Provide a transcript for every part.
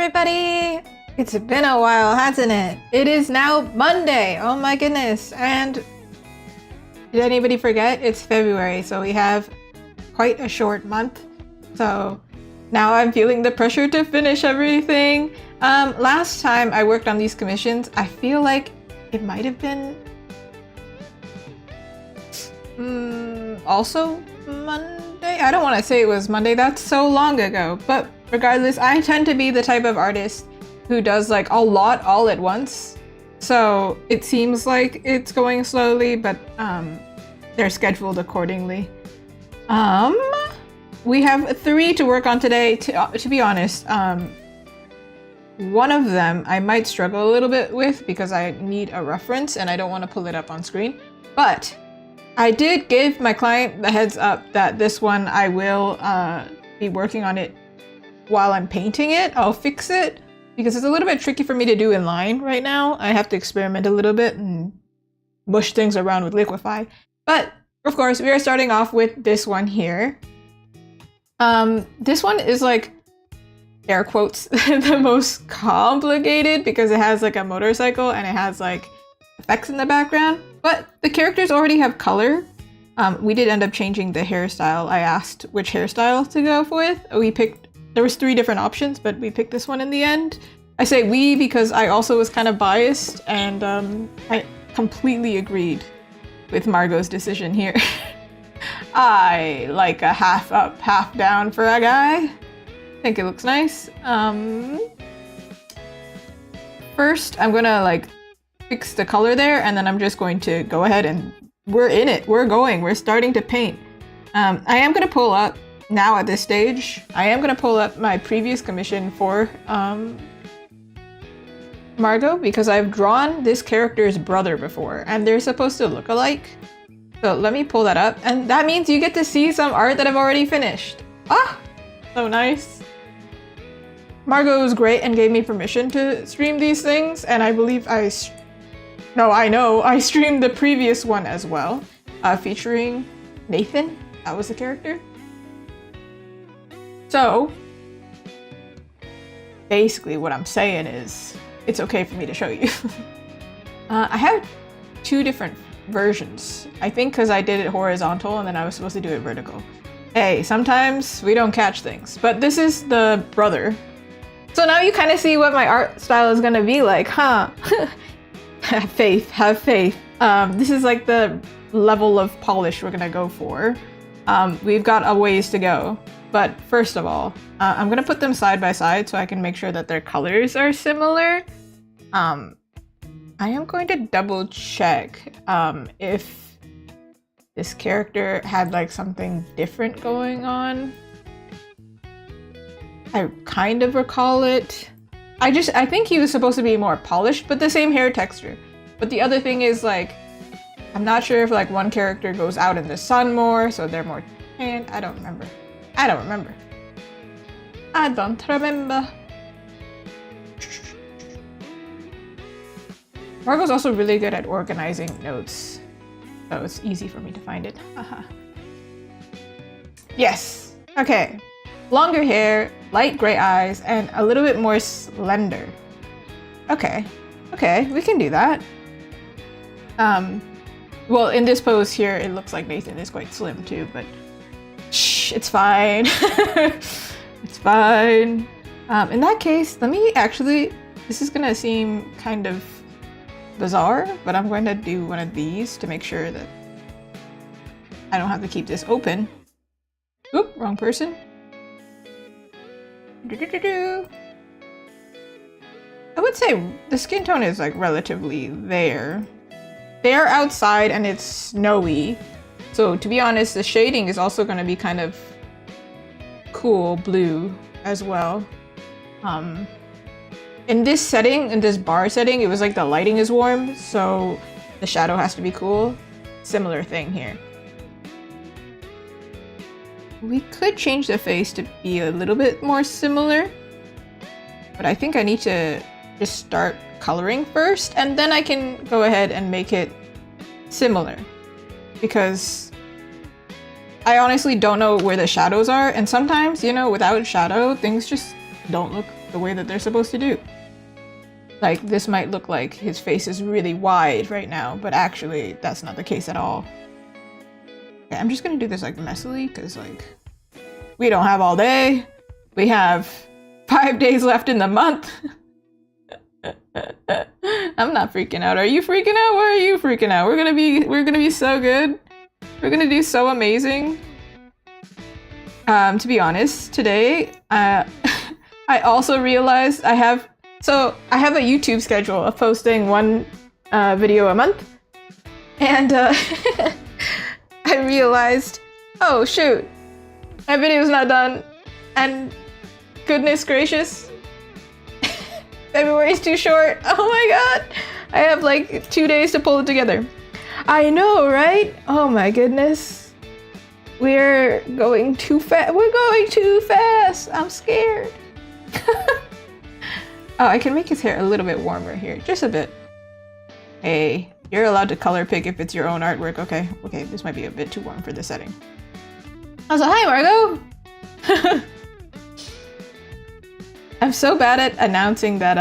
everybody! It's been a while, hasn't it? It is now Monday! Oh my goodness! And did anybody forget? It's February, so we have quite a short month. So now I'm feeling the pressure to finish everything. Last time I worked on these commissions, I feel like it might have been also Monday? I don't want to say it was Monday, that's so long ago. But regardless, I tend to be the type of artist who does like a lot all at once. So it seems like it's going slowly, but they're scheduled accordingly. We have 3 to work on today. To be honest, one of them I might struggle a little bit with because I need a reference and I don't want to pull it up on screen. But I did give my client the heads up that this one I will be working on it while I'm painting it. I'll fix it because it's a little bit tricky for me to do in line right now. I have to experiment a little bit and mush things around with Liquify. But of course, we are starting off with this one here. This one is like, air quotes, the most complicated because it has like a motorcycle and it has like effects in the background. But the characters already have color. We did end up changing the hairstyle. I asked which hairstyle to go with. There was 3 different options, but we picked this one in the end. I say we because I also was kind of biased and I completely agreed with Margot's decision here. I like a half up, half down for a guy. I think it looks nice. First, I'm gonna like fix the color there, and then I'm just going to go ahead and we're in it. We're going. We're starting to paint. I am gonna pull up now at this stage. I am gonna pull up my previous commission for Margot because I've drawn this character's brother before, and they're supposed to look alike. So let me pull that up, and that means you get to see some art that I've already finished. Ah, so nice. Margot was great and gave me permission to stream these things, and I believe I streamed the previous one as well, featuring Nathan. That was the character. So basically what I'm saying is it's okay for me to show you. I have 2 different versions. I think because I did it horizontal and then I was supposed to do it vertical. Hey, sometimes we don't catch things, but this is the brother. So now you kind of see what my art style is gonna be like, huh? Have faith, have faith. This is like the level of polish we're gonna go for. We've got a ways to go, but first of all, I'm gonna put them side by side so I can make sure that their colors are similar. I am going to double check if this character had like something different going on. I kind of recall it. I think he was supposed to be more polished, but the same hair texture. But the other thing is like, I'm not sure if like one character goes out in the sun more, so they're more tan. I don't remember. Margot's also really good at organizing notes, so it's easy for me to find it. Yes. Okay. Longer hair, light gray eyes, and a little bit more slender. Okay, we can do that. Well, in this pose here, it looks like Nathan is quite slim too, but shh, it's fine. It's fine. In that case, let me actually, this is gonna seem kind of bizarre, but I'm going to do one of these to make sure that I don't have to keep this open. Oop, wrong person. I would say the skin tone is like relatively there. They're outside and it's snowy. So to be honest, the shading is also going to be kind of cool blue as well. In this setting, in this bar setting, it was like the lighting is warm, so the shadow has to be cool. Similar thing here. We could change the face to be a little bit more similar, but I think I need to just start coloring first, and then I can go ahead and make it similar, because I honestly don't know where the shadows are, and sometimes, you know, without shadow, things just don't look the the way that they're supposed to do. Like, this might look like his face is really wide right now, but actually that's not the case at all. Okay, I'm just gonna do this like messily, because like, we don't have all day. We have 5 days left in the month. I'm not freaking out. Are you freaking out? Why are you freaking out? We're gonna be so good. We're gonna do so amazing. To be honest, today, I also realized I have a YouTube schedule of posting one video a month, and I realized, oh shoot, my video's not done, and goodness gracious, February's too short. Oh my god, I have like 2 days to pull it together. I know, right? Oh my goodness. We're going too fast. We're going too fast. I'm scared. Oh, I can make his hair a little bit warmer here. Just a bit. Hey, you're allowed to color pick if it's your own artwork. Okay, okay, this might be a bit too warm for this setting. I was like, hi, Margot. I'm so bad at announcing that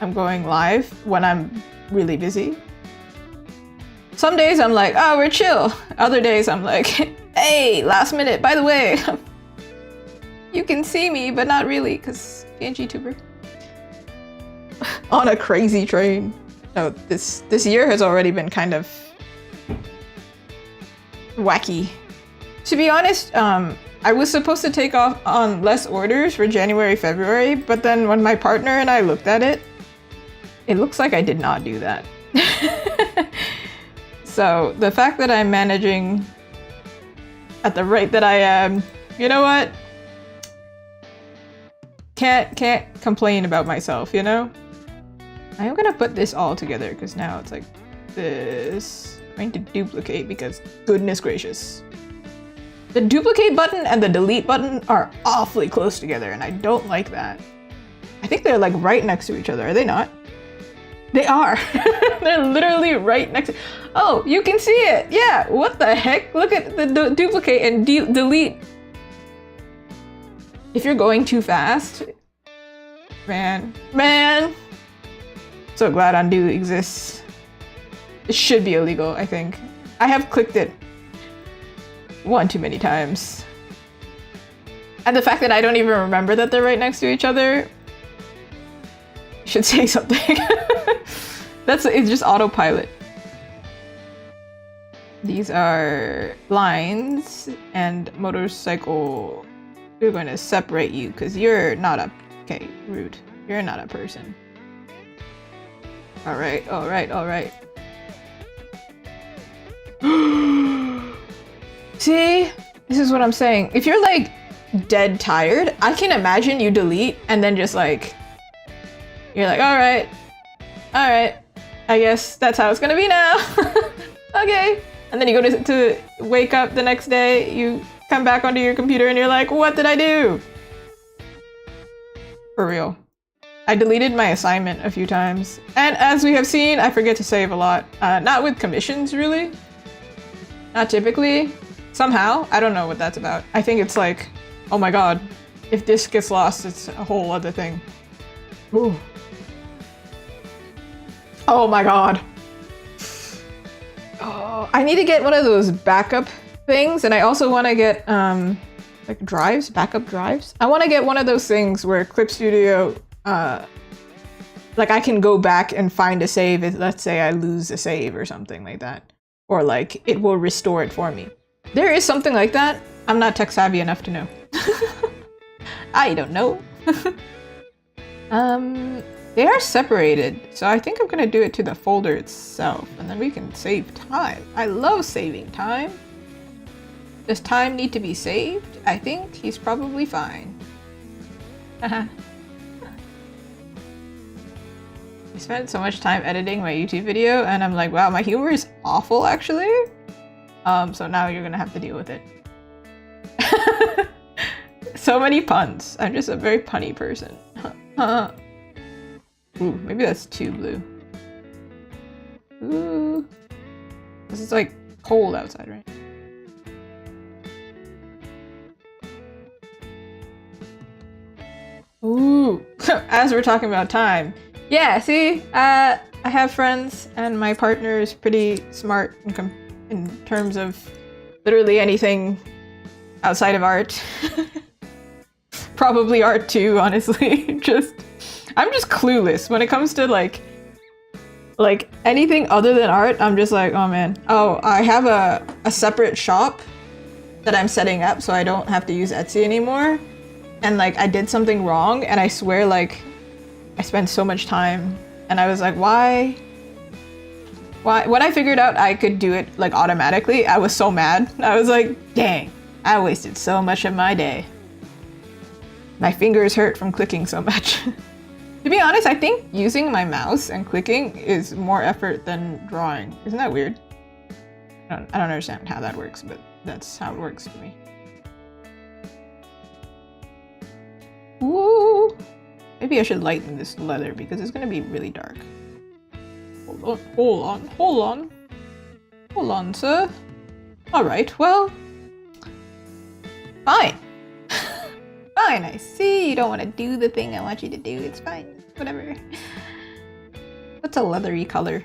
I'm going live when I'm really busy. Some days I'm like, oh, we're chill. Other days I'm like, hey, last minute, by the way, you can see me, but not really, because PNG tuber. On a crazy train. No, this year has already been kind of wacky. To be honest, I was supposed to take off on less orders for January, February, but then when my partner and I looked at it, it looks like I did not do that. So the fact that I'm managing at the rate that I am, you know what? Can't complain about myself, you know? I am gonna put this all together because now it's like this. I'm going to duplicate because goodness gracious. The duplicate button and the delete button are awfully close together and I don't like that. I think they're like right next to each other, are they not? They are. They're literally right next to... Oh, you can see it. Yeah, what the heck? Look at the duplicate and delete. If you're going too fast, man. So glad undo exists. It should be illegal, I think. I have clicked it one too many times. And the fact that I don't even remember that they're right next to each other should say something. It's just autopilot. These are lines and motorcycle. We're going to separate you because you're not a... Okay, rude. You're not a person. Alright. See? This is what I'm saying. If you're like dead tired, I can imagine you delete and then just like... You're like, alright. I guess that's how it's gonna be now. Okay. And then you go to wake up the next day, you come back onto your computer and you're like, what did I do? For real. I deleted my assignment a few times. And as we have seen, I forget to save a lot. Not with commissions, really. Not typically. Somehow. I don't know what that's about. I think it's like, oh my god. If this gets lost, it's a whole other thing. Ooh. Oh my god. Oh, I need to get one of those backup things, and I also want to get like drives, backup drives. I want to get one of those things where Clip Studio, like I can go back and find a save if, let's say, I lose a save or something like that, or like it will restore it for me. There is something like that. I'm not tech savvy enough to know. I don't know. They are separated, so I think I'm gonna do it to the folder itself, and then we can save time. I love saving time. Does time need to be saved? I think he's probably fine. I spent so much time editing my YouTube video, and I'm like, wow, my humor is awful, actually. So now you're gonna have to deal with it. So many puns. I'm just a very punny person. Ooh, maybe that's too blue. Ooh. This is like cold outside, right? Ooh. as we're talking about time, yeah, see, I have friends and my partner is pretty smart in terms of literally anything outside of art. Probably art too, honestly. I'm just clueless when it comes to like anything other than art. I'm just like, oh man. Oh, I have a separate shop that I'm setting up so I don't have to use Etsy anymore. And like I did something wrong and I swear like I spent so much time and I was like, why? When I figured out I could do it like automatically, I was so mad. I was like, dang, I wasted so much of my day. My fingers hurt from clicking so much. To be honest, I think using my mouse and clicking is more effort than drawing. Isn't that weird? I don't understand how that works, but that's how it works to me. Woo! Maybe I should lighten this leather because it's gonna be really dark. Hold on, sir. Alright, well... Fine. Fine, I see you don't want to do the thing I want you to do. It's fine. Whatever. What's a leathery color?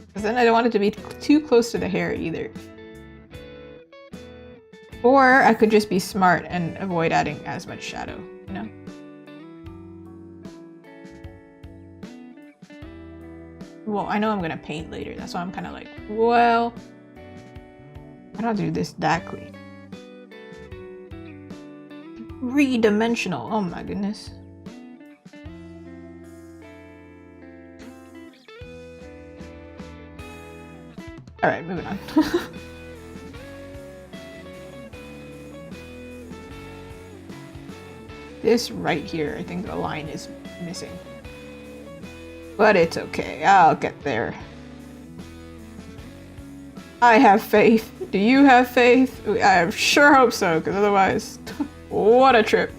Because then I don't want it to be too close to the hair either. Or I could just be smart and avoid adding as much shadow, you know? Well, I know I'm gonna paint later. That's why I'm kind of like, well, I don't do this that clean. 3-dimensional. Oh my goodness. Alright, moving on. This right here, I think the line is missing. But it's okay, I'll get there. I have faith. Do you have faith? I sure hope so, because otherwise, what a trip.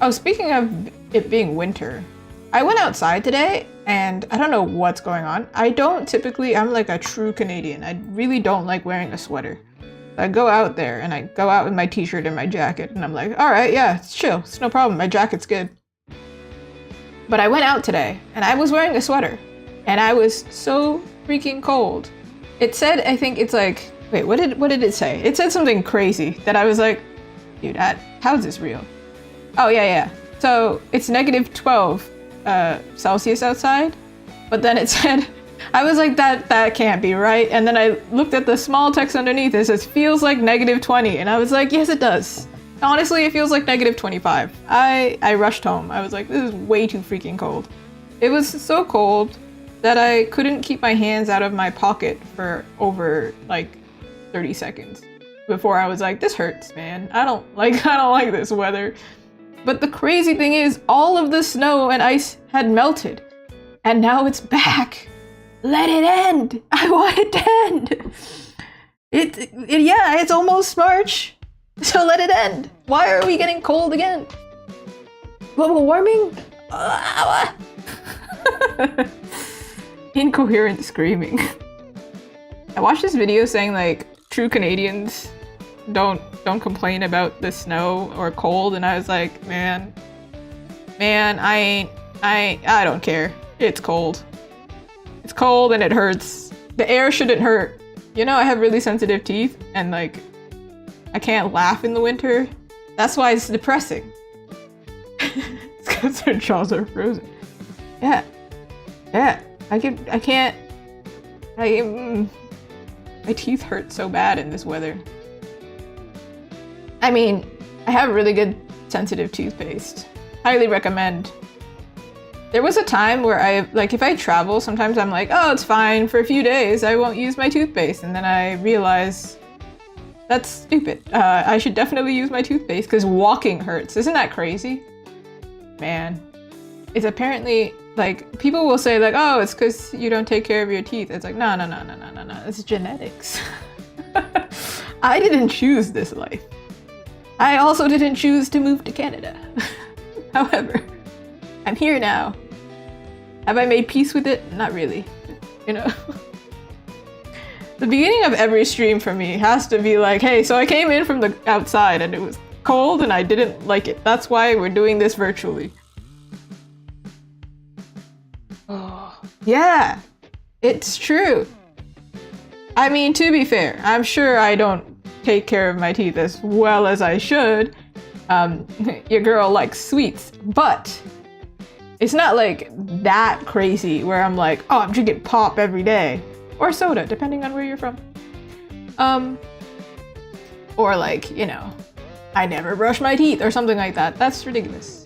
Oh, speaking of it being winter, I went outside today and I don't know what's going on. I'm like a true Canadian. I really don't like wearing a sweater. I go out there and I go out with my t-shirt and my jacket and I'm like, all right, yeah, it's chill. It's no problem. My jacket's good. But I went out today and I was wearing a sweater and I was so freaking cold. It said, I think it's like, wait, what did it say? It said something crazy that I was like, dude, how is this real? Oh, yeah. So it's -12 Celsius outside, but then it said, I was like, that can't be right. And then I looked at the small text underneath. It says, feels like -20. And I was like, yes, it does. Honestly, it feels like -25. I rushed home. I was like, this is way too freaking cold. It was so cold that I couldn't keep my hands out of my pocket for over like 30 seconds before I was like, this hurts, man. I don't like this weather. But the crazy thing is, all of the snow and ice had melted, and now it's back. Let it end. I want it to end. Yeah, it's almost March, so let it end. Why are we getting cold again? Global warming? Incoherent screaming. I watched this video saying like true Canadians don't complain about the snow or cold, and I was like, man, I don't care. It's cold. It's cold and it hurts. The air shouldn't hurt. You know, I have really sensitive teeth and like I can't laugh in the winter. That's why it's depressing. It's because their jaws are frozen. Yeah. My teeth hurt so bad in this weather. I mean, I have really good sensitive toothpaste. Highly recommend. There was a time where if I travel, sometimes I'm like, oh, it's fine. For a few days, I won't use my toothpaste. And then I realize that's stupid. I should definitely use my toothpaste because walking hurts. Isn't that crazy? Man. It's apparently, like, people will say like, oh, it's because you don't take care of your teeth. It's like, no. It's genetics. I didn't choose this life. I also didn't choose to move to Canada. However, I'm here now. Have I made peace with it? Not really. You know? The beginning of every stream for me has to be like, hey, so I came in from the outside and it was cold and I didn't like it. That's why we're doing this virtually. Yeah, it's true. I mean, to be fair, I'm sure I don't take care of my teeth as well as I should. Your girl likes sweets, but it's not like that crazy where I'm like, oh, I'm drinking pop every day. Or soda, depending on where you're from. Or like, you know, I never brush my teeth or something like that. That's ridiculous.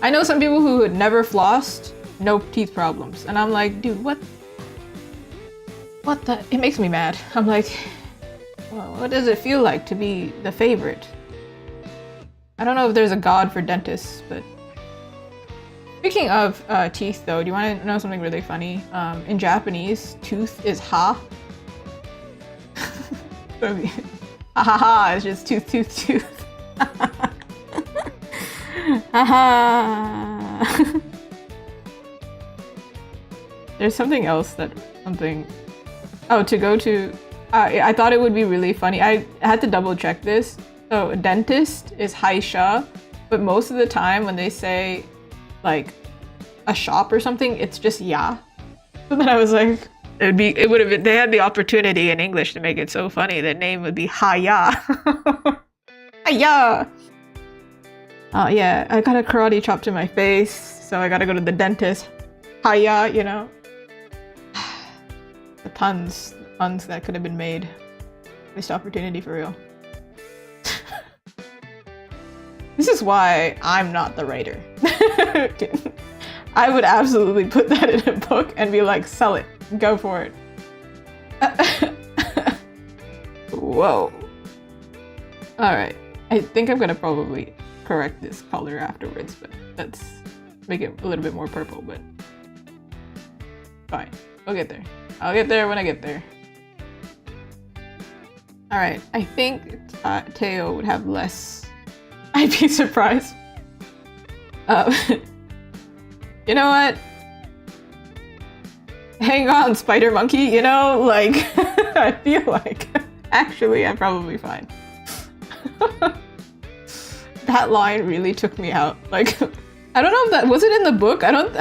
I know some people who had never flossed, no teeth problems. And I'm like, dude, what the? It makes me mad. I'm like, well, what does it feel like to be the favorite? I don't know if there's a god for dentists, but... Speaking of teeth though, do you want to know something really funny? In Japanese, tooth is ha. Ha ha ha, it's just tooth, tooth, tooth. Ha ha. There's something else that oh, to go to, I thought it would be really funny. I had to double check this. So a dentist is haisha, but most of the time when they say like a shop or something, it's just ya. So then I was like, it would have been, they had the opportunity in English to make it so funny. The name would be Haya. Haya. Oh yeah, I got a karate chop to my face, so I gotta go to the dentist. Haya, you know. The puns that could have been made. Missed opportunity for real. This is why I'm not the writer. I would absolutely put that in a book and be like, sell it, go for it. Whoa. Alright, I think I'm gonna probably correct this color afterwards, but let's make it a little bit more purple, but fine, we'll get there. I'll get there when I get there. Alright, I think Teo would have less. I'd be surprised. You know what? Hang on, spider monkey, you know? Like, I feel like, actually, I'm probably fine. That line really took me out. Like, I don't know if that, was it in the book? I don't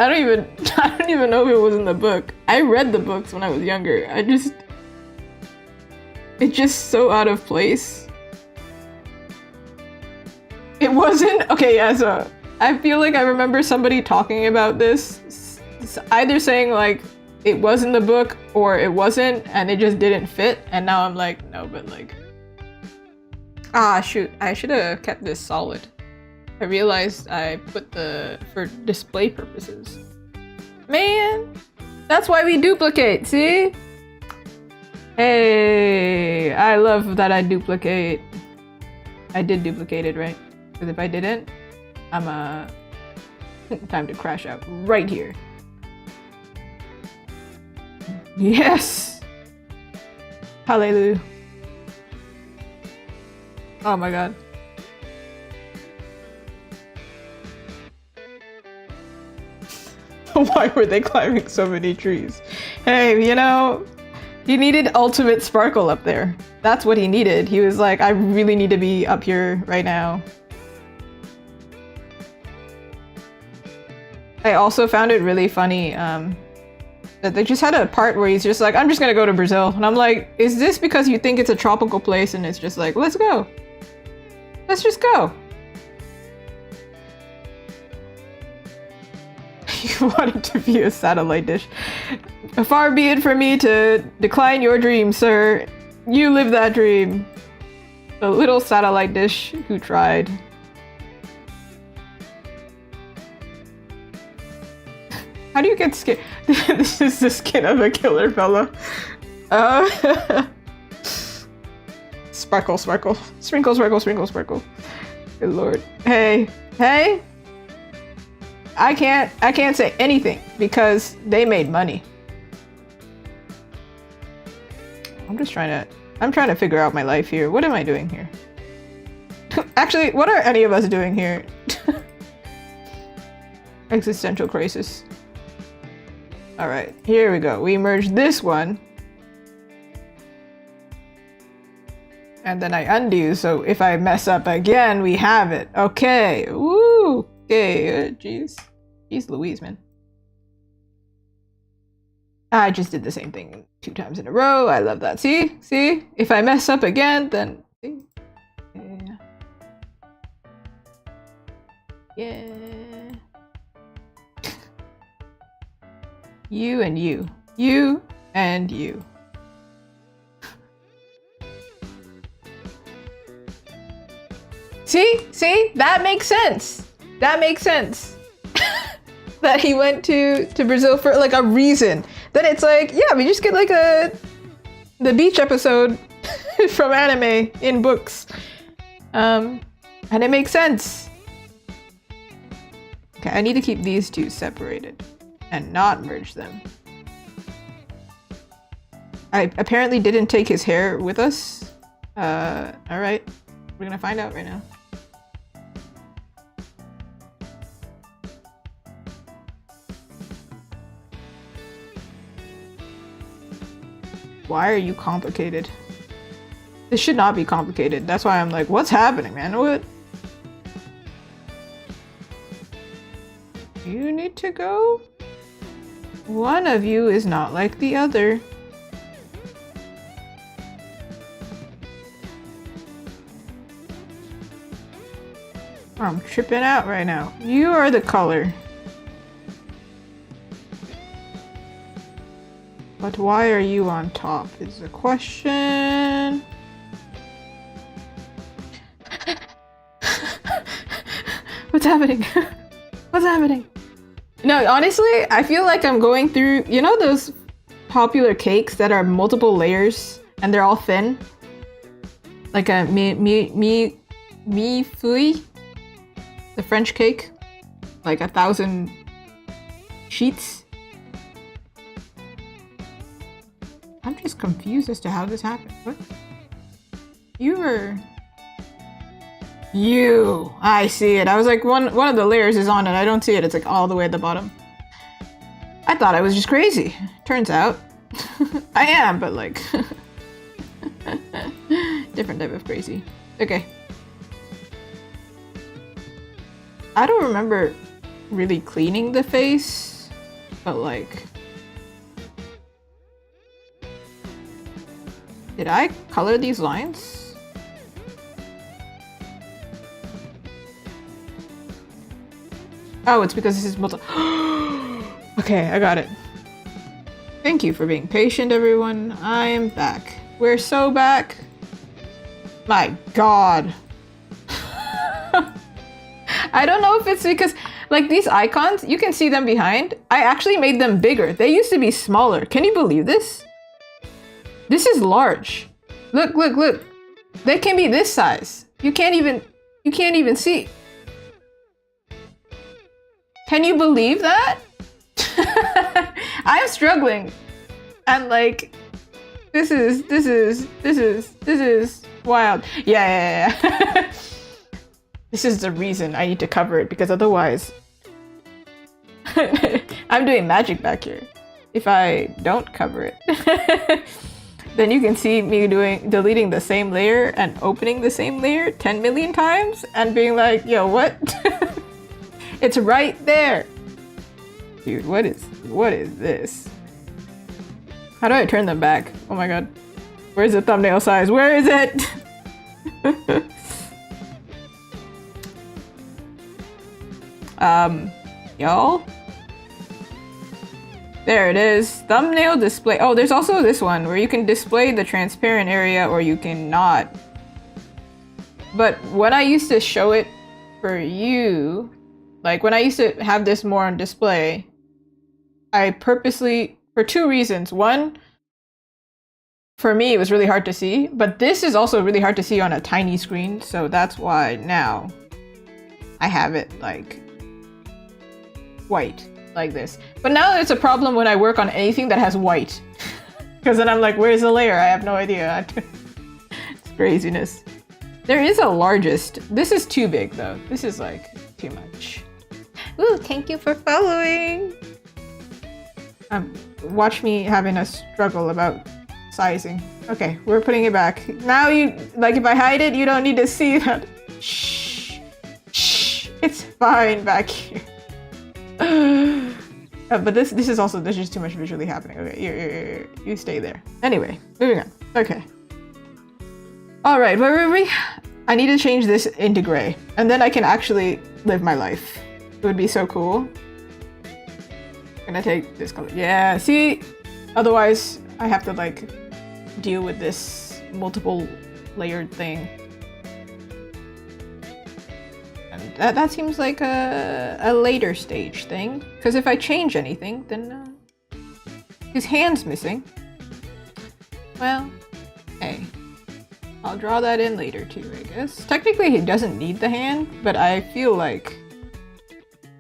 even know if it was in the book. I read the books when I was younger. It's just so out of place. It wasn't? Okay, yeah, so I feel like I remember somebody talking about this, either saying like it was in the book or it wasn't and it just didn't fit, and now I'm like, no, but like, ah shoot, I should have kept this solid. I realized I put for display purposes. Man, that's why we duplicate, see? Hey, I love that I duplicate. I did duplicate it, right? Because if I didn't, I'm time to crash out right here. Yes! Hallelujah. Oh my god. Why were they climbing so many trees? Hey, you know, he needed ultimate sparkle up there. That's what he needed. He was like, I really need to be up here right now. I also found it really funny that they just had a part where he's just like, I'm just gonna go to Brazil. And I'm like, is this because you think it's a tropical place and it's just like, let's go. Let's just go. You wanted to be a satellite dish. Far be it from me to decline your dream, sir. You live that dream. The little satellite dish who tried. How do you get skin? This is the skin of a killer fella. Sparkle, sparkle. Sprinkle, sparkle, sprinkle, sparkle. Good lord. Hey, hey! I can't say anything because they made money. I'm trying to figure out my life here. What am I doing here? Actually, what are any of us doing here? Existential crisis. Alright, here we go. We merge this one. And then I undo, so if I mess up again, we have it. Okay. Woo! Okay, jeez. Jeez Louise, man. I just did the same thing 2 times in a row. I love that. See? See? If I mess up again, then... See? Yeah. Yeah. You and you. You and you. See? See? That makes sense. That makes sense. That he went to Brazil for like a reason. Then it's like, yeah, we just get like the beach episode from anime in books. And it makes sense. Okay, I need to keep these two separated and not merge them. I apparently didn't take his hair with us. Alright. We're gonna find out right now. Why are you complicated? This should not be complicated. That's why I'm like, what's happening, man? What? You need to go? One of you is not like the other. I'm tripping out right now. You are the color. But why are you on top is the question. What's happening? What's happening? No, honestly, I feel like I'm going through, you know those popular cakes that are multiple layers and they're all thin? Like a mi fui? The French cake? Like 1,000 sheets? I'm just confused as to how this happened. What? You were... You! I see it. I was like, one of the layers is on it. I don't see it. It's like all the way at the bottom. I thought I was just crazy. Turns out, I am, but like... different type of crazy. Okay. I don't remember really cleaning the face, but like... Did I color these lines? Oh, it's because this is multi- Okay, I got it. Thank you for being patient, everyone. I am back. We're so back. My God. I don't know if it's because, like, these icons, you can see them behind. I actually made them bigger. They used to be smaller. Can you believe this? This is large. Look, look, look. They can be this size. You can't even see. Can you believe that? I'm struggling. And like, this is wild. Yeah. This is the reason I need to cover it, because otherwise I'm doing magic back here. If I don't cover it. Then you can see me deleting the same layer and opening the same layer 10 million times and being like, yo, what? It's right there. Dude, what is this? How do I turn them back? Oh my God. Where's the thumbnail size? Where is it? Y'all? There it is. Thumbnail display. Oh, there's also this one where you can display the transparent area or you can not. But when I used to show it for you, like when I used to have this more on display, I purposely, for 2 reasons. One, for me, it was really hard to see, but this is also really hard to see on a tiny screen. So that's why now I have it like white. Like this. But now it's a problem when I work on anything that has white. Because then I'm like, where's the layer? I have no idea. It's craziness. There is a largest. This is too big though. This is like too much. Ooh, thank you for following. Watch me having a struggle about sizing. Okay, we're putting it back. Now you, like if I hide it, you don't need to see that. Shh. Shh. It's fine back here. But this is also, there's just too much visually happening. Okay, you stay there. Anyway, moving on. Okay. All right, where were we? I need to change this into gray, and then I can actually live my life. It would be so cool. I'm gonna take this color. Yeah, see? Otherwise, I have to like deal with this multiple layered thing. And that seems like a later stage thing. Because if I change anything, then his hand's missing. Well, hey. I'll draw that in later too, I guess. Technically, he doesn't need the hand, but I feel like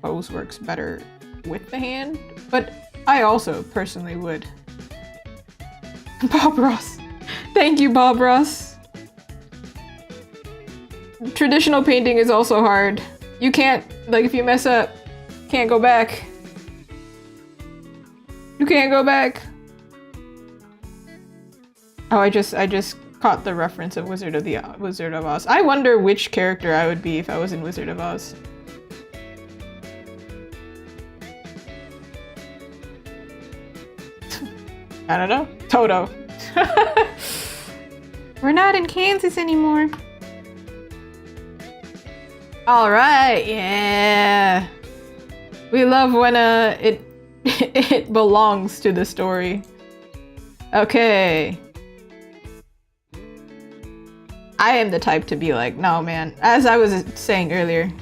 pose works better with the hand. But I also personally would. Bob Ross. Thank you, Bob Ross. Traditional painting is also hard. You can't, like, if you mess up, can't go back. You can't go back. Oh, I just caught the reference of Wizard of Oz. I wonder which character I would be if I was in Wizard of Oz. I don't know. Toto. We're not in Kansas anymore. All right, yeah. We love when it belongs to the story. Okay. I am the type to be like, no man, as I was saying earlier,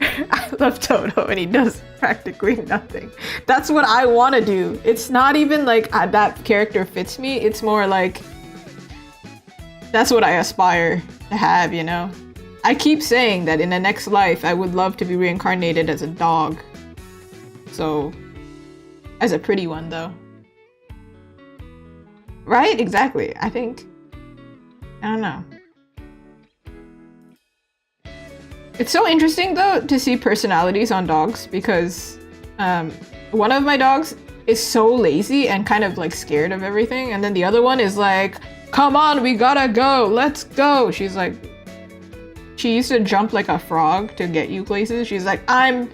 I love Toto and he does practically nothing. That's what I want to do. It's not even like that character fits me, it's more like, that's what I aspire to have, you know? I keep saying that in the next life, I would love to be reincarnated as a dog. So, as a pretty one though. Right? Exactly. I think, I don't know. It's so interesting though to see personalities on dogs because one of my dogs is so lazy and kind of like scared of everything, and then the other one is like, come on, we gotta go, let's go. She's like, she used to jump like a frog to get you places. She's like, I'm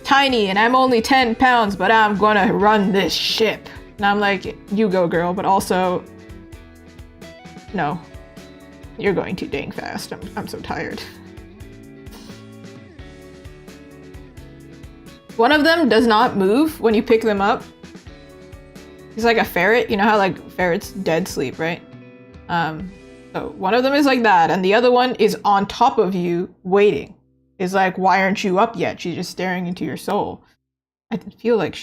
tiny and I'm only 10 pounds, but I'm gonna run this ship. And I'm like, you go girl, but also, no, you're going too dang fast. I'm so tired. One of them does not move when you pick them up. He's like a ferret. You know how like ferrets dead sleep, right? So one of them is like that, and the other one is on top of you waiting. Is like, why aren't you up yet? She's just staring into your soul. I feel like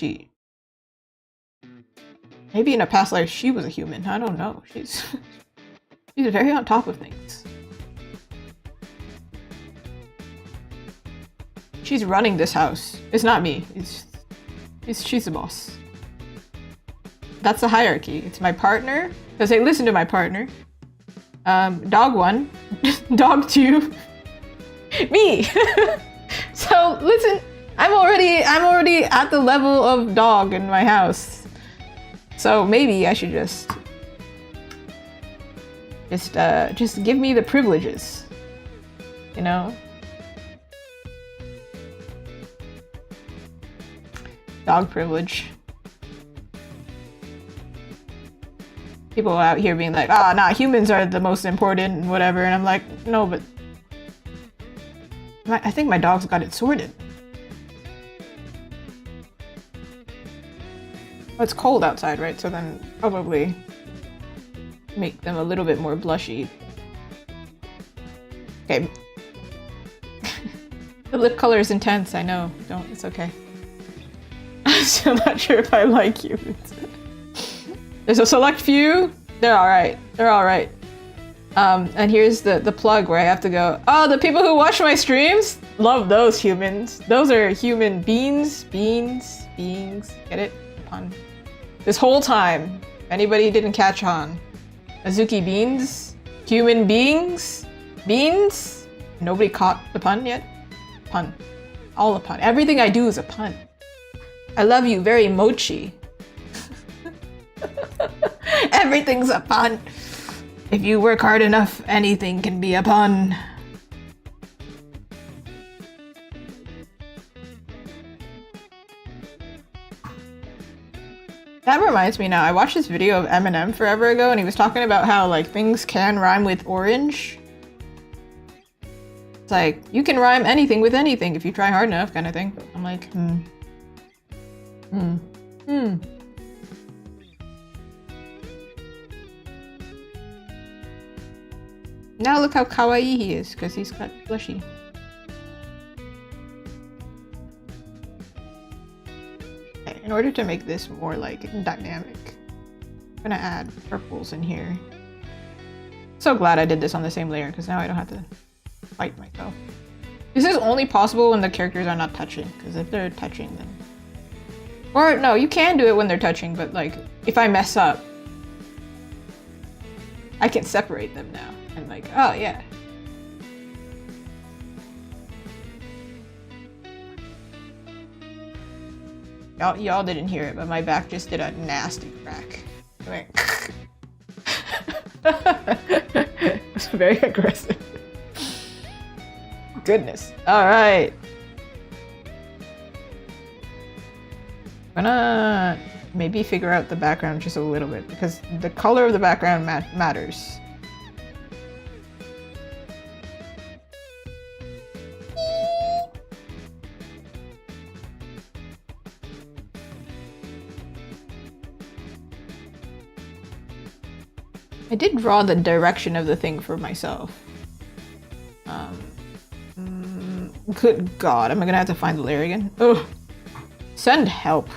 maybe in a past life she was a human. I don't know. She's very on top of things. She's running this house. It's not me. She's the boss. That's the hierarchy. It's my partner. Because I listen to my partner. Dog 1. Dog 2. Me! So listen, I'm already at the level of dog in my house. So maybe I should just give me the privileges. You know? Dog privilege. People out here being like, ah, nah, humans are the most important and whatever, and I'm like, no, but I think my dog's got it sorted. Well, it's cold outside, right? So then probably make them a little bit more blushy. Okay. The lip color is intense, I know. Don't, it's okay. I'm still not sure if I like humans. There's a select few. They're alright. They're alright. And here's the plug where I have to go, oh, the people who watch my streams? Love those humans. Those are human beings. Beans. Get it? Pun. This whole time, if anybody didn't catch on, Azuki beans? Human beings? Beans? Nobody caught the pun yet? Pun. All a pun. Everything I do is a pun. I love you very mochi. Everything's a pun. If you work hard enough, anything can be a pun. reminds me now, I watched this video of Eminem forever ago and he was talking about how like things can rhyme with orange. It's like, you can rhyme anything with anything if you try hard enough kind of thing. I'm like, Now look how kawaii he is, because he's got blushy. Okay, in order to make this more like dynamic, I'm gonna add purples in here. So glad I did this on the same layer, because now I don't have to fight myself. This is only possible when the characters are not touching, because if they're touching then... Or no, you can do it when they're touching, but like, if I mess up, I can separate them now. And like, oh yeah. Y'all didn't hear it, but my back just did a nasty crack. It went It's very aggressive. Goodness. Alright. I'm gonna maybe figure out the background just a little bit, because the color of the background matters. I did draw the direction of the thing for myself. Good God, am I gonna have to find the layer again? Oh, send help.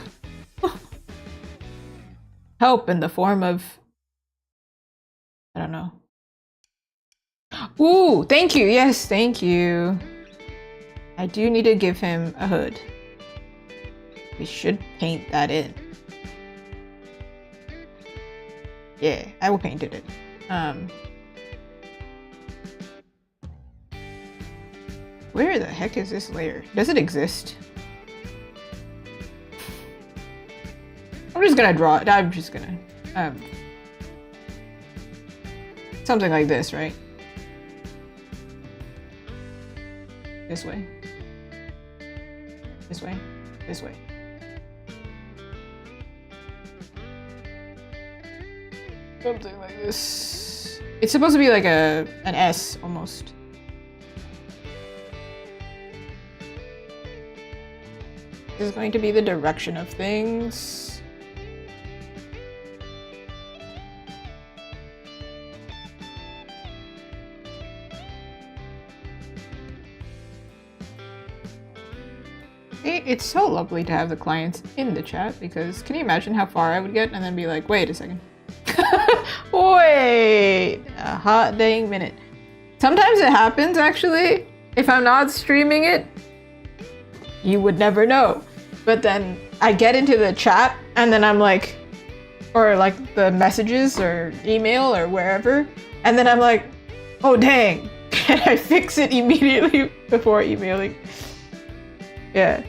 Help in the form of, I don't know. Ooh, thank you. Yes, thank you. I do need to give him a hood. We should paint that in. Yeah, I will paint it in. Where the heck is this layer? Does it exist? I'm just gonna draw it. I'm just gonna something like this, right? This way. This way. This way. Something like this. It's supposed to be like an S almost. This is going to be the direction of things. It's so lovely to have the clients in the chat, because can you imagine how far I would get and then be like, wait a second. Wait a hot dang minute. Sometimes it happens actually. If I'm not streaming it, you would never know. But then I get into the chat and then I'm like, or like the messages or email or wherever, and then I'm like, oh dang, can I fix it immediately before emailing? Yeah.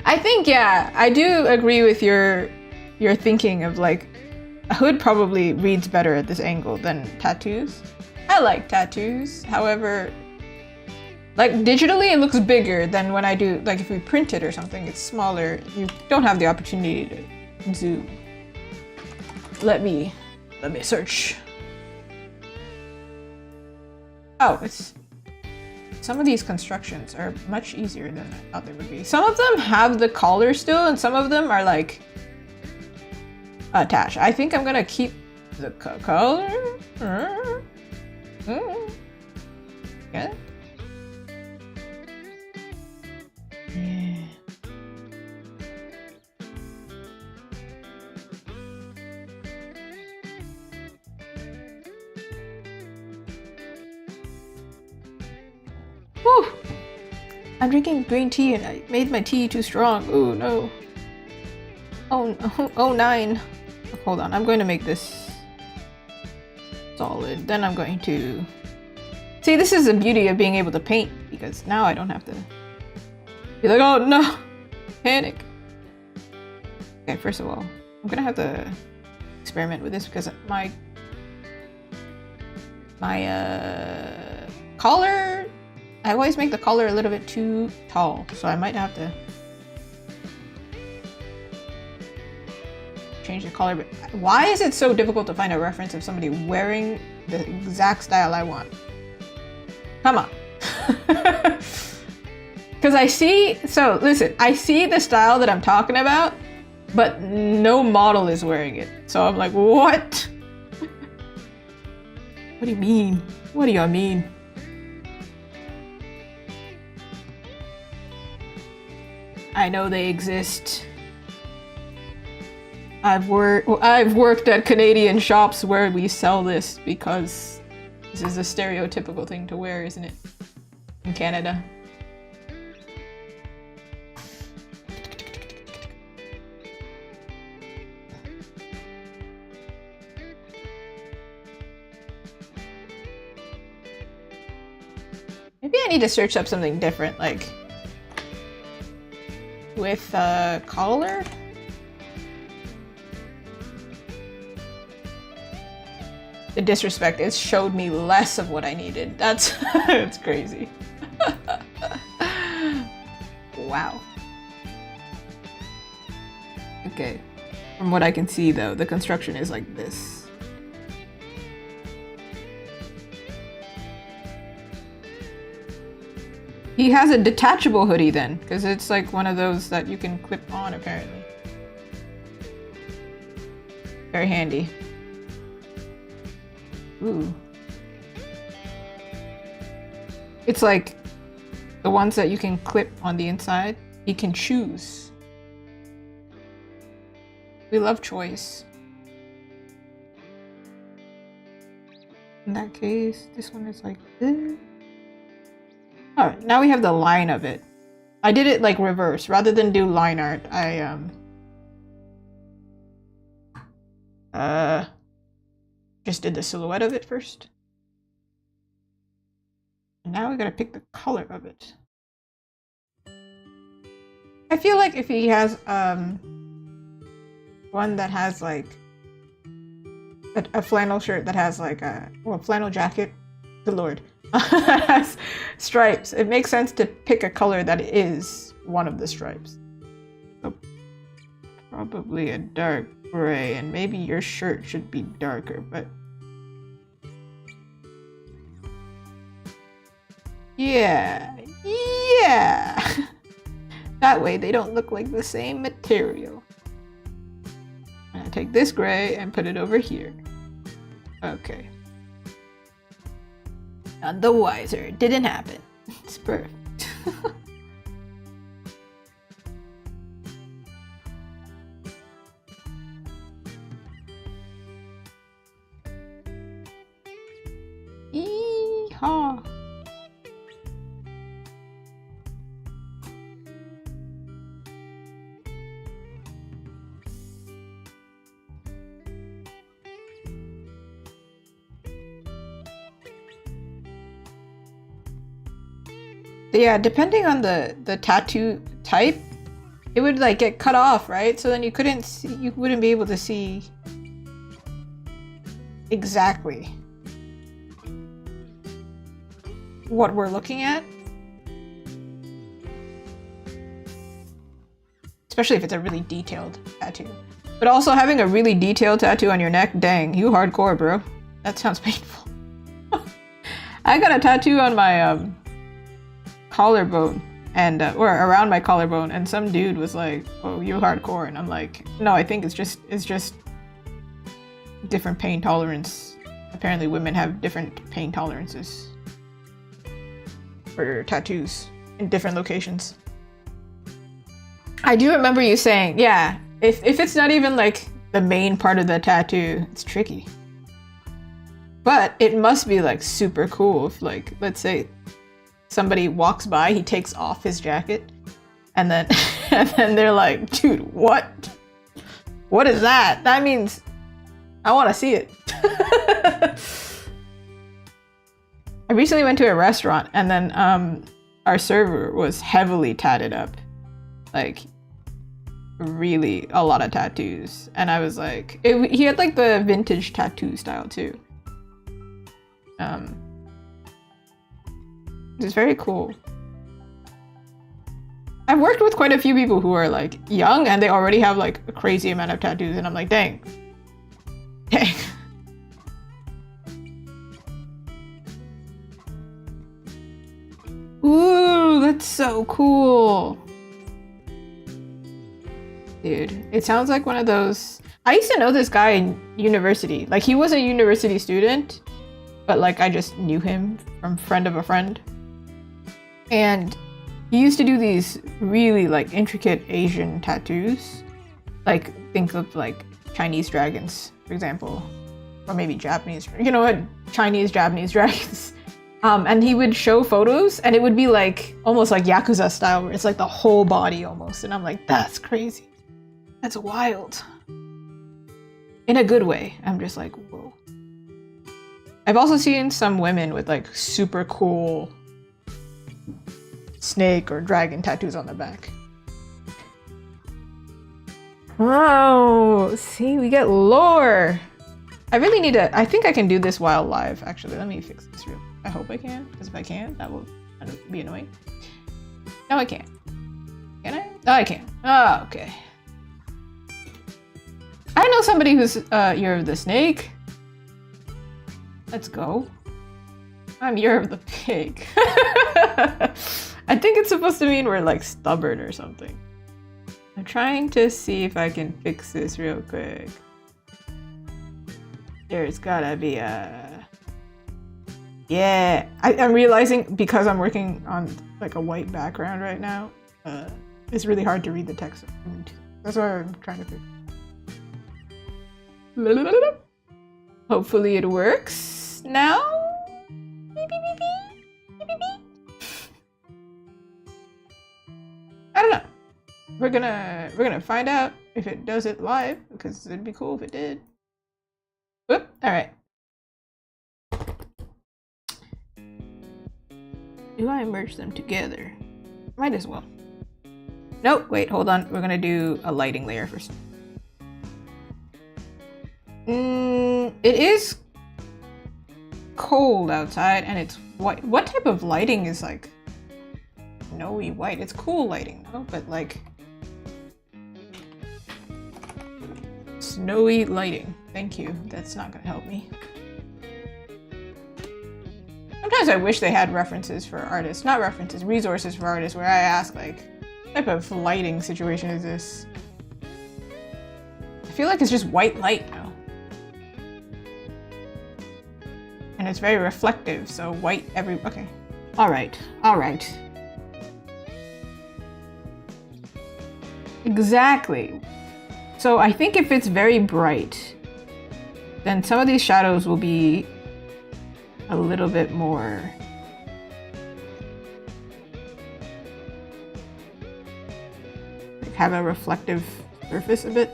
I think, yeah, I do agree with your thinking of like, a hood probably reads better at this angle than tattoos. I like tattoos, however, like digitally it looks bigger than when I do, like if we print it or something, it's smaller. You don't have the opportunity to zoom. Let me search. Oh, some of these constructions are much easier than I thought they would be. Some of them have the collar still, and some of them are like attached. I think I'm gonna keep the color. Yeah. Yeah. Woo! I'm drinking green tea and I made my tea too strong. Oh no. Oh no. Oh 9. Hold on, I'm going to make this solid. Then I'm going to... See, this is the beauty of being able to paint, because now I don't have to be like, oh no, panic. Okay, first of all, I'm gonna have to experiment with this because my collar, I always make the collar a little bit too tall, so I might have to change the color. But why is it so difficult to find a reference of somebody wearing the exact style I want? Come on. Because I see, so listen, I see the style that I'm talking about, but no model is wearing it. So I'm like, what? What do you mean? What do you mean? I know they exist. I've worked at Canadian shops where we sell this because this is a stereotypical thing to wear, isn't it? In Canada. Maybe I need to search up something different, like with a collar. The disrespect, it showed me less of what I needed. That's it's crazy. Wow. Okay. From what I can see though, the construction is like this. He has a detachable hoodie then, because it's like one of those that you can clip on apparently. Very handy. Ooh. It's like the ones that you can clip on the inside. You can choose. We love choice. In that case, this one is like this. Alright, now we have the line of it. I did it like reverse. Rather than do line art, I just did the silhouette of it first. And now we gotta pick the color of it. I feel like if he has one that has like a flannel shirt that has like a flannel jacket, good lord, that has stripes, it makes sense to pick a color that is one of the stripes. So probably a dark gray, and maybe your shirt should be darker, but yeah. That way they don't look like the same material. I'm gonna take this gray and put it over here. Okay. None the wiser. It didn't happen. It's perfect. Yeehaw. Yeah, depending on the tattoo type, it would like get cut off, right? So then you couldn't see, you wouldn't be able to see exactly what we're looking at. Especially if it's a really detailed tattoo. But also having a really detailed tattoo on your neck, dang, you hardcore, bro. That sounds painful. I got a tattoo on my collarbone, and or around my collarbone, and some dude was like, "Oh, you hardcore," and I'm like, "No, I think it's just different pain tolerance. Apparently, women have different pain tolerances for tattoos in different locations." I do remember you saying, "Yeah, if it's not even like the main part of the tattoo, it's tricky." But it must be like super cool if, like, let's say somebody walks by, he takes off his jacket, and then and then they're like, "Dude, what is that? That means I want to see it." I recently went to a restaurant, and then our server was heavily tatted up, like really a lot of tattoos, and I was like, he had like the vintage tattoo style too. It's very cool. I've worked with quite a few people who are like young and they already have like a crazy amount of tattoos, and I'm like, dang. Dang. Ooh, that's so cool. Dude, it sounds like one of those... I used to know this guy in university. Like, he was a university student, but like I just knew him from friend of a friend. And he used to do these really like intricate Asian tattoos. Like, think of like Chinese dragons, for example. Or maybe Japanese, you know what? Chinese, Japanese dragons. And he would show photos and it would be like, almost like Yakuza style, where it's like the whole body almost. And I'm like, that's crazy. That's wild. In a good way. I'm just like, whoa. I've also seen some women with like super cool snake or dragon tattoos on their back. Oh, see, we get lore. I really need to, I think I can do this while live, actually. Let me fix this real quick. I hope I can, because if I can, that will kind of be annoying. No, I can't. Can I? Oh, I can. Oh, okay. I know somebody who's Year of the Snake. Let's go. I'm Year of the Pig. I think it's supposed to mean we're like stubborn or something. I'm trying to see if I can fix this real quick. There's gotta be a... Yeah, I'm realizing because I'm working on like a white background right now, it's really hard to read the text. That's why I'm trying to fix it. Hopefully it works now. Beep, beep, beep, beep. Beep, beep, beep. I don't know. We're gonna find out if it does it live, because it'd be cool if it did. Whoop! All right. Do I merge them together? Might as well. Nope. Wait. Hold on. We're gonna do a lighting layer first. It is cold outside and it's white. What type of lighting is like snowy white? It's cool lighting, though, but like snowy lighting. Thank you. That's not gonna help me. Sometimes I wish they had references for artists. Not references, resources for artists, where I ask like, what type of lighting situation is this? I feel like it's just white light now. And it's very reflective, so white every... Okay. Alright. Alright. Exactly. So I think if it's very bright, then some of these shadows will be a little bit more... like have a reflective surface a bit.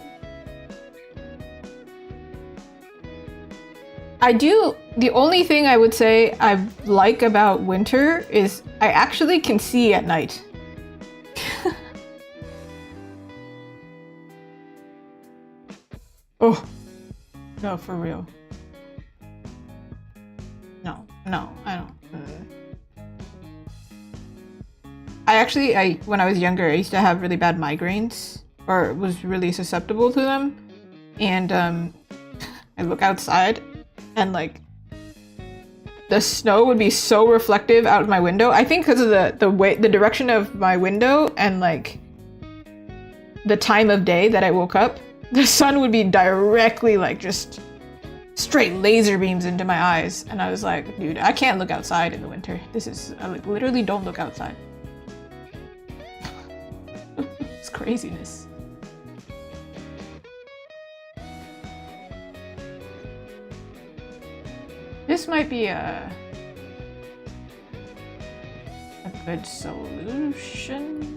I do, the only thing I would say I like about winter is I actually can see at night. Oh, no, for real. No, I don't. When I was younger, I used to have really bad migraines, or was really susceptible to them. And I look outside and like the snow would be so reflective out of my window. I think because of the direction of my window and like the time of day that I woke up, the sun would be directly like just straight laser beams into my eyes. And I was like, dude, I can't look outside in the winter. This is, I like, literally don't look outside. It's craziness. This might be a good solution.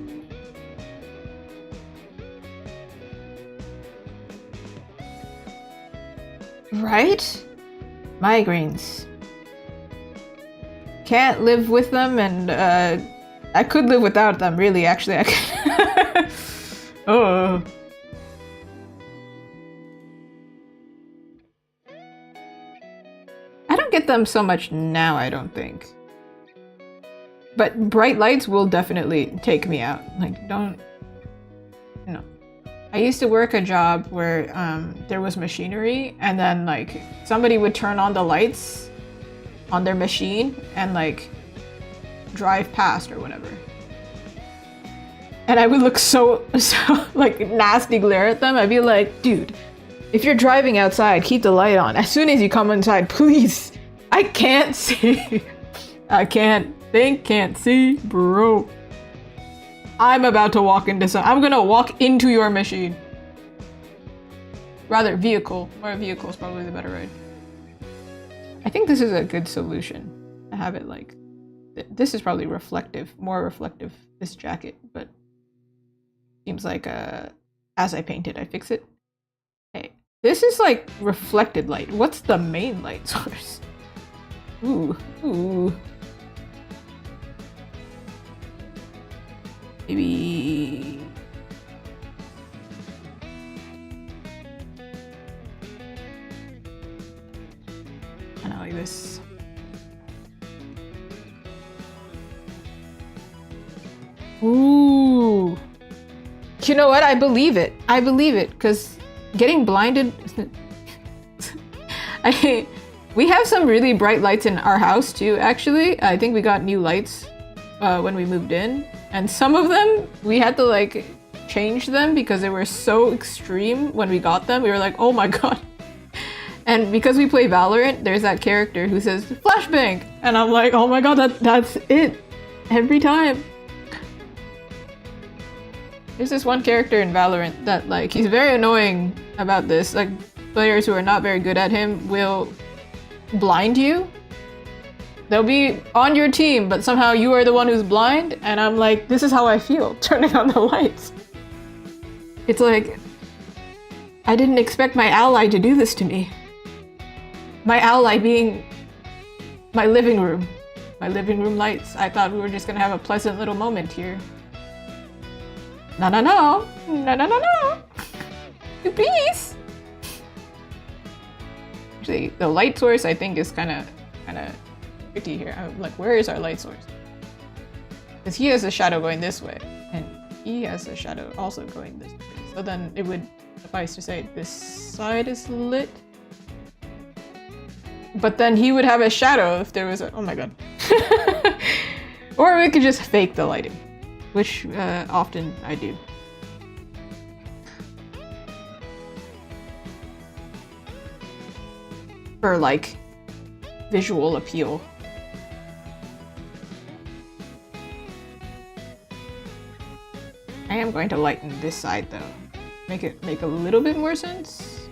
Right? Migraines. Can't live with them, and I could live without them, really, actually. I could. Oh. I don't get them so much now, I don't think. But bright lights will definitely take me out. Like, don't, you know. I used to work a job where there was machinery, and then like somebody would turn on the lights on their machine and like drive past or whatever. And I would look so like nasty glare at them. I'd be like, dude, if you're driving outside, keep the light on. As soon as you come inside, please. I can't see. I can't think, can't see, bro. I'm about to walk into I'm gonna walk into your machine. Rather, vehicle. More vehicle is probably the better word. I think this is a good solution. To have it like... This is probably reflective. More reflective, this jacket, but... Seems like, as I paint it, I fix it. Hey, this is like reflected light. What's the main light source? Ooh, ooh. Maybe... kind of like this. Ooh. You know what? I believe it. I believe it, because getting blinded... we have some really bright lights in our house too, actually. I think we got new lights when we moved in. And some of them, we had to like change them because they were so extreme when we got them. We were like, oh my god. And because we play Valorant, there's that character who says, flashbang! And I'm like, oh my god, that's it. Every time. There's this one character in Valorant that like, he's very annoying about this. Like, players who are not very good at him will blind you. They'll be on your team, but somehow you are the one who's blind, and I'm like, this is how I feel, turning on the lights. It's like, I didn't expect my ally to do this to me. My ally being my living room lights. I thought we were just gonna have a pleasant little moment here. No, no, no, no, no, no, no. Please. Actually, the light source I think is kind of tricky here. I'm like, where is our light source? Because he has a shadow going this way, and he has a shadow also going this way. So then it would suffice to say this side is lit. But then he would have a shadow if there was a... Oh my god. Or we could just fake the lighting, which often I do. For like visual appeal. I am going to lighten this side though. Make it make a little bit more sense.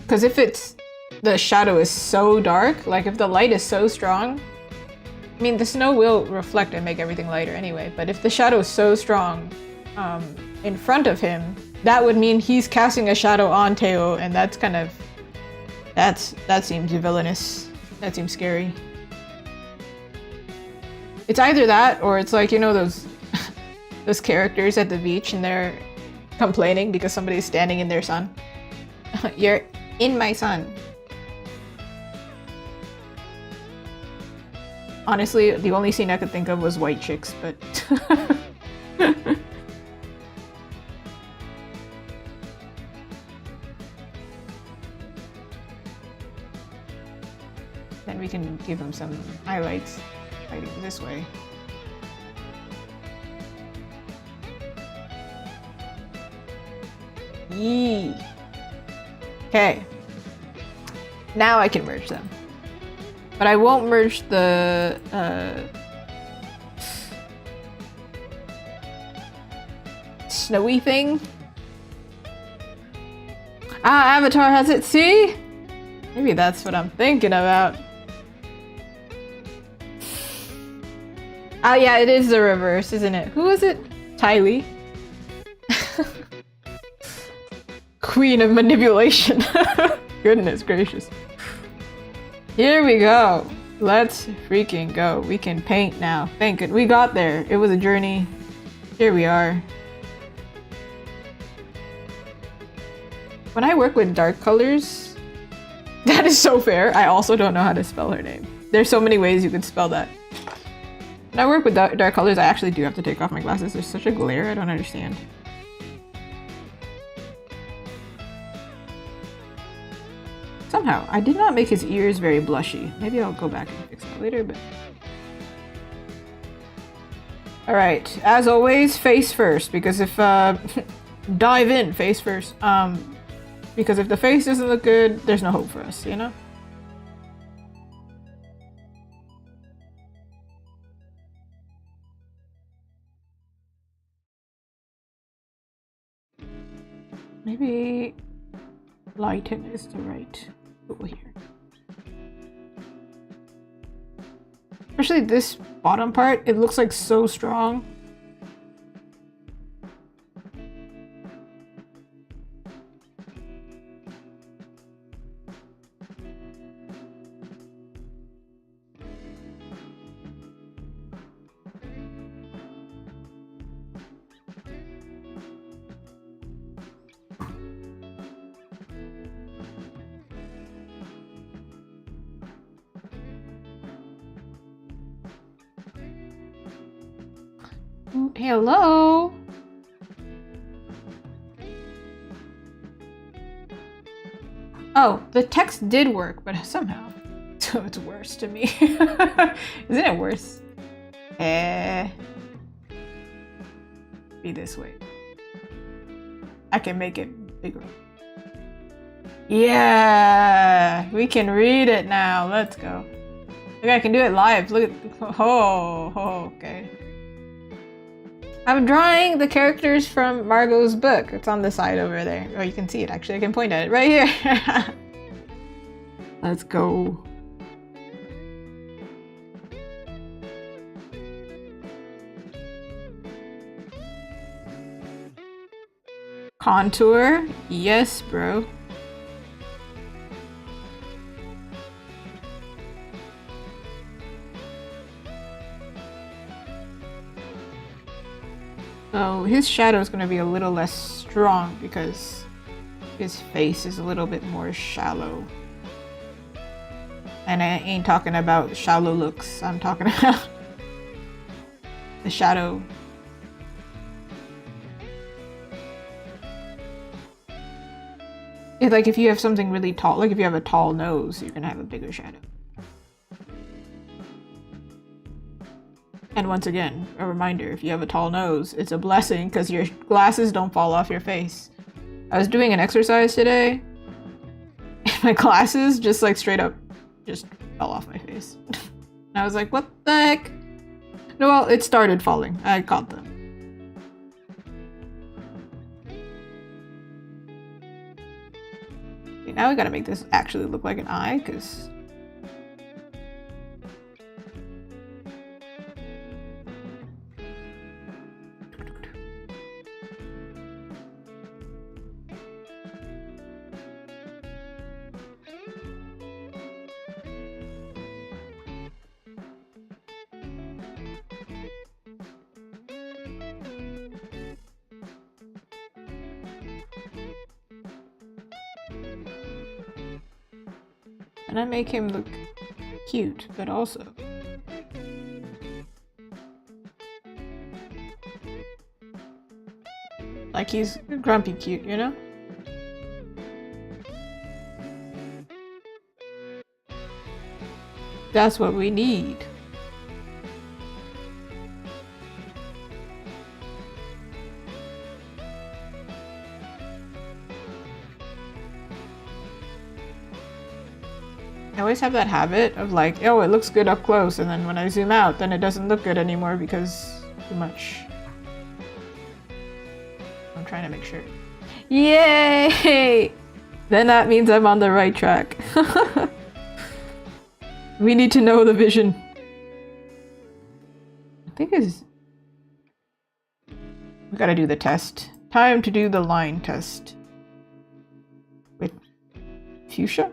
Because if it's... the shadow is so dark, like if the light is so strong, I mean the snow will reflect and make everything lighter anyway, but if the shadow is so strong in front of him, that would mean he's casting a shadow on Teo, and that's kind of, that seems villainous. That seems scary. It's either that or it's like, you know, those those characters at the beach and they're complaining because somebody's standing in their sun. You're in my sun. Honestly, the only scene I could think of was White Chicks, but... Then we can give him some highlights lighting this way. Yee! Okay. Now I can merge them. But I won't merge the snowy thing. Ah, Avatar has it, see? Maybe that's what I'm thinking about. Ah, yeah, it is the reverse, isn't it? Who is it? Tylee. Queen of manipulation. Goodness gracious. Here we go. Let's freaking go. We can paint now. Thank it. We got there. It was a journey. Here we are. When I work with dark colors, that is so fair. I also don't know how to spell her name. There's so many ways you could spell that. When I work with dark colors, I actually do have to take off my glasses. There's such a glare, I don't understand. Somehow, I did not make his ears very blushy. Maybe I'll go back and fix that later, but... Alright, as always, face first, because if, dive in, face first. Because if the face doesn't look good, there's no hope for us, you know? Maybe lighten is the right tool here. Especially this bottom part, it looks like so strong. Hello? Oh, the text did work, but somehow. So it's worse to me. Isn't it worse? Be this way. I can make it bigger. Yeah! We can read it now. Let's go. Look, I can do it live. Look at... Oh, okay. I'm drawing the characters from Margot's book. It's on the side over there. Oh, you can see it actually. I can point at it right here. Let's go. Contour? Yes, bro. So his shadow is going to be a little less strong because his face is a little bit more shallow. And I ain't talking about shallow looks. I'm talking about the shadow. It's like if you have something really tall, like if you have a tall nose, you're going to have a bigger shadow. And once again, a reminder, if you have a tall nose, it's a blessing because your glasses don't fall off your face. I was doing an exercise today, and my glasses just like straight up just fell off my face. And I was like, what the heck? No, well, it started falling. I caught them. Okay, now we gotta make this actually look like an eye, because... And I make him look cute, but also... like he's grumpy cute, you know? That's what we need. I always have that habit of like, oh, it looks good up close, and then when I zoom out, then it doesn't look good anymore because too much. I'm trying to make sure. Yay! Then that means I'm on the right track. We need to know the vision. I think is... we gotta do the test. Time to do the line test. With fuchsia?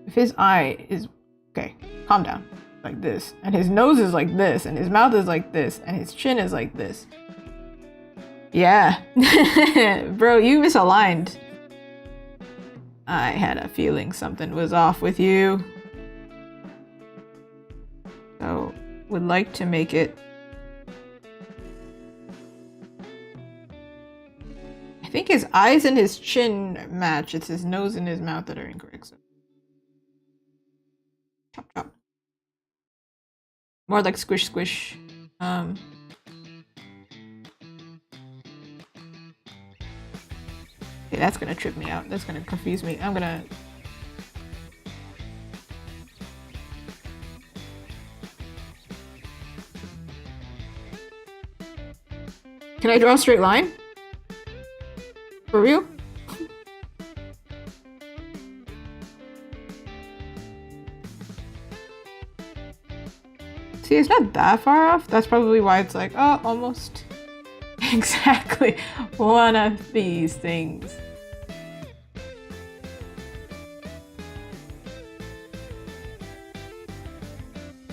If his eye is... okay, calm down. Like this. And his nose is like this. And his mouth is like this. And his chin is like this. Yeah. Bro, you misaligned. I had a feeling something was off with you. would like to make it. I think his eyes and his chin match. It's his nose and his mouth that are incorrect. So. Chop chop. More like squish squish. Okay, that's gonna trip me out. That's gonna confuse me. I'm gonna. Can I draw a straight line? For real? See, it's not that far off. That's probably why it's like, oh, almost. Exactly. One of these things.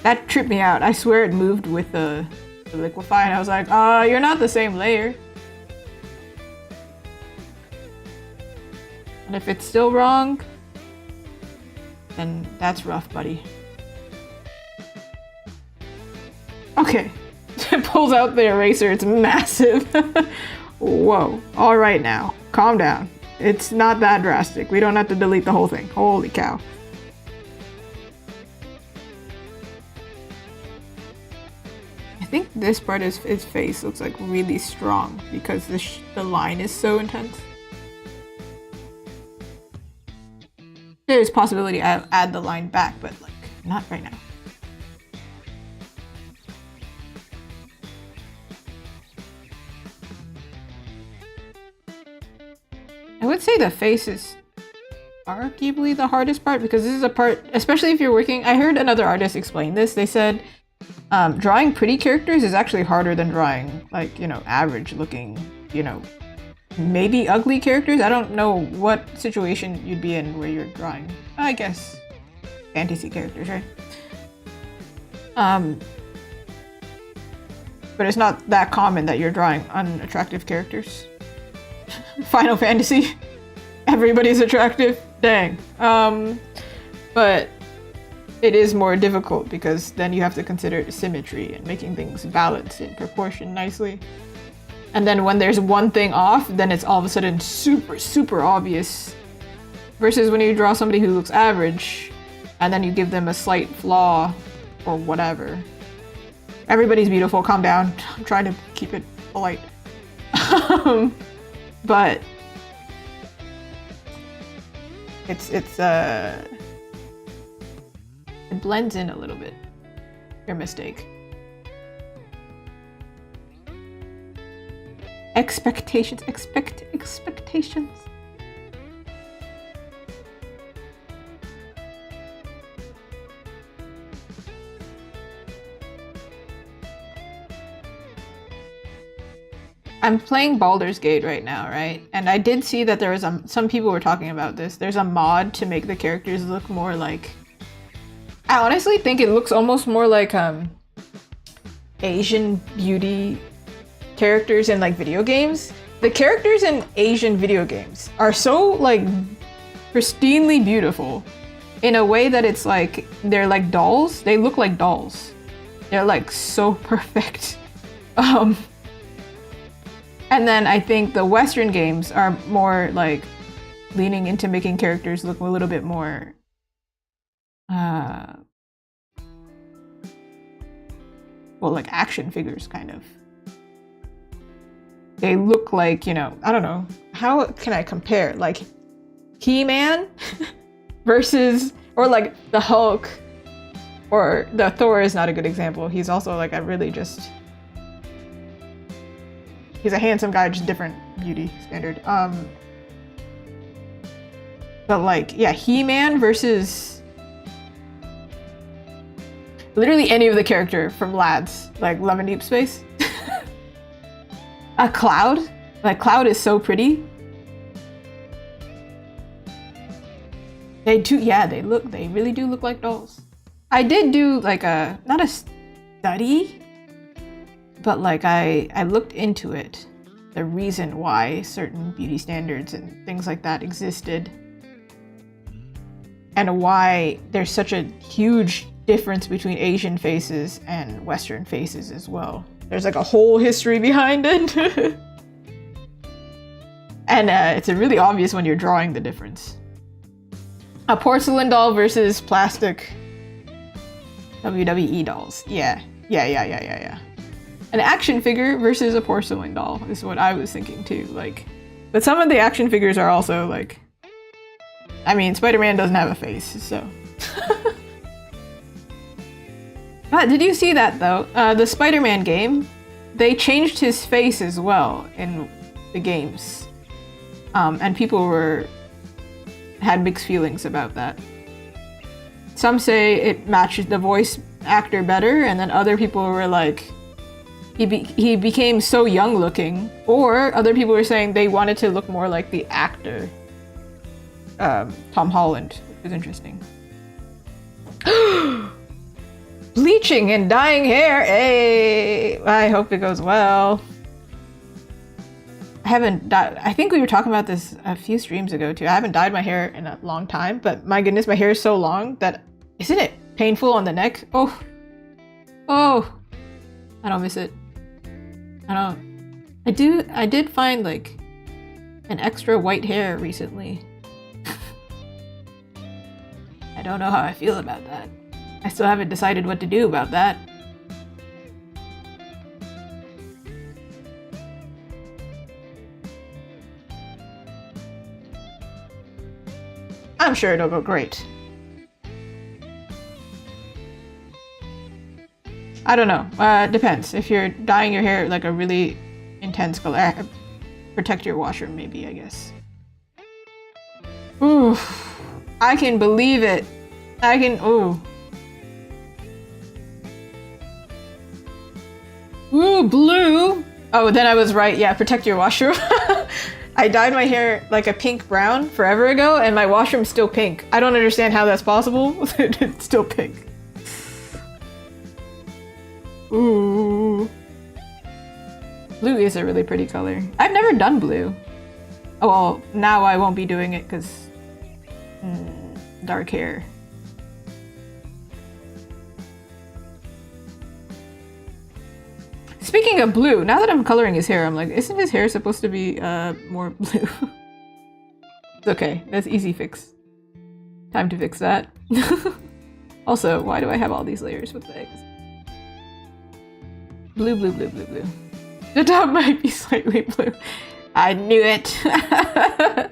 That tripped me out. I swear it moved with the liquefy, and I was like, you're not the same layer. And if it's still wrong, then that's rough, buddy. Okay. It pulls out the eraser. It's massive. Whoa. All right now. Calm down. It's not that drastic. We don't have to delete the whole thing. Holy cow. I think this part is his face looks like really strong because the line is so intense. There's possibility I'll add the line back, but like not right now. I would say the face is arguably the hardest part because this is a part, especially if you're working. I heard another artist explain this. They said drawing pretty characters is actually harder than drawing like, you know, average looking, you know, maybe ugly characters. I don't know what situation you'd be in where you're drawing, I guess, fantasy characters, right? But it's not that common that you're drawing unattractive characters. Final Fantasy, everybody's attractive, dang. But it is more difficult because then you have to consider symmetry and making things balance in proportion nicely. And then when there's one thing off, then it's all of a sudden super, super obvious. Versus when you draw somebody who looks average, and then you give them a slight flaw or whatever. Everybody's beautiful, calm down. I'm trying to keep it polite. But it blends in a little bit. Your mistake. Expectations. Expectations. I'm playing Baldur's Gate right now, right? And I did see that there was some people were talking about this. There's a mod to make the characters look more like... I honestly think it looks almost more like Asian beauty characters in like video games. The characters in Asian video games are so like pristinely beautiful in a way that it's like they're like dolls. They look like dolls. They're like so perfect. And then I think the Western games are more like leaning into making characters look a little bit more well, like action figures kind of. They look like, you know, I don't know, how can I compare? Like He-Man versus, or like the Hulk, or the Thor is not a good example. He's also like a really just, he's a handsome guy, just different beauty standard. But like, yeah, He-Man versus literally any of the character from Lads, like Love and Deep Space. A Cloud? Like Cloud is so pretty. They do, yeah, they really do look like dolls. I did do like not a study, but like I looked into it. The reason why certain beauty standards and things like that existed. And why there's such a huge difference between Asian faces and Western faces as well. There's like a whole history behind it. And it's really obvious when you're drawing the difference. A porcelain doll versus plastic WWE dolls. Yeah. An action figure versus a porcelain doll is what I was thinking too. Like, but some of the action figures are also like, I mean, Spider-Man doesn't have a face, so. But did you see that though? The Spider-Man game, they changed his face as well in the games. And people had mixed feelings about that. Some say it matches the voice actor better, and then other people were like, he became so young looking. Or other people were saying they wanted to look more like the actor, Tom Holland, which is interesting. Bleaching and dyeing hair, hey! I hope it goes well. I haven't dyed, I think we were talking about this a few streams ago too. I haven't dyed my hair in a long time, but my goodness, my hair is so long that, isn't it painful on the neck? Oh, I don't miss it. I did find like an extra white hair recently. I don't know how I feel about that. I still haven't decided what to do about that. I'm sure it'll go great. I don't know. Depends. If you're dyeing your hair like a really intense color, protect your washer maybe, I guess. Ooh, I can believe it. Ooh, blue. Oh, then I was right. Yeah, protect your washroom. I dyed my hair like a pink brown forever ago, and my washroom's still pink. I don't understand how that's possible. It's still pink. Ooh. Blue is a really pretty color. I've never done blue. Oh, well, now I won't be doing it because dark hair. Speaking of blue, now that I'm coloring his hair, I'm like, isn't his hair supposed to be more blue? It's okay, that's easy fix. Time to fix that. Also, why do I have all these layers with the eggs? Blue. The top might be slightly blue. I knew it. I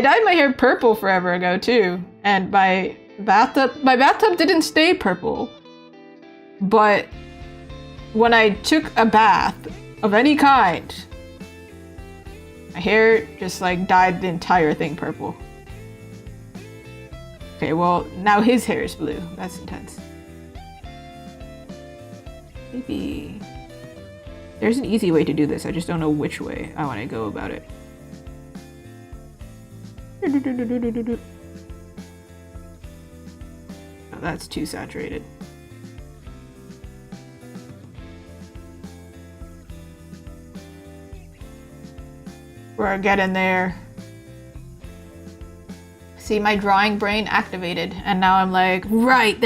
dyed my hair purple forever ago too, and my bathtub didn't stay purple, but when I took a bath of any kind, my hair just like dyed the entire thing purple. Okay, well, now his hair is blue. That's intense. Maybe there's an easy way to do this. I just don't know which way I want to go about it. Oh, that's too saturated. We're getting there. See, my drawing brain activated, and now I'm like, right,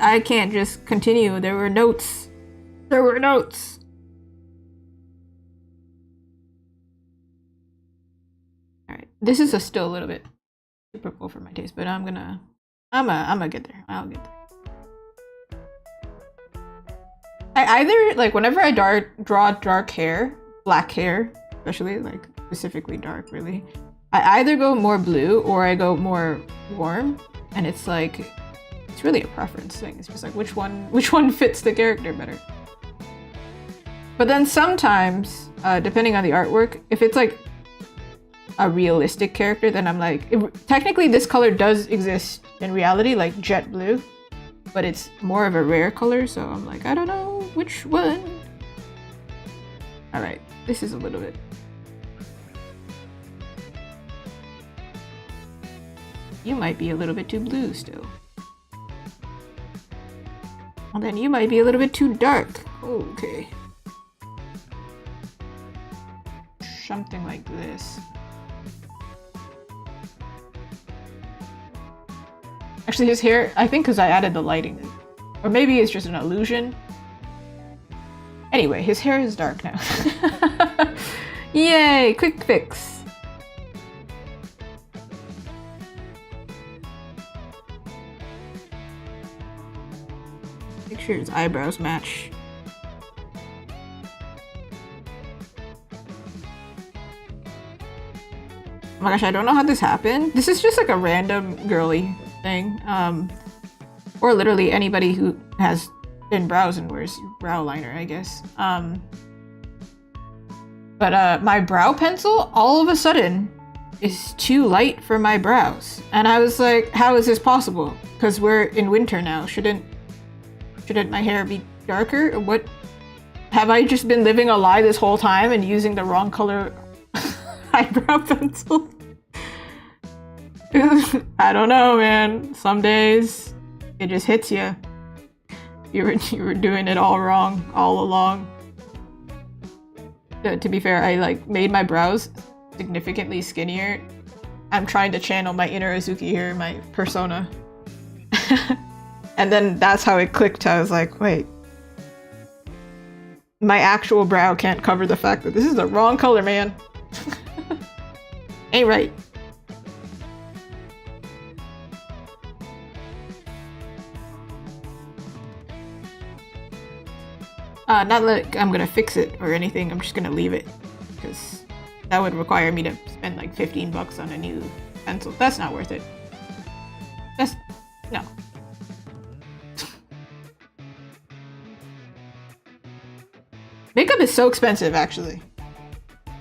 I can't just continue. There were notes. Alright, this is still a little bit too purple for my taste, but I'm gonna get there. I'll get there. I either, like, whenever I draw dark hair, black hair, especially, like, specifically dark, really, I either go more blue or I go more warm, and it's like, it's really a preference thing. It's just like, which one fits the character better. But then sometimes, depending on the artwork, if it's like a realistic character, then I'm like, technically this color does exist in reality, like jet blue, but it's more of a rare color, so I'm like, I don't know which one. Alright, this is a little bit. You might be a little bit too blue still. And then you might be a little bit too dark. Okay. Something like this. Actually, his hair, I think because I added the lighting, Or maybe it's just an illusion. Anyway, his hair is dark now. Yay, quick fix. Make sure his eyebrows match. Oh my gosh, I don't know how this happened. This is just like a random girly thing. Or literally anybody who has thin brows and wears brow liner, I guess. But my brow pencil, all of a sudden, is too light for my brows. And I was like, how is this possible? Because we're in winter now. Shouldn't my hair be darker? Or what? Have I just been living a lie this whole time and using the wrong color eyebrow pencil? I don't know, man. Some days it just hits you. You were doing it all wrong all along. To be fair, I like made my brows significantly skinnier. I'm trying to channel my inner Azuki here, my persona. And then that's how it clicked. I was like, wait. My actual brow can't cover the fact that this is the wrong color, man. Ain't right. Not like I'm gonna fix it or anything, I'm just gonna leave it. Because that would require me to spend like 15 bucks on a new pencil. That's not worth it. That's... no. Makeup is so expensive, actually.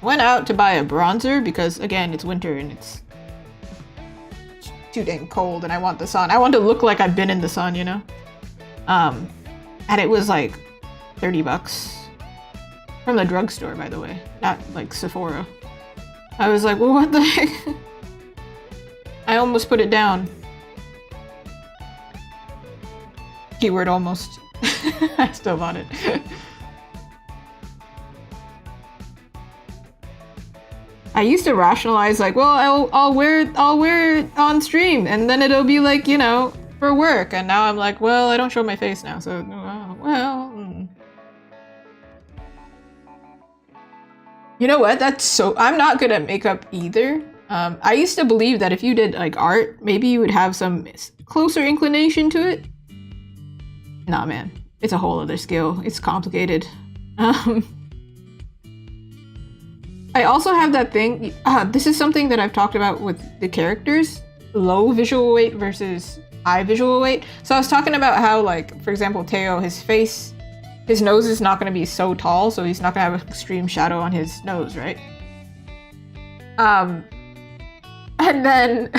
Went out to buy a bronzer because, again, it's winter and it's too dang cold and I want the sun. I want to look like I've been in the sun, you know? And it was like 30 bucks. From the drugstore, by the way. Not like Sephora. I was like, well, what the heck? I almost put it down. Keyword almost. I still bought it. I used to rationalize like, well, I'll wear it on stream and then it'll be like, you know, for work. And now I'm like, well, I don't show my face now, so well. You know what? That's so... I'm not good at makeup either. I used to believe that if you did like art, maybe you would have some closer inclination to it. Nah, man. It's a whole other skill. It's complicated. I also have that thing, this is something that I've talked about with the characters, low visual weight versus high visual weight. So I was talking about how, like, for example, Teo, his nose is not going to be so tall, so he's not going to have extreme shadow on his nose, right? And then...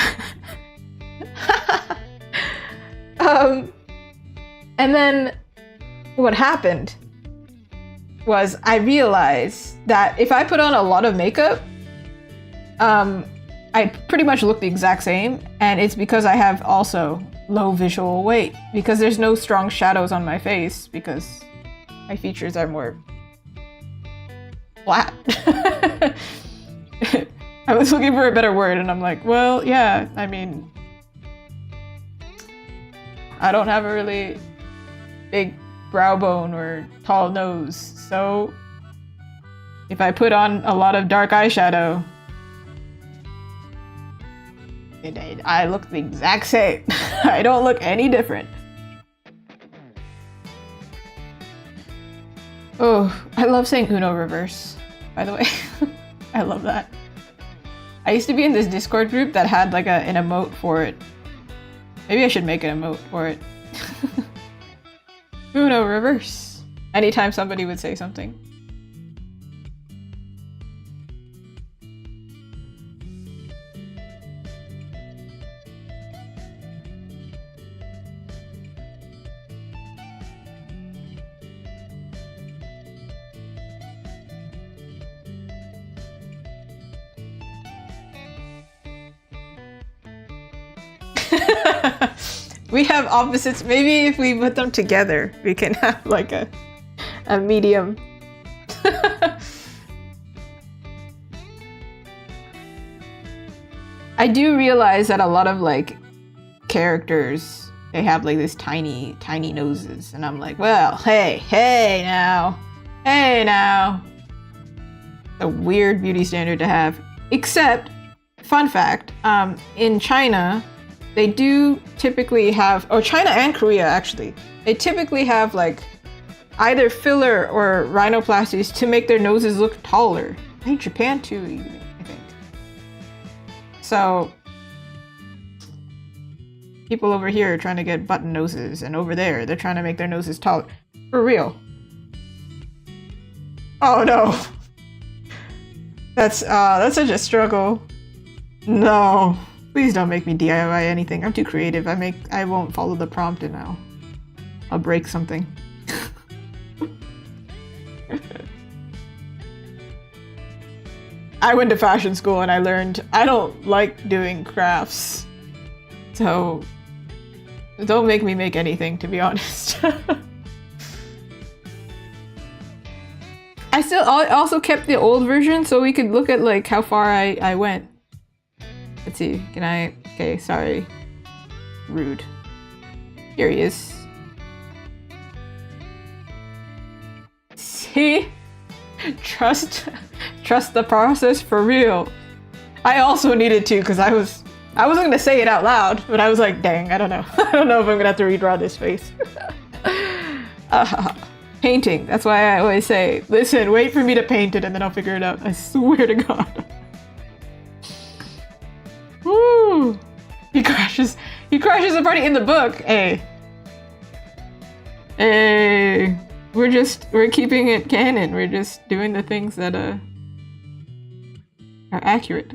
and then what happened was I realized that if I put on a lot of makeup, I pretty much look the exact same, and it's because I have also low visual weight, because there's no strong shadows on my face, because my features are more flat. I was looking for a better word, and I'm like, well, yeah, I mean, I don't have a really big brow bone or tall nose, so if I put on a lot of dark eyeshadow, I look the exact same. I don't look any different. Oh, I love saying Uno reverse, by the way. I love that. I used to be in this Discord group that had like an emote for it. Maybe I should make an emote for it. Uno reverse. Anytime somebody would say something. We have opposites. Maybe if we put them together, we can have like a medium. I do realize that a lot of like characters they have like this tiny noses, and I'm like, well, hey now. A weird beauty standard to have. Except, fun fact, in China, they do typically have, or China and Korea actually, they typically have like either filler or rhinoplasties to make their noses look taller. I think Japan too, even, I think. So people over here are trying to get button noses, and over there they're trying to make their noses taller. For real. Oh no. That's such a struggle. No. Please don't make me DIY anything. I'm too creative. I won't follow the prompt and I'll break something. I went to fashion school and I learned I don't like doing crafts. So don't make me make anything, to be honest. I also kept the old version so we could look at like how far I went. Let's see, can I? Okay, sorry. Rude. Here he is. See? Trust the process for real. I also needed to, because I wasn't gonna say it out loud, but I was like, dang, I don't know. I don't know if I'm gonna have to redraw this face. Painting. That's why I always say, listen, wait for me to paint it and then I'll figure it out. I swear to God. Woo! He crashes the party in the book. Hey. We're keeping it canon. We're just doing the things that are accurate.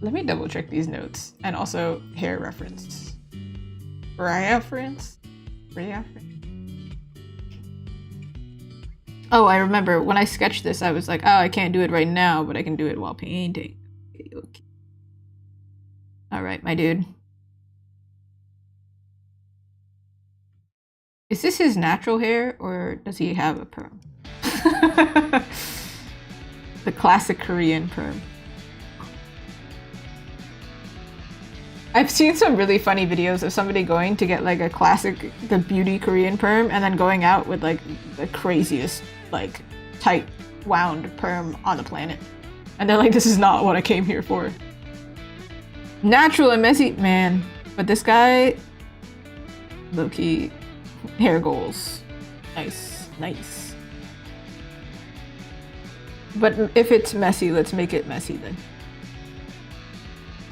Let me double check these notes. And also hair reference. Reference? Oh, I remember when I sketched this, I was like, oh, I can't do it right now, but I can do it while painting. Okay. All right, my dude. Is this his natural hair, or does he have a perm? The classic Korean perm. I've seen some really funny videos of somebody going to get like a classic, the beauty Korean perm, and then going out with like the craziest, like tight wound perm on the planet. And they're like, this is not what I came here for. Natural and messy, man. But this guy, low-key, hair goals. Nice. But if it's messy, let's make it messy then.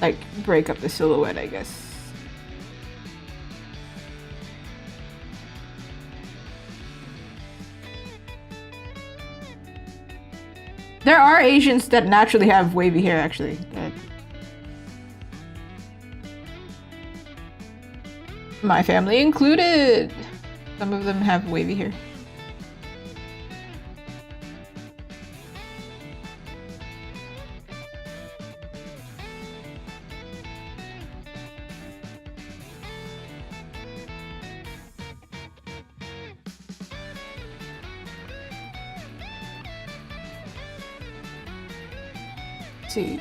Like, break up the silhouette, I guess. There are Asians that naturally have wavy hair, actually. My family included. Some of them have wavy hair. See.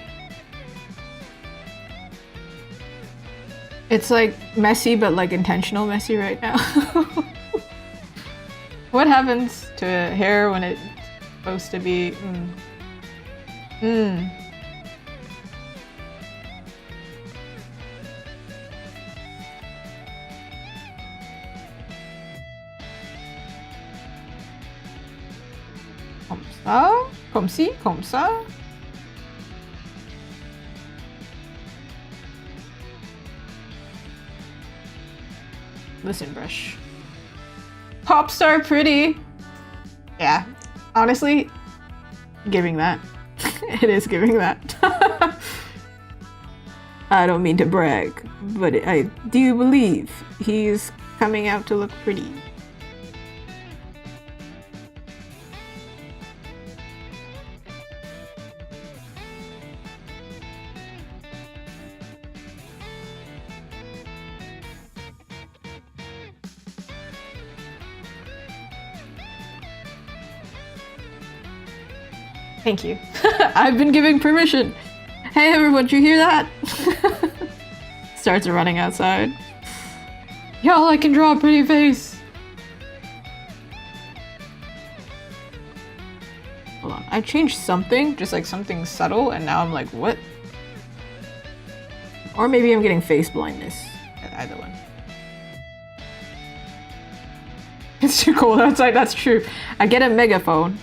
It's like messy, but like intentional messy right now. What happens to hair when it's supposed to be? Comme ça? Comme ci? Comme ça? Listen, brush. Popstar pretty. Yeah, honestly, giving that. It is giving that. I don't mean to brag, but I do believe he's coming out to look pretty. Thank you. I've been giving permission. Hey everyone, did you hear that? Starts running outside. Y'all, I can draw a pretty face. Hold on, I changed something, just like something subtle, and now I'm like, what? Or maybe I'm getting face blindness. Either one. It's too cold outside, that's true. I get a megaphone.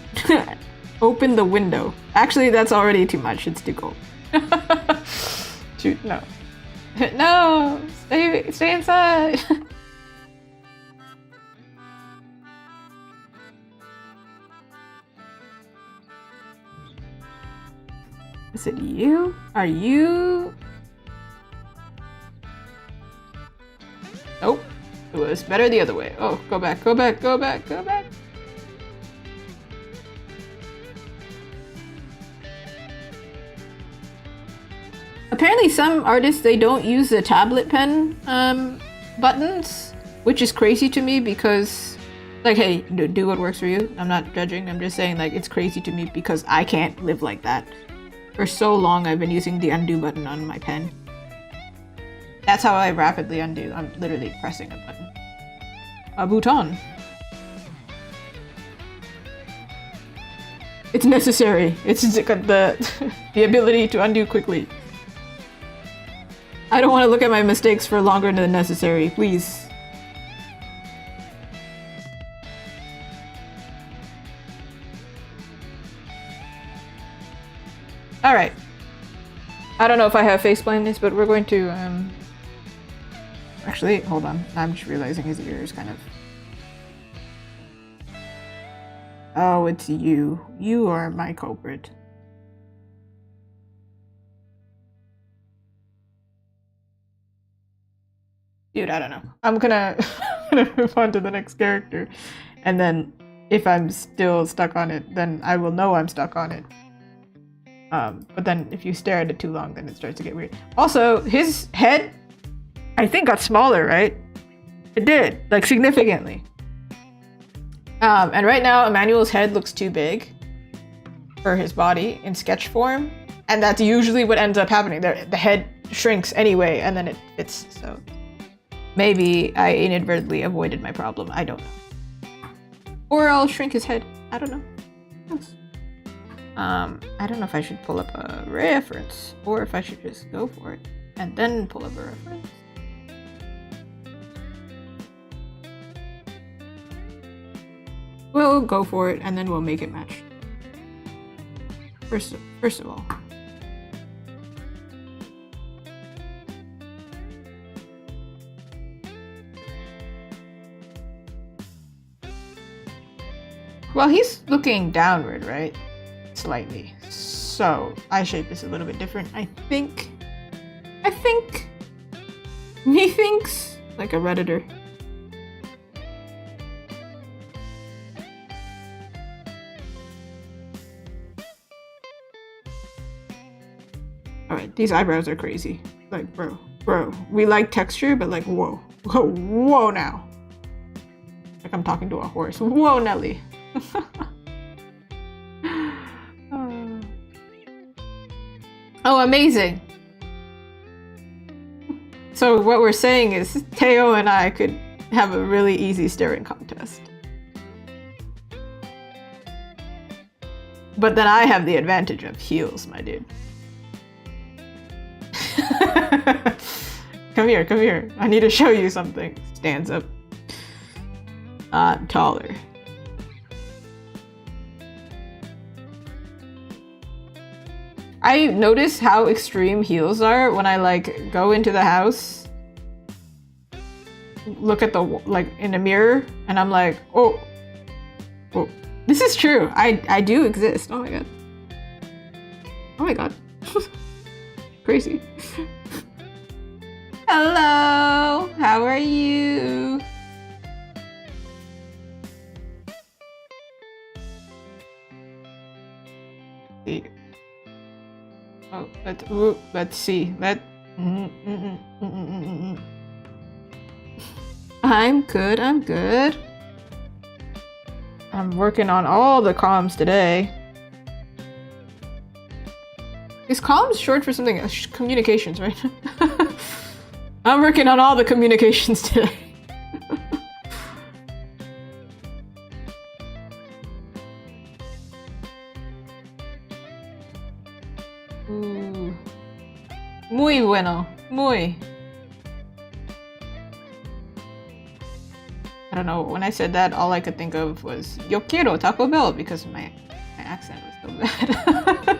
Open the window. Actually, that's already too much. It's too cold. Shoot, no. No! Stay inside! Is it you? Are you? Nope. It was better the other way. Oh, go back, go back, go back, go back. Apparently some artists, they don't use the tablet pen buttons, which is crazy to me because, like, hey, do what works for you. I'm not judging. I'm just saying, like, it's crazy to me because I can't live like that. For so long, I've been using the undo button on my pen. That's how I rapidly undo. I'm literally pressing a button. A bouton. It's necessary. It's the ability to undo quickly. I don't want to look at my mistakes for longer than necessary, please. Alright. I don't know if I have face blindness, but we're going to, Actually, hold on. I'm just realizing his ear is kind of... Oh, it's you. You are my culprit. Dude, I don't know. I'm gonna move on to the next character. And then, if I'm still stuck on it, then I will know I'm stuck on it. But then if you stare at it too long, then it starts to get weird. Also, his head, I think, got smaller, right? It did, like, significantly. And right now, Emmanuel's head looks too big for his body in sketch form. And that's usually what ends up happening. The head shrinks anyway, and then it fits, so... Maybe I inadvertently avoided my problem. I don't know. Or I'll shrink his head. I don't know. Yes. I don't know if I should pull up a reference or if I should just go for it and then pull up a reference. We'll go for it and then we'll make it match. First of all. Well, he's looking downward, right? Slightly. So, eye shape is a little bit different. I think... Methinks like a Redditor. Alright, these eyebrows are crazy. Like, bro. We like texture, but like, whoa now. Like I'm talking to a horse. Whoa, Nelly. Oh, amazing. So what we're saying is Teo and I could have a really easy staring contest. But then I have the advantage of heels, my dude. Come here. I need to show you something. Stands up. Taller. I notice how extreme heels are when I like go into the house, look at the like in a mirror, and I'm like, oh, this is true. I do exist. Oh my god, crazy. Hello, how are you? See. Oh, let's see. I'm good. I'm working on all the comms today. Is comms short for something? Communications, right? I'm working on all the communications today. Muy bueno. Muy. I don't know, when I said that, all I could think of was Yo quiero Taco Bell because my accent was so bad.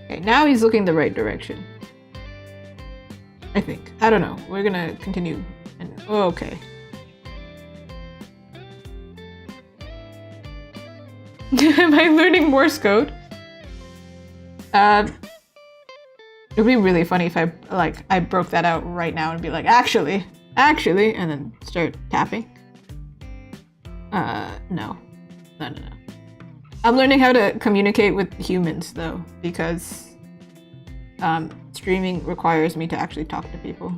Okay, now he's looking the right direction. I think. I don't know. We're gonna continue. And oh, okay. Am I learning Morse code? It'd be really funny if I broke that out right now and be like, actually, and then start tapping. No. I'm learning how to communicate with humans though, because streaming requires me to actually talk to people.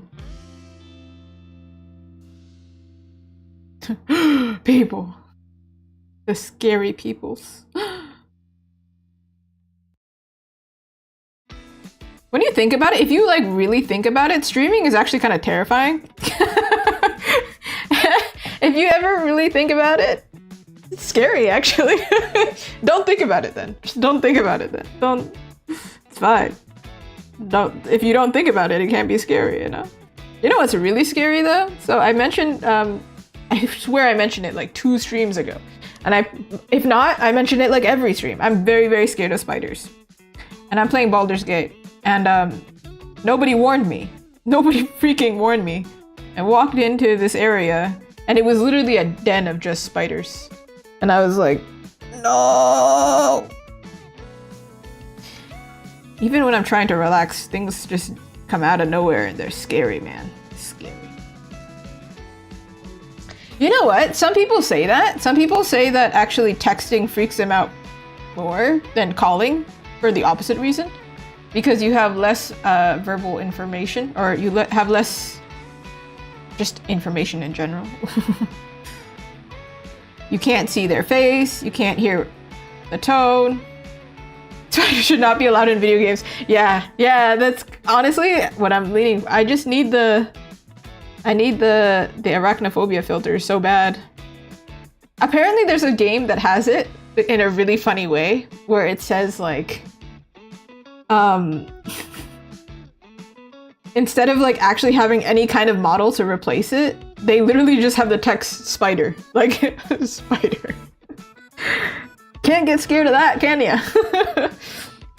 People. The scary peoples. When you think about it, if you like really think about it, streaming is actually kind of terrifying. If you ever really think about it, it's scary actually. Don't think about it then. Just don't think about it then. Don't. It's fine. Don't. If you don't think about it, it can't be scary, you know? You know what's really scary though? So I mentioned, I swear I mentioned it like 2 streams ago. And if not, I mention it like every stream. I'm very, very scared of spiders. And I'm playing Baldur's Gate. And nobody warned me. Nobody freaking warned me. I walked into this area and it was literally a den of just spiders. And I was like, no! Even when I'm trying to relax, things just come out of nowhere and they're scary, man. Scary. You know what? Some people say that. Some people say that actually texting freaks them out more than calling for the opposite reason. Because you have less verbal information, or you have less just information in general. You can't see their face, you can't hear the tone. Spiders should not be allowed in video games. Yeah, that's honestly what I'm leaning. I just need the arachnophobia filter so bad. Apparently there's a game that has it in a really funny way, where it says like, instead of like actually having any kind of model to replace it, they literally just have the text spider. Like, spider. Can't get scared of that, can ya?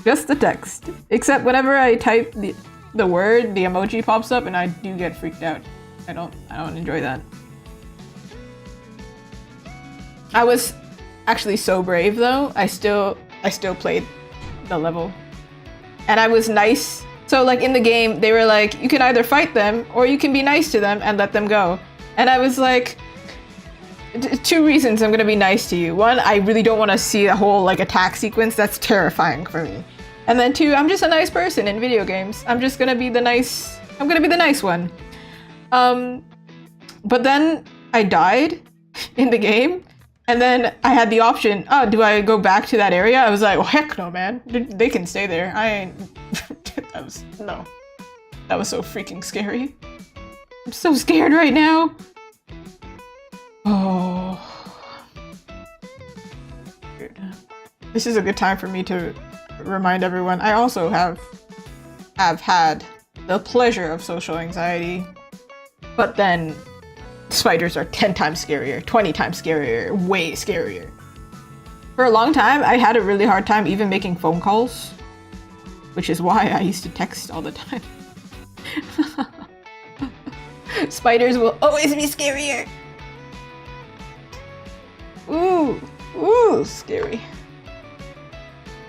Just the text. Except whenever I type the word, the emoji pops up and I do get freaked out. I don't enjoy that. I was actually so brave though. I still played the level. And I was nice. So like in the game, they were like, you can either fight them or you can be nice to them and let them go. And I was like, 2 reasons I'm gonna be nice to you. 1, I really don't want to see a whole like attack sequence. That's terrifying for me. And then 2, I'm just a nice person in video games. I'm gonna be the nice one. But then I died in the game. And then I had the option, oh, do I go back to that area? I was like, well, heck no, man. They can stay there. I ain't... No. That was so freaking scary. I'm so scared right now. Oh. This is a good time for me to remind everyone. I also have had the pleasure of social anxiety, but then spiders are 10 times scarier, 20 times scarier, way scarier. For a long time, I had a really hard time even making phone calls, which is why I used to text all the time. Spiders will always be scarier. Ooh, scary.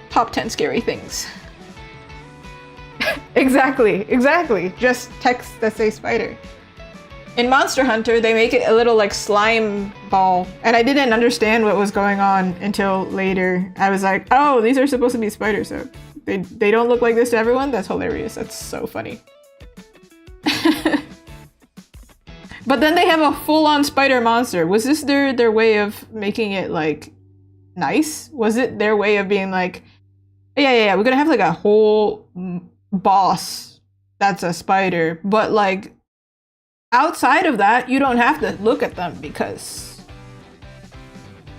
Top 10 scary things. Exactly. Just text that say spider. In Monster Hunter, they make it a little like slime ball, and I didn't understand what was going on until later. I was like, oh, these are supposed to be spiders, so they don't look like this to everyone? That's hilarious. That's so funny. But then they have a full-on spider monster. Was this their way of making it like nice? Was it their way of being like, yeah, we're gonna have like a whole boss that's a spider, but like outside of that, you don't have to look at them because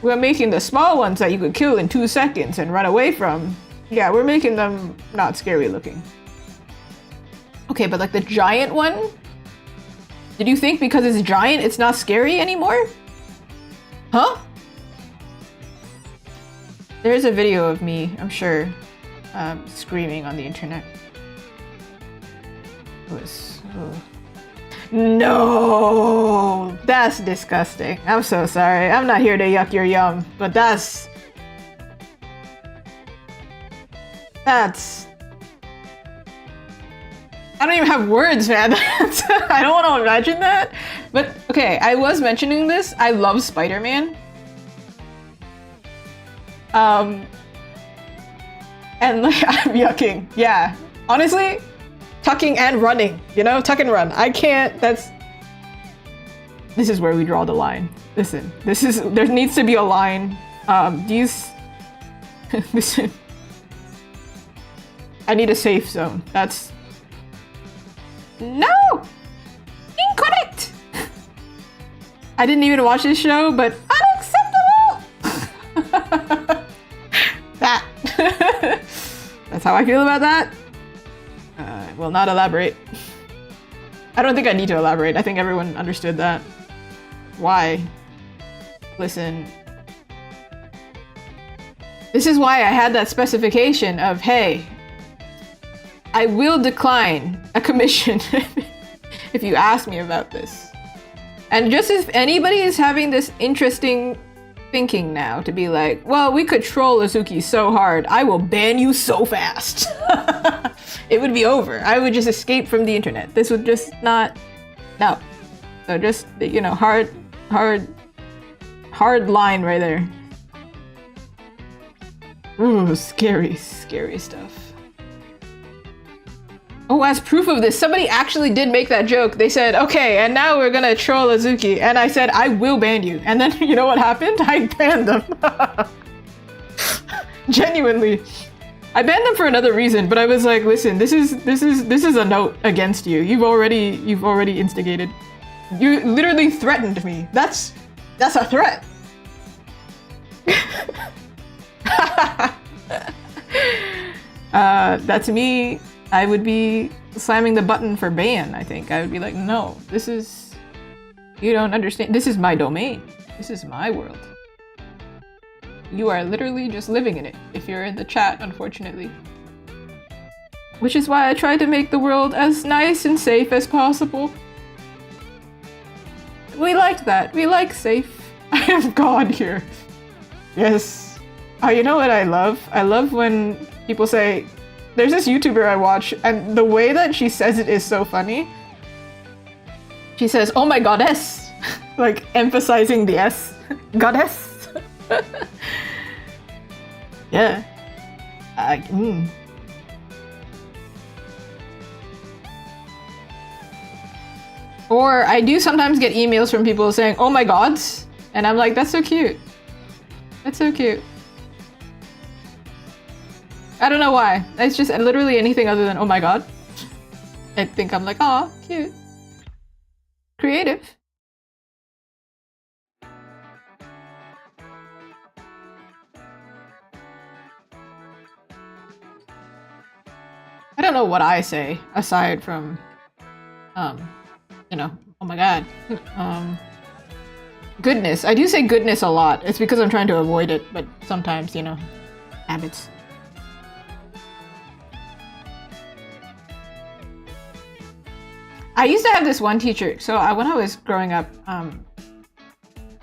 we're making the small ones that you could kill in 2 seconds and run away from. Yeah, we're making them not scary looking. Okay, but like the giant one? Did you think because it's giant, it's not scary anymore? Huh? There's a video of me, I'm sure, screaming on the internet. It was... Oh. No! That's disgusting. I'm so sorry. I'm not here to yuck your yum, but that's... I don't even have words, man. I don't want to imagine that. But, okay, I was mentioning this. I love Spider-Man. And, like, I'm yucking. Yeah. Honestly, tucking and running. You know? Tuck and run. I can't... This is where we draw the line. Listen. There needs to be a line. Listen. I need a safe zone. That's... No! Incorrect! I didn't even watch this show, but unacceptable! That. That's how I feel about that. Will not elaborate. I don't think I need to elaborate. I think everyone understood that. Why? Listen. This is why I had that specification of, hey, I will decline a commission if you ask me about this. And just if anybody is having this interesting thinking now to be like, well, we could troll Azuki so hard, I will ban you so fast. It would be over. I would just escape from the internet. This would just not... No. So just, you know, hard line right there. Ooh, scary, scary stuff. Oh, as proof of this, somebody actually did make that joke. They said, okay, and now we're gonna troll Azuki. And I said, I will ban you. And then, you know what happened? I banned them. Genuinely. I banned them for another reason, but I was like, listen, this is a note against you. You've already instigated. You literally threatened me. That's a threat. That's me. I would be slamming the button for ban, I think. I would be like, no, you don't understand. This is my domain. This is my world. You are literally just living in it, if you're in the chat, unfortunately. Which is why I try to make the world as nice and safe as possible. We like that. We like safe. I have God here. Yes. Oh, you know what I love? I love when people say, there's this YouTuber I watch, and the way that she says it is so funny. She says, oh my goddess! Like, emphasizing the S. Goddess! Yeah. Or I do sometimes get emails from people saying, oh my gods! And I'm like, that's so cute. That's so cute. I don't know why. It's just literally anything other than, oh my god. I think I'm like, aw, cute. Creative. I don't know what I say, aside from, you know, oh my god. Goodness. I do say goodness a lot. It's because I'm trying to avoid it, but sometimes, you know, habits. I used to have this one teacher, so when I was growing up,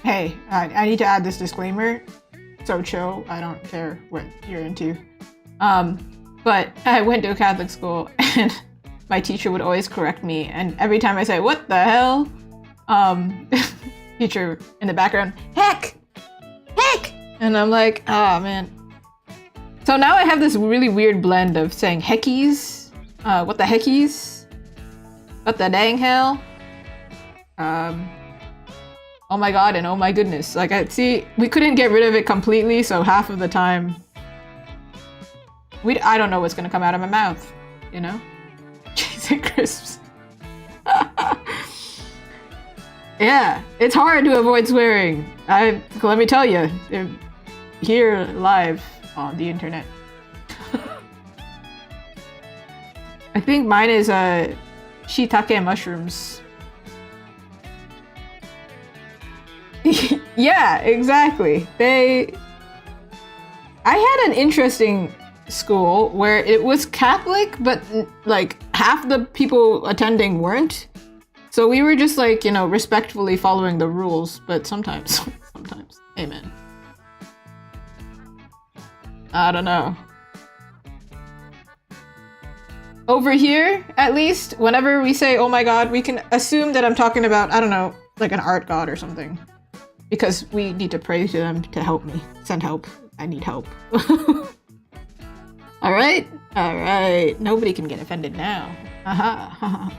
hey, I need to add this disclaimer, so chill, I don't care what you're into. But I went to a Catholic school, and my teacher would always correct me, and every time I say, what the hell? Teacher in the background, heck! Heck! And I'm like, ah, man. So now I have this really weird blend of saying heckies, what the heckies? What the dang hell? Oh my god and oh my goodness. Like, we couldn't get rid of it completely, so half of the time... I don't know what's gonna come out of my mouth, you know? Cheese and crisps. Yeah, it's hard to avoid swearing. Let me tell you, they're here live on the internet. I think mine is shiitake mushrooms. Yeah, exactly. I had an interesting school where it was Catholic, but like half the people attending weren't. So we were just like, you know, respectfully following the rules, but sometimes. Amen. I don't know. Over here, at least, whenever we say, oh my god, we can assume that I'm talking about, I don't know, like an art god or something. Because we need to pray to them to help me. Send help. I need help. Alright? Alright. Nobody can get offended now. Haha.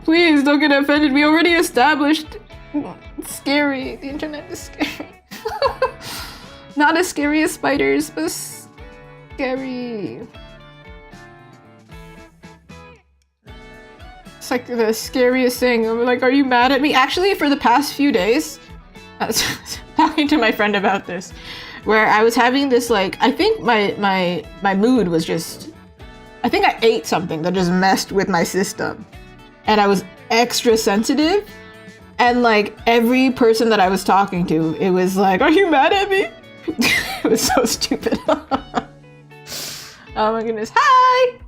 Please don't get offended. We already established. It's scary. The internet is scary. Not as scary as spiders, but scary. It's like the scariest thing. I'm like, are you mad at me? Actually, for the past few days, I was talking to my friend about this, where I was having this like, I think my mood was just, I think I ate something that just messed with my system. And I was extra sensitive. And like every person that I was talking to, it was like, are you mad at me? It was so stupid. Oh my goodness. Hi!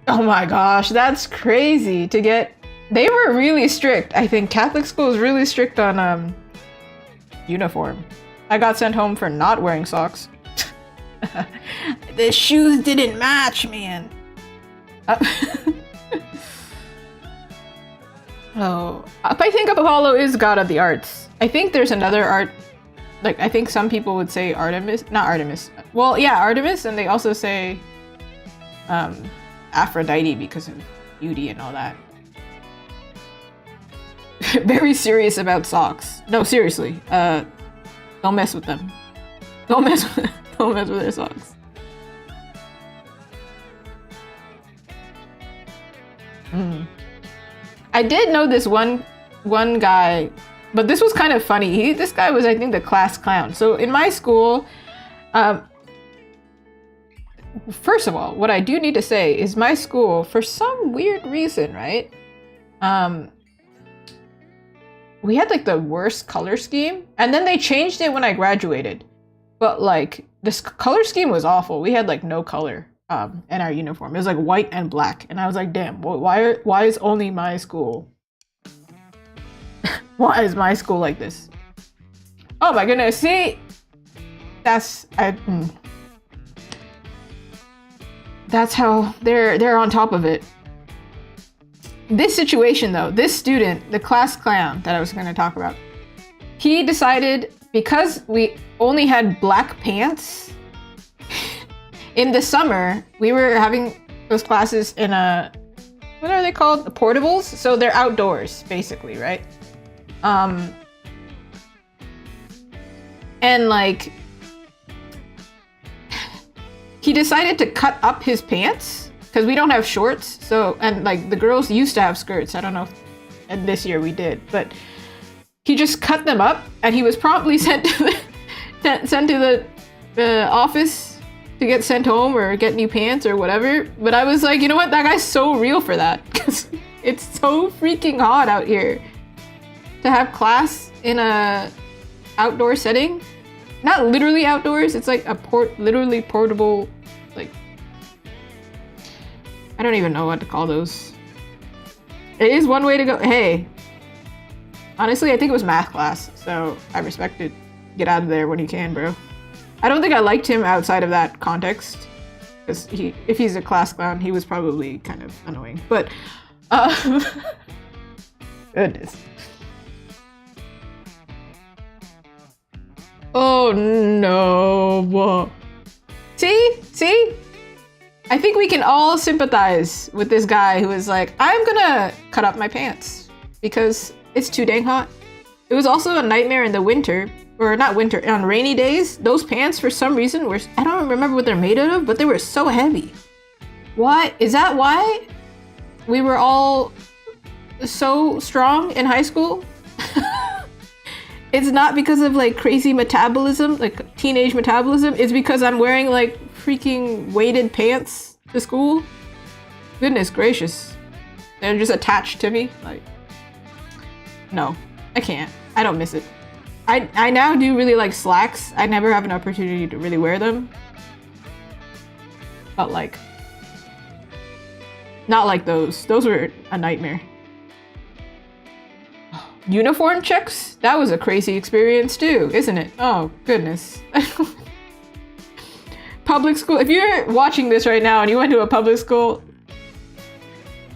Oh my gosh, that's crazy to get. They were really strict. I think Catholic school is really strict on uniform. I got sent home for not wearing socks. The shoes didn't match, man. Oh, I think Apollo is god of the arts. I think there's another art, like I think some people would say Artemis, not Artemis. Well, yeah, Artemis, and they also say Aphrodite because of beauty and all that. Very serious about socks. No, seriously. Don't mess with them. Don't mess with their socks. I did know this one guy, but this was kind of funny. This guy was, I think, the class clown. So in my school, first of all, what I do need to say is my school, for some weird reason, right? We had like the worst color scheme, and then they changed it when I graduated. But like this color scheme was awful. We had like no color in our uniform. It was like white and black, and I was like, damn, why is only my school? Why is my school like this? Oh my goodness! See, that's how they're on top of it. This situation though, this student, the class clown that I was going to talk about, he decided, because we only had black pants, in the summer, we were having those classes in what are they called? The portables? So they're outdoors, basically, right? And like, he decided to cut up his pants because we don't have shorts. So, and like the girls used to have skirts. I don't know and this year we did, but he just cut them up and he was promptly sent to the office to get sent home or get new pants or whatever. But I was like, you know what? That guy's so real for that, because it's so freaking hot out here to have class in a outdoor setting. Not literally outdoors. It's like a literally portable, like, I don't even know what to call those. It is one way to go. Hey, honestly, I think it was math class, so I respect it. Get out of there when you can, bro. I don't think I liked him outside of that context, because if he's a class clown, he was probably kind of annoying. But, goodness. Oh no. See? I think we can all sympathize with this guy who was like, I'm gonna cut up my pants because it's too dang hot. It was also a nightmare in the winter, or not winter, on rainy days. Those pants, for some reason, I don't remember what they're made out of, but they were so heavy. Why? Is that why? we were all so strong in high school. It's not because of like crazy metabolism, like teenage metabolism. It's because I'm wearing like freaking weighted pants to school. Goodness gracious. They're just attached to me. Like, no, I can't. I don't miss it. I now do really like slacks. I never have an opportunity to really wear them. But like, not like those. Those were a nightmare. Uniform checks? That was a crazy experience too, isn't it? Oh, goodness. Public school. If you're watching this right now and you went to a public school,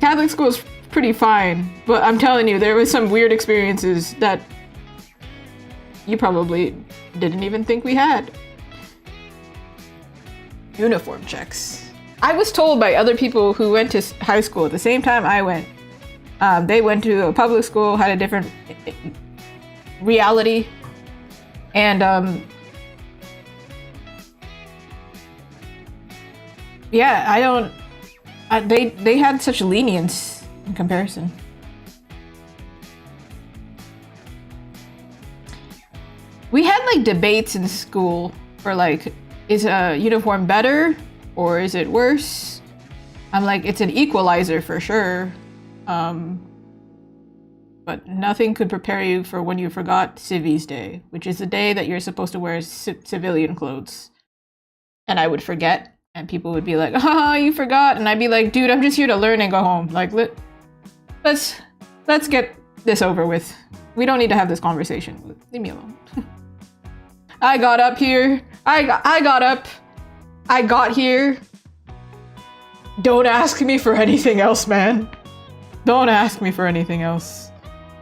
Catholic school is pretty fine, but I'm telling you, there was some weird experiences that you probably didn't even think we had. Uniform checks. I was told by other people who went to high school at the same time I went. They went to a public school, had a different reality, and yeah, they had such lenience in comparison. We had like debates in school for like, is a uniform better or is it worse? I'm like, it's an equalizer for sure. But nothing could prepare you for when you forgot Civvies Day, which is the day that you're supposed to wear civilian clothes. And I would forget, and people would be like, "Oh, you forgot," and I'd be like, "Dude, I'm just here to learn and go home. Like, let's get this over with. We don't need to have this conversation. Leave me alone." I got up here. I got up. I got here. Don't ask me for anything else, man. Don't ask me for anything else.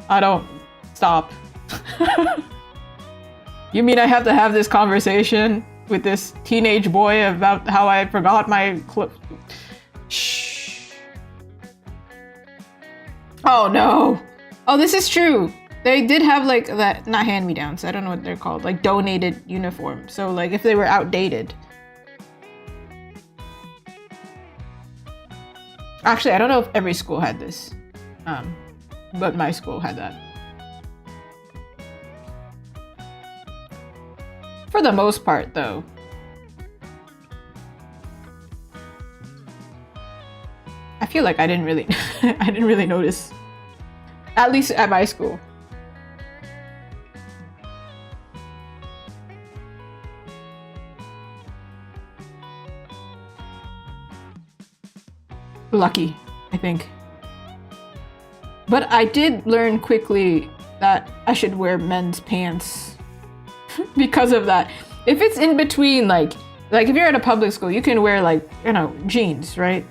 I don't. Stop. You mean I have to have this conversation with this teenage boy about how I forgot my Shh. Oh no. Oh, this is true. They did have like that, not hand-me-downs, I don't know what they're called, like donated uniforms. So like if they were outdated. Actually, I don't know if every school had this, but my school had that. For the most part, though. I feel like I didn't really, I didn't really notice. At least at my school. Lucky, I think. But I did learn quickly that I should wear men's pants because of that. If it's in between, like if you're at a public school, you can wear like, you know, jeans, right?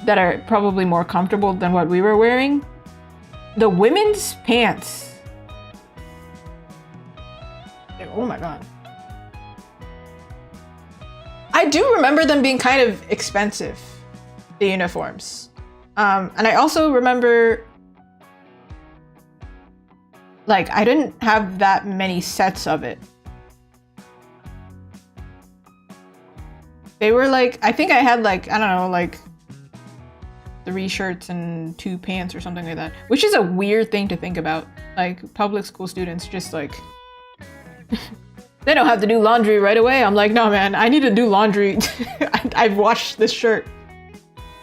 That are probably more comfortable than what we were wearing. The women's pants. Oh my god. I do remember them being kind of expensive. The uniforms. And I also remember like I didn't have that many sets of it. They were like, I think I had like, I don't know, like 3 shirts and 2 pants or something like that, which is a weird thing to think about. Like public school students just like they don't have to do laundry right away. I'm like, no man, I need to do laundry. I've washed this shirt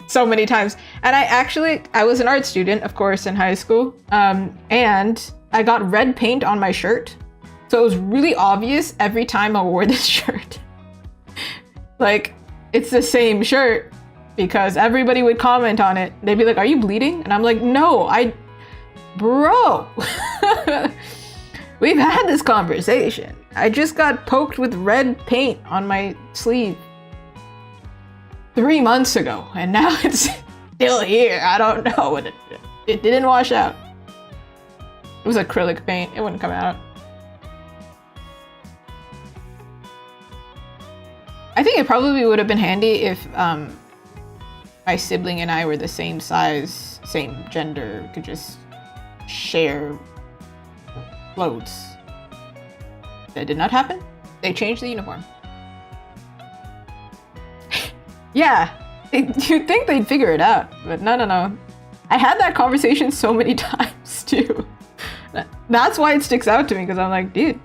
so many times. And I was an art student, of course, in high school. And I got red paint on my shirt. So it was really obvious every time I wore this shirt. Like, it's the same shirt because everybody would comment on it. They'd be like, "Are you bleeding?" And I'm like, "No, bro, we've had this conversation. I just got poked with red paint on my sleeve 3 months ago, and now it's still here. I don't know what it didn't wash out. It was acrylic paint. It wouldn't come out." I think it probably would have been handy if my sibling and I were the same size, same gender, could just share clothes. That did not happen. They changed the uniform. Yeah, You'd think they'd figure it out, but no. I had that conversation so many times too. That's why it sticks out to me, because I'm like, dude,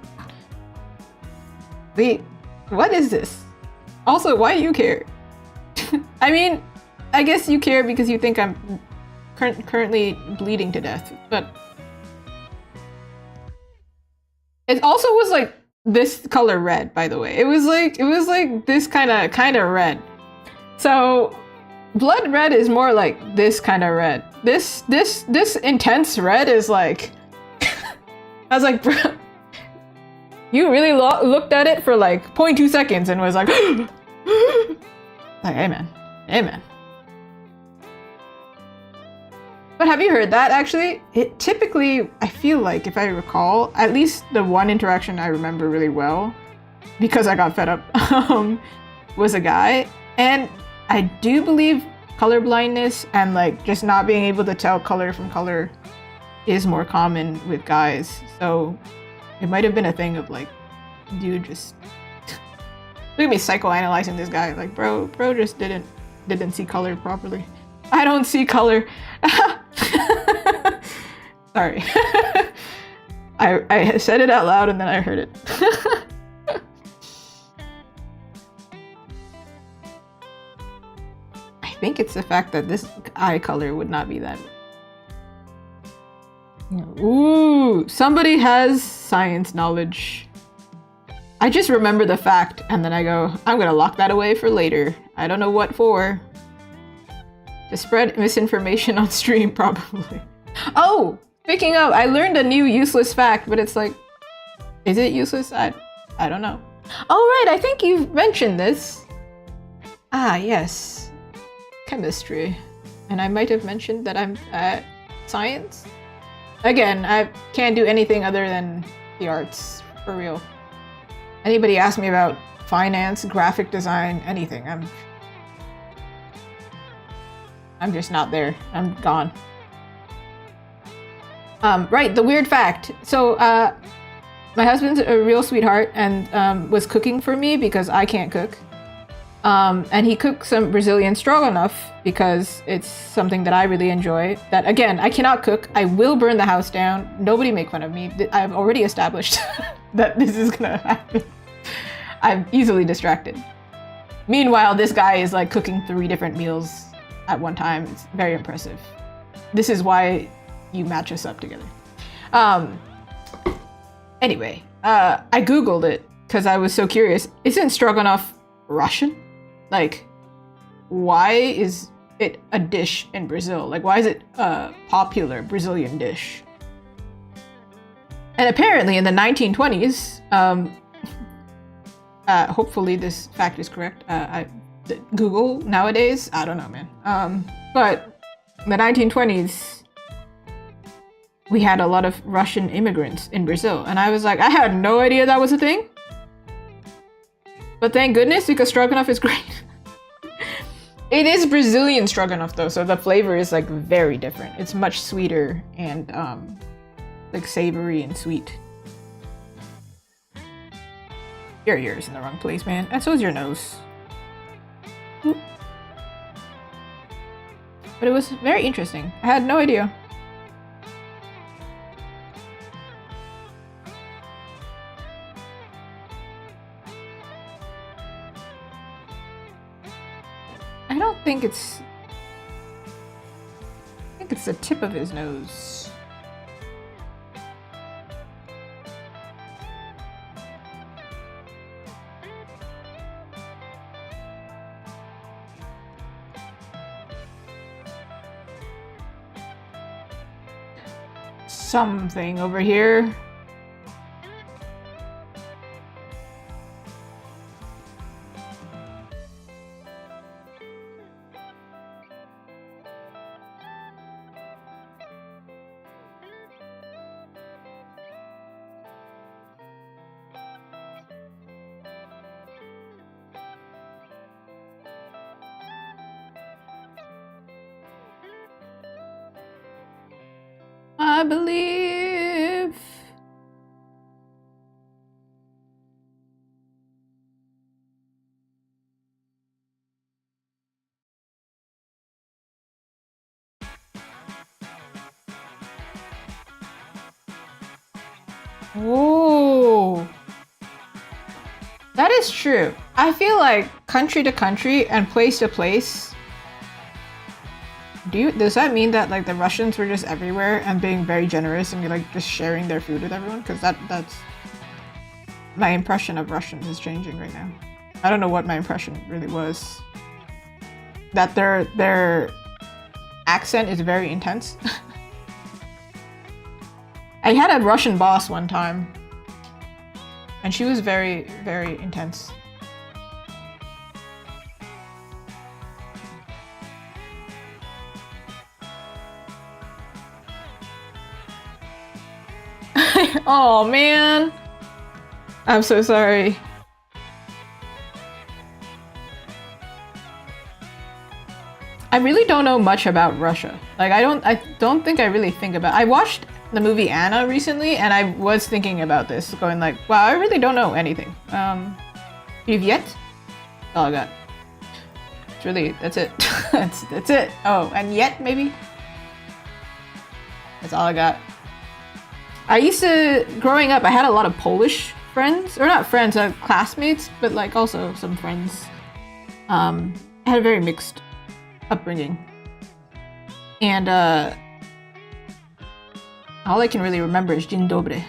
wait, what is this? Also, why do you care? I mean, I guess you care because you think I'm currently bleeding to death, but it also was like this color red, by the way. It was like this kind of red. So blood red is more like this kind of red. This intense red is like I was like, bro, you really looked at it for like 0.2 seconds and was like like, hey man. But have you heard that actually? It typically, I feel like, if I recall, at least the one interaction I remember really well, because I got fed up, was a guy. And I do believe color blindness and like just not being able to tell color from color is more common with guys. So it might have been a thing of like, dude, just look at me psychoanalyzing this guy. Like, bro just didn't see color properly. I don't see color. Sorry. I said it out loud and then I heard it. I think it's the fact that this eye color would not be that. Ooh, somebody has science knowledge. I just remember the fact and then I go, I'm gonna lock that away for later. I don't know what for. To spread misinformation on stream, probably. Oh! Speaking of, I learned a new useless fact, but it's like... Is it useless? I don't know. Oh right, I think you've mentioned this. Ah, yes. Chemistry. And I might have mentioned that I'm at science? Again, I can't do anything other than the arts, for real. Anybody ask me about finance, graphic design, anything, I'm just not there. I'm gone. Right, the weird fact. So, my husband's a real sweetheart and was cooking for me because I can't cook. And he cooked some Brazilian stroganoff because it's something that I really enjoy. That, again, I cannot cook. I will burn the house down. Nobody make fun of me. I've already established that this is gonna happen. I'm easily distracted. Meanwhile, this guy is like cooking 3 different meals at one time. It's very impressive. This is why you match us up together. Anyway, I googled it because I was so curious. Isn't stroganoff Russian? Like, why is it a dish in Brazil? Like, why is it a popular Brazilian dish? And apparently in the 1920s, hopefully this fact is correct. Google nowadays, I don't know, man. But in the 1920s, we had a lot of Russian immigrants in Brazil. And I was like, I had no idea that was a thing. But thank goodness, because stroganoff is great. It is Brazilian stroganoff though, so the flavor is like very different. It's much sweeter and like savory and sweet. Your ear's in the wrong place, man. And so is your nose. But it was very interesting. I had no idea. I don't think it's... I think it's the tip of his nose. Something over here. I believe. Oh, that is true. I feel like country to country and place to place. Does that mean that like the Russians were just everywhere and being very generous and like just sharing their food with everyone? Because that's my impression of Russians is changing right now. I don't know what my impression really was. That their accent is very intense. I had a Russian boss one time, and she was very, very intense. Oh man, I'm so sorry. I really don't know much about Russia. Like I don't think I really think about. I watched the movie Anna recently, and I was thinking about this, going like, wow, I really don't know anything. Привет? That's all I got. It's really, that's it. that's it. Oh, and yet maybe. That's all I got. I used to, growing up, I had a lot of Polish friends, or not friends, classmates, but like also some friends. I had a very mixed upbringing, and all I can really remember is Dzień dobry.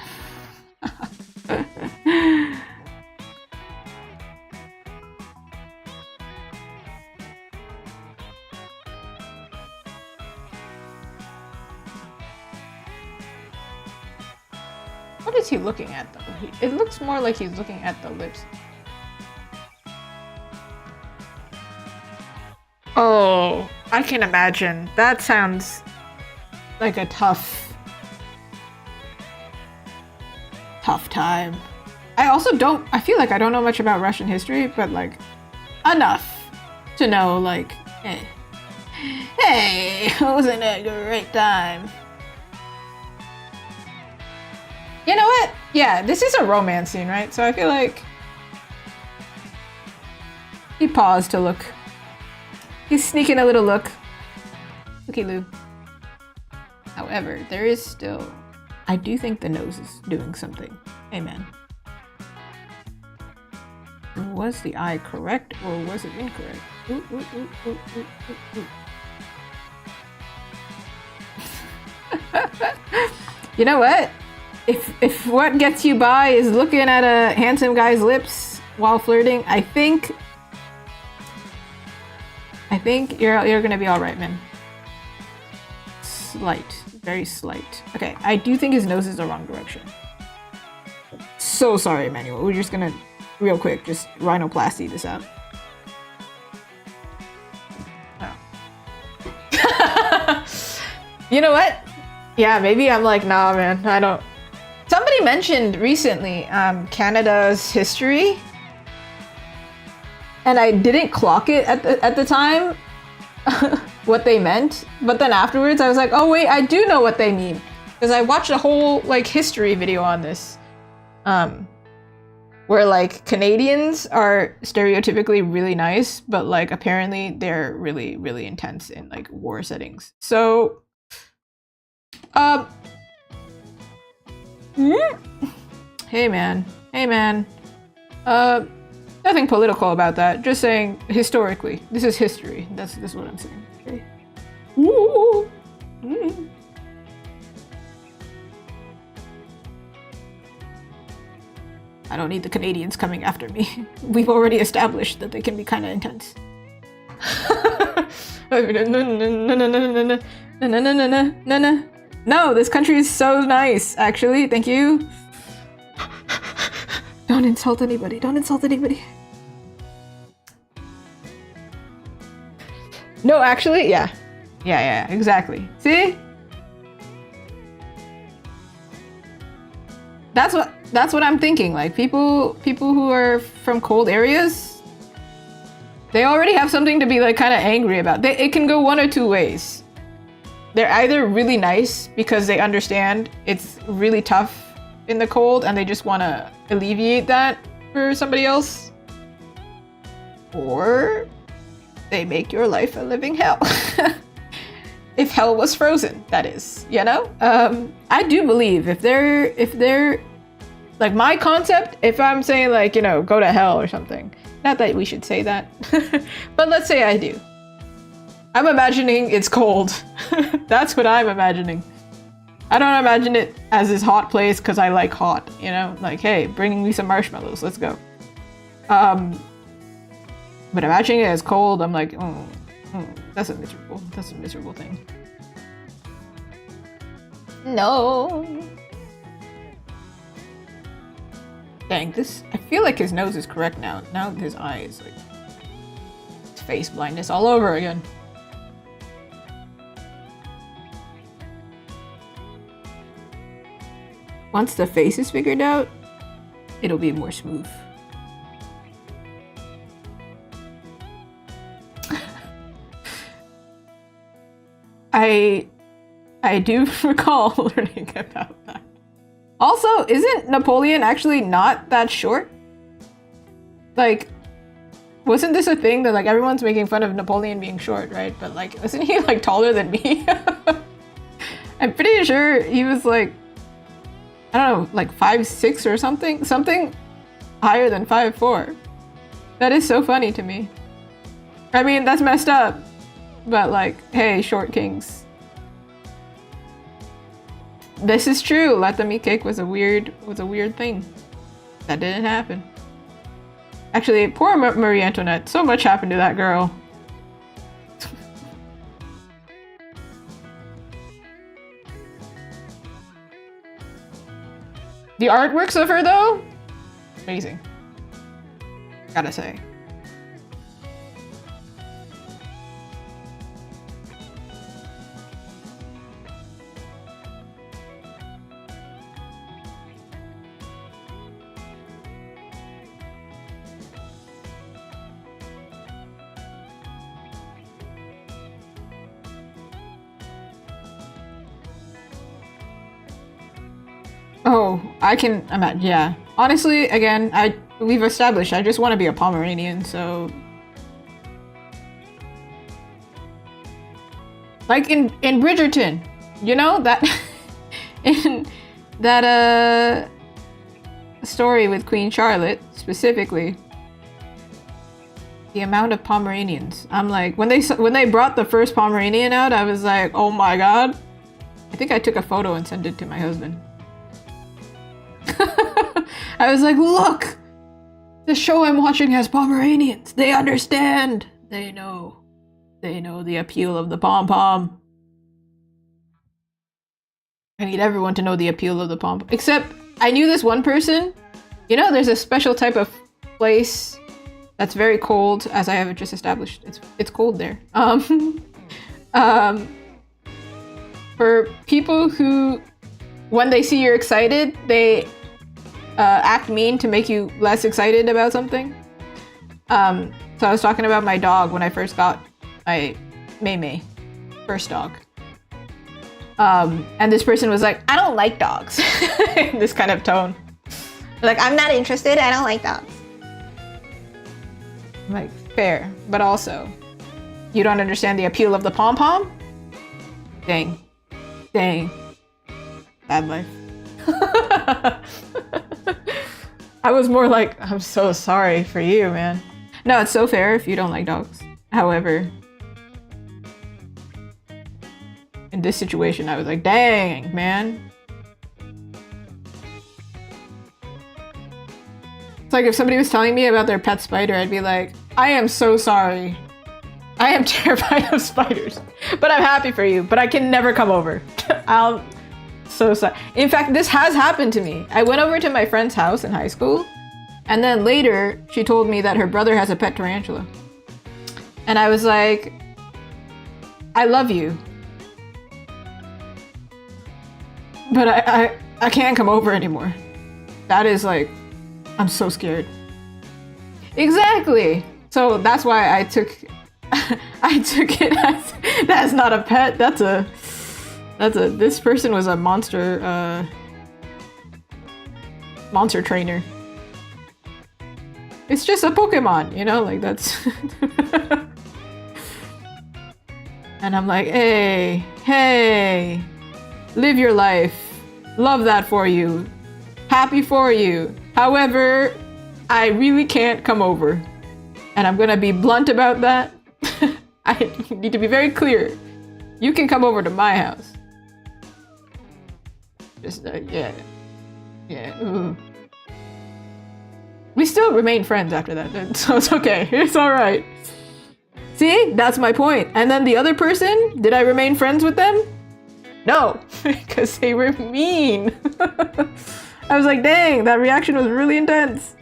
What is he looking at though? It looks more like he's looking at the lips. Oh, I can imagine. That sounds like a tough time. I also I feel like I don't know much about Russian history, but like enough to know like, hey, wasn't it a great time? You know what? Yeah, this is a romance scene, right? So I feel like he paused to look. He's sneaking a little look. Looky Lou. However, there is still... I do think the nose is doing something. Amen. Was the eye correct or was it incorrect? Ooh, ooh, ooh, ooh, ooh, ooh, ooh. You know what? If what gets you by is looking at a handsome guy's lips while flirting, I think you're gonna be all right, man. Slight, very slight. Okay, I do think his nose is the wrong direction. So sorry, Emmanuel. We're just gonna real quick just rhinoplasty this out. Oh. You know what? Yeah, maybe I'm like, nah, man. I don't. Somebody mentioned recently Canada's history, and I didn't clock it at the time what they meant. But then afterwards, I was like, oh wait, I do know what they mean, because I watched a whole like history video on this, where like Canadians are stereotypically really nice, but like apparently they're really, really intense in like war settings. So, hey man, nothing political about that. Just saying historically. This is history. This is what I'm saying. Okay. Ooh. Mm. I don't need the Canadians coming after me. We've already established that they can be kind of intense. No, this country is so nice, actually. Thank you. Don't insult anybody. Don't insult anybody. No, actually, yeah. Yeah, exactly. See? That's what I'm thinking. Like people who are from cold areas, they already have something to be like kind of angry about. It can go one or two ways. They're either really nice because they understand it's really tough in the cold and they just want to alleviate that for somebody else, or they make your life a living hell. If hell was frozen, that is, you know? I do believe if they're like my concept, if I'm saying like, you know, go to hell or something, not that we should say that, but let's say I do. I'm imagining it's cold. That's what I'm imagining. I don't imagine it as this hot place because I like hot, you know? Like, hey, bring me some marshmallows, let's go. But imagining it as cold, I'm like, that's a miserable thing. No. Dang, I feel like his nose is correct now. Now his eye is like, it's face blindness all over again. Once the face is figured out, it'll be more smooth. I do recall learning about that. Also, isn't Napoleon actually not that short? Like, wasn't this a thing that like everyone's making fun of Napoleon being short, right? But like, isn't he like taller than me? I'm pretty sure he was like, I don't know, like 5'6" or something? Something higher than 5'4". That is so funny to me. I mean, that's messed up. But like, hey, short kings. This is true. Let them eat cake was a weird thing. That didn't happen. Actually, poor Marie Antoinette. So much happened to that girl. The artworks of her though, amazing. Gotta say. Oh, I can imagine. Yeah. Honestly, again, we've established I just want to be a Pomeranian, so like in Bridgerton, you know that in that story with Queen Charlotte specifically, the amount of Pomeranians. I'm like, when they brought the first Pomeranian out, I was like, oh my god. I think I took a photo and sent it to my husband. I was like, look! The show I'm watching has Pomeranians. They understand. They know. They know the appeal of the pom-pom. I need everyone to know the appeal of the pom-pom. Except, I knew this one person. You know, there's a special type of place that's very cold, as I have just established. It's cold there. For people who, when they see you're excited, they act mean to make you less excited about something. So I was talking about my dog when I first got my May, first dog. And this person was like, I don't like dogs. In this kind of tone. Like, I'm not interested, I don't like dogs. I'm like, fair, but also, you don't understand the appeal of the pom-pom? Dang. Dang. Bad life. I was more like, I'm so sorry for you, man. No, it's so fair if you don't like dogs. However, in this situation, I was like, dang, man. It's like if somebody was telling me about their pet spider, I'd be like, I am so sorry. I am terrified of spiders, but I'm happy for you, but I can never come over. So sorry. In fact, this has happened to me. I went over to my friend's house in high school, and then later she told me that her brother has a pet tarantula. And I was like, I love you, but I can't come over anymore. That is like, I'm so scared. Exactly. So that's why I took it as, that's not a pet, this person was a monster trainer. It's just a Pokemon, you know, like that's and I'm like, hey, live your life. Love that for you. Happy for you. However, I really can't come over. And I'm gonna be blunt about that. I need to be very clear. You can come over to my house. Just, yeah. Yeah. Ooh. We still remain friends after that, so it's okay. It's alright. See? That's my point. And then the other person, did I remain friends with them? No, because they were mean. I was like, dang, that reaction was really intense.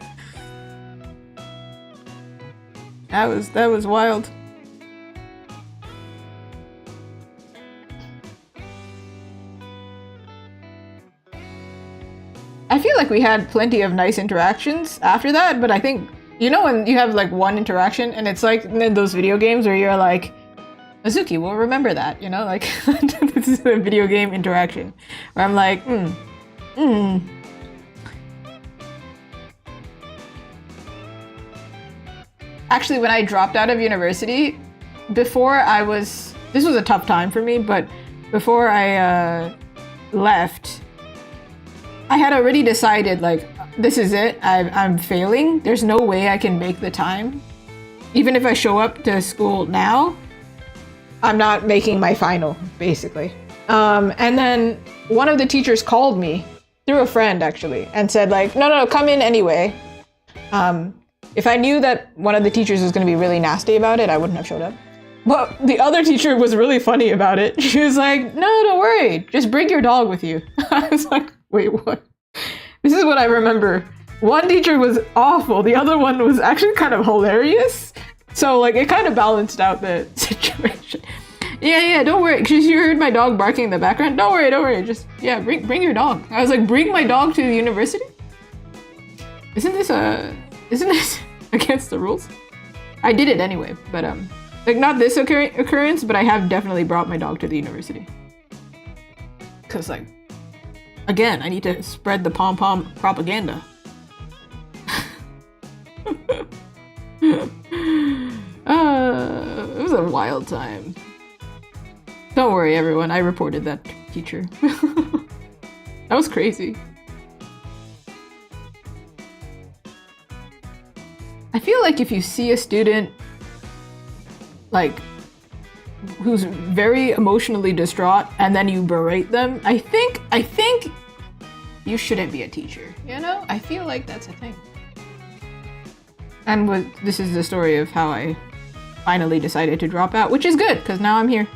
That was wild. I feel like we had plenty of nice interactions after that, but I think, you know, when you have like one interaction and it's like in those video games where you're like, Azuki will remember that, you know, like this is a video game interaction where I'm like, Actually, when I dropped out of university, this was a tough time for me, but before I left, I had already decided, like, this is it, I'm failing. There's no way I can make the time. Even if I show up to school now, I'm not making my final, basically. And then one of the teachers called me, through a friend actually, and said like, no, come in anyway. If I knew that one of the teachers was gonna be really nasty about it, I wouldn't have showed up. But the other teacher was really funny about it. She was like, no, don't worry, just bring your dog with you. I was like, wait, what? This is what I remember. One teacher was awful, the other one was actually kind of hilarious. So like, it kind of balanced out the situation. Yeah, don't worry, because you heard my dog barking in the background. Don't worry, just, yeah, bring your dog. I was like, bring my dog to the university? Isn't this against the rules? I did it anyway, but like not this occurrence, but I have definitely brought my dog to the university. Cause like, again, I need to spread the pom-pom propaganda. It was a wild time. Don't worry, everyone. I reported that teacher. That was crazy. I feel like if you see a student like who's very emotionally distraught and then you berate them, I think you shouldn't be a teacher, you know? I feel like that's a thing. And this is the story of how I finally decided to drop out, which is good because now I'm here.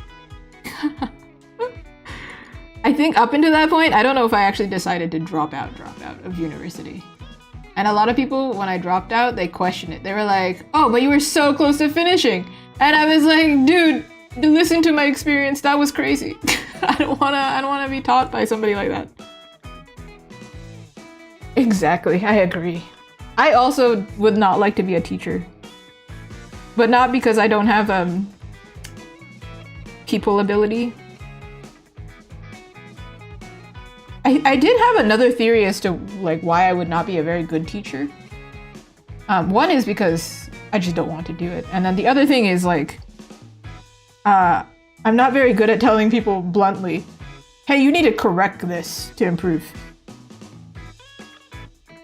I think up until that point, I don't know if I actually decided to drop out of university. And a lot of people, when I dropped out, they questioned it. They were like, oh, but you were so close to finishing. And I was like, dude, listen to my experience. That was crazy. I don't wanna be taught by somebody like that. Exactly, I agree. I also would not like to be a teacher. But not because I don't have people ability. I did have another theory as to like why I would not be a very good teacher. One is because I just don't want to do it. And then the other thing is like, I'm not very good at telling people bluntly, hey, you need to correct this to improve.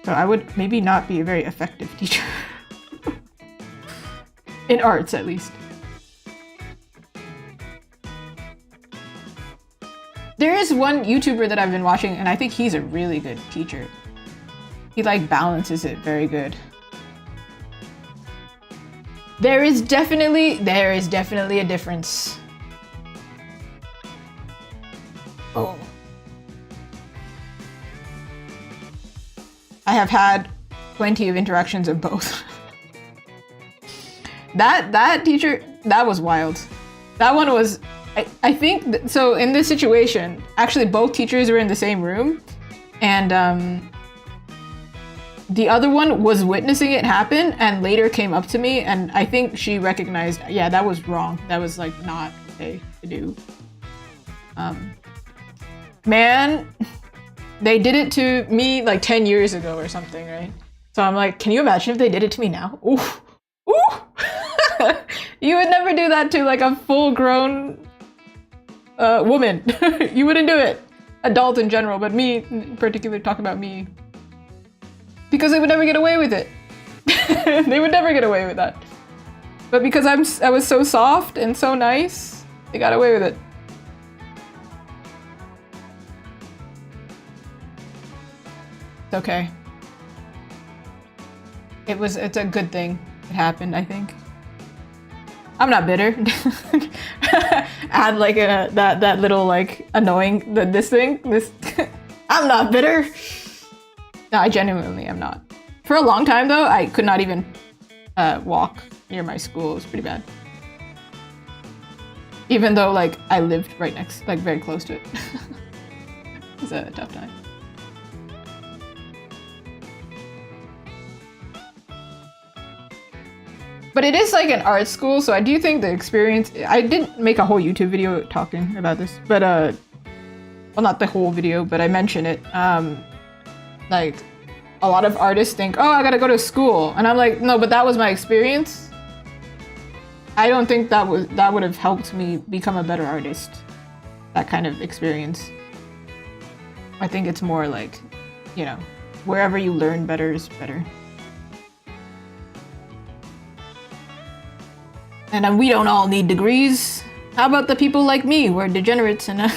So I would maybe not be a very effective teacher. In arts, at least. There is one YouTuber that I've been watching, and I think he's a really good teacher. He like balances it very good. There is definitely a difference. Oh. I have had plenty of interactions of both. That teacher, that was wild. That one was, I think, so in this situation, actually both teachers were in the same room, and the other one was witnessing it happen and later came up to me, and I think she recognized, yeah, that was wrong. That was like not okay to do. Man, they did it to me like 10 years ago or something, right? So I'm like, can you imagine if they did it to me now? Ooh, ooh. You would never do that to like a full-grown woman. You wouldn't do it. Adult in general, but me in particular, talk about me. Because they would never get away with it. They would never get away with that. But because I was so soft and so nice, they got away with it. It's okay. It's a good thing. It happened, I think. I'm not bitter. Add like that little like annoying this thing. I'm not bitter. No, I genuinely am not. For a long time though, I could not even walk near my school. It was pretty bad. Even though like I lived right next, like very close to it. It was a tough time. But it is like an art school, so I do think the experience... I did make a whole YouTube video talking about this, but well, not the whole video, but I mention it. Like, a lot of artists think, oh, I gotta go to school. And I'm like, no, but that was my experience. I don't think that would have helped me become a better artist. That kind of experience. I think it's more like, you know, wherever you learn better is better. And we don't all need degrees. How about the people like me? We're degenerates and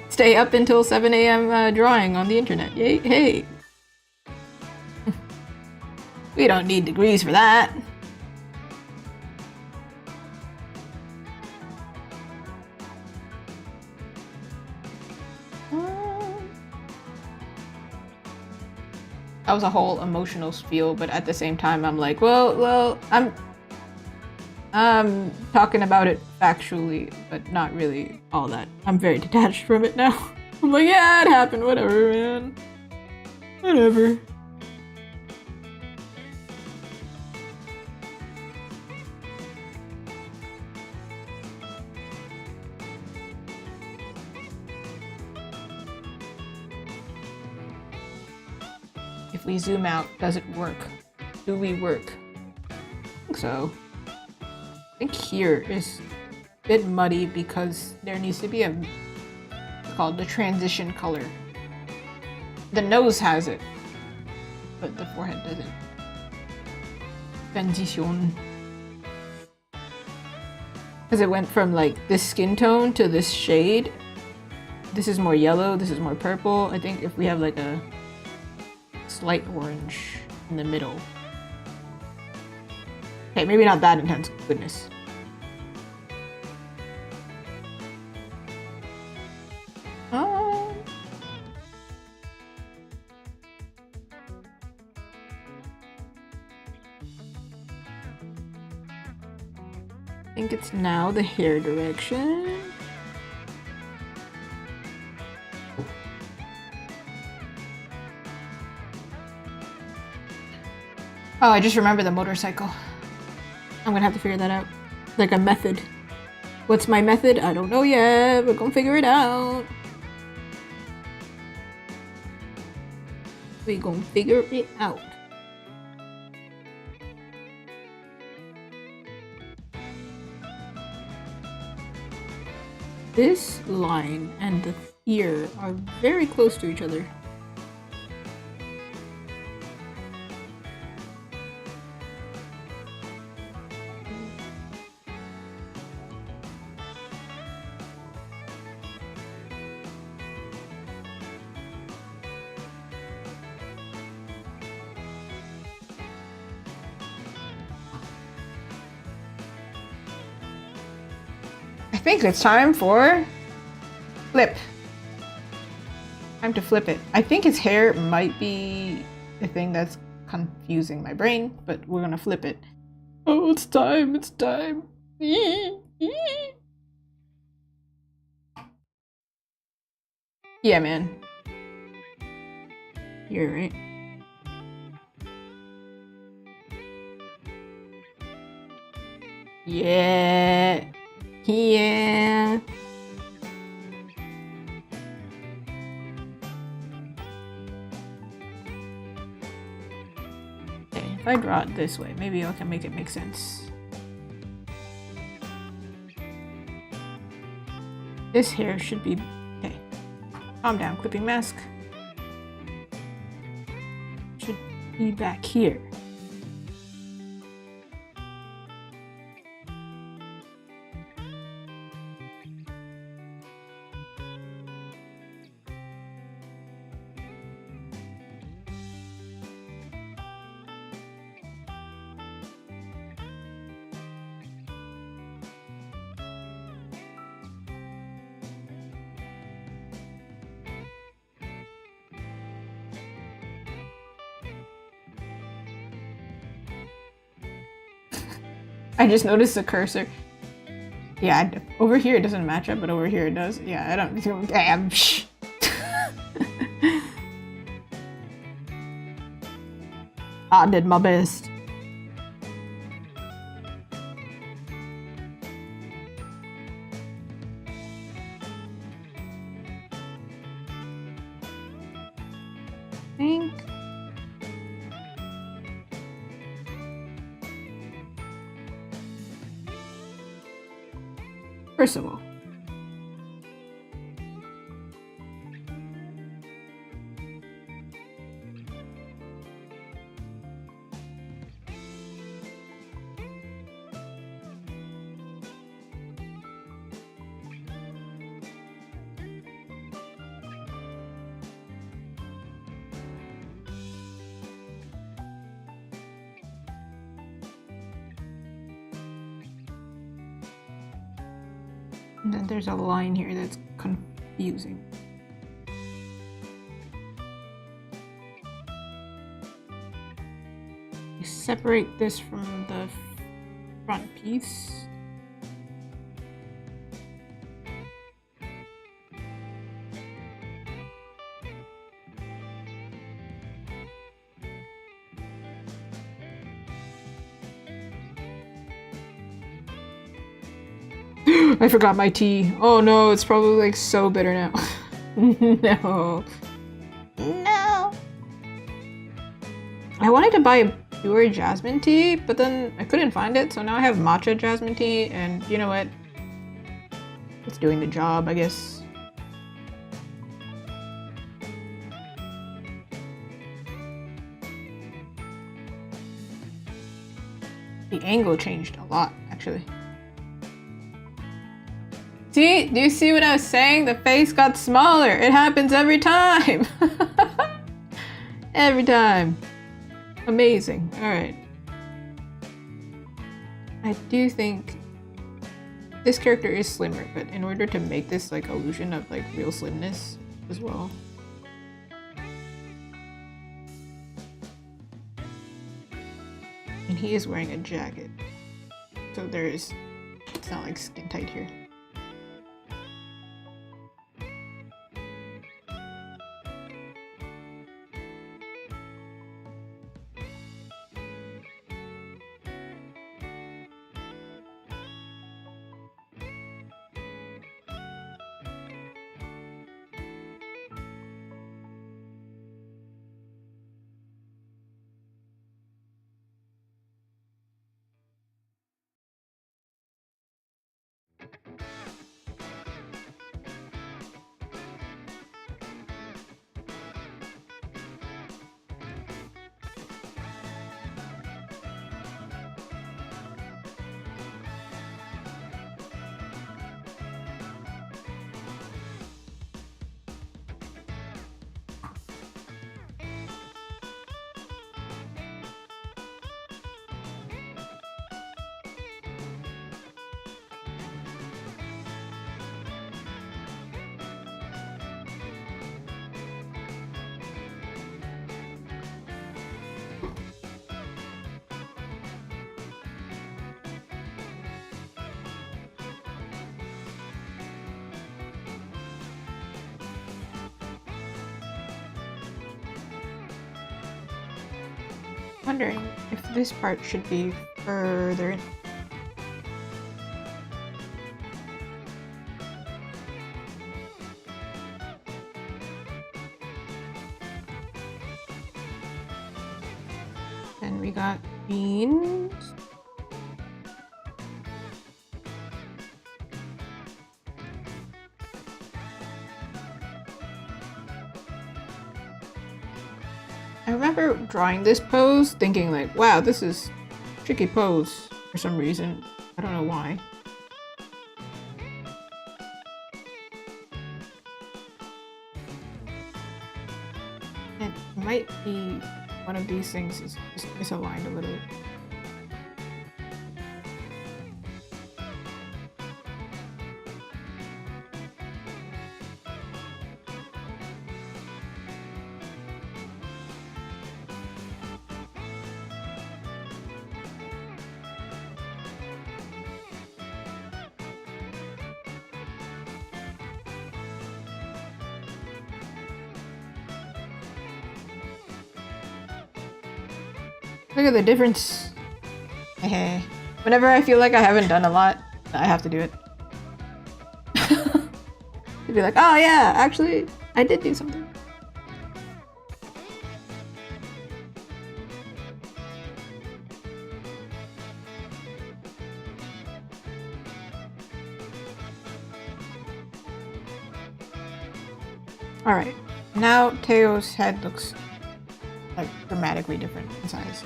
stay up until 7 a.m. Drawing on the internet. Yay, hey. We don't need degrees for that. That was a whole emotional spiel, but at the same time, I'm like, well, I'm talking about it factually, but not really all that. I'm very detached from it now. I'm like, yeah, it happened, whatever, man. Whatever. If we zoom out, does it work? Do we work? I think so. I think here is a bit muddy because there needs to be what's called the transition color. The nose has it, but the forehead doesn't. Transition. Because it went from like this skin tone to this shade. This is more yellow, this is more purple. I think if we have like a slight orange in the middle. Okay, maybe not that intense. Goodness. I think it's now the hair direction. Oh, I just remember the motorcycle. I'm gonna have to figure that out. Like a method. What's my method? I don't know yet. We're gonna figure it out. We're gonna figure it out. This line and the ear are very close to each other. I think it's time for flip. Time to flip it. I think his hair might be the thing that's confusing my brain, but we're gonna flip it. Oh, it's time, it's time. Yeah, man. You're right. Yeah. Yeah. Okay, if I draw it this way, maybe I can make it make sense. This hair should be... Okay. Calm down, clipping mask. be back here. I just noticed the cursor. Yeah, over here it doesn't match up, but over here it does. Yeah, I don't. Damn. I did my best. I think. First of all, and then there's a line here that's confusing. You separate this from the front piece. I forgot my tea. Oh no, it's probably like so bitter now. No. No. I wanted to buy a pure jasmine tea, but then I couldn't find it, so now I have matcha jasmine tea, and you know what? It's doing the job, I guess. The angle changed a lot, actually. See? Do you see what I was saying? The face got smaller. It happens every time. Every time. Amazing. Alright. I do think this character is slimmer, but in order to make this like illusion of like real slimness as well. And he is wearing a jacket. So it's not like skin tight here. Wondering if this part should be further in. Then we got beans. I remember drawing this pose thinking like, wow, this is a tricky pose for some reason. I don't know why. It might be one of these things is just misaligned a little bit. Look at the difference. Hey, whenever I feel like I haven't done a lot, I have to do it. To be like, oh yeah, actually, I did do something. Alright, now Teo's head looks like dramatically different in size.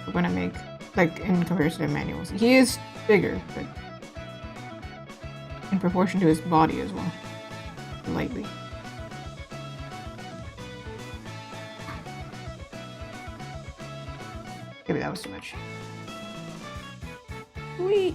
We're gonna make, like, in comparison to manuals. He is bigger, but in proportion to his body as well. Lightly. Maybe that was too much. Sweet.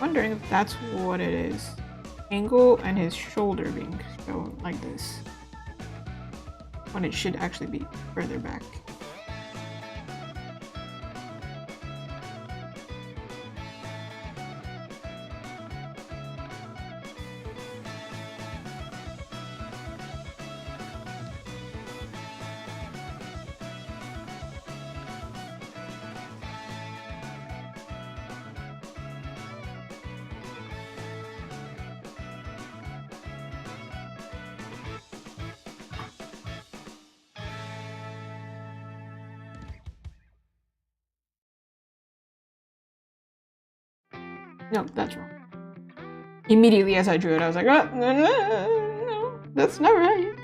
Wondering if that's what it is. Angle and his shoulder being shown like this. When it should actually be further back. No, that's wrong. Immediately as I drew it, I was like, oh, no, that's not right.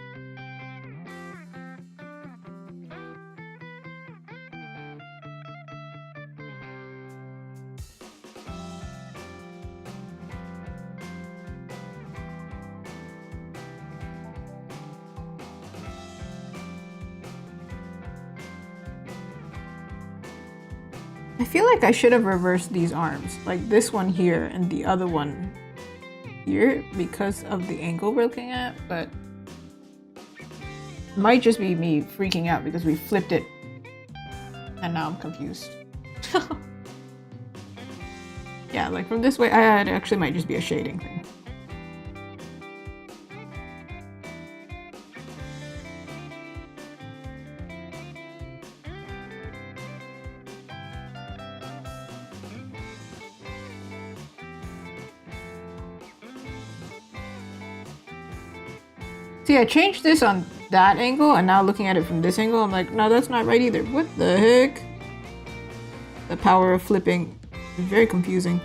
I feel like I should have reversed these arms, like this one here and the other one here, because of the angle we're looking at, but it might just be me freaking out because we flipped it and now I'm confused. Yeah, like from this way, it actually might just be a shading thing. See, I changed this on that angle, and now looking at it from this angle, I'm like, no, that's not right either. What the heck? The power of flipping is very confusing.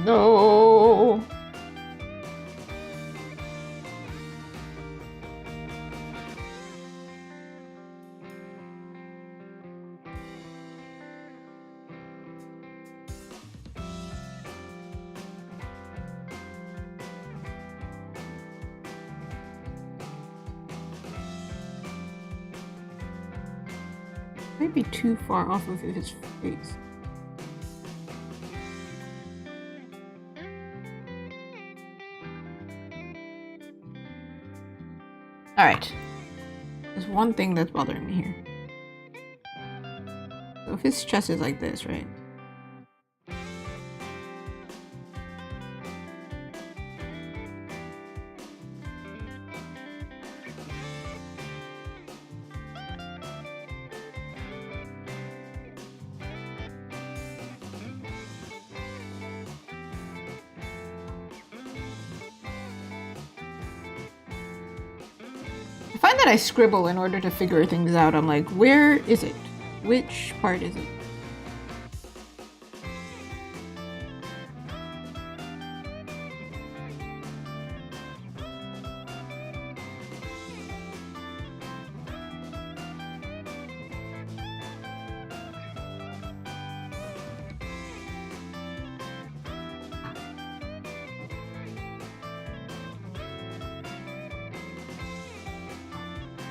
No. Might be too far off of his face. Alright, there's one thing that's bothering me here. So if his chest is like this, right? find that I scribble in order to figure things out. I'm like, where is it? Which part is it?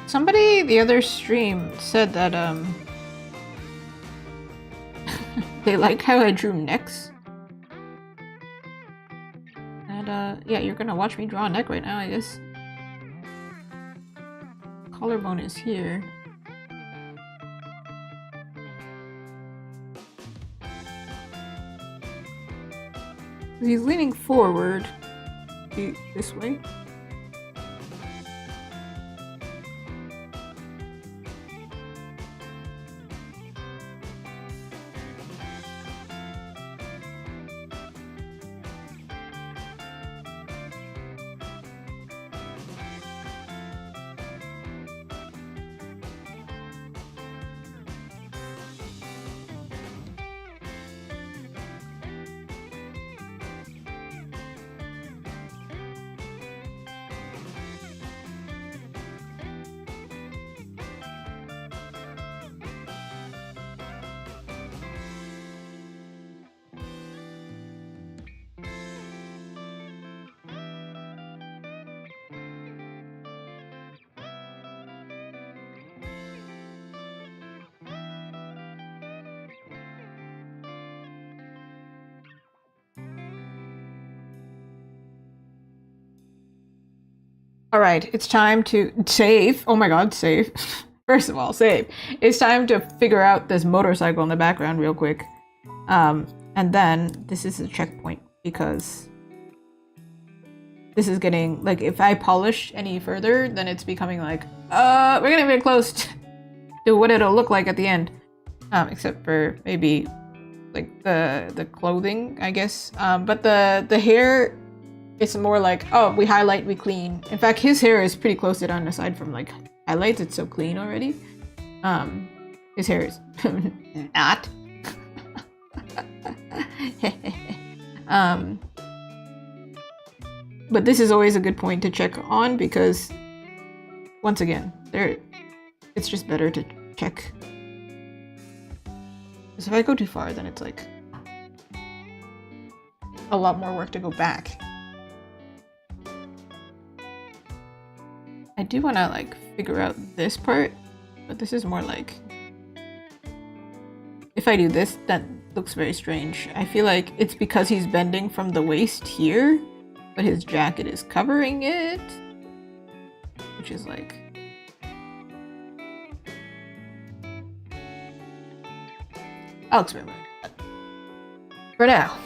Somebody the other stream said that they liked how I drew necks. And yeah, you're gonna watch me draw a neck right now, I guess. Collarbone is here. He's leaning forward this way. All right, it's time to save. Oh my god, save. First of all, save. It's time to figure out this motorcycle in the background real quick. And then this is a checkpoint because this is getting, like, if I polish any further, then it's becoming like, we're gonna get close to what it'll look like at the end. Except for maybe like the clothing, I guess. But the hair, it's more like, oh, we highlight, we clean. In fact, his hair is pretty close to done aside from like highlights. It's so clean already. His hair is not. But this is always a good point to check on because once again, it's just better to check. Because if I go too far, then it's like a lot more work to go back. I do want to like figure out this part, but this is more like, if I do this, that looks very strange. I feel like it's because he's bending from the waist here, but his jacket is covering it, which is like, I'll experiment with that. For now,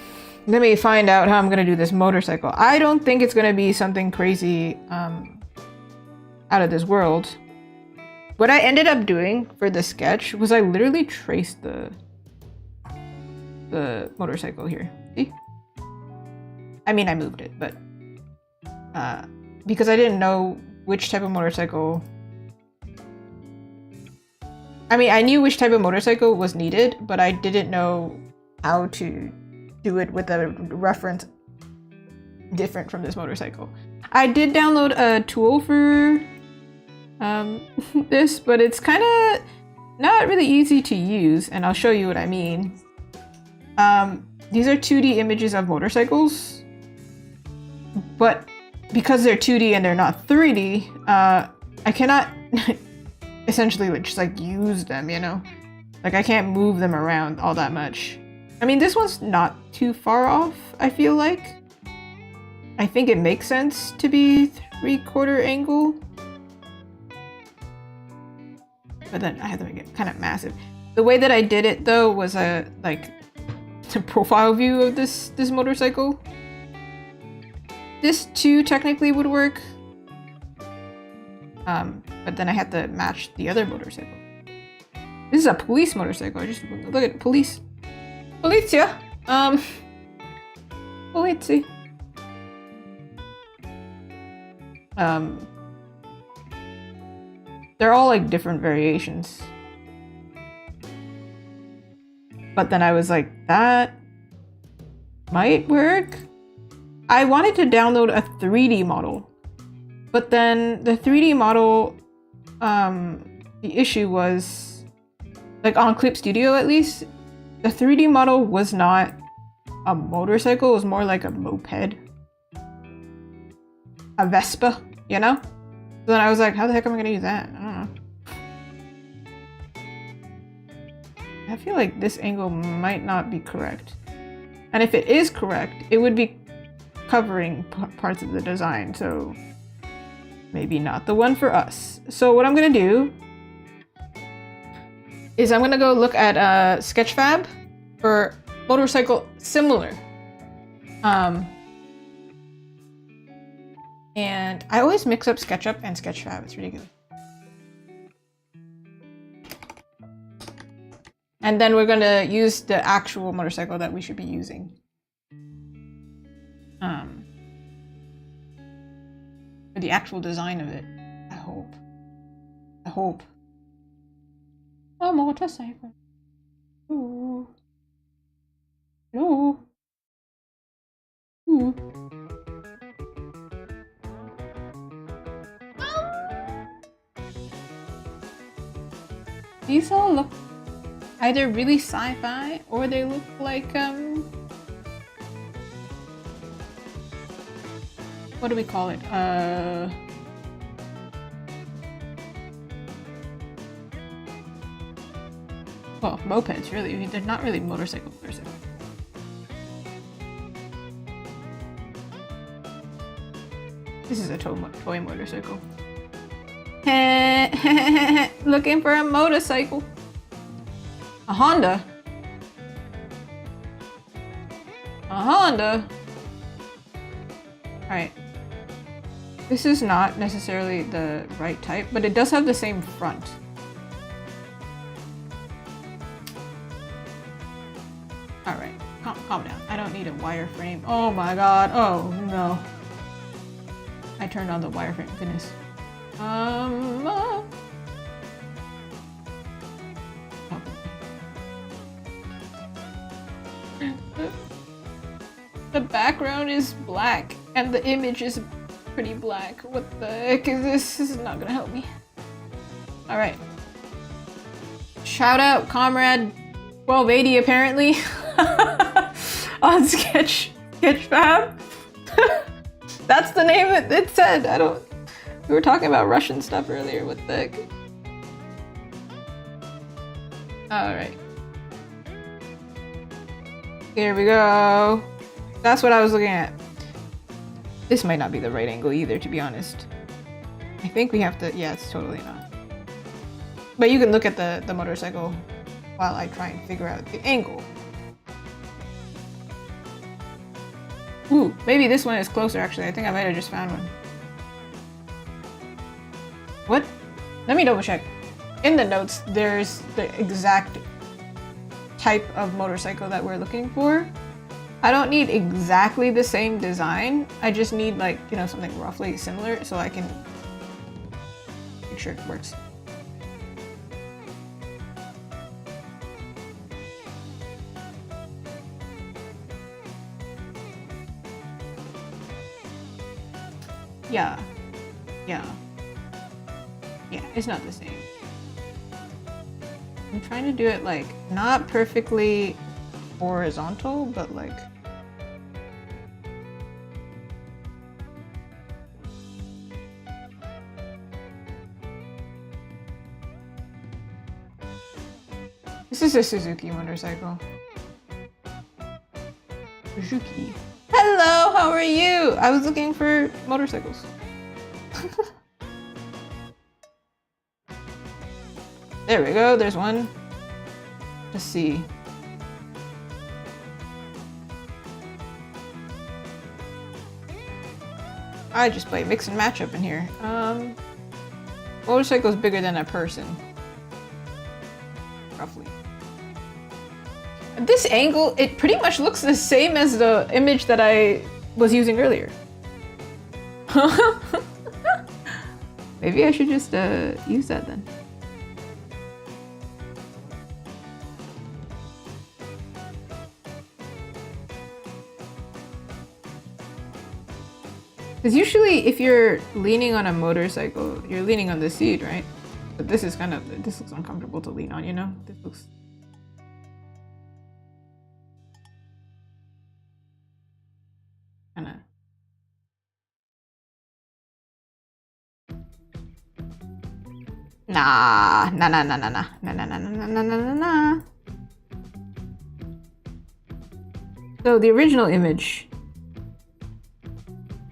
let me find out how I'm gonna do this motorcycle. I don't think it's gonna be something crazy out of this world. What I ended up doing for the sketch was I literally traced the motorcycle here. See? I mean, I moved it, but because I didn't know which type of motorcycle. I mean, I knew which type of motorcycle was needed, but I didn't know how to do it with a reference different from this motorcycle. I did download a tool for this, but it's kind of not really easy to use, and I'll show you what I mean. These are 2D images of motorcycles, but because they're 2D and they're not 3D, I cannot essentially just like use them, you know? Like I can't move them around all that much. I mean, this one's not too far off, I feel like. I think it makes sense to be 3/4 angle. But then I had to make it kind of massive. The way that I did it though was a profile view of this motorcycle. This too technically would work. But then I had to match the other motorcycle. This is a police motorcycle. I just look at police. Polizia. Polizi. they're all like different variations. But then I was like, that might work. I wanted to download a 3D model, but then the 3D model, the issue was, like on Clip Studio at least, the 3D model was not a motorcycle, it was more like a moped. A Vespa, you know? So then I was like, how the heck am I gonna use that? I don't know. I feel like this angle might not be correct. And if it is correct, it would be covering parts of the design, so maybe not the one for us. So what I'm gonna do is I'm gonna go look at Sketchfab for motorcycle similar. And I always mix up SketchUp and Sketchfab, it's ridiculous. And then we're gonna use the actual motorcycle that we should be using. For the actual design of it, I hope. I hope. A motorcycle. Ooh. Hello. Ooh. These all look either really sci-fi or they look like what do we call it? Well, mopeds really. They're not really motorcycles. This is a toy motorcycle. Looking for a motorcycle. A Honda. A Honda. Alright. This is not necessarily the right type, but it does have the same front. Alright, calm down. I don't need a wireframe. Oh my god. Oh no. I turned on the wireframe. Goodness. The background is black and the image is pretty black. What the heck is this? This is not gonna help me. Alright. Shout out Comrade 1280 apparently on Sketchfab. That's the name it said. We were talking about Russian stuff earlier. What the heck? Alright. Here we go. That's what I was looking at. This might not be the right angle either, to be honest. I think we have to... Yeah, it's totally not. But you can look at the motorcycle while I try and figure out the angle. Ooh, maybe this one is closer actually. I think I might have just found one. What? Let me double check. In the notes, there's the exact type of motorcycle that we're looking for. I don't need exactly the same design. I just need, like, you know, something roughly similar so I can make sure it works. Yeah, it's not the same. I'm trying to do it like not perfectly horizontal, but like this is a Suzuki motorcycle. Azuki. Hello, how are you? I was looking for motorcycles. There we go, there's one. Let's see. I just play mix and match up in here. Motorcycle's bigger than a person. Roughly. This angle, it pretty much looks the same as the image that I was using earlier. Maybe I should just use that then. Because usually if you're leaning on a motorcycle, you're leaning on the seat, right? But this is kind of, this looks uncomfortable to lean on, you know? This looks... kind of... Nah. So the original image,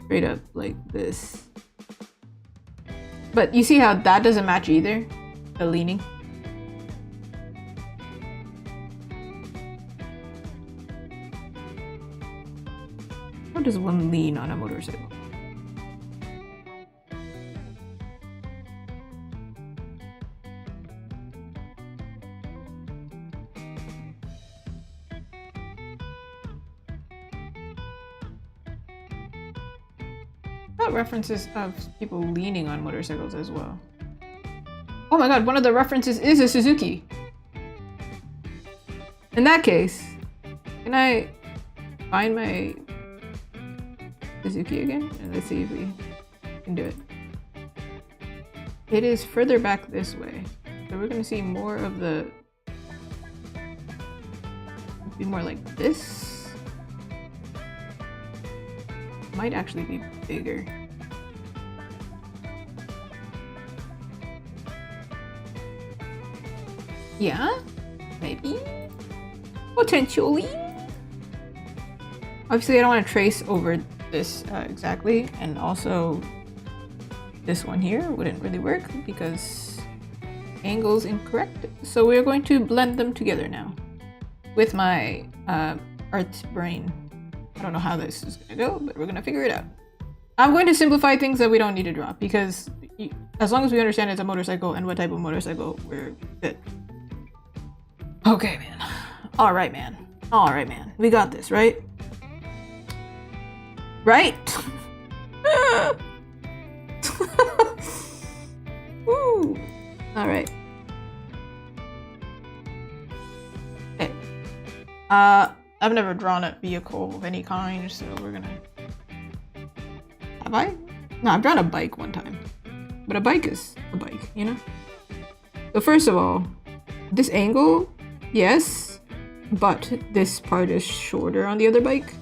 straight up like this. But you see how that doesn't match either? The leaning. How does one lean on a motorcycle? References of people leaning on motorcycles as well. Oh my god, one of the references is a Suzuki. In that case, can I find my Azuki again? And let's see if we can do it. It is further back this way. So we're gonna see more of the... be more like this. Might actually be bigger. Yeah, maybe. Potentially. Obviously, I don't want to trace over this exactly, and also this one here wouldn't really work because angle's incorrect. So we're going to blend them together now with my art brain. I don't know how this is gonna go, but we're gonna figure it out. I'm going to simplify things that we don't need to draw because as long as we understand it's a motorcycle and what type of motorcycle, we're good. Okay, man. All right, man. All right, man. We got this, right? Right? Woo. All right. Okay. I've never drawn a vehicle of any kind, so we're gonna... Have I? No, I've drawn a bike one time. But a bike is a bike, you know? So first of all, this angle, yes, but this part is shorter on the other bike.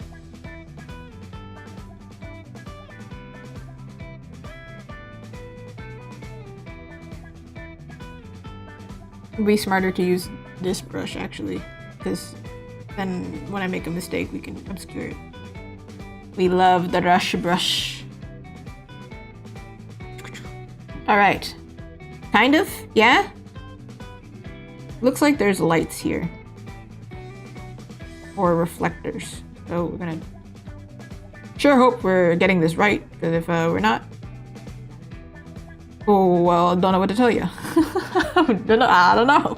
It'd be smarter to use this brush actually, because then when I make a mistake, we can obscure it. We love the rush brush. All right, kind of, yeah? Looks like there's lights here. Or reflectors. So we're gonna sure hope we're getting this right, because if we're not, oh, well, don't know what to tell you. I don't know.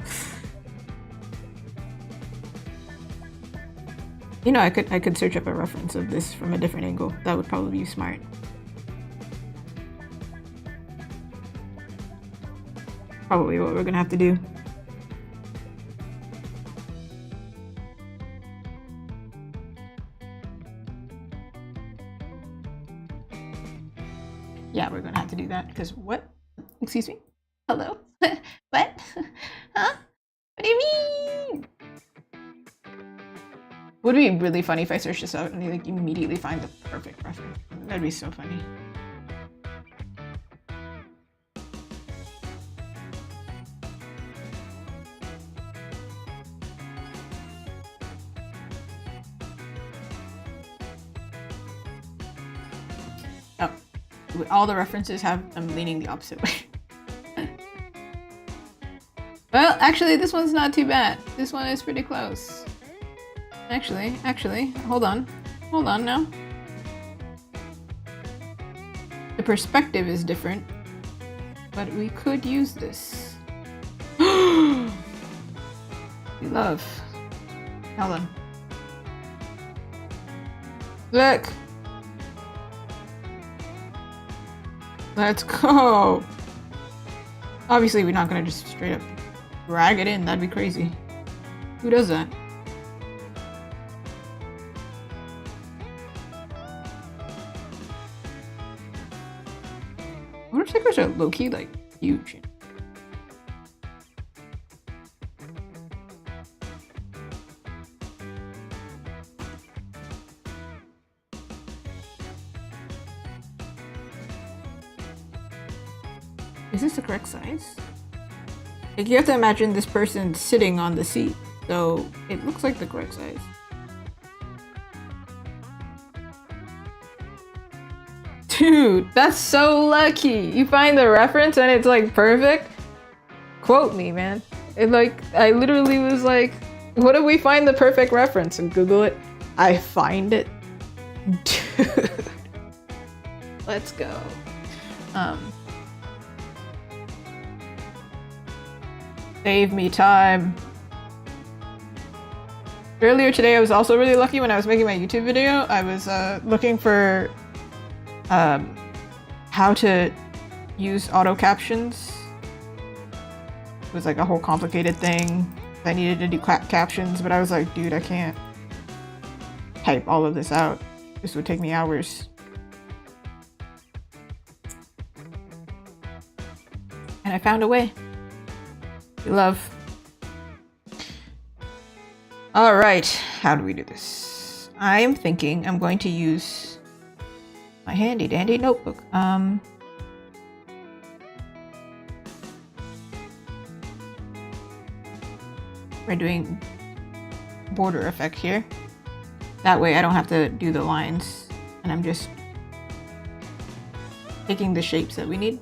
You know, I could search up a reference of this from a different angle. That would probably be smart. Probably what we're gonna have to do. Yeah, we're gonna have to do that because what? Excuse me? Hello? What? Huh? What do you mean? Would it be really funny if I searched this out and like immediately find the perfect reference? That'd be so funny. Oh, all the references have them leaning the opposite way. Well, actually, this one's not too bad. This one is pretty close. Actually, hold on now. The perspective is different, but we could use this. We love. Hold on. Look. Let's go. Obviously, we're not gonna just straight up drag it in. That'd be crazy. Who does that? Motorcycles are low-key, like, huge. Is this the correct size? Like, you have to imagine this person sitting on the seat, so it looks like the correct size. Dude, that's so lucky. You find the reference and it's like perfect. Quote me, man. It like, I literally was like, what if we find the perfect reference and Google it? I find it. Dude. Let's go. Save me time. Earlier today, I was also really lucky when I was making my YouTube video. I was looking for how to use auto captions. It was like a whole complicated thing. I needed to do captions, but I was like, dude, I can't type all of this out. This would take me hours. And I found a way. Love. All right, how do we do this? I am thinking I'm going to use my handy dandy notebook. We're doing border effect here. That way I don't have to do the lines and I'm just picking the shapes that we need.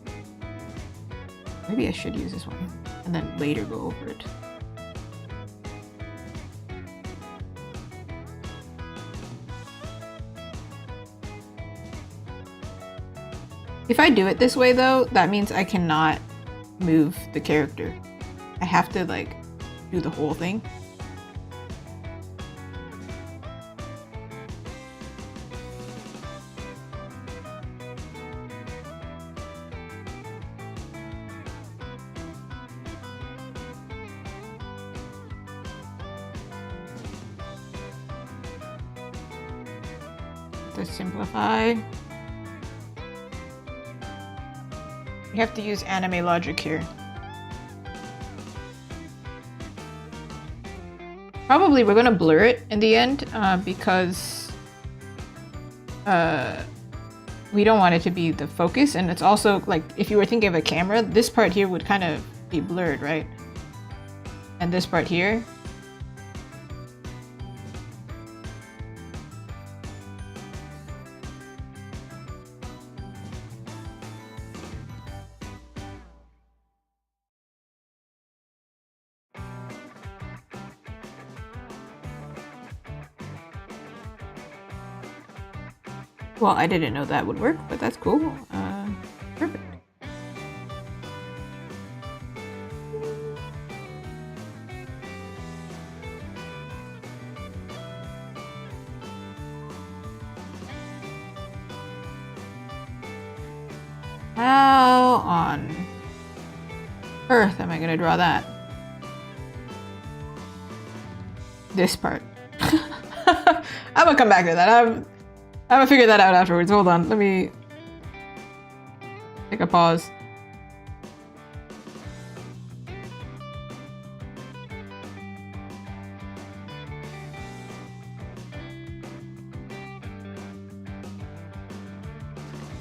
Maybe I should use this one and then later go over it. If I do it this way though, that means I cannot move the character. I have to like do the whole thing. To simplify. You have to use anime logic here. Probably we're gonna blur it in the end because we don't want it to be the focus, and it's also like if you were thinking of a camera, this part here would kind of be blurred, right? And this part here. Well, I didn't know that would work, but that's cool. Perfect. How on earth am I gonna draw that? This part. I'm gonna come back to that. I'm gonna figure that out afterwards. Hold on, let me take a pause.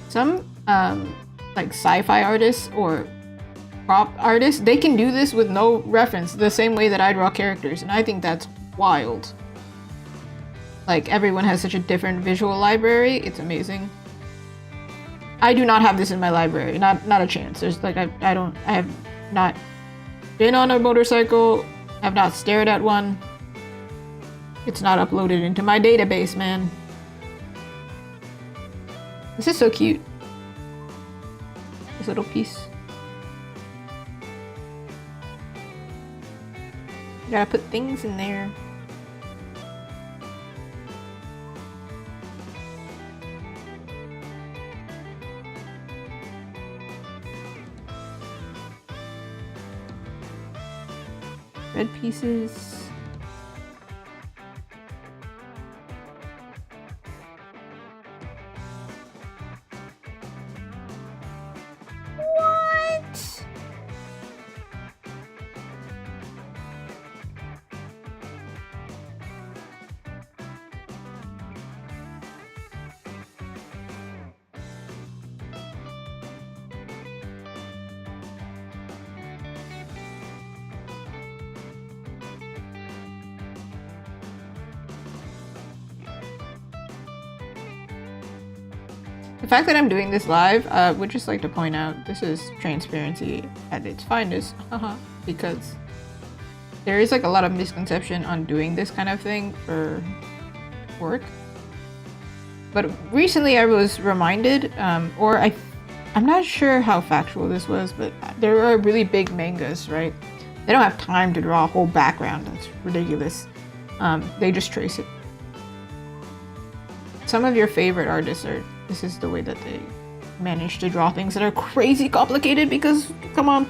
Some like sci-fi artists or prop artists, they can do this with no reference, the same way that I draw characters, and I think that's wild. Like, everyone has such a different visual library. It's amazing. I do not have this in my library. Not a chance. There's like, I have not been on a motorcycle. I've not stared at one. It's not uploaded into my database, man. This is so cute. This little piece. You gotta put things in there. red pieces. What? The fact that I'm doing this live, would just like to point out this is transparency at its finest, because there is like a lot of misconception on doing this kind of thing for work. But recently I was reminded, I'm not sure how factual this was, but there are really big mangas, right? They don't have time to draw a whole background. That's ridiculous. They just trace it. Some of your favorite artists are, this is the way that they manage to draw things that are crazy complicated because, come on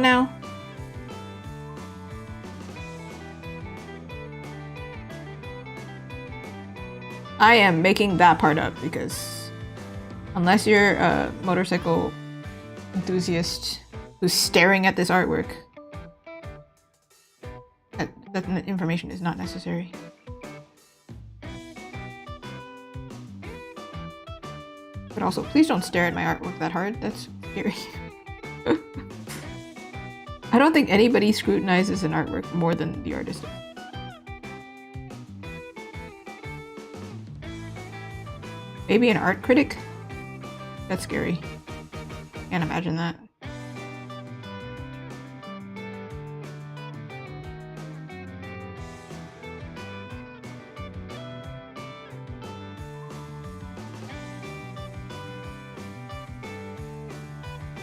now. I am making that part up because unless you're a motorcycle enthusiast who's staring at this artwork, that information is not necessary. But also, please don't stare at my artwork that hard. That's scary. I don't think anybody scrutinizes an artwork more than the artist does. Maybe an art critic? That's scary. Can't imagine that.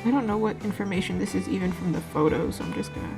I don't know what information this is even from the photo, so I'm just gonna...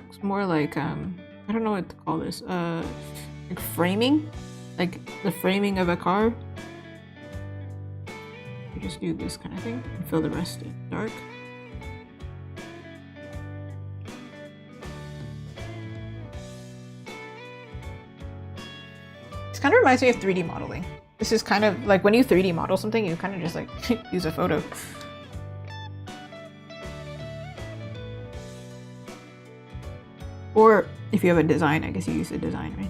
It's more like, I don't know what to call this, like framing? Like the framing of a car. You just do this kind of thing and fill the rest in dark. This kind of reminds me of 3D modeling. This is kind of like when you 3D model something, you kind of just like use a photo. Or if you have a design, I guess you use a design, right?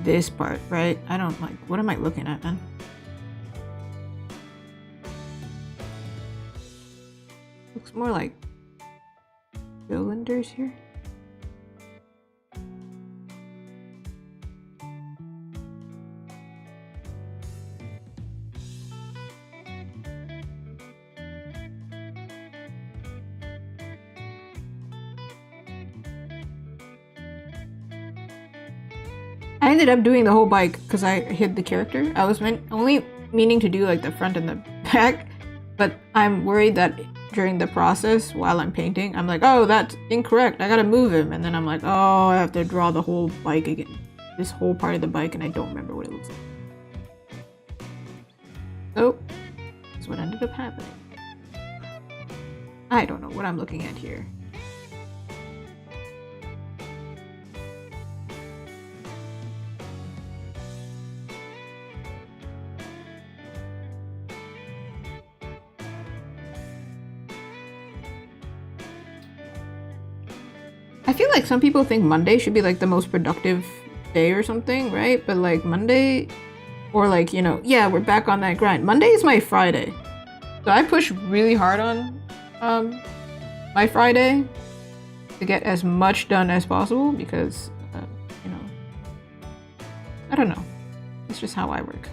This part, right? I don't like, what am I looking at then? Looks more like cylinders here. I ended up doing the whole bike because I hid the character. I was only meaning to do like the front and the back, but I'm worried that during the process while I'm painting, I'm like, oh, that's incorrect. I gotta move him. And then I'm like, oh, I have to draw the whole bike again. This whole part of the bike, and I don't remember what it looks like. So, that's what ended up happening. I don't know what I'm looking at here. I feel like some people think Monday should be like the most productive day or something, right? But like Monday Or like, you know, yeah, we're back on that grind. Monday is my Friday. So I push really hard on my Friday to get as much done as possible because, you know, I don't know. It's just how I work.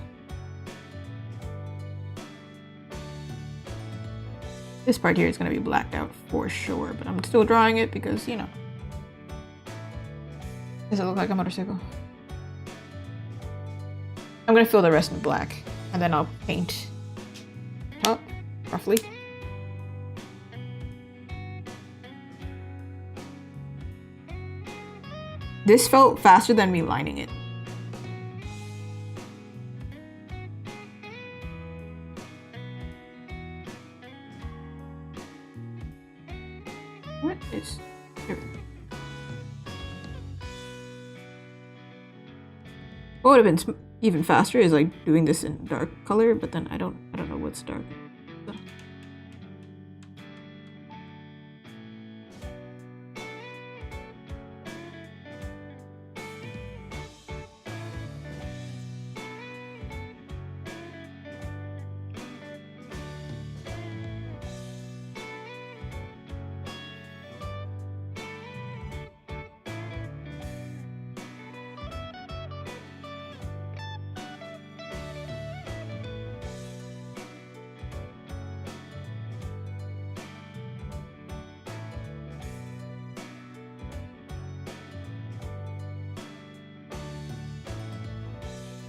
This part here is going to be blacked out for sure, but I'm still drawing it because, you know. Does it look like a motorcycle? I'm going to fill the rest in black, and then I'll paint top, roughly. This felt faster than me lining it. What is... Here. What would have been even faster is like doing this in dark color, but then I don't know what's dark. So.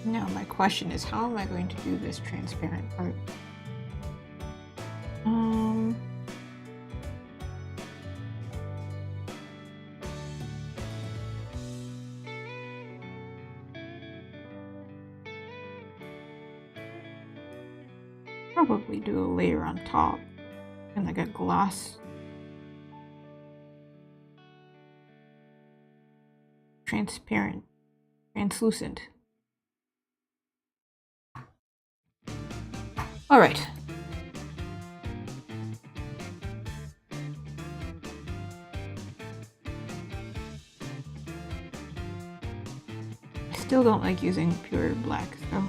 Now my question is, how am I going to do this transparent part? Probably do a layer on top and like a gloss. Transparent, translucent. All right. I still don't like using pure black, so.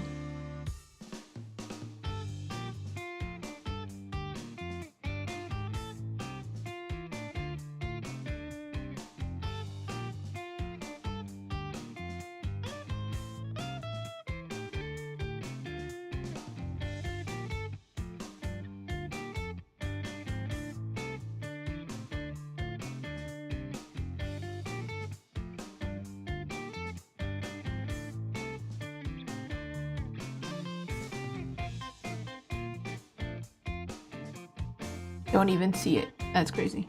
Don't even see it. That's crazy.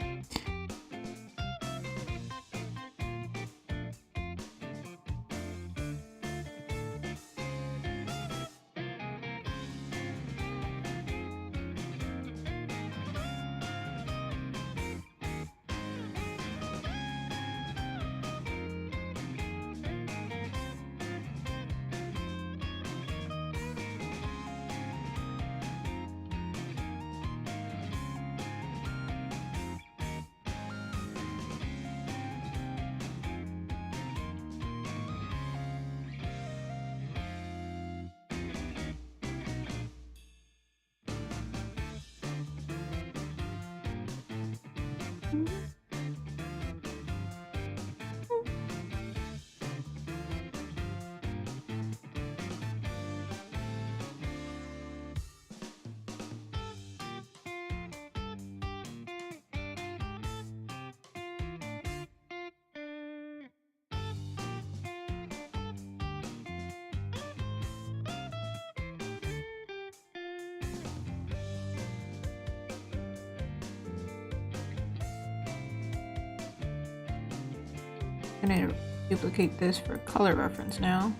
I'm gonna duplicate this for color reference now.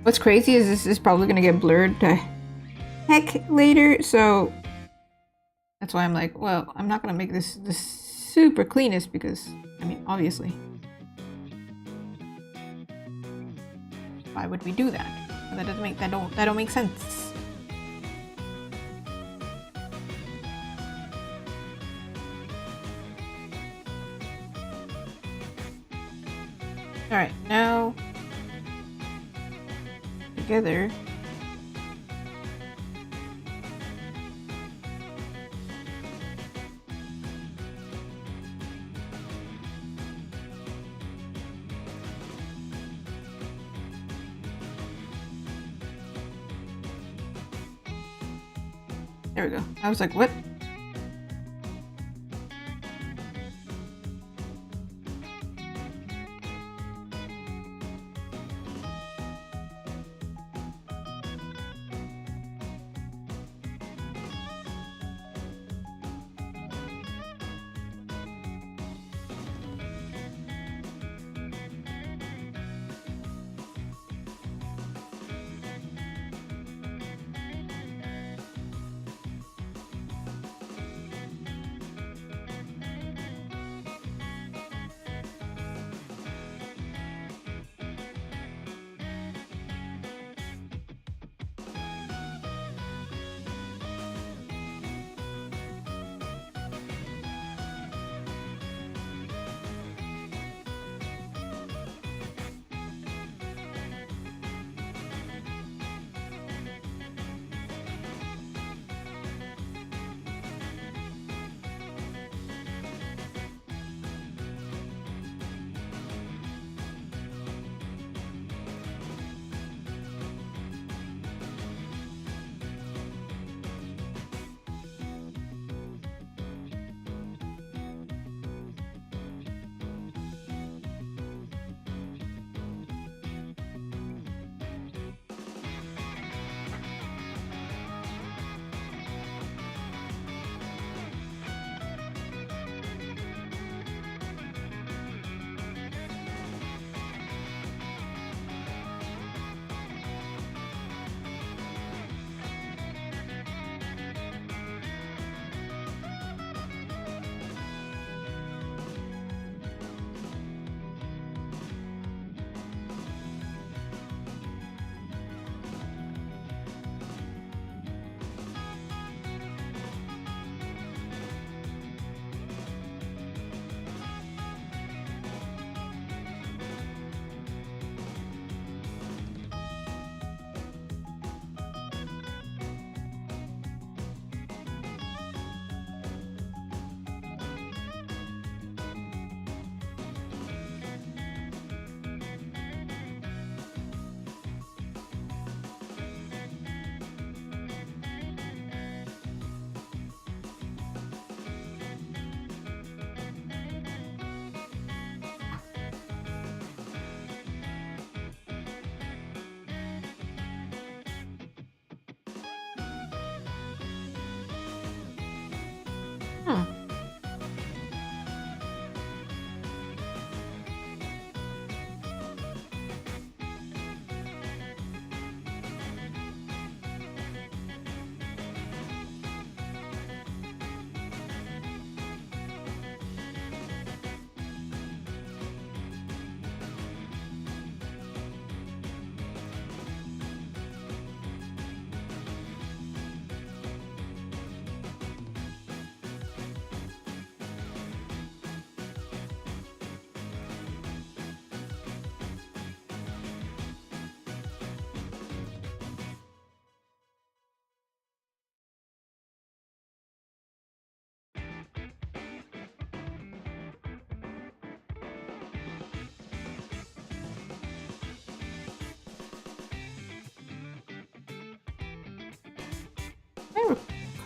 What's crazy is this is probably gonna get blurred to heck later, so that's why I'm like, well, I'm not gonna make this the super cleanest because, I mean, obviously. Why would we do that? That doesn't make that don't make sense. All right, now together. There we go. I was like, what?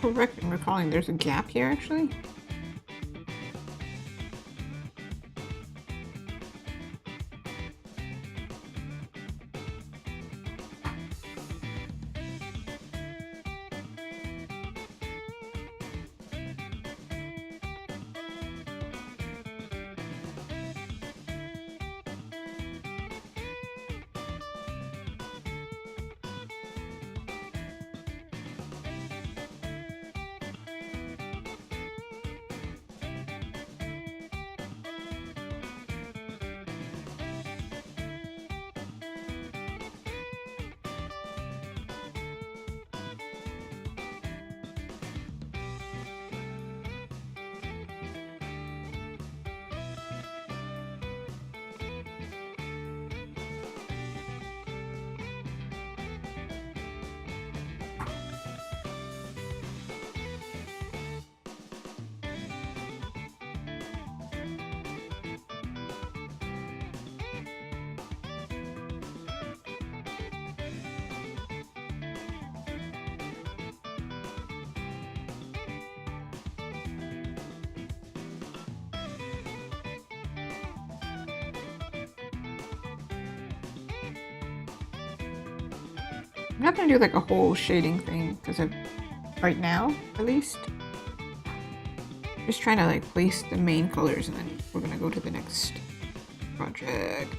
I'm correct in recalling there's a gap here, actually. I'm not gonna do like a whole shading thing because of right now, at least. Just trying to like place the main colors and then we're gonna go to the next project.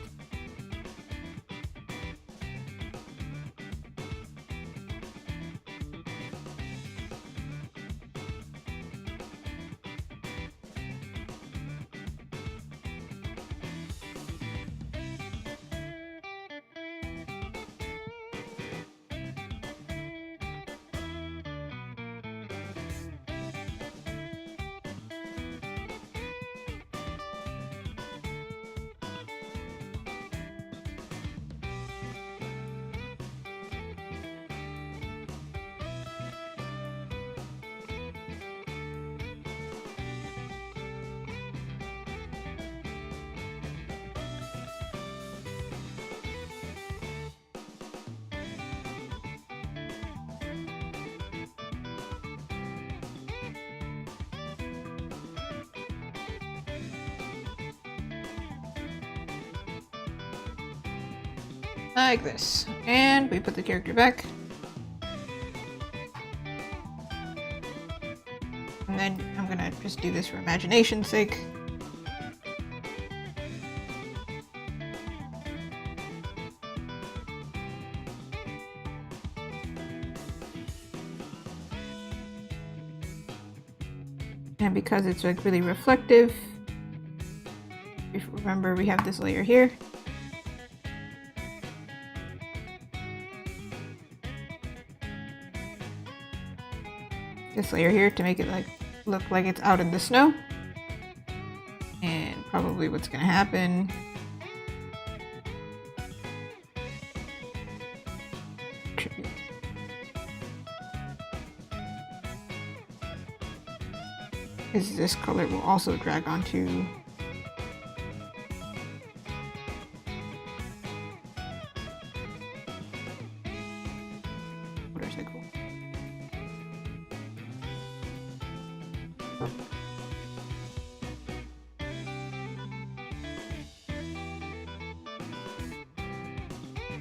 Like this. And we put the character back. And then I'm gonna just do this for imagination's sake. And because it's like really reflective, if you remember we have this layer here. This layer here to make it like look like it's out in the snow. And probably what's gonna happen is this color will also drag onto motorcycle.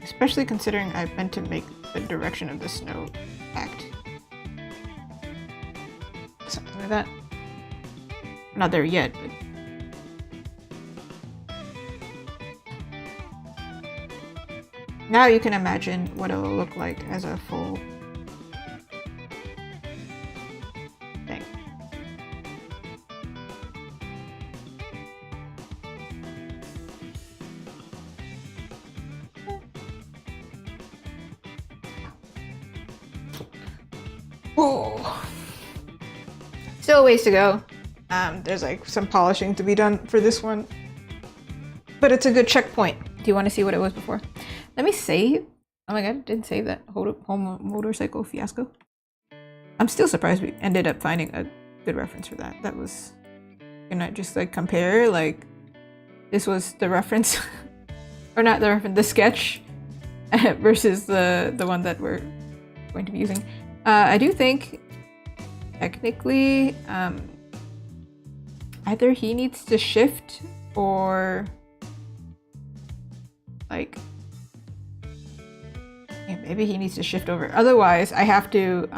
Especially considering I meant to make the direction of the snow act. Something like that. Not there yet, but... Now you can imagine what it'll look like as a full thing. Oh. Still a ways to go. There's like some polishing to be done for this one, but it's a good checkpoint. Do you want to see what it was before? Let me save. Oh my god, didn't save that home motorcycle fiasco. I'm still surprised we ended up finding a good reference for that. That was gonna just like compare, like this was the reference or not the reference, the sketch versus the one that we're going to be using. I do think technically either he needs to shift or like yeah, maybe he needs to shift over. Otherwise I have to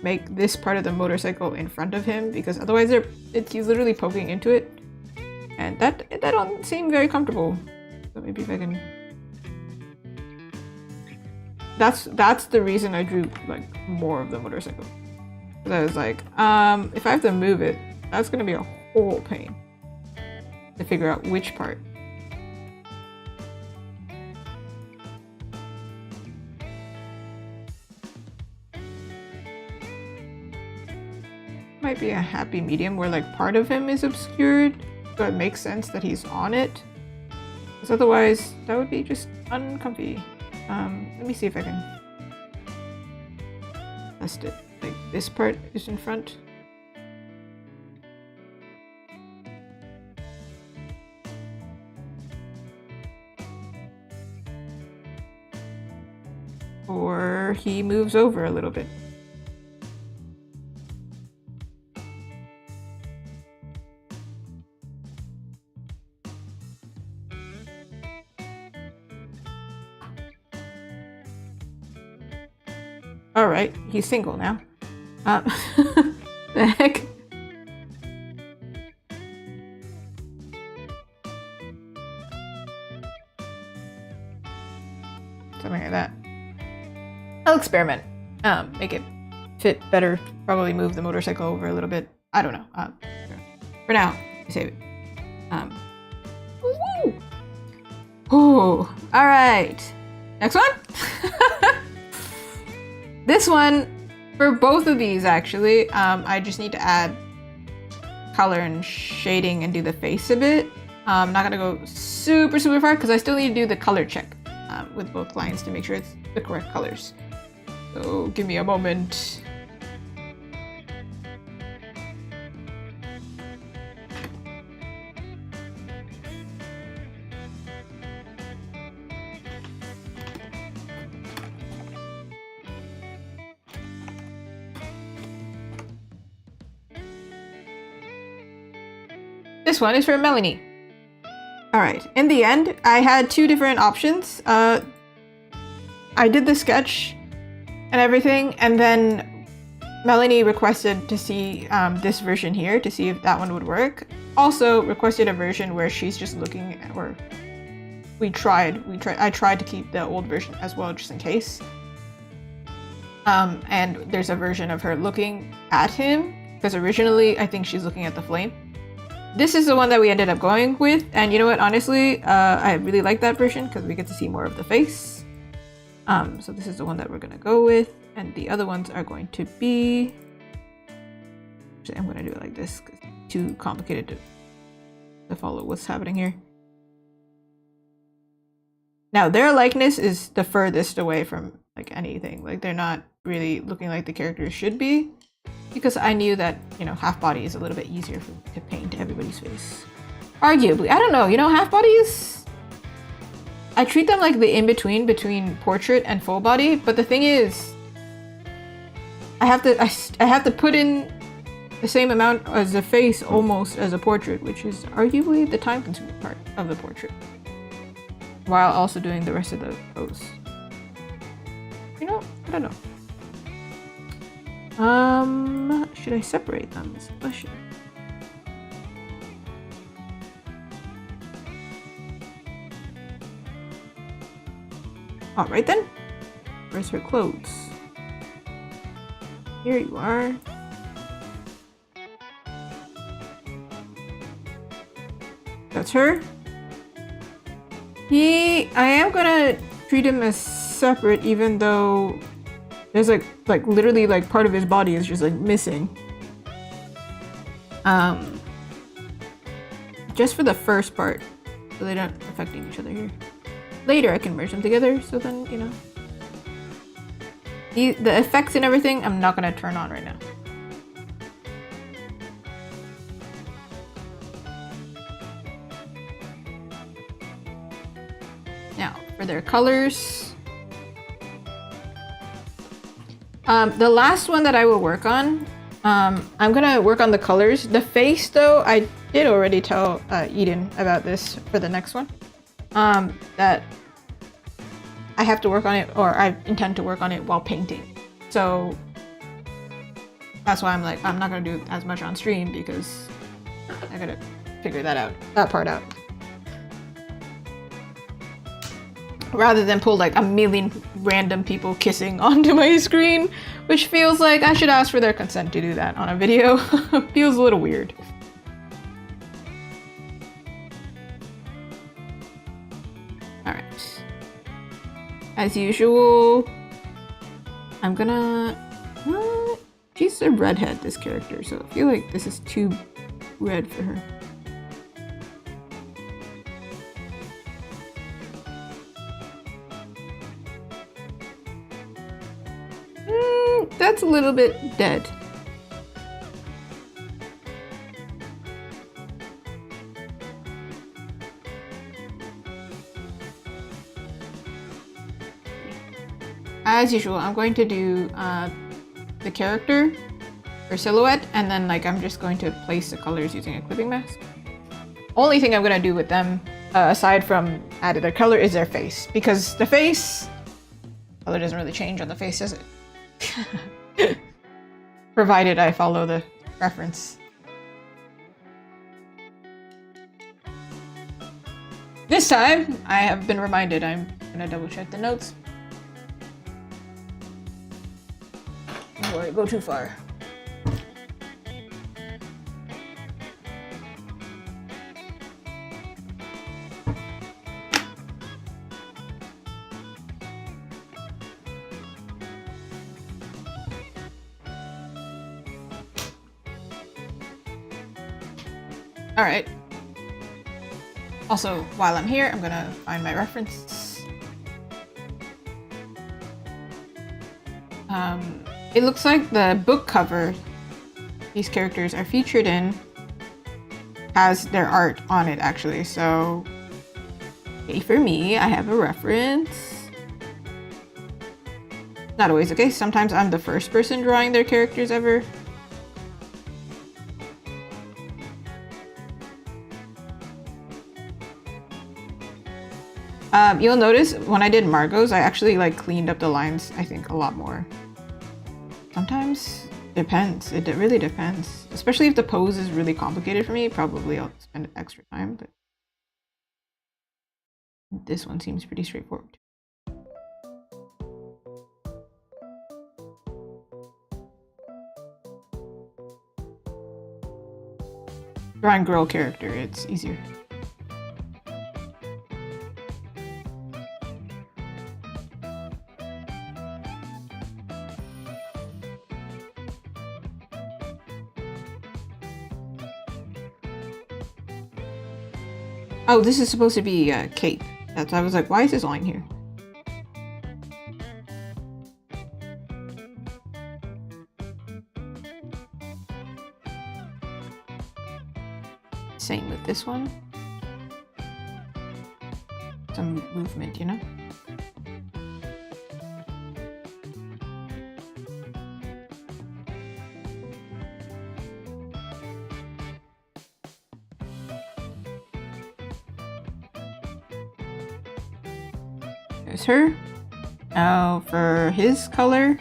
make this part of the motorcycle in front of him, because otherwise he's literally poking into it, and that don't seem very comfortable. So maybe if I can, that's the reason I drew like more of the motorcycle, because I was like if I have to move it, that's gonna be a whole pain to figure out which part. Might be a happy medium where like part of him is obscured, so it makes sense that he's on it, because otherwise that would be just uncomfy. Let me see if I can test it. Like this part is in front. Or he moves over a little bit. All right, he's single now. The heck? Something like that. I'll experiment. Make it fit better. Probably move the motorcycle over a little bit. I don't know. For now, save it. Woo! Ooh. All right. Next one. This one, for both of these actually, I just need to add color and shading and do the face a bit. I'm not gonna go super far because I still need to do the color check with both clients to make sure it's the correct colors. So give me a moment. This one is for Melanie. Alright, in the end, I had two different options. I did the sketch and everything, and then Melanie requested to see this version here to see if that one would work. Also requested a version where she's just looking at, or I tried to keep the old version as well just in case. And there's a version of her looking at him, because originally I think she's looking at the flame. This is the one that we ended up going with, and you know what, honestly, I really like that version because we get to see more of the face. So this is the one that we're gonna go with, and the other ones are going to be... Actually, I'm gonna do it like this because it's too complicated to follow what's happening here. Now, their likeness is the furthest away from like anything. Like, they're not really looking like the characters should be. Because I knew that, you know, half body is a little bit easier to paint everybody's face. Arguably, I don't know, you know, half bodies, I treat them like the in-between between portrait and full body, but the thing is, I have to put in the same amount as the face almost as a portrait, which is arguably the time-consuming part of the portrait, while also doing the rest of the pose. You know, I don't know. Should I separate them? Is the question. Alright then. Where's her clothes? Here you are. That's her. I am gonna treat him as separate, even though there's like literally like part of his body is just like missing. Just for the first part, so they don't affect each other here. Later I can merge them together, so then, you know. The effects and everything, I'm not gonna turn on right now. Now, for their colors. The last one that I will work on, I'm gonna work on the colors. The face, though, I did already tell Eden about this for the next one. That I have to work on it, or I intend to work on it while painting. So that's why I'm like, I'm not gonna do as much on stream because I gotta figure that part out. Rather than pull like a million random people kissing onto my screen, which feels like I should ask for their consent to do that on a video. Feels a little weird. Alright. As usual, I'm gonna... she's a redhead, this character, so I feel like this is too red for her. That's a little bit dead. As usual, I'm going to do the character or silhouette, and then like I'm just going to place the colors using a clipping mask. Only thing I'm gonna do with them, aside from adding their color, is their face, because the face color doesn't really change on the face, does it? Provided I follow the reference. This time, I have been reminded. I'm gonna double check the notes before I go too far. All right. Also, while I'm here, I'm gonna find my reference. It looks like the book cover these characters are featured in has their art on it, actually. So, okay, for me, I have a reference. Not always the case. Sometimes I'm the first person drawing their characters ever. You'll notice when I did Margot's, I actually like cleaned up the lines, I think, a lot more. Sometimes depends. It really depends. Especially if the pose is really complicated for me, probably I'll spend extra time, but this one seems pretty straightforward. Drawing girl character, it's easier. Oh, this is supposed to be a cape. That's why I was like, why is this line here? Same with this one. Some movement, you know? There's her. Now for his color.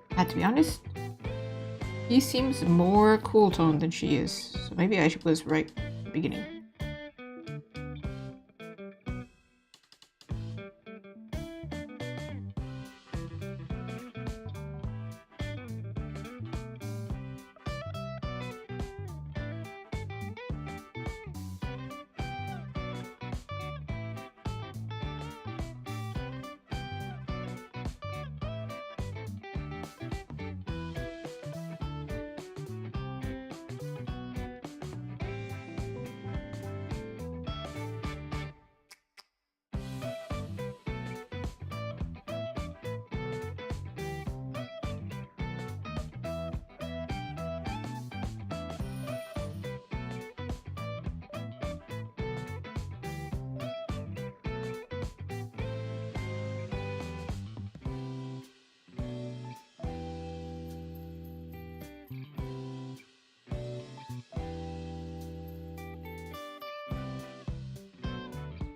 I have to be honest, he seems more cool toned than she is. So maybe I was right at the beginning.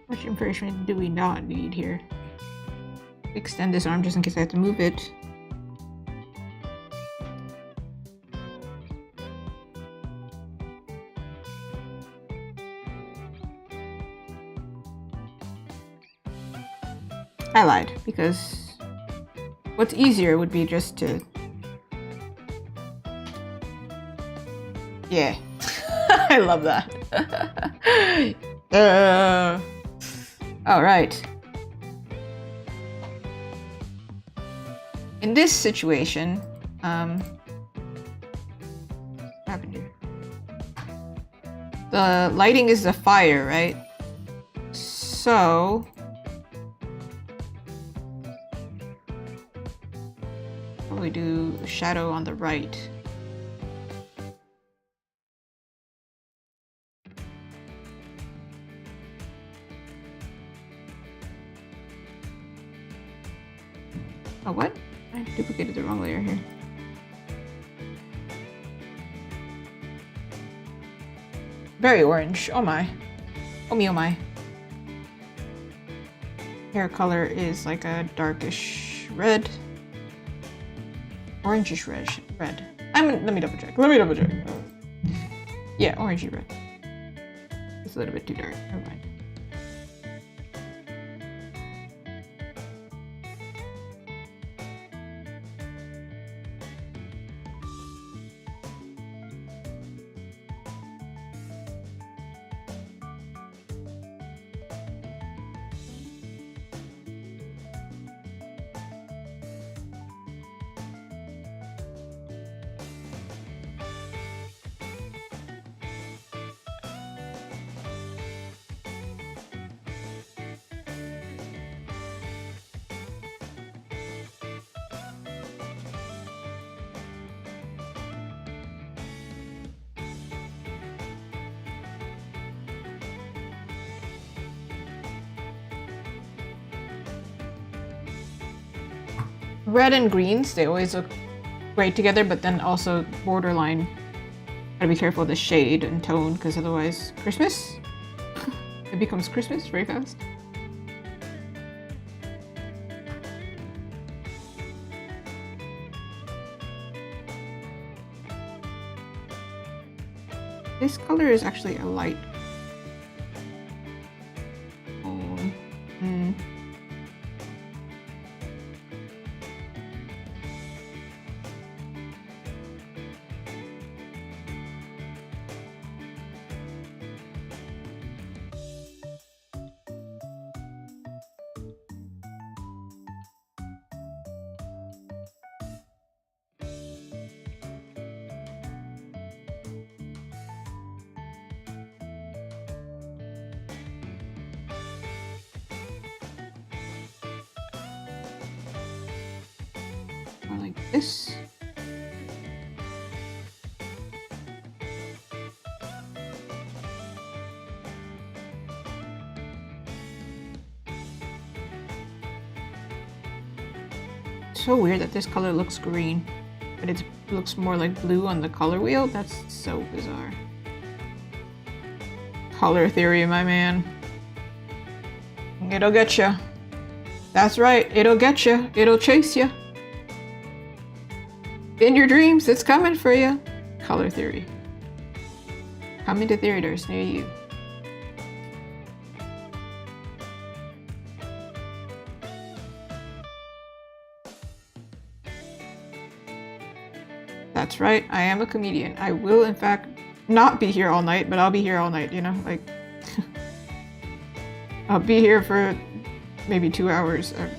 How much information do we not need here? Extend this arm just in case I have to move it. I lied, because what's easier would be just to... Yeah. I love that. All right. In this situation, what happened here? The lighting is the fire, right? So probably do a shadow on the right. Oh, what? I duplicated the wrong layer here. Very orange. Oh my. Oh me, oh my. hair color is like a darkish red. Orangish red. Let me double check. Yeah, orangey red. It's a little bit too dark. Never mind. Red and greens, they always look great together, but then also borderline. Gotta be careful of the shade and tone, because otherwise, Christmas? It becomes Christmas very fast. This color is actually a light. Like this. So weird that this color looks green, but it looks more like blue on the color wheel. That's so bizarre. Color theory, my man. It'll get you. That's right, it'll get you. It'll chase you. In your dreams, it's coming for you. Color theory. Coming to theaters near you. That's right, I am a comedian. I will, in fact, not be here all night, but I'll be here all night, you know? Like, I'll be here for maybe 2 hours. I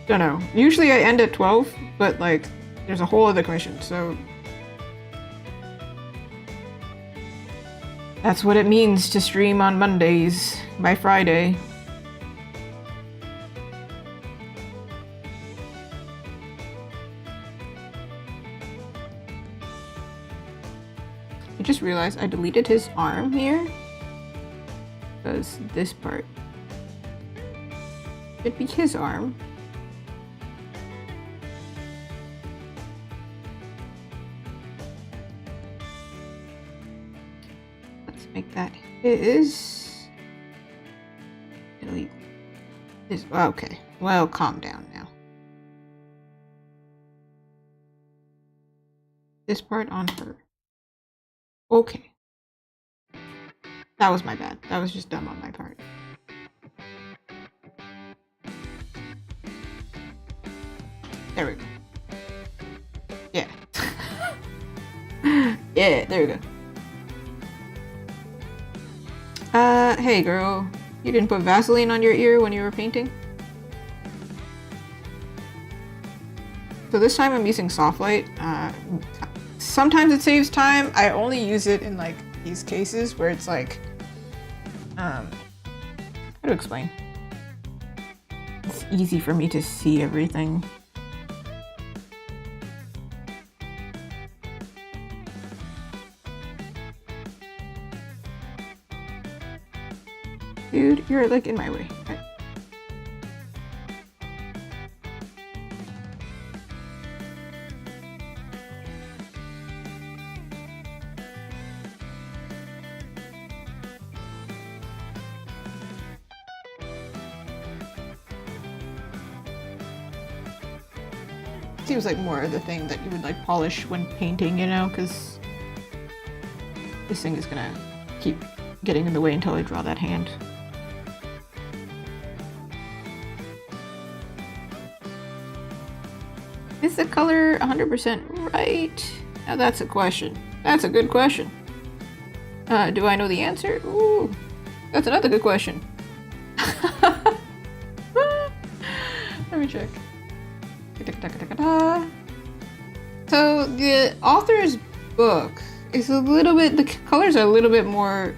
don't know. Usually I end at 12, but like, there's a whole other commission, so that's what it means to stream on Mondays by Friday. I just realized I deleted his arm here because this part should be his arm. Make that his. Delete this. Okay, well, calm down now. This part on her. Okay. That was my bad. That was just dumb on my part. There we go. Yeah. Yeah, there we go. Hey girl, you didn't put Vaseline on your ear when you were painting? So this time I'm using soft light. Sometimes it saves time. I only use it in like these cases where it's like, how to explain? It's easy for me to see everything. Dude, you're like in my way. Okay. seems like more of the thing that you would like polish when painting, you know, because this thing is gonna keep getting in the way until I draw that hand. Is the color 100% right? Now that's a question. That's a good question. Do I know the answer? Ooh, that's another good question. Let me check. So the author's book is a little bit, the colors are a little bit more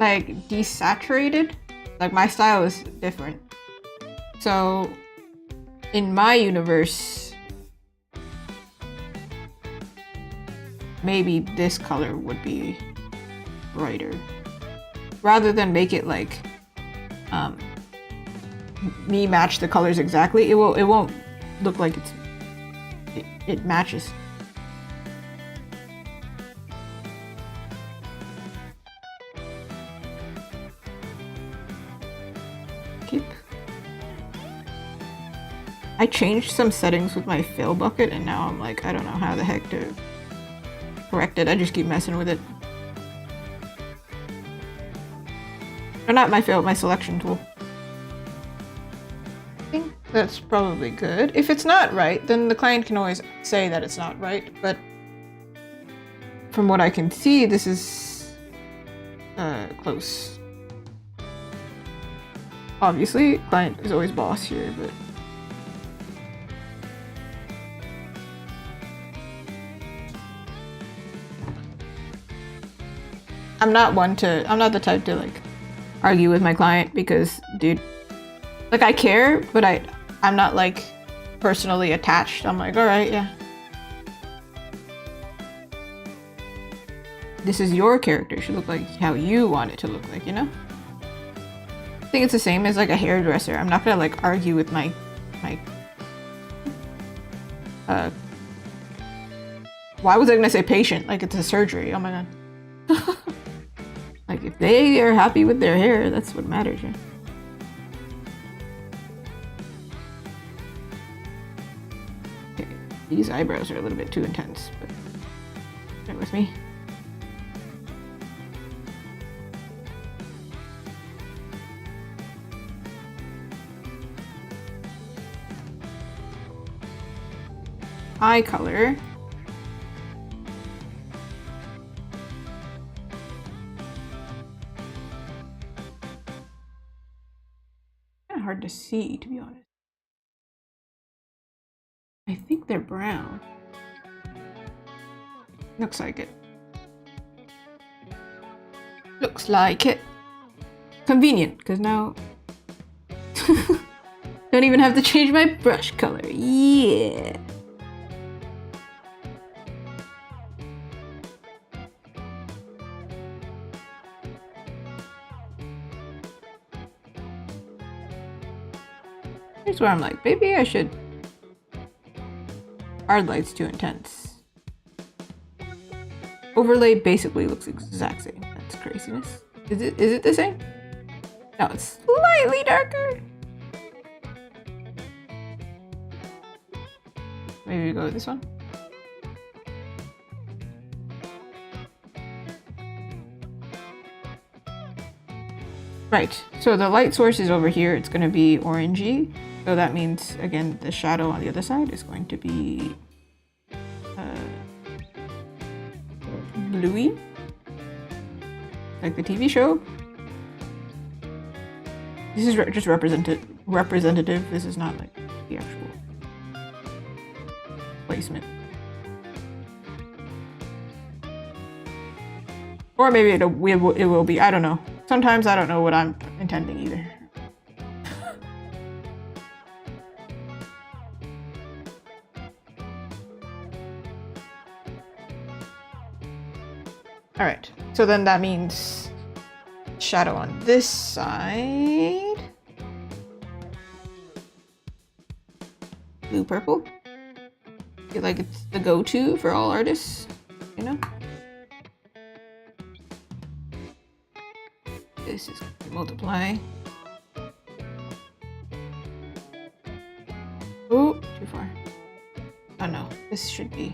like desaturated. Like my style is different. So in my universe, maybe this color would be brighter. Rather than make it like me match the colors exactly, it won't look like it matches. Keep. I changed some settings with my fill bucket and now I'm like, I don't know how the heck to correct it. I just keep messing with it. Or not my fill, my selection tool. I think that's probably good. If it's not right, then the client can always say that it's not right, but from what I can see, this is close. Obviously, client is always boss here, but I'm not the type to like argue with my client because, dude, like I care, but I'm not like personally attached. I'm like, all right, yeah. This is your character. It should look like how you want it to look like, you know? I think it's the same as like a hairdresser. I'm not gonna like argue with my why was I gonna say patient? Like it's a surgery. Oh my god. Like if they are happy with their hair, that's what matters, right? Okay, these eyebrows are a little bit too intense, but bear with me. Eye color. Hard to see, to be honest. I think they're brown. Looks like it. Looks like it. Convenient, because now don't even have to change my brush color. Yeah. Here's where I'm like, maybe I should. Hard light's too intense. Overlay basically looks exact same. That's craziness. Is it the same? No, it's slightly darker. Maybe we go with this one. Right, so the light source is over here. It's going to be orangey. So that means, again, the shadow on the other side is going to be bluey, like the TV show. This is just representative. This is not like the actual placement. Or maybe it will be. I don't know. Sometimes I don't know what I'm intending either. All right, so then that means shadow on this side. Blue purple. I feel like it's the go-to for all artists, you know? This is multiply. This should be.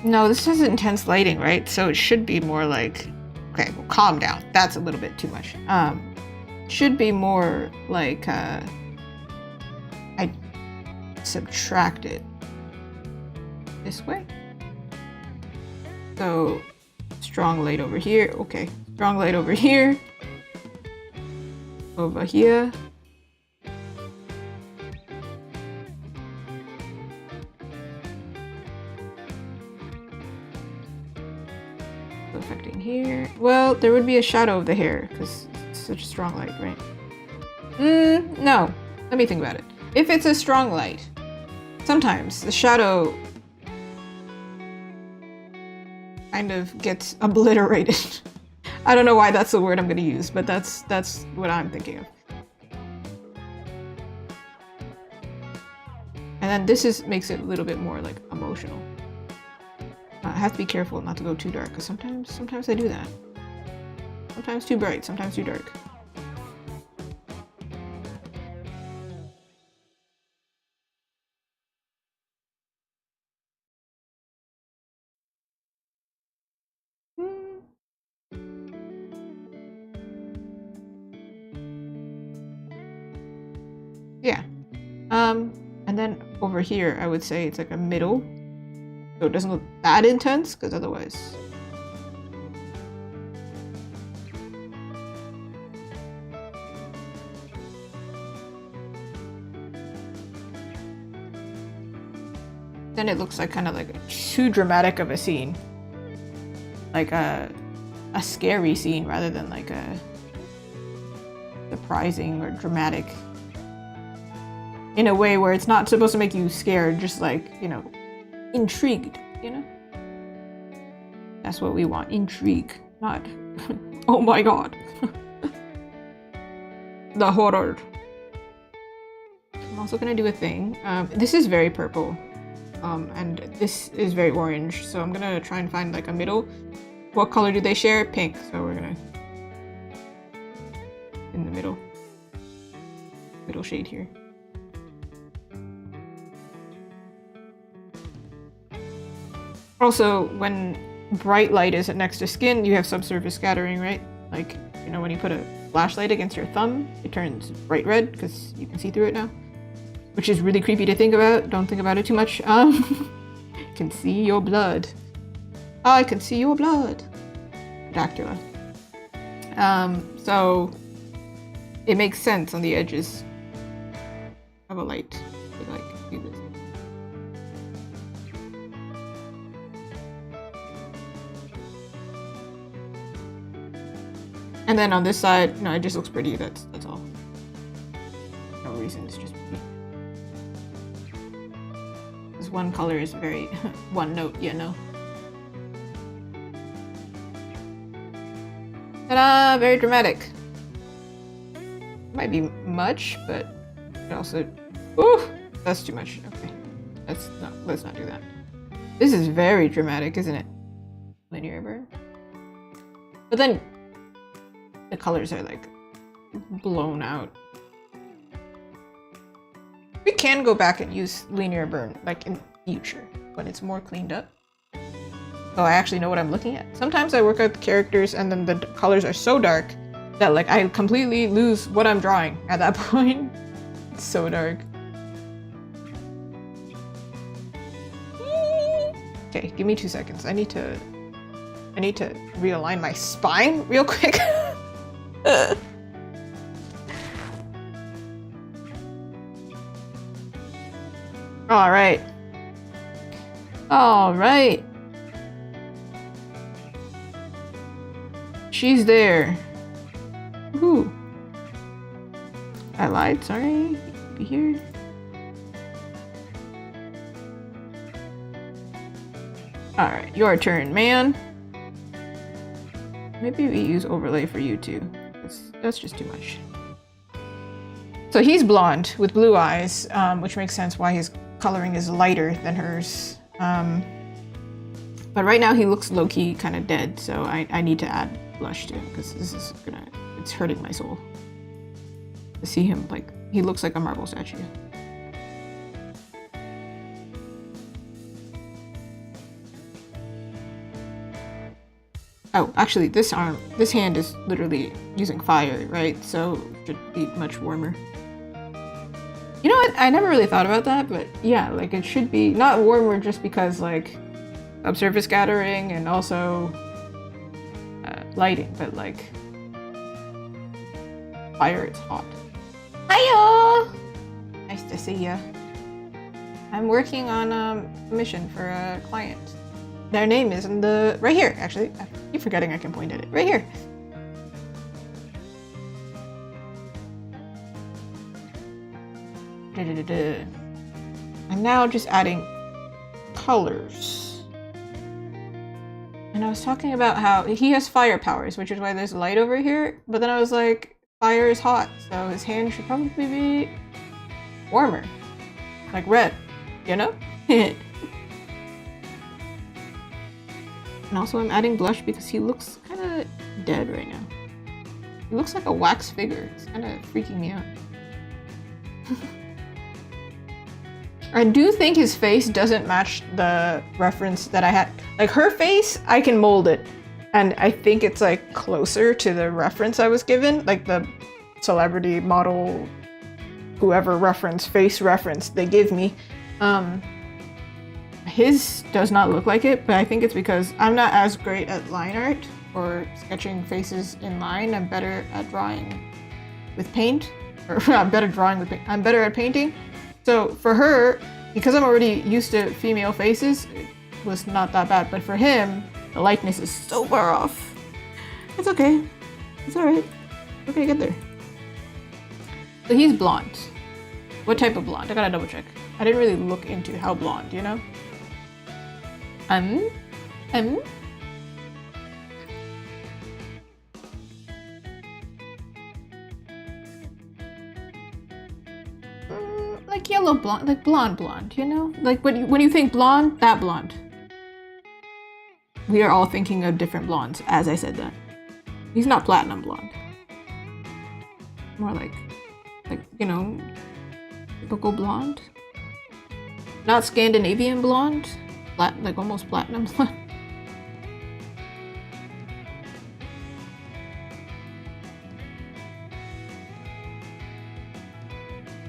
No, this has intense lighting, right? So it should be more like, okay, well, calm down. That's a little bit too much. Should be more like, I subtract it this way. So strong light over here. Okay, strong light over here. Over here. Affecting here. Well, there would be a shadow of the hair because it's such a strong light, right? No. Let me think about it. If it's a strong light, sometimes the shadow kind of gets obliterated. I don't know why that's the word I'm going to use, but that's what I'm thinking of. And then this makes it a little bit more like emotional. I have to be careful not to go too dark, because sometimes I do that. Sometimes too bright, sometimes too dark. Yeah. And then over here, I would say it's like a middle. So it doesn't look that intense, because otherwise... Then it looks like kind of like too dramatic of a scene. Like a scary scene rather than like a surprising or dramatic. In a way where it's not supposed to make you scared, just like, you know, intrigued, you know? That's what we want, intrigue, not, oh my god. The horror. I'm also gonna do a thing. This is very purple, and this is very orange, so I'm gonna try and find like a middle. What color do they share? Pink, so we're gonna... in the middle shade here. Also, when bright light is next to skin, you have subsurface scattering, right? Like, you know, when you put a flashlight against your thumb, it turns bright red because you can see through it now. Which is really creepy to think about. Don't think about it too much. Can see your blood. I can see your blood. Dracula. So it makes sense on the edges of a light to like do this. And then on this side, no, it just looks pretty. That's all. No reason. It's just pretty. This one color is very one note, you know. Ta-da! Very dramatic. Might be much, but it also... Ooh! That's too much. Okay. Let's not do that. This is very dramatic, isn't it? Linear burn. But then the colors are like blown out. We can go back and use linear burn like in future when it's more cleaned up. So I actually know what I'm looking at. Sometimes I work out the characters and then the colors are so dark that like I completely lose what I'm drawing at that point. It's so dark. Okay, give me 2 seconds. I need to realign my spine real quick. All right. All right. She's there. Ooh. I lied, sorry. Be here. Alright, your turn, man. Maybe we use overlay for you too. That's just too much. So he's blonde with blue eyes, which makes sense why his coloring is lighter than hers. But right now he looks low-key kind of dead, so I need to add blush to him because it's hurting my soul. to see him, like, he looks like a marble statue. Oh, actually, this hand is literally using fire, right? So it should be much warmer. You know what? I never really thought about that, but yeah, like it should be not warmer just because like subsurface scattering and also lighting, but like fire is hot. Hiya! Nice to see ya. I'm working on a mission for a client. Their name is in the right here, actually. I keep forgetting I can point at it. Right here. I'm now just adding colors. And I was talking about how he has fire powers, which is why there's light over here. But then I was like, fire is hot, so his hand should probably be warmer. Like red, you know? And also I'm adding blush because he looks kind of dead right now. He looks like a wax figure. It's kind of freaking me out. I do think his face doesn't match the reference that I had. Like her face, I can mold it. And I think it's like closer to the reference I was given. Like the celebrity model, whoever reference, face reference they give me. His does not look like it, but I think it's because I'm not as great at line art or sketching faces in line. I'm better at drawing with paint, or I'm better drawing with paint. I'm better at painting. So for her, because I'm already used to female faces, it was not that bad. But for him, the likeness is so far off. It's okay. It's all right. We're gonna get there. So he's blonde. What type of blonde? I gotta double check. I didn't really look into how blonde, you know? Like yellow blonde, like blonde, you know? Like when you think blonde, that blonde. We are all thinking of different blondes, as I said that. He's not platinum blonde. More like, you know, typical blonde. Not Scandinavian blonde. Like almost platinum blonde.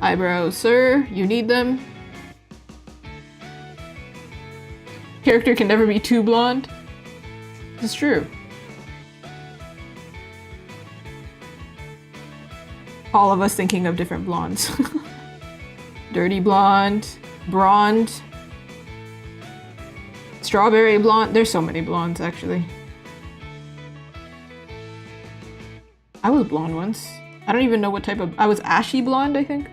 Eyebrows, sir, you need them. Character can never be too blonde. It's true. All of us thinking of different blondes. Dirty blonde, blonde, strawberry blonde. There's so many blondes, actually. I was blonde once. I don't even know what type of... I was ashy blonde, I think.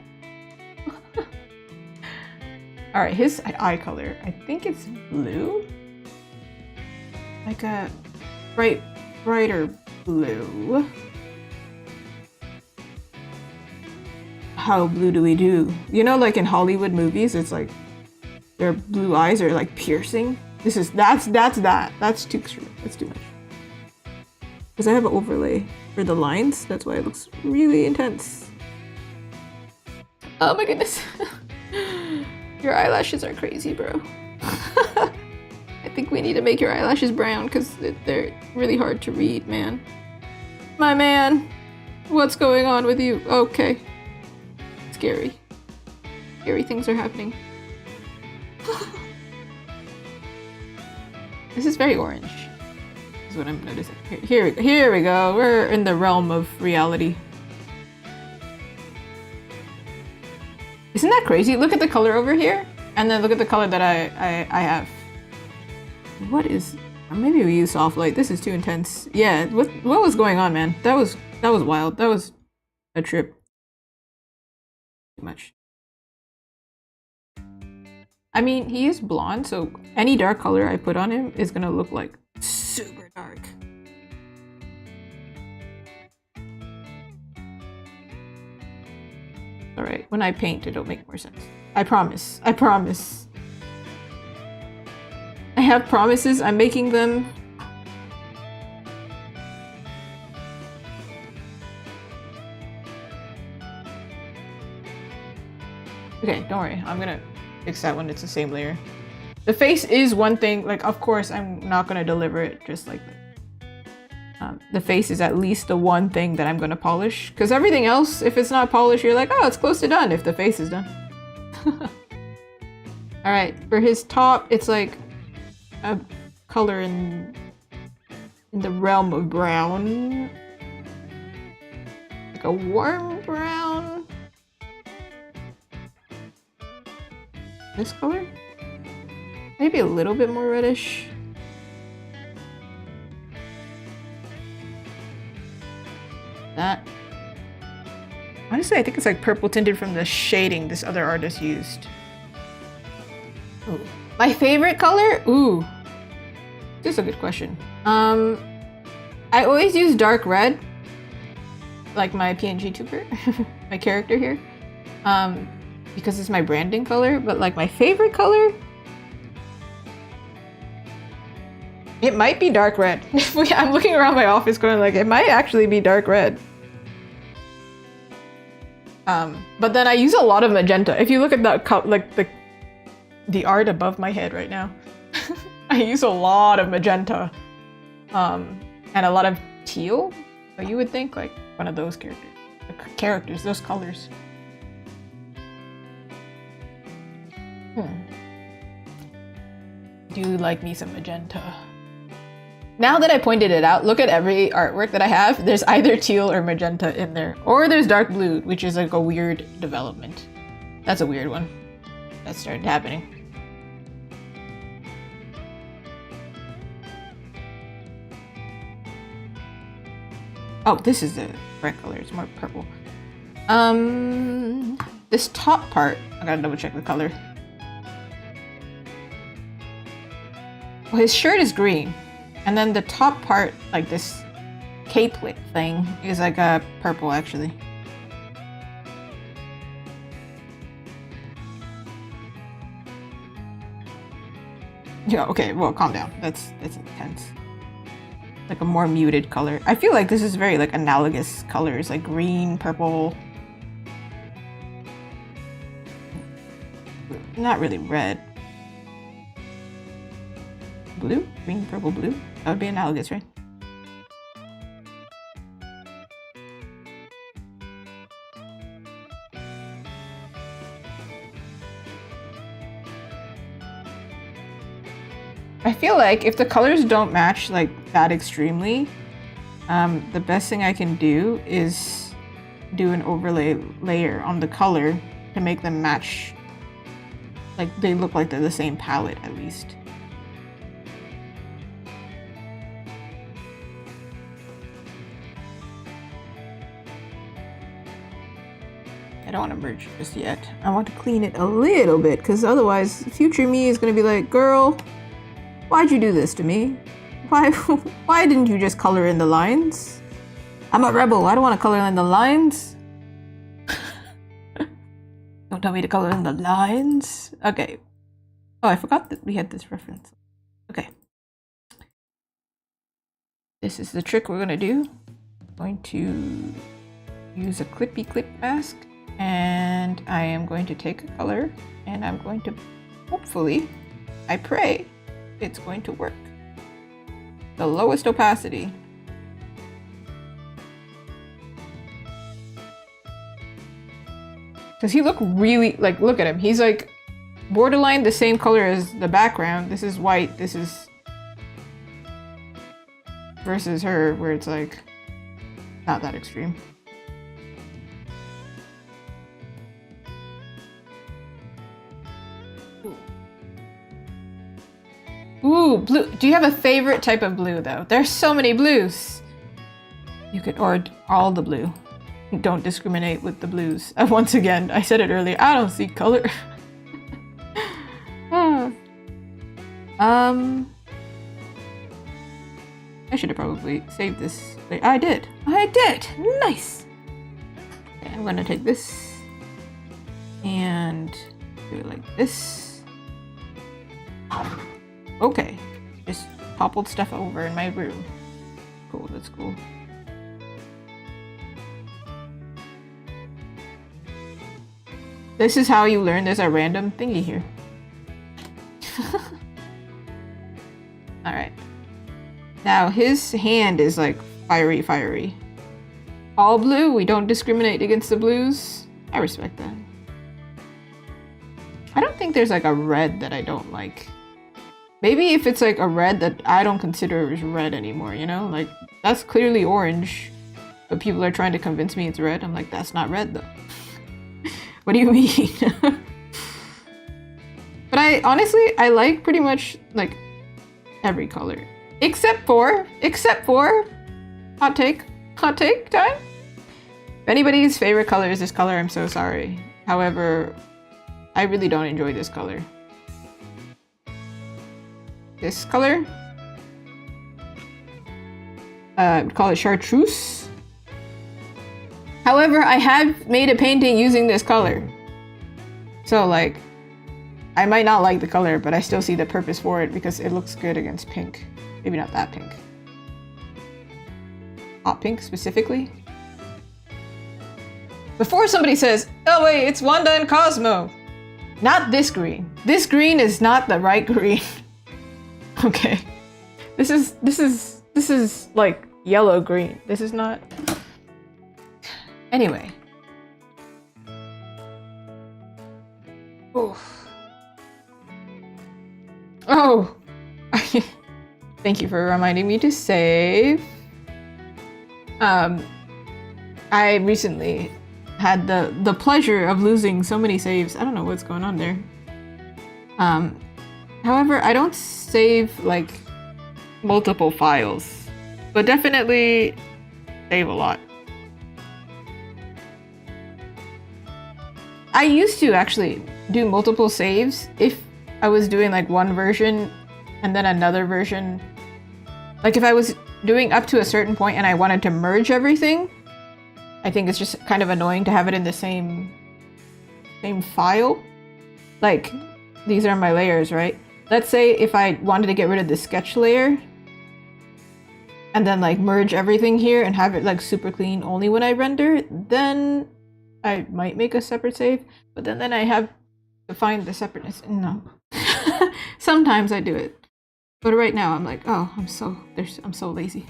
Alright, his eye color. I think it's blue? Like a brighter blue. How blue do we do? You know, like in Hollywood movies, it's like their blue eyes are like piercing. That's that. That's too extreme. That's too much. Because I have an overlay for the lines. That's why it looks really intense. Oh my goodness. Your eyelashes are crazy, bro. I think we need to make your eyelashes brown because they're really hard to read, man. My man, what's going on with you? Okay. Scary. Scary things are happening. This is very orange. Is what I'm noticing. Here we go. We're in the realm of reality. Isn't that crazy? Look at the color over here, and then look at the color that I have. What is? Maybe we use soft light. This is too intense. Yeah. What was going on, man? That was wild. That was a trip. Too much. I mean, he is blonde, so any dark color I put on him is gonna look like super dark. Alright, when I paint, it'll make more sense. I promise. I promise. I have promises. I'm making them. Okay, don't worry. I'm gonna fix that when it's the same layer. The face is one thing, like, of course, I'm not gonna deliver it just like that. The face is at least the one thing that I'm gonna polish, because everything else, if it's not polished, you're like, oh, it's close to done if the face is done. Alright, for his top, it's like a color in the realm of brown. Like a warm brown. This color? Maybe a little bit more reddish. That. Honestly, I think it's like purple tinted from the shading this other artist used. Ooh. My favorite color? Ooh. This is a good question. I always use dark red. Like my PNG tuber. My character here. Because it's my branding color. But like my favorite color? It might be dark red. I'm looking around my office going like, it might actually be dark red. But then I use a lot of magenta. If you look at that, like the art above my head right now, I use a lot of magenta. And a lot of teal. So you would think like one of those characters, those colors. Do like me some magenta. Now that I pointed it out, look at every artwork that I have. There's either teal or magenta in there. Or there's dark blue, which is like a weird development. That's a weird one. That started happening. Oh, this is the correct color. It's more purple. This top part, I gotta double check the color. Well, his shirt is green. And then the top part, like this capelet thing, is like a purple actually. Yeah, okay, well, calm down. That's intense. Like a more muted color. I feel like this is very like analogous colors, like green, purple. Not really red. Blue? Green, purple, blue? That would be analogous, right? I feel like if the colors don't match like that extremely, the best thing I can do is do an overlay layer on the color to make them match. Like they look like they're the same palette at least. I don't want to merge just yet. I want to clean it a little bit because otherwise future me is going to be like, girl, why'd you do this to me? Why didn't you just color in the lines? I'm a rebel. I don't want to color in the lines. Don't tell me to color in the lines. Okay. Oh, I forgot that we had this reference. Okay. This is the trick we're going to do. I'm going to use a clippy clip mask. And I am going to take a color and I'm going to, hopefully, I pray, it's going to work. The lowest opacity. Does he look really, like, look at him. He's like borderline the same color as the background. This is white, this is versus her where it's like not that extreme. Ooh, blue. Do you have a favorite type of blue though? There's so many blues. You could, or all the blue. Don't discriminate with the blues. Once again, I said it earlier, I don't see color. I should have probably saved this. Wait, I did. I did. Nice. Okay, I'm gonna take this and do it like this. Okay, just toppled stuff over in my room. Cool, that's cool. This is how you learn there's a random thingy here. Alright. Now his hand is like fiery. All blue, we don't discriminate against the blues. I respect that. I don't think there's like a red that I don't like. Maybe if it's like a red that I don't consider as red anymore, you know? Like, that's clearly orange, but people are trying to convince me it's red. I'm like, that's not red though. What do you mean? But I like pretty much like every color. Except for hot take time. If anybody's favorite color is this color, I'm so sorry. However, I really don't enjoy this color. This color? I would call it chartreuse. However, I have made a painting using this color. So like, I might not like the color, but I still see the purpose for it because it looks good against pink. Maybe not that pink. Hot pink specifically. Before somebody says, oh wait, it's Wanda and Cosmo. Not this green. This green is not the right green. Okay. This is like yellow green. This is not. Anyway. Oof. Oh. Thank you for reminding me to save. I recently had the pleasure of losing so many saves. I don't know what's going on there. However, I don't save like multiple files, but definitely save a lot. I used to actually do multiple saves if I was doing like one version and then another version. Like if I was doing up to a certain point and I wanted to merge everything, I think it's just kind of annoying to have it in the same file. Like, these are my layers, right? Let's say if I wanted to get rid of the sketch layer and then like merge everything here and have it like super clean only when I render, then I might make a separate save, but then I have to find the separateness. No. Sometimes I do it. But right now I'm like, oh, I'm so lazy.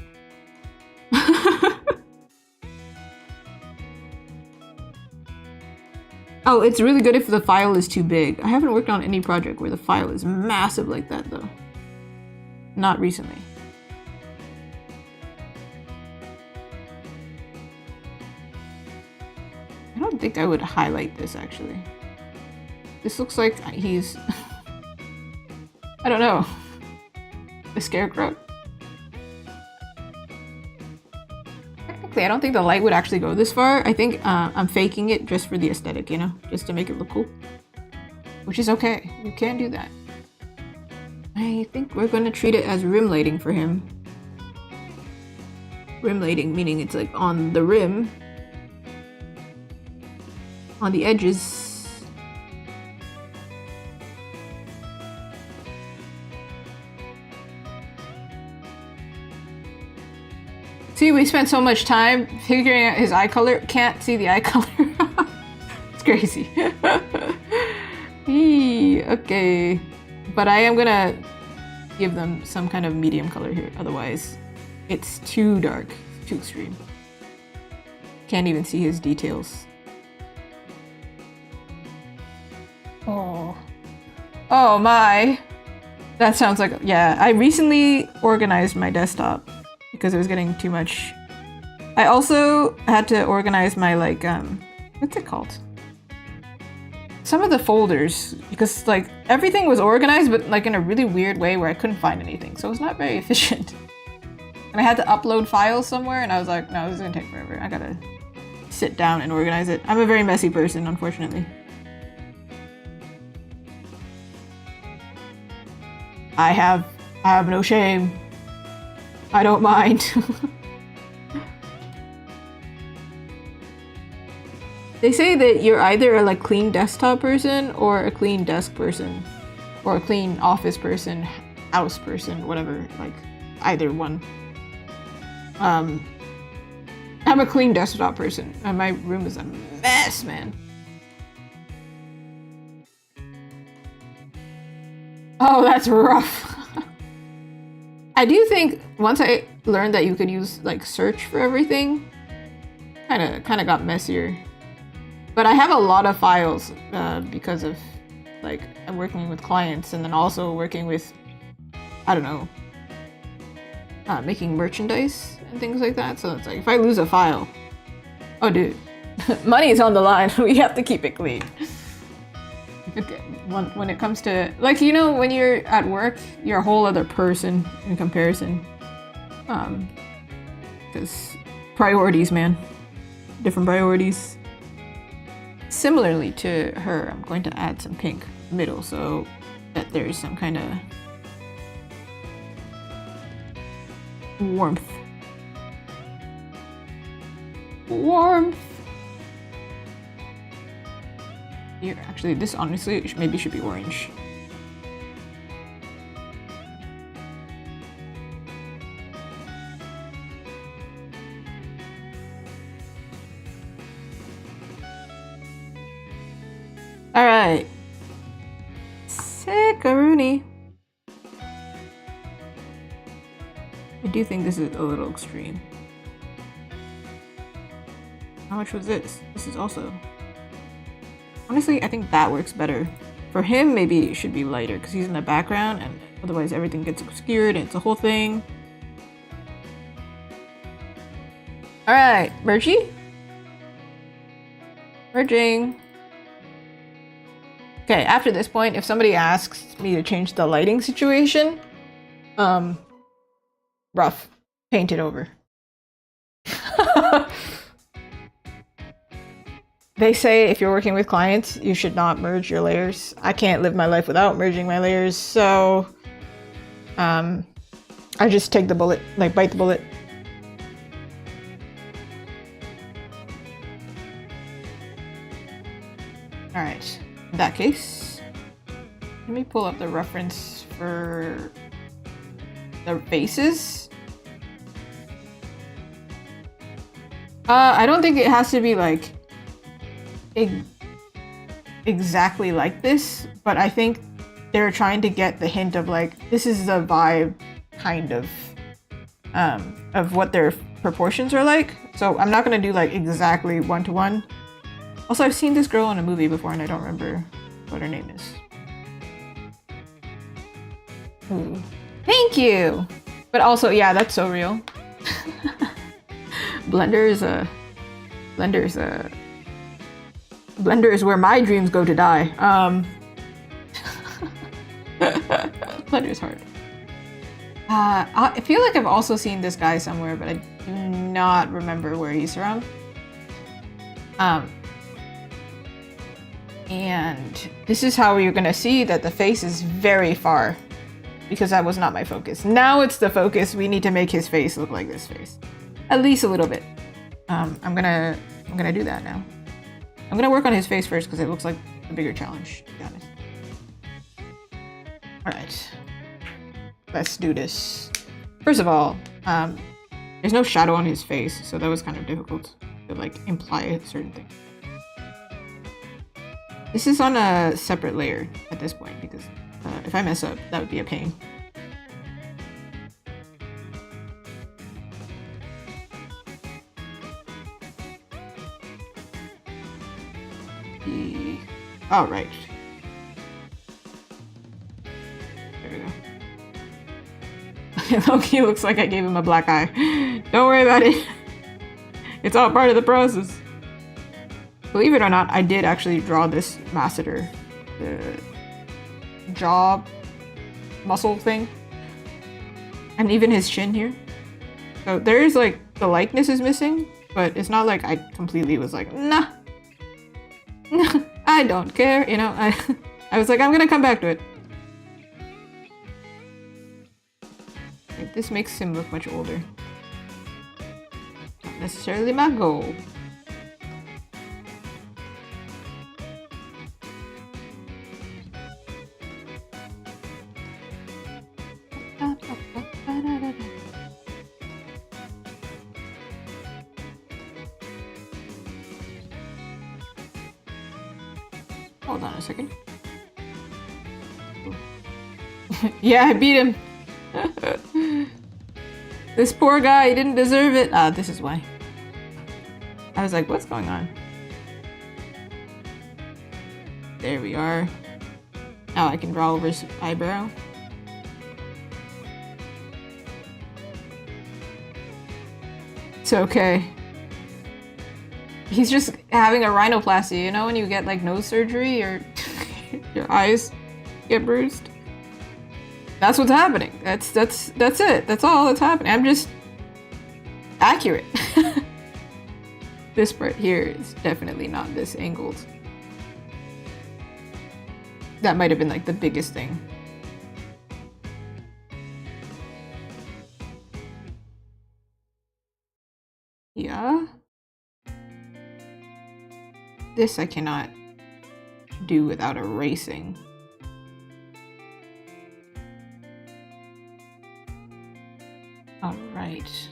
Oh, it's really good if the file is too big. I haven't worked on any project where the file is massive like that though. Not recently. I don't think I would highlight this actually. This looks like he's I don't know. The scarecrow. Technically, I don't think the light would actually go this far. I think I'm faking it just for the aesthetic, you know? Just to make it look cool. Which is okay. You can do that. I think we're gonna treat it as rim lighting for him. Rim lighting, meaning it's like on the rim. On the edges. See, we spent so much time figuring out his eye color. Can't see the eye color. It's crazy. Okay. But I am gonna give them some kind of medium color here. Otherwise, it's too dark. It's too extreme. Can't even see his details. Oh. Oh my. That sounds like... Yeah, I recently organized my desktop. Because it was getting too much. I also had to organize my like what's it called? Some of the folders, because like everything was organized but like in a really weird way where I couldn't find anything, so it was not very efficient. And I had to upload files somewhere and I was like, no, this is gonna take forever. I gotta sit down and organize it. I'm a very messy person, unfortunately. I have no shame. I don't mind. They say that you're either a like clean desktop person or a clean desk person or a clean office person, house person, whatever, like either one. I'm a clean desktop person and my room is a mess, man. Oh, that's rough. I do think once I learned that you could use like search for everything, kind of got messier. But I have a lot of files because of like I'm working with clients and then also working with, I don't know, making merchandise and things like that. So it's like if I lose a file, oh dude, money is on the line. We have to keep it clean. Okay. When it comes to, like, you know, when you're at work, you're a whole other person in comparison. Because priorities, man. Different priorities. Similarly to her, I'm going to add some pink middle so that there's some kind of warmth. Warmth! Here, actually, this honestly maybe should be orange. All right, Sickaroonie. I do think this is a little extreme. How much was this? This is also. Honestly, I think that works better. For him, maybe it should be lighter because he's in the background and otherwise everything gets obscured and it's a whole thing. All right, mergey? Merging. Okay, after this point, if somebody asks me to change the lighting situation, rough. Paint it over. They say if you're working with clients, you should not merge your layers. I can't live my life without merging my layers, so I just take the bullet, like bite the bullet. All right, in that case, let me pull up the reference for the faces. I don't think it has to be like exactly like this, but I think they're trying to get the hint of like this is the vibe kind of what their proportions are like. So I'm not gonna do like exactly one-to-one. Also, I've seen this girl in a movie before and I don't remember what her name is. Ooh. Thank you! But also, yeah, that's so real. Blender is where my dreams go to die. Blender is hard. I feel like I've also seen this guy somewhere, but I do not remember where he's from. And this is how you're gonna see that the face is very far because that was not my focus. Now it's the focus. We need to make his face look like this face. At least a little bit. I'm gonna do that now. I'm gonna work on his face first because it looks like a bigger challenge, to be honest. Alright. Let's do this. First of all, there's no shadow on his face, so that was kind of difficult to like imply a certain thing. This is on a separate layer at this point because if I mess up, that would be a pain. All right. There we go. Loki looks like I gave him a black eye. Don't worry about it. It's all part of the process. Believe it or not, I did actually draw this masseter, the jaw muscle thing, and even his chin here. So there's like the likeness is missing, but it's not like I completely was like, nah. I don't care, you know. I was like, I'm gonna come back to it. Like, this makes him look much older. Not necessarily my goal. Hold on a second. Yeah, I beat him. This poor guy, he didn't deserve it. Ah, this is why. I was like, what's going on? There we are. Now I can draw over his eyebrow. It's okay. He's just having a rhinoplasty, you know, when you get like nose surgery or your eyes get bruised. That's what's happening. That's it. That's all that's happening. I'm just accurate. This part here is definitely not this angled. That might have been like the biggest thing. Yeah. This I cannot do without erasing. All right.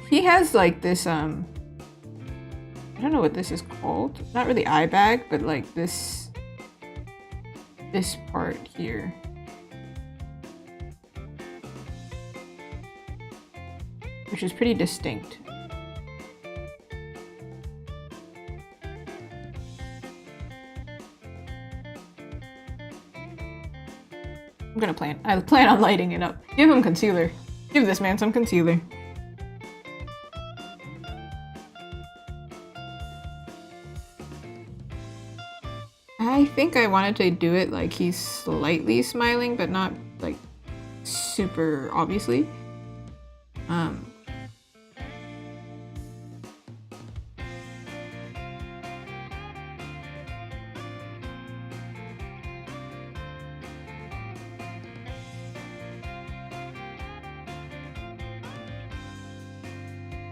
He has like this I don't know what this is called. Not really eye bag, but like this part here. Which is pretty distinct. I plan on lighting it up. Give him concealer. Give this man some concealer. I think I wanted to do it like he's slightly smiling, but not like super obviously.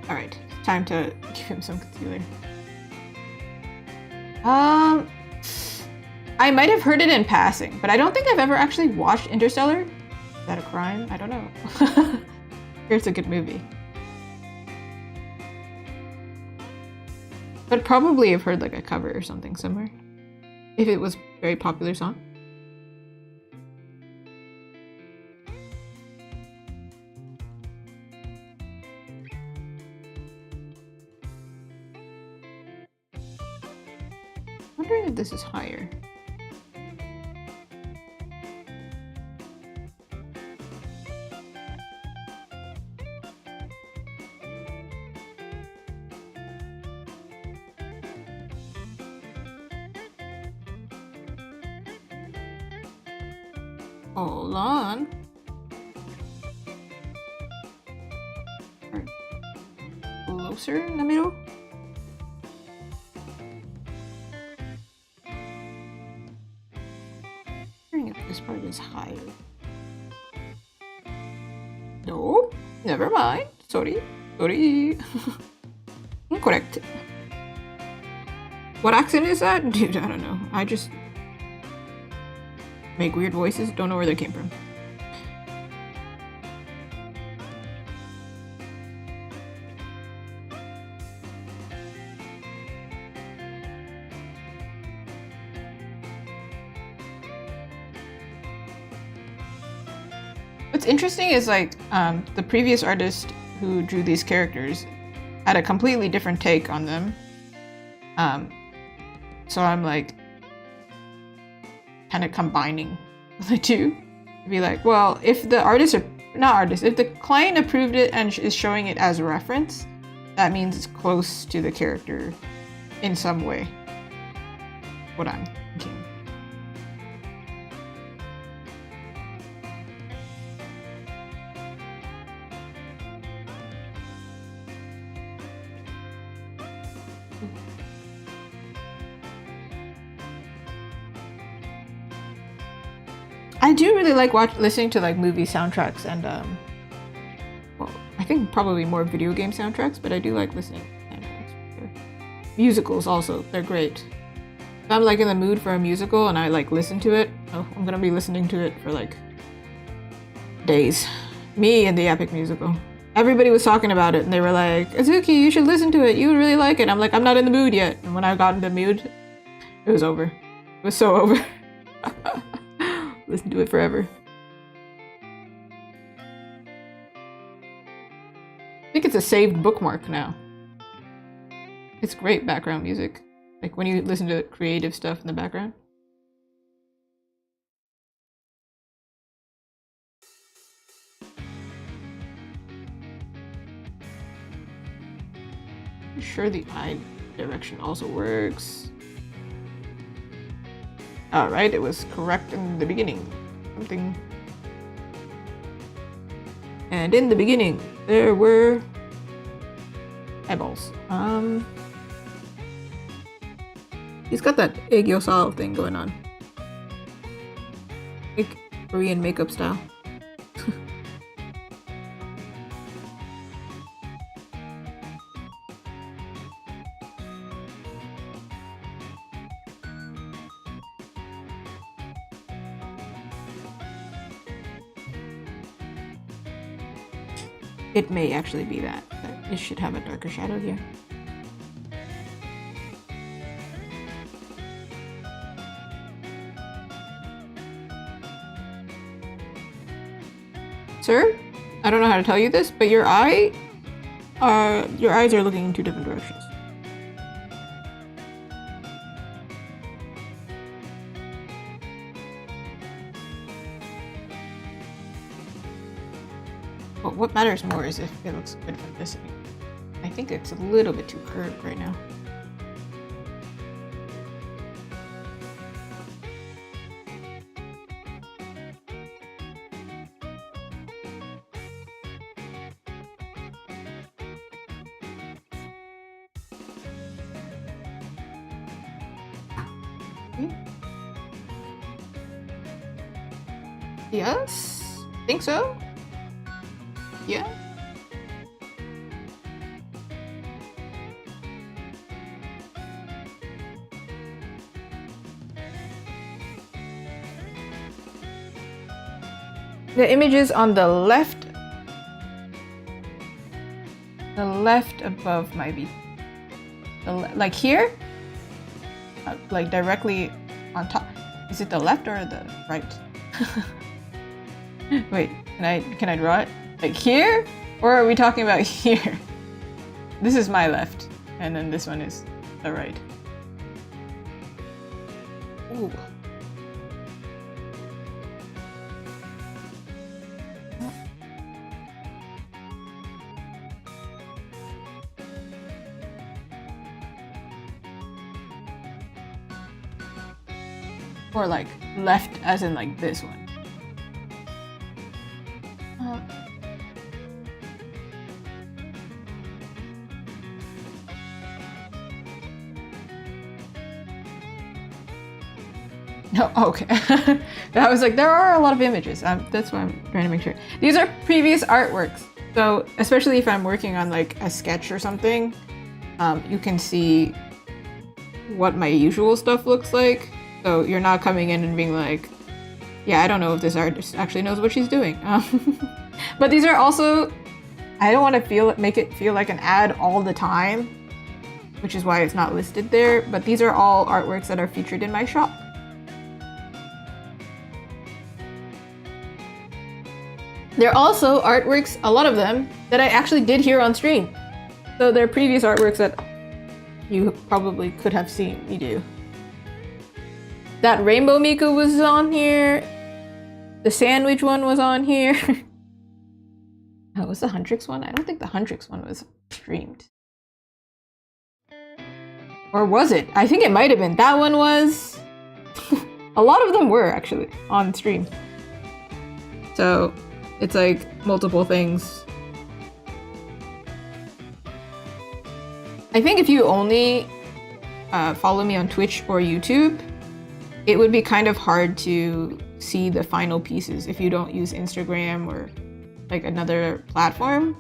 Alright, time to give him some concealer. I might have heard it in passing, but I don't think I've ever actually watched Interstellar. Is that a crime? I don't know. It's a good movie. But probably I've heard like a cover or something somewhere. If it was a very popular song. I'm wondering if this is higher. Hold on. Closer in the middle. Wondering if this part is higher. No, never mind. Sorry. Incorrect. What accent is that? Dude, I don't know. I just make weird voices, don't know where they came from. What's interesting is like the previous artist who drew these characters had a completely different take on them. So I'm like kind of combining the two. Be like, well, if the artist or not artist, if the client approved it and is showing it as a reference, that means it's close to the character in some way. What I'm thinking. I do really like listening to like movie soundtracks and well, I think probably more video game soundtracks, but I do like listening to soundtracks. Musicals also, they're great. If I'm like in the mood for a musical and I like listen to it, oh, I'm gonna be listening to it for like days. Me and the epic musical. Everybody was talking about it and they were like, Azuki, you should listen to it. You would really like it. I'm like, I'm not in the mood yet. And when I got in the mood, it was over. It was so over. Listen to it forever. I think it's a saved bookmark now. It's great background music. Like when you listen to creative stuff in the background. I'm sure the eye direction also works. Alright, it was correct in the beginning. Something. And in the beginning, there were eyeballs. He's got that egg yosal thing going on. Like Korean makeup style. It may actually be that it should have a darker shadow here. Sir, I don't know how to tell you this, but your eyes are looking in two different directions. But what matters more is if it looks good from this angle. I think it's a little bit too curved right now. Yes, I think so. Yeah. The images on the left above might be like here, like directly on top. Is it the left or the right? Wait, can I draw it? Like here? Or are we talking about here? This is my left, and then this one is the right. Ooh. Or like left as in like this one. No, okay. I was like, there are a lot of images. That's why I'm trying to make sure. These are previous artworks. So especially if I'm working on like a sketch or something, you can see what my usual stuff looks like. So you're not coming in and being like, yeah, I don't know if this artist actually knows what she's doing. But these are also, I don't want to make it feel like an ad all the time, which is why it's not listed there. But these are all artworks that are featured in my shop. There are also artworks, a lot of them, that I actually did here on stream. So they're previous artworks that you probably could have seen me do. That Rainbow Mika was on here. The sandwich one was on here. Oh, was the Huntrix one? I don't think the Huntrix one was streamed. Or was it? I think it might have been. That one was. A lot of them were actually on stream. So it's like multiple things. I think if you only follow me on Twitch or YouTube, it would be kind of hard to see the final pieces if you don't use Instagram or like another platform.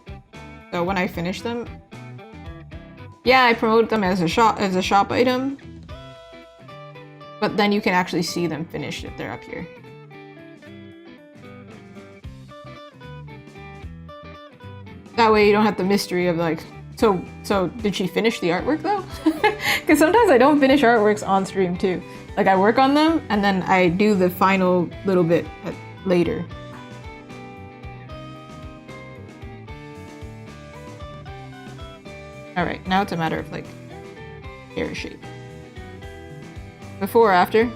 So when I finish them, yeah, I promote them as a shop item, but then you can actually see them finished if they're up here. That way you don't have the mystery of like, so did she finish the artwork though? Because sometimes I don't finish artworks on stream too. Like I work on them and then I do the final little bit later. All right, now it's a matter of like hair shape. Before or after?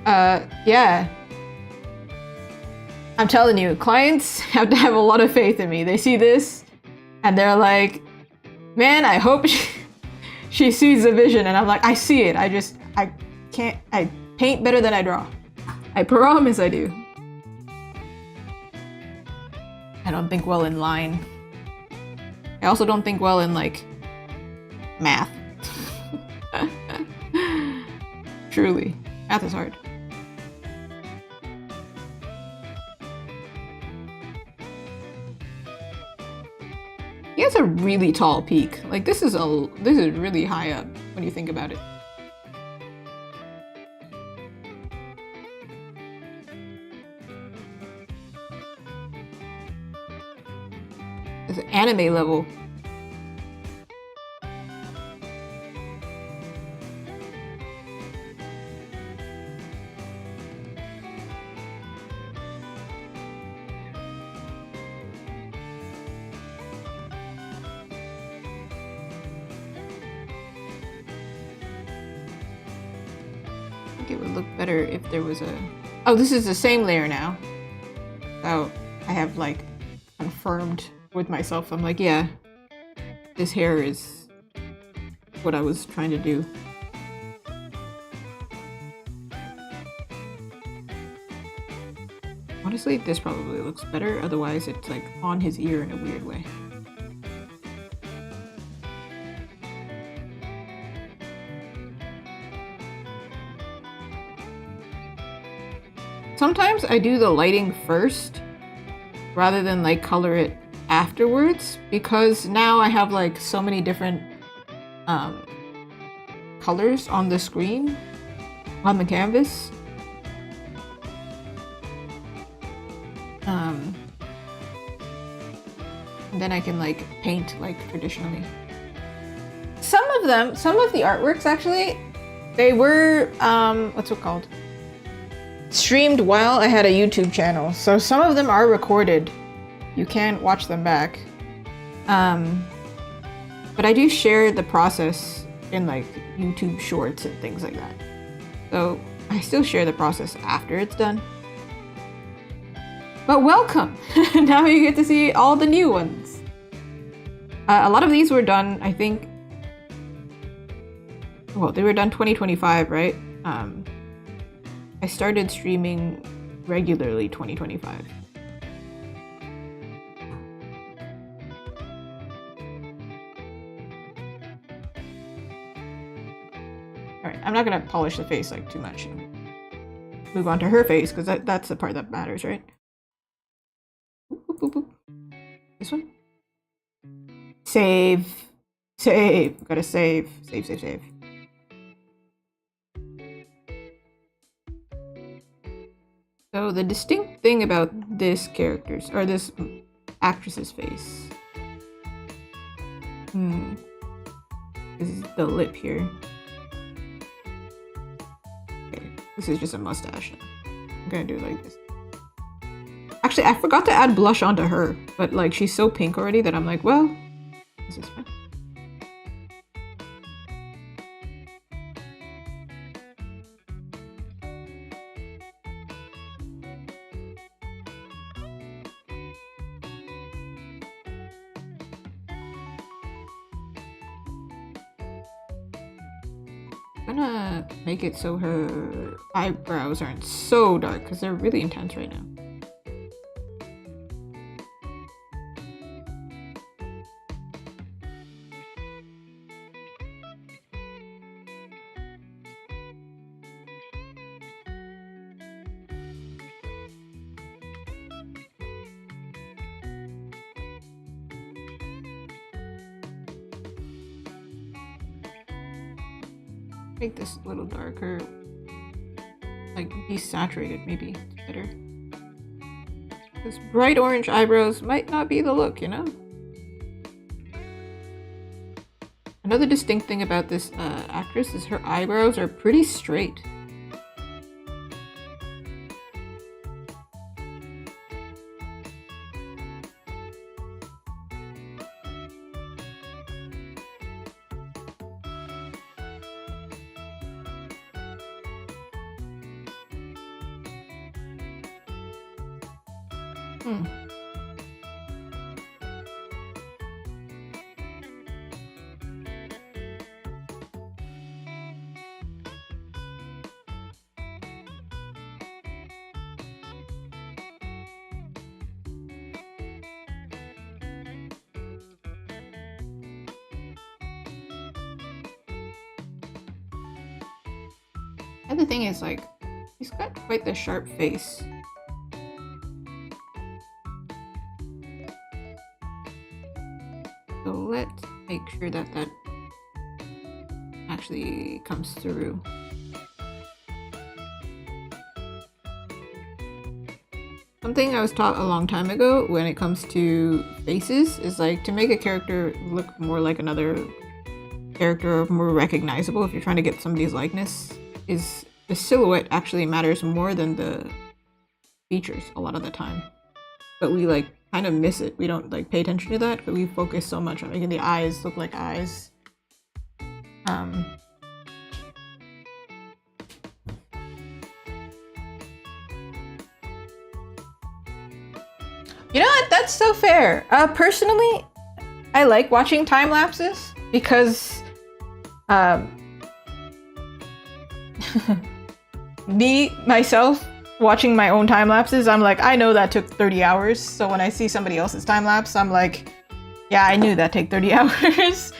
Yeah. I'm telling you, clients have to have a lot of faith in me. They see this and they're like, man, I hope she sees the vision. And I'm like, I see it. I paint better than I draw. I promise I do. I don't think well in line. I also don't think well in like math. Truly, math is hard. He has a really tall peak. Like this is really high up when you think about it. It's an anime level. It would look better if there was a... Oh, this is the same layer now. So I have like confirmed with myself. I'm like, yeah, this hair is what I was trying to do. Honestly, this probably looks better. Otherwise, it's like on his ear in a weird way. Sometimes I do the lighting first rather than like color it afterwards, because now I have like so many different colors on the screen, on the canvas. And then I can like paint like traditionally. Some of the artworks actually, they were, what's it called? Streamed while I had a YouTube channel, so some of them are recorded. You can watch them back. But I do share the process in like YouTube shorts and things like that. So I still share the process after it's done. But welcome! Now you get to see all the new ones. A lot of these were done, I think, well, they were done 2025, right? I started streaming regularly 2025. Alright, I'm not gonna polish the face like too much and move on to her face, because that's the part that matters, right? Boop, boop, boop. This one? Save. Save. Gotta save. Save, save, save. So the distinct thing about this character's, or this actress's face, is the lip here. Okay, this is just a mustache now. I'm gonna do it like this. Actually, I forgot to add blush onto her, but like she's so pink already that I'm like, well, this is fine. I'm gonna make it so her eyebrows aren't so dark, because they're really intense right now. Make this a little darker, like desaturated, maybe it's better. Because bright orange eyebrows might not be the look, you know? Another distinct thing about this actress is her eyebrows are pretty straight. And the thing is, like, he's got quite the sharp face. So let's make sure that that actually comes through. Something I was taught a long time ago when it comes to faces is like to make a character look more like another character or more recognizable if you're trying to get somebody's likeness, is the silhouette actually matters more than the features a lot of the time. But we like kind of miss it. We don't like pay attention to that, but we focus so much on making the eyes look like eyes. You know what? That's so fair. Personally, I like watching time lapses because myself watching my own time lapses, I'm like, I know that took 30 hours. So when I see somebody else's time lapse, I'm like, yeah, I knew that took 30 hours.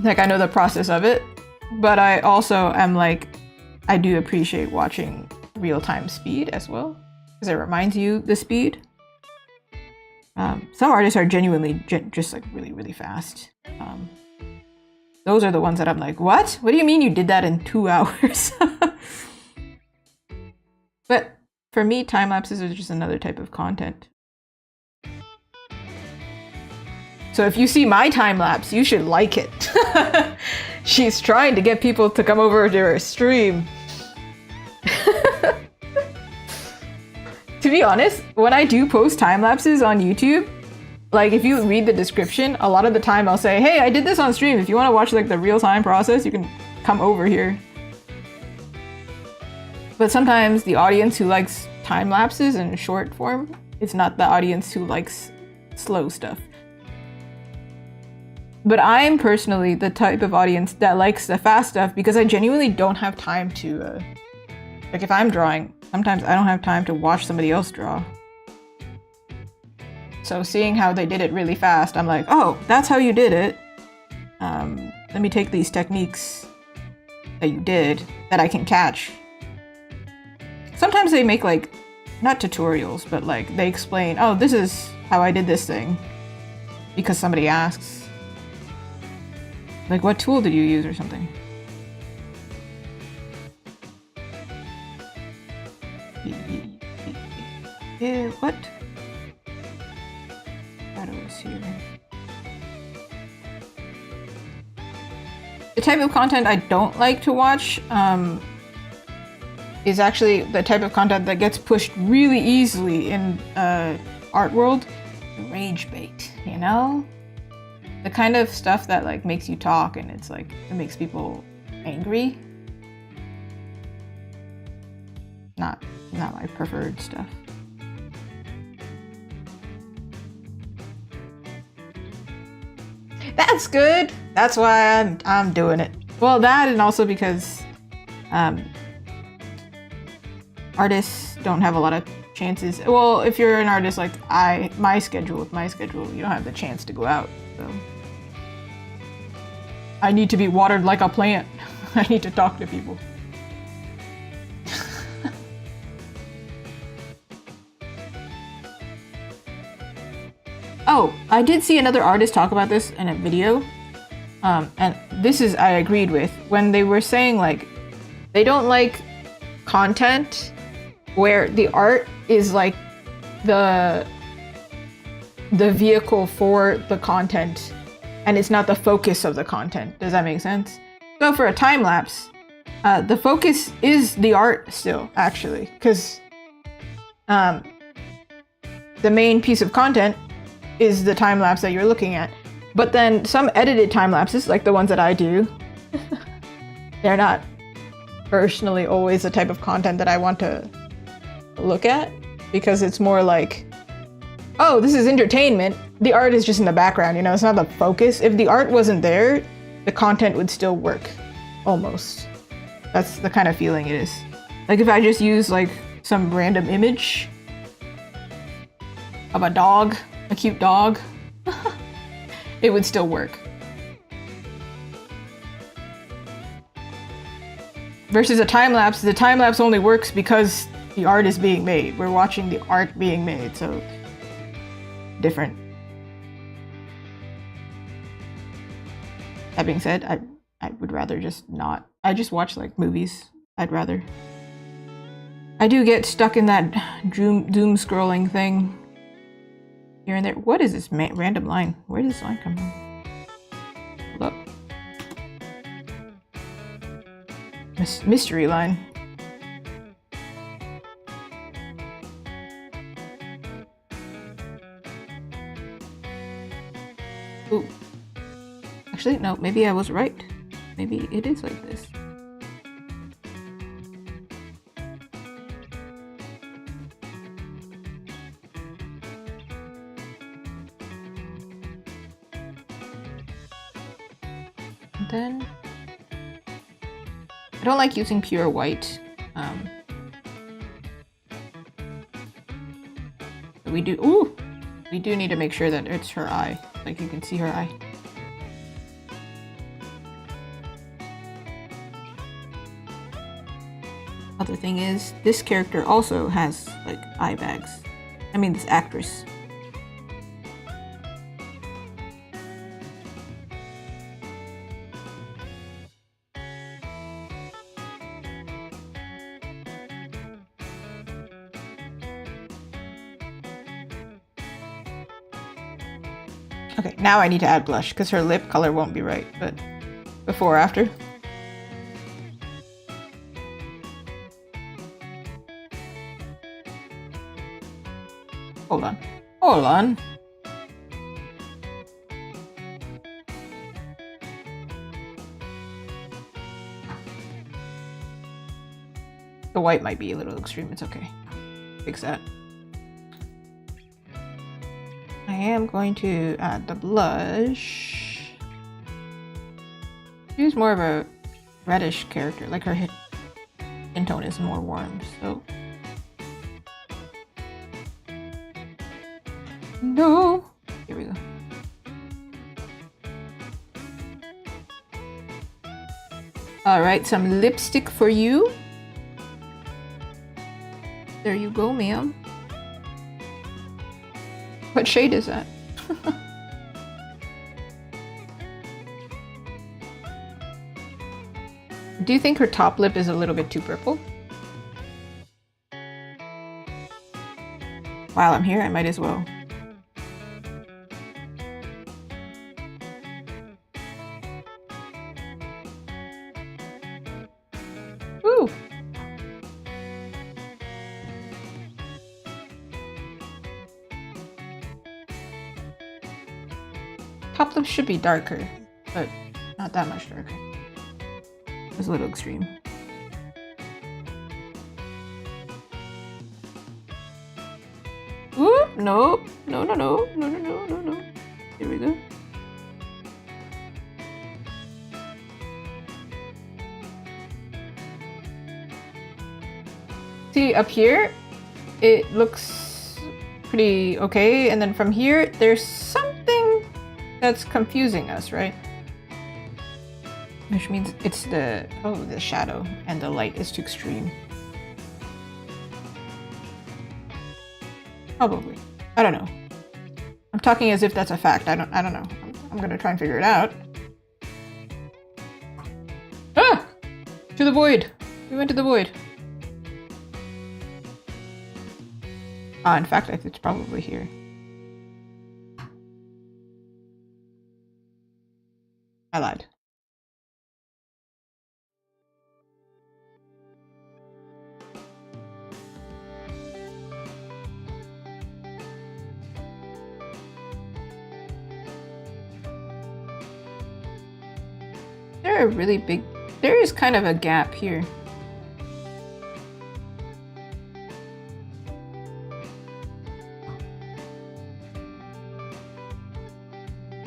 Like, I know the process of it. But I also am like, I do appreciate watching real-time speed as well, because it reminds you the speed. Some artists are genuinely just like really, really fast. Those are the ones that I'm like, what? What do you mean you did that in 2 hours? But for me, time lapses are just another type of content. So if you see my time lapse, you should like it. She's trying to get people to come over to her stream. To be honest, when I do post time lapses on YouTube, like if you read the description, a lot of the time I'll say, hey, I did this on stream. If you want to watch like the real-time process, you can come over here. But sometimes the audience who likes time lapses in short form is not the audience who likes slow stuff. But I'm personally the type of audience that likes the fast stuff because I genuinely don't have time to, like if I'm drawing, sometimes I don't have time to watch somebody else draw. So seeing how they did it really fast, I'm like, oh, that's how you did it. Let me take these techniques that you did that I can catch. Sometimes they make like, not tutorials, but like they explain, oh, this is how I did this thing. Because somebody asks. Like, what tool did you use or something? Yeah, what? Shadows here. The type of content I don't like to watch is actually the type of content that gets pushed really easily in art world. Rage bait, you know? The kind of stuff that like makes you talk and it's like, it makes people angry. Not my preferred stuff. That's good. That's why I'm doing it. Well, that and also because artists don't have a lot of chances. Well, if you're an artist like with my schedule, you don't have the chance to go out. So I need to be watered like a plant. I need to talk to people. Oh, I did see another artist talk about this in a video. And this is, I agreed with, when they were saying like, they don't like content where the art is like the vehicle for the content, and it's not the focus of the content. Does that make sense? So for a time lapse, the focus is the art still, actually, because the main piece of content is the time lapse that you're looking at. But then some edited time lapses, like the ones that I do, they're not personally always the type of content that I want to look at, because it's more like, oh, this is entertainment. The art is just in the background, you know, it's not the focus. If the art wasn't there, the content would still work, almost. That's the kind of feeling it is. Like if I just use like some random image of a dog, a cute dog, it would still work. Versus a time lapse, the time lapse only works because the art is being made. We're watching the art being made, so different. That being said, I would rather just not. I just watch like movies. I'd rather. I do get stuck in that doom scrolling thing here and there. What is this random line? Where did this line come from? Hold up. Mystery line. Ooh. Actually, no, maybe I was right. Maybe it is like this. And then I don't like using pure white. We do need to make sure that it's her eye. Like you can see her eye. Other thing is, this character also has like eye bags. I mean, this actress. Okay, now I need to add blush because her lip color won't be right, but before or after. Hold on. Hold on. The white might be a little extreme, it's okay. Fix that. I am going to add the blush. She's more of a reddish character, like her skin tone is more warm, so. No! Here we go. Alright, some lipstick for you. There you go, ma'am. What shade is that? Do you think her top lip is a little bit too purple? While I'm here, I might as well. Ooh! Top lip should be darker, but not that much darker. It's a little extreme. Ooh, no, no, no, no, no, no, no, no, no. Here we go. See, up here, it looks pretty okay, and then from here, there's something that's confusing us, right? Which means it's probably the shadow and the light is too extreme. Probably. I don't know. I'm talking as if that's a fact. I don't know. I'm gonna try and figure it out. Ah! To the void! We went to the void. In fact, I think it's probably here. I lied. There is kind of a gap here.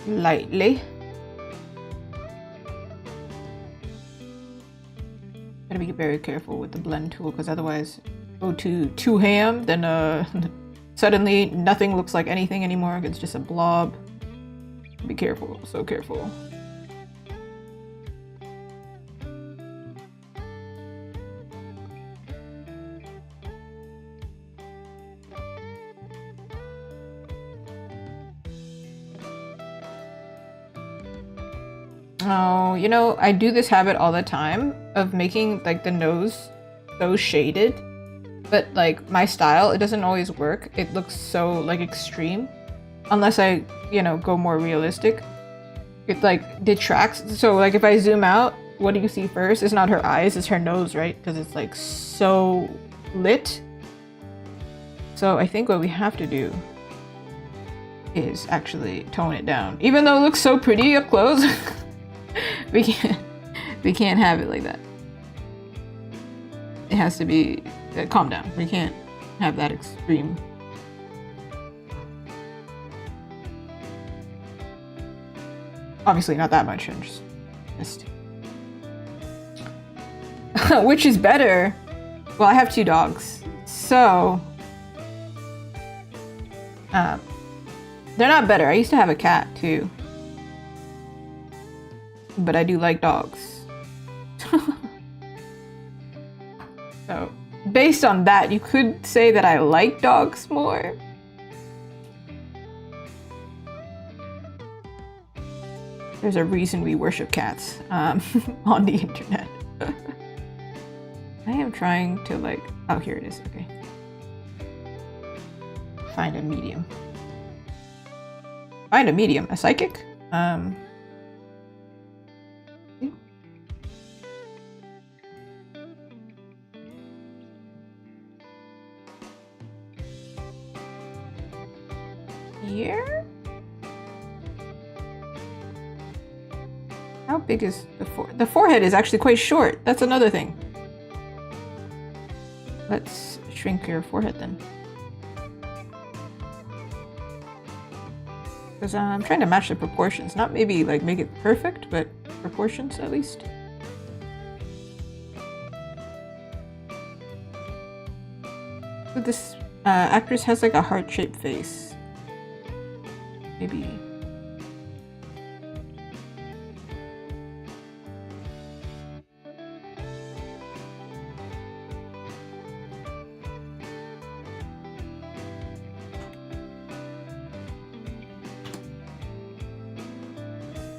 Lightly. Gotta be very careful with the blend tool, because otherwise go too ham, then suddenly nothing looks like anything anymore. It's just a blob. Be careful, so careful. Oh, you know, I do this habit all the time of making like the nose so shaded, but like my style, it doesn't always work. It looks so like extreme unless I, you know, go more realistic. It like detracts. So like if I zoom out, what do you see first? It's not her eyes, it's her nose, right? Because it's like so lit. So I think what we have to do is actually tone it down. Even though it looks so pretty up close. we can't have it like that. It has to be calm down. We can't have that extreme. Obviously not that much, I'm just which is better? Well, I have 2 dogs, so they're not better. I used to have a cat too. But I do like dogs. So, based on that, you could say that I like dogs more. There's a reason we worship cats on the internet. I am trying to like... Oh, here it is. Okay. Find a medium. Find a medium. A psychic? Here? How big is the forehead? The forehead is actually quite short. That's another thing. Let's shrink your forehead then. Because I'm trying to match the proportions. Not maybe like make it perfect, but proportions at least. So this actress has like a heart-shaped face. Maybe.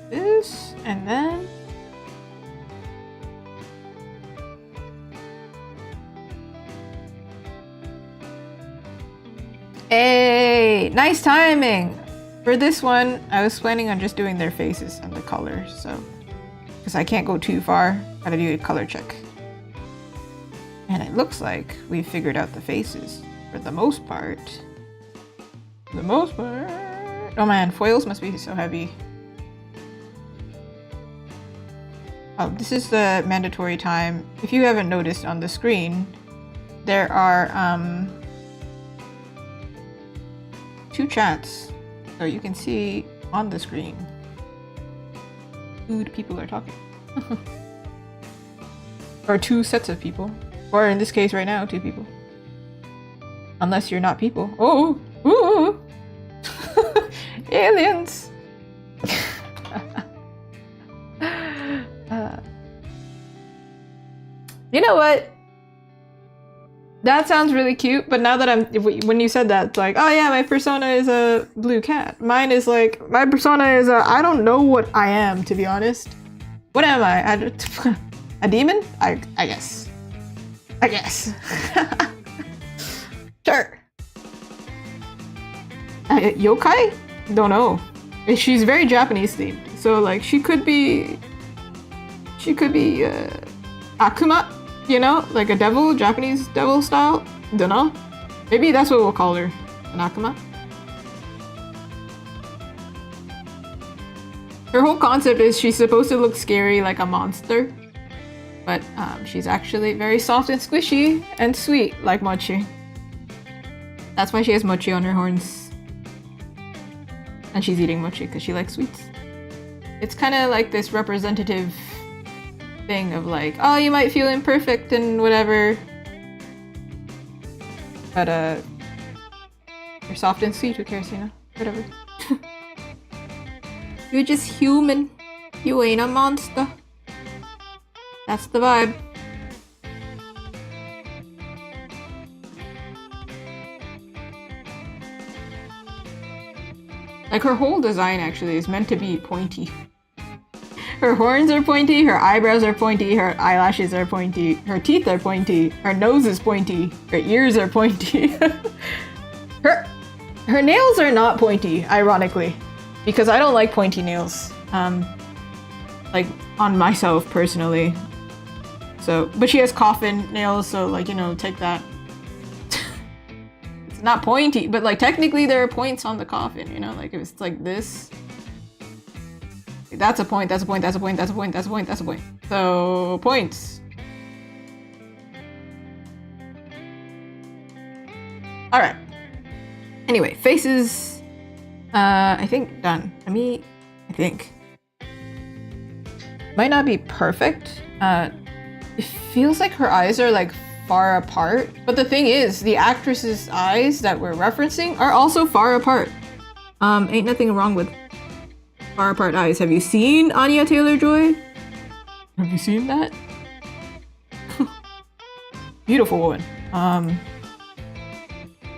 This, and then hey, nice timing. For this one, I was planning on just doing their faces and the color, so because I can't go too far, gotta do a color check. And it looks like we figured out the faces for the most part. For the most part. Oh man, foils must be so heavy. Oh, this is the mandatory time. If you haven't noticed on the screen, there are 2 chats. So you can see on the screen who the people are talking. Or 2 sets of people. Or in this case right now, 2 people. Unless you're not people. Oh! Ooh! Aliens! You know what? That sounds really cute, but now that when you said that, it's like, oh yeah, my persona is a blue cat. Mine is like, my persona is I don't know what I am, to be honest. What am I? A demon? I guess. I guess. Sure. Yokai? Don't know. She's very Japanese themed, so like she could be Akuma, you know, like a devil, Japanese devil style. Don't know. Maybe that's what we'll call her, an Akuma. Her whole concept is she's supposed to look scary like a monster, but she's actually very soft and squishy and sweet like mochi. That's why she has mochi on her horns. And she's eating mochi because she likes sweets. It's kind of like this representative thing of like, oh, you might feel imperfect and whatever, but you're soft and sweet, who cares, you know? Whatever. You're just human. You ain't a monster. That's the vibe. Like her whole design actually is meant to be pointy. Her horns are pointy, her eyebrows are pointy, her eyelashes are pointy, her teeth are pointy, her nose is pointy, her ears are pointy. Her nails are not pointy, ironically, because I don't like pointy nails. Like on myself personally. So, but she has coffin nails, so like, you know, take that. It's not pointy, but like technically there are points on the coffin, you know, like if it's like this. That's a point, that's a point, that's a point, that's a point, that's a point, that's a point. So, points. Alright. Anyway, faces, I think done. I think. Might not be perfect. It feels like her eyes are like far apart. But the thing is, the actress's eyes that we're referencing are also far apart. Ain't nothing wrong with far apart eyes. Have you seen Anya Taylor-Joy? Have you seen that? Beautiful woman. I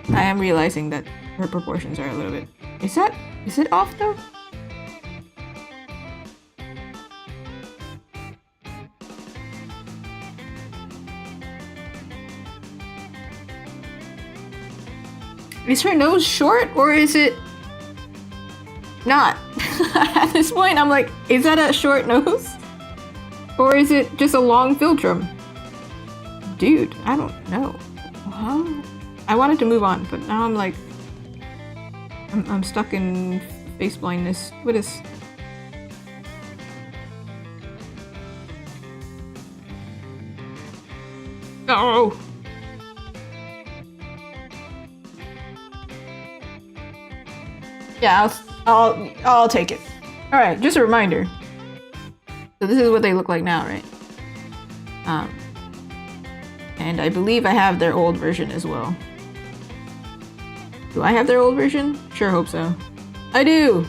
am realizing that her proportions are a little bit... Is it off though? Is her nose short or is it not? At this point, I'm like, is that a short nose? Or is it just a long philtrum? Dude, I don't know. Huh? I wanted to move on, but now I'm like, I'm stuck in face blindness. What is... Oh! Yeah, I'll take it. All right, just a reminder. So this is what they look like now, right? And I believe I have their old version as well. Do I have their old version? Sure hope so. I do!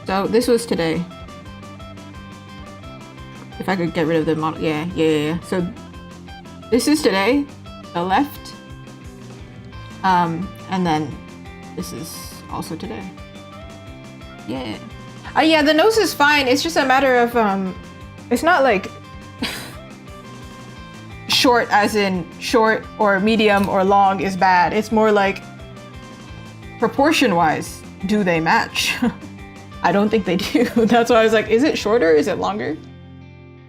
So this was today. If I could get rid of the model. Yeah. So this is today, the left. And then this is also today. Yeah. Yeah, the nose is fine. It's just a matter of, it's not like short as in short or medium or long is bad. It's more like proportion-wise, do they match? I don't think they do. That's why I was like, is it shorter? Is it longer?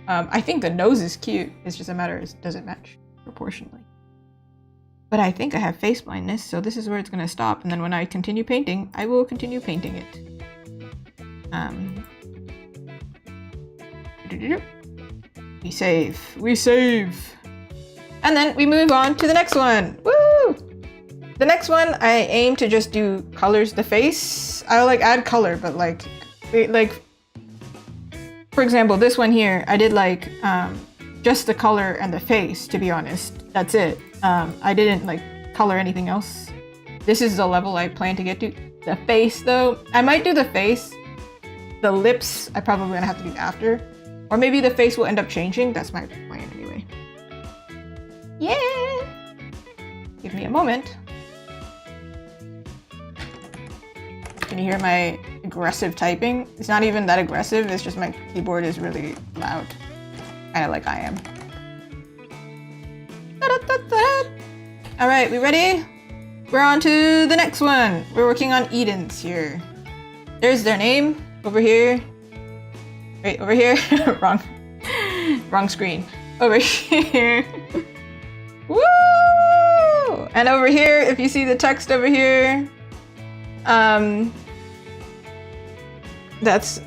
I think the nose is cute. It's just a matter of does it match proportionally. But I think I have face blindness, so this is where it's gonna stop. And then when I continue painting, I will continue painting it. We save. And then we move on to the next one. Woo! The next one, I aim to just do colors. The face, I'll like add color, but like, for example, this one here, I did like just the color and the face, to be honest. That's it. I didn't like color anything else. This is the level I plan to get to. The face though, I might do the face. The lips, I probably gonna have to do after. Or maybe the face will end up changing. That's my plan anyway. Yeah! Give me a moment. Can you hear my aggressive typing? It's not even that aggressive, it's just my keyboard is really loud. Kinda like I am. Alright, we ready? we're on to the next one. We're working on Edens here. There's their name over here. Wait, over here? Wrong screen. Over here. Woo! And over here, if you see the text over here, that's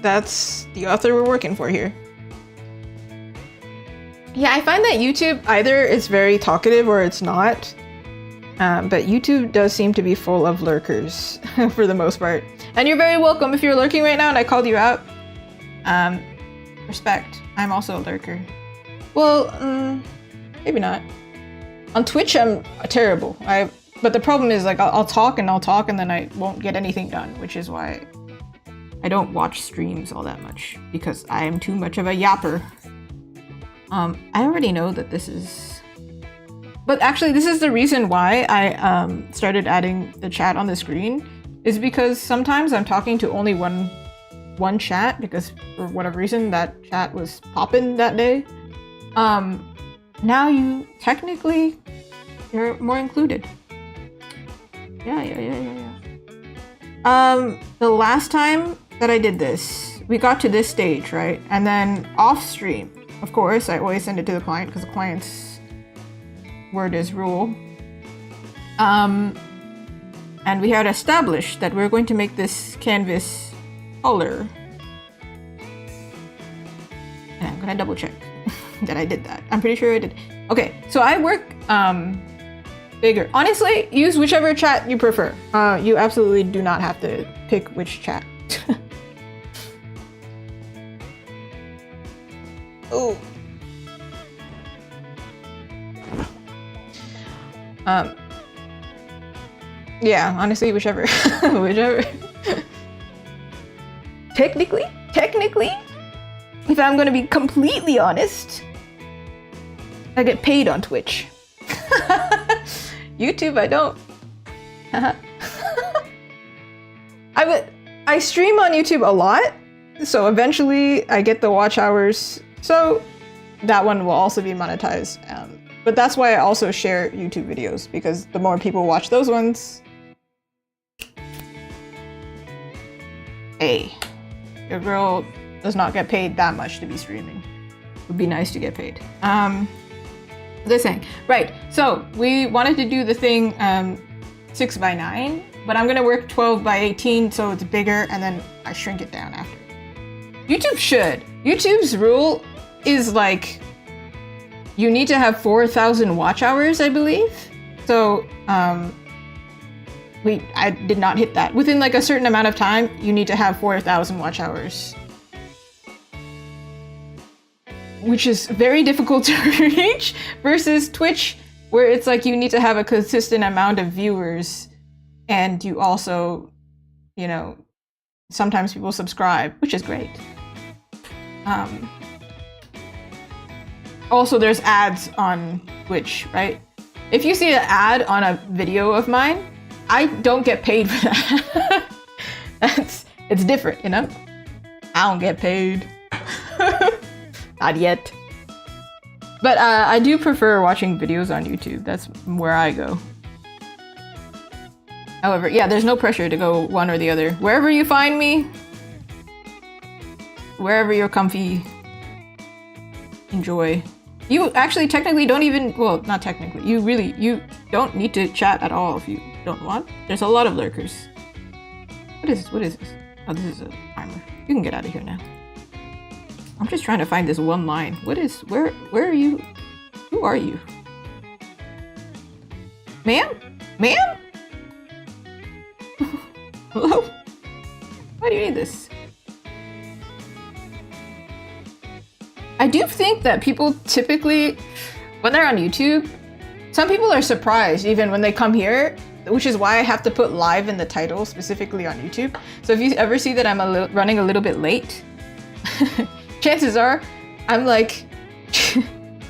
the author we're working for here. Yeah, I find that YouTube either it's very talkative or it's not. But YouTube does seem to be full of lurkers for the most part. And you're very welcome if you're lurking right now and I called you out. Respect. I'm also a lurker. Well, maybe not. On Twitch, I'm terrible. But the problem is, like, I'll talk and then I won't get anything done, which is why I don't watch streams all that much, because I am too much of a yapper. I already know that this is... But actually, this is the reason why I started adding the chat on the screen, is because sometimes I'm talking to only one chat, because for whatever reason that chat was poppin' that day. Now you technically you're more included. Yeah. The last time that I did this, we got to this stage, right? And then off stream, of course, I always send it to the client because the client's word is rule. And we had established that we're going to make this canvas taller. And I'm gonna double check that I did that. I'm pretty sure I did. Okay, so I work bigger. Honestly, use whichever chat you prefer. You absolutely do not have to pick which chat. Oh. Yeah, honestly, whichever. Whichever. Technically, if I'm gonna be completely honest, I get paid on Twitch. YouTube, I don't. I stream on YouTube a lot, so eventually I get the watch hours, so that one will also be monetized. But that's why I also share YouTube videos, because the more people watch those ones, hey, your girl does not get paid that much to be streaming. It would be nice to get paid. This thing, right? So we wanted to do the thing 6x9, but I'm gonna work 12x18 so it's bigger, and then I shrink it down after. YouTube should. YouTube's rule is like you need to have 4,000 watch hours, I believe. So I did not hit that. Within like a certain amount of time, you need to have 4,000 watch hours, which is very difficult to reach, versus Twitch, where it's like you need to have a consistent amount of viewers, and you also, you know, sometimes people subscribe, which is great. Also, there's ads on Twitch, right? If you see an ad on a video of mine, I don't get paid for that. It's different, you know? I don't get paid. Not yet. But I do prefer watching videos on YouTube. That's where I go. However, yeah, there's no pressure to go one or the other. Wherever you find me, wherever you're comfy, enjoy. You actually technically don't even, well, not technically, you don't need to chat at all if you don't want. There's a lot of lurkers. What is this? Oh, this is a timer. You can get out of here now. I'm just trying to find this one line. Where are you? Who are you? Ma'am? Ma'am? Hello? Why do you need this? I do think that people typically, when they're on YouTube, some people are surprised even when they come here, which is why I have to put live in the title specifically on YouTube. So if you ever see that I'm running a little bit late, chances are I'm like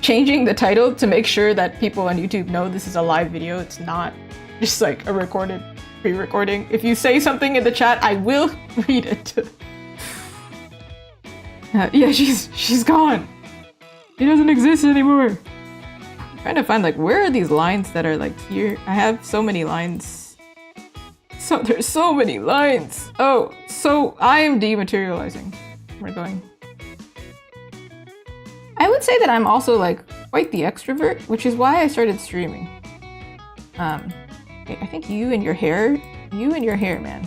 changing the title to make sure that people on YouTube know this is a live video. It's not just like a recorded pre-recording. If you say something in the chat, I will read it. Yeah, she's gone. She doesn't exist anymore. I'm trying to find like where are these lines that are like here. I have so many lines So there's so many lines. Oh, so I am dematerializing. We're going. I would say that I'm also like quite the extrovert, which is why I started streaming. I think you and your hair, man.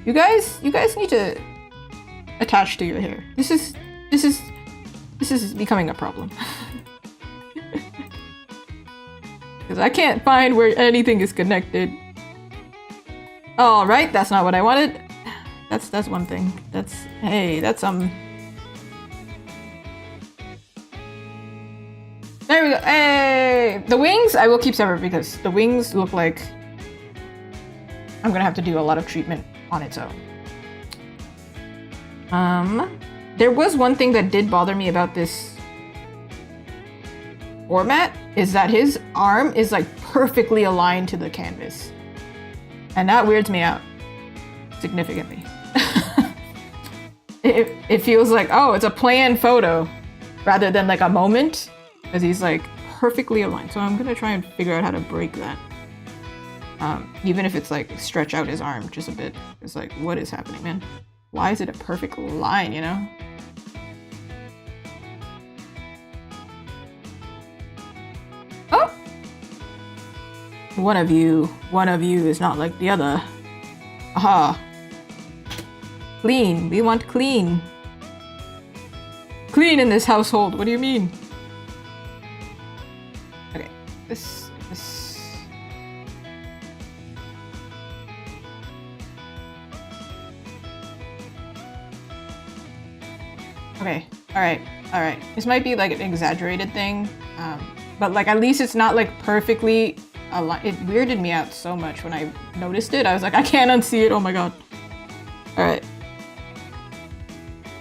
You guys need to attach to your hair. This is becoming a problem. Because I can't find where anything is connected. All right, that's not what I wanted. That's one thing. That's There we go. Hey, the wings I will keep separate because the wings look like I'm gonna have to do a lot of treatment on its own. There was one thing that did bother me about this format is that his arm is like perfectly aligned to the canvas. And that weirds me out significantly. It feels like, oh, it's a planned photo rather than like a moment because he's like perfectly aligned. So I'm gonna try and figure out how to break that. Even if it's like stretch out his arm just a bit. It's like, what is happening, man? Why is it a perfect line, you know? Oh! One of you is not like the other. Aha. Clean. We want clean. Clean in this household. What do you mean? Okay. This. Okay. All right. This might be like an exaggerated thing, but like at least it's not like perfectly aligned. It weirded me out so much when I noticed it. I was like, I can't unsee it. Oh my god. All right.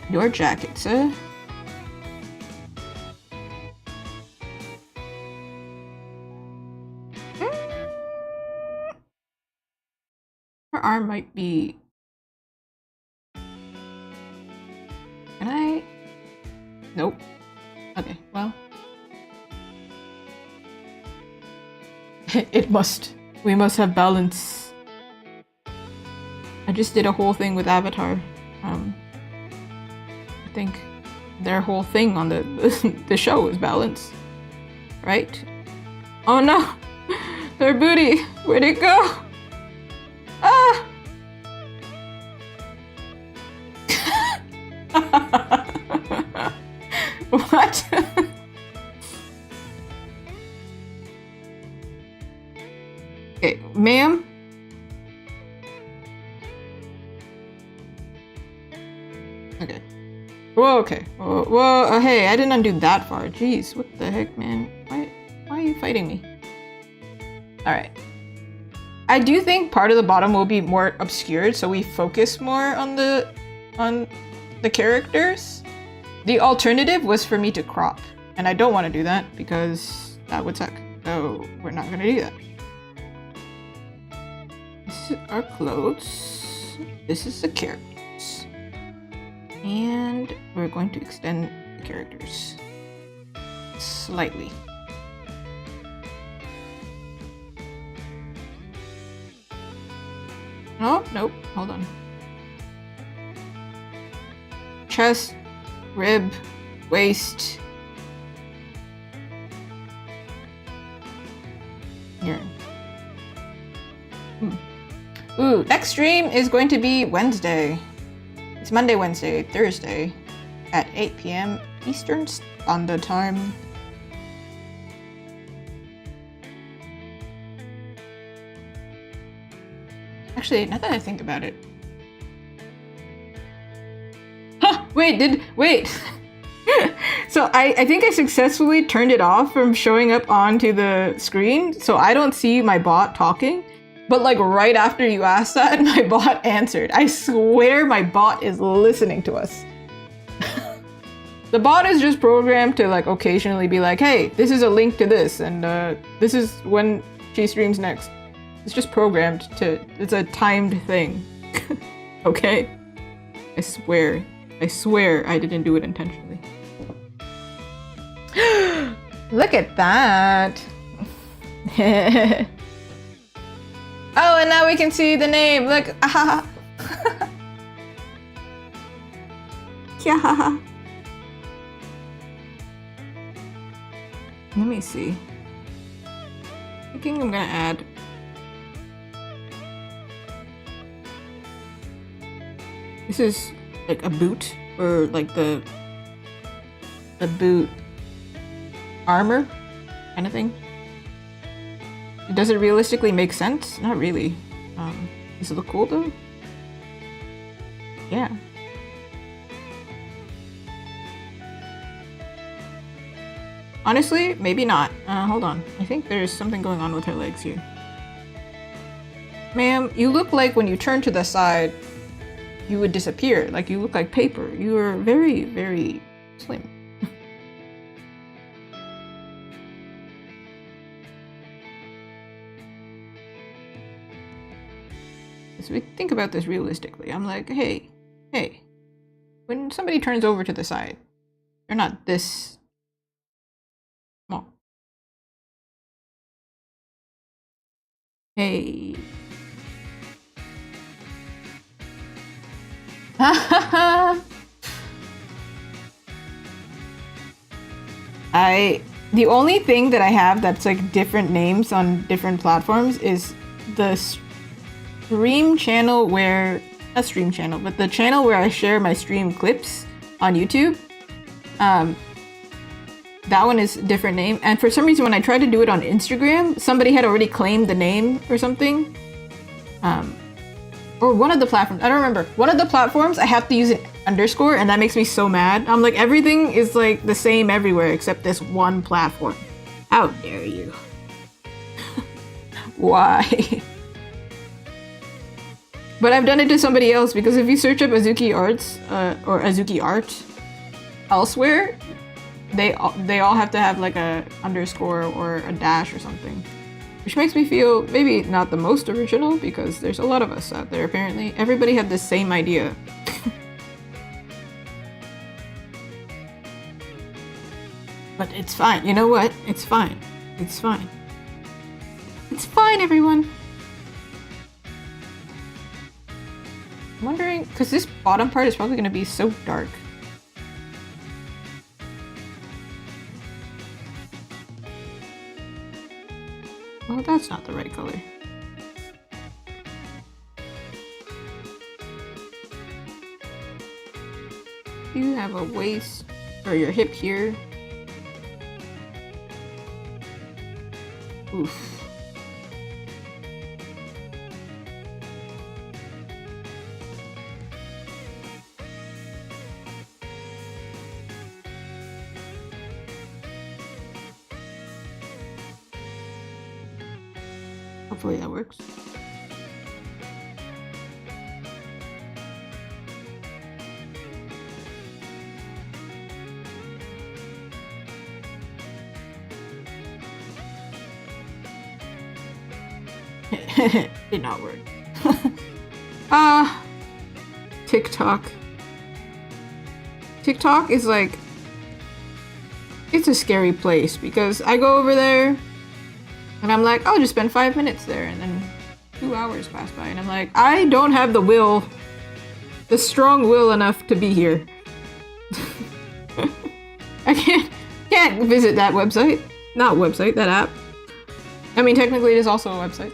Your jacket, sir. Her arm might be... Can I? Nope. Okay, well. We must have balance. I just did a whole thing with Avatar. I think their whole thing on the show is balance. Right? Oh no! Their booty! Where'd it go? Ah! What? Okay, ma'am? Okay. Whoa, okay. Whoa, hey, I didn't undo that far. Jeez, what the heck, man? Why are you fighting me? Alright. I do think part of the bottom will be more obscured, so we focus more on the characters. The alternative was for me to crop, and I don't want to do that because that would suck. So we're not gonna do that. This is our clothes. This is the characters. And we're going to extend the characters slightly. Oh, nope, hold on. Chest, rib, waist. Here. Ooh, next stream is going to be Wednesday. It's Monday, Wednesday, Thursday at 8 p.m. Eastern Standard Time. Actually, now that I think about it. Huh, wait. So I think I successfully turned it off from showing up onto the screen, so I don't see my bot talking. But like right after you asked that, my bot answered. I swear my bot is listening to us. The bot is just programmed to like occasionally be like, hey, this is a link to this, and this is when she streams next. It's just programmed to, it's a timed thing. Okay? I swear I didn't do it intentionally. Look at that. Oh, and now we can see the name. Look. Ah. Yeah. Let me see. I think I'm gonna add. This is like a boot, or like the boot armor kind of thing. Does it realistically make sense? Not really. Does it look cool though? Yeah. Honestly, maybe not. Hold on. I think there's something going on with her legs here. Ma'am, you look like when you turn to the side, you would disappear. Like you look like paper. You are very, very slim. So we think about this realistically. I'm like, hey, when somebody turns over to the side, they're not this small. Hey. The only thing that I have that's like different names on different platforms is the stream channel where, not stream channel, but the channel where I share my stream clips on YouTube. That one is a different name. And for some reason, when I tried to do it on Instagram, somebody had already claimed the name or something. Or one of the platforms, I don't remember. One of the platforms, I have to use an underscore, and that makes me so mad. I'm like, everything is like the same everywhere except this one platform. How dare you? Why? But I've done it to somebody else, because if you search up Azuki Arts, or Azuki Art elsewhere, they all have to have like a underscore or a dash or something. Which makes me feel maybe not the most original, because there's a lot of us out there apparently. Everybody had the same idea. But it's fine. You know what? It's fine. It's fine. It's fine, everyone. I'm wondering, because this bottom part is probably going to be so dark. Well, that's not the right color. You have a waist, or your hip here. Oof. Hopefully that works. Did not work. TikTok. TikTok is like, it's a scary place, because I go over there and I'm like, I'll just spend 5 minutes there, and then 2 hours pass by and I'm like, I don't have the will, the strong will enough to be here. I can't visit that website. Not website, that app. I mean, technically it is also a website.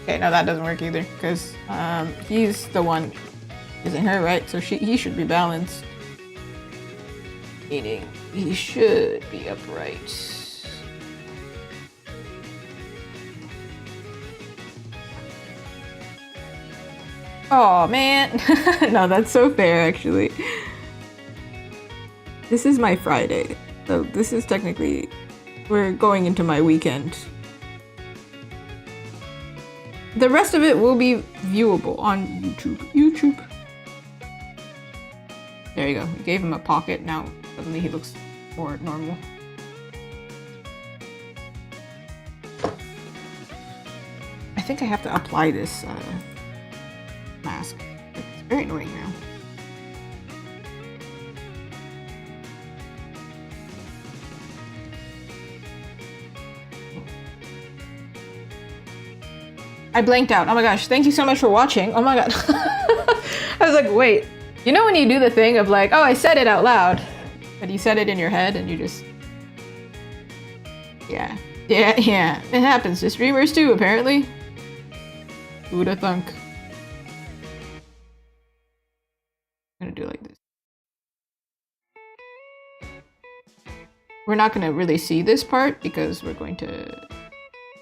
Okay, no, that doesn't work either, because he's the one using her, right? So he should be balanced. Meaning, he should be upright. Oh man, no, that's so fair actually. This is my Friday, so this is technically, we're going into my weekend. The rest of it will be viewable on YouTube. There you go. We gave him a pocket. Now suddenly he looks more normal. I think I have to apply this mask. It's very annoying now. I blanked out. Oh my gosh, thank you so much for watching. Oh my god. I was like, wait. You know when you do the thing of like, oh, I said it out loud, but you said it in your head and you just... Yeah. Yeah. It happens to streamers too, apparently. Who'da thunk? I'm gonna do like this. We're not gonna really see this part because we're going to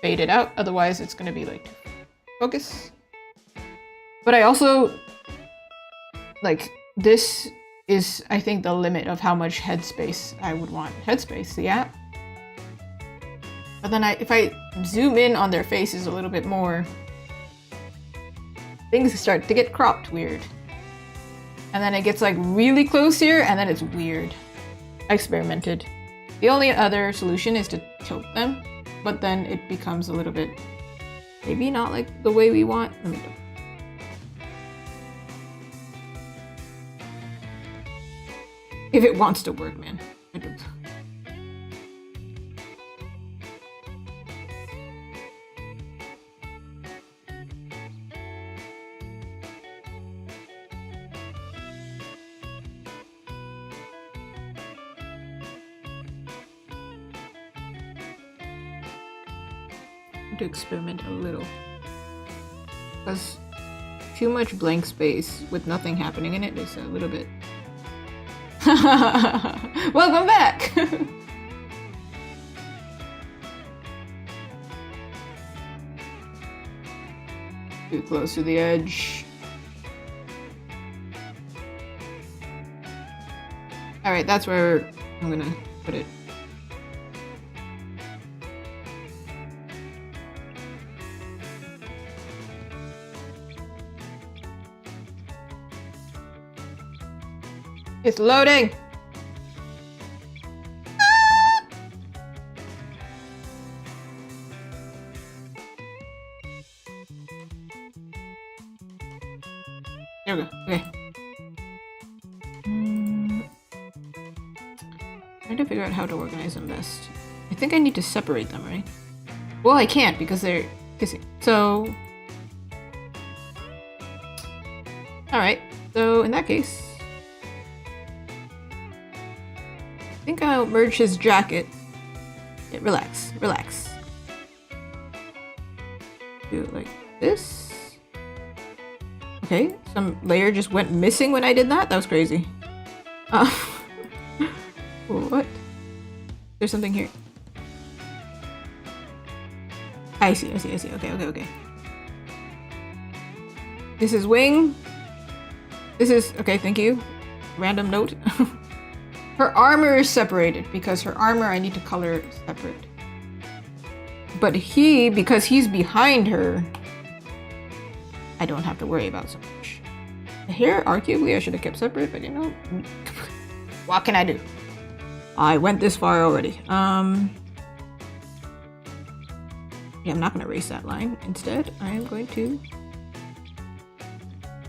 fade it out. Otherwise, it's gonna be like focus. But I also like this is, I think, the limit of how much headspace I would want. Headspace, yeah. But then if I zoom in on their faces a little bit more, things start to get cropped weird. And then it gets like really close here, and then it's weird. I experimented. The only other solution is to tilt them, but then it becomes a little bit, maybe not like the way we want. Let me do. If it wants to work, man. I don't. To experiment a little, because too much blank space with nothing happening in it is a little bit. Welcome back. Too close to the edge. All right, that's where I'm gonna put it. It's loading! There we go. Okay. Trying to figure out how to organize them best. I think I need to separate them, right? Well, I can't because they're kissing. So... Alright, so in that case... I think I'll merge his jacket. Yeah, relax, relax. Do it like this. Okay, some layer just went missing when I did that. That was crazy. What? There's something here. I see. Okay. This is wing. This is, okay, thank you. Random note. Her armor is separated because her armor I need to color separate. But because he's behind her, I don't have to worry about so much. The hair, arguably, I should have kept separate, but you know, what can I do? I went this far already. Yeah, I'm not gonna erase that line. Instead, I am going to...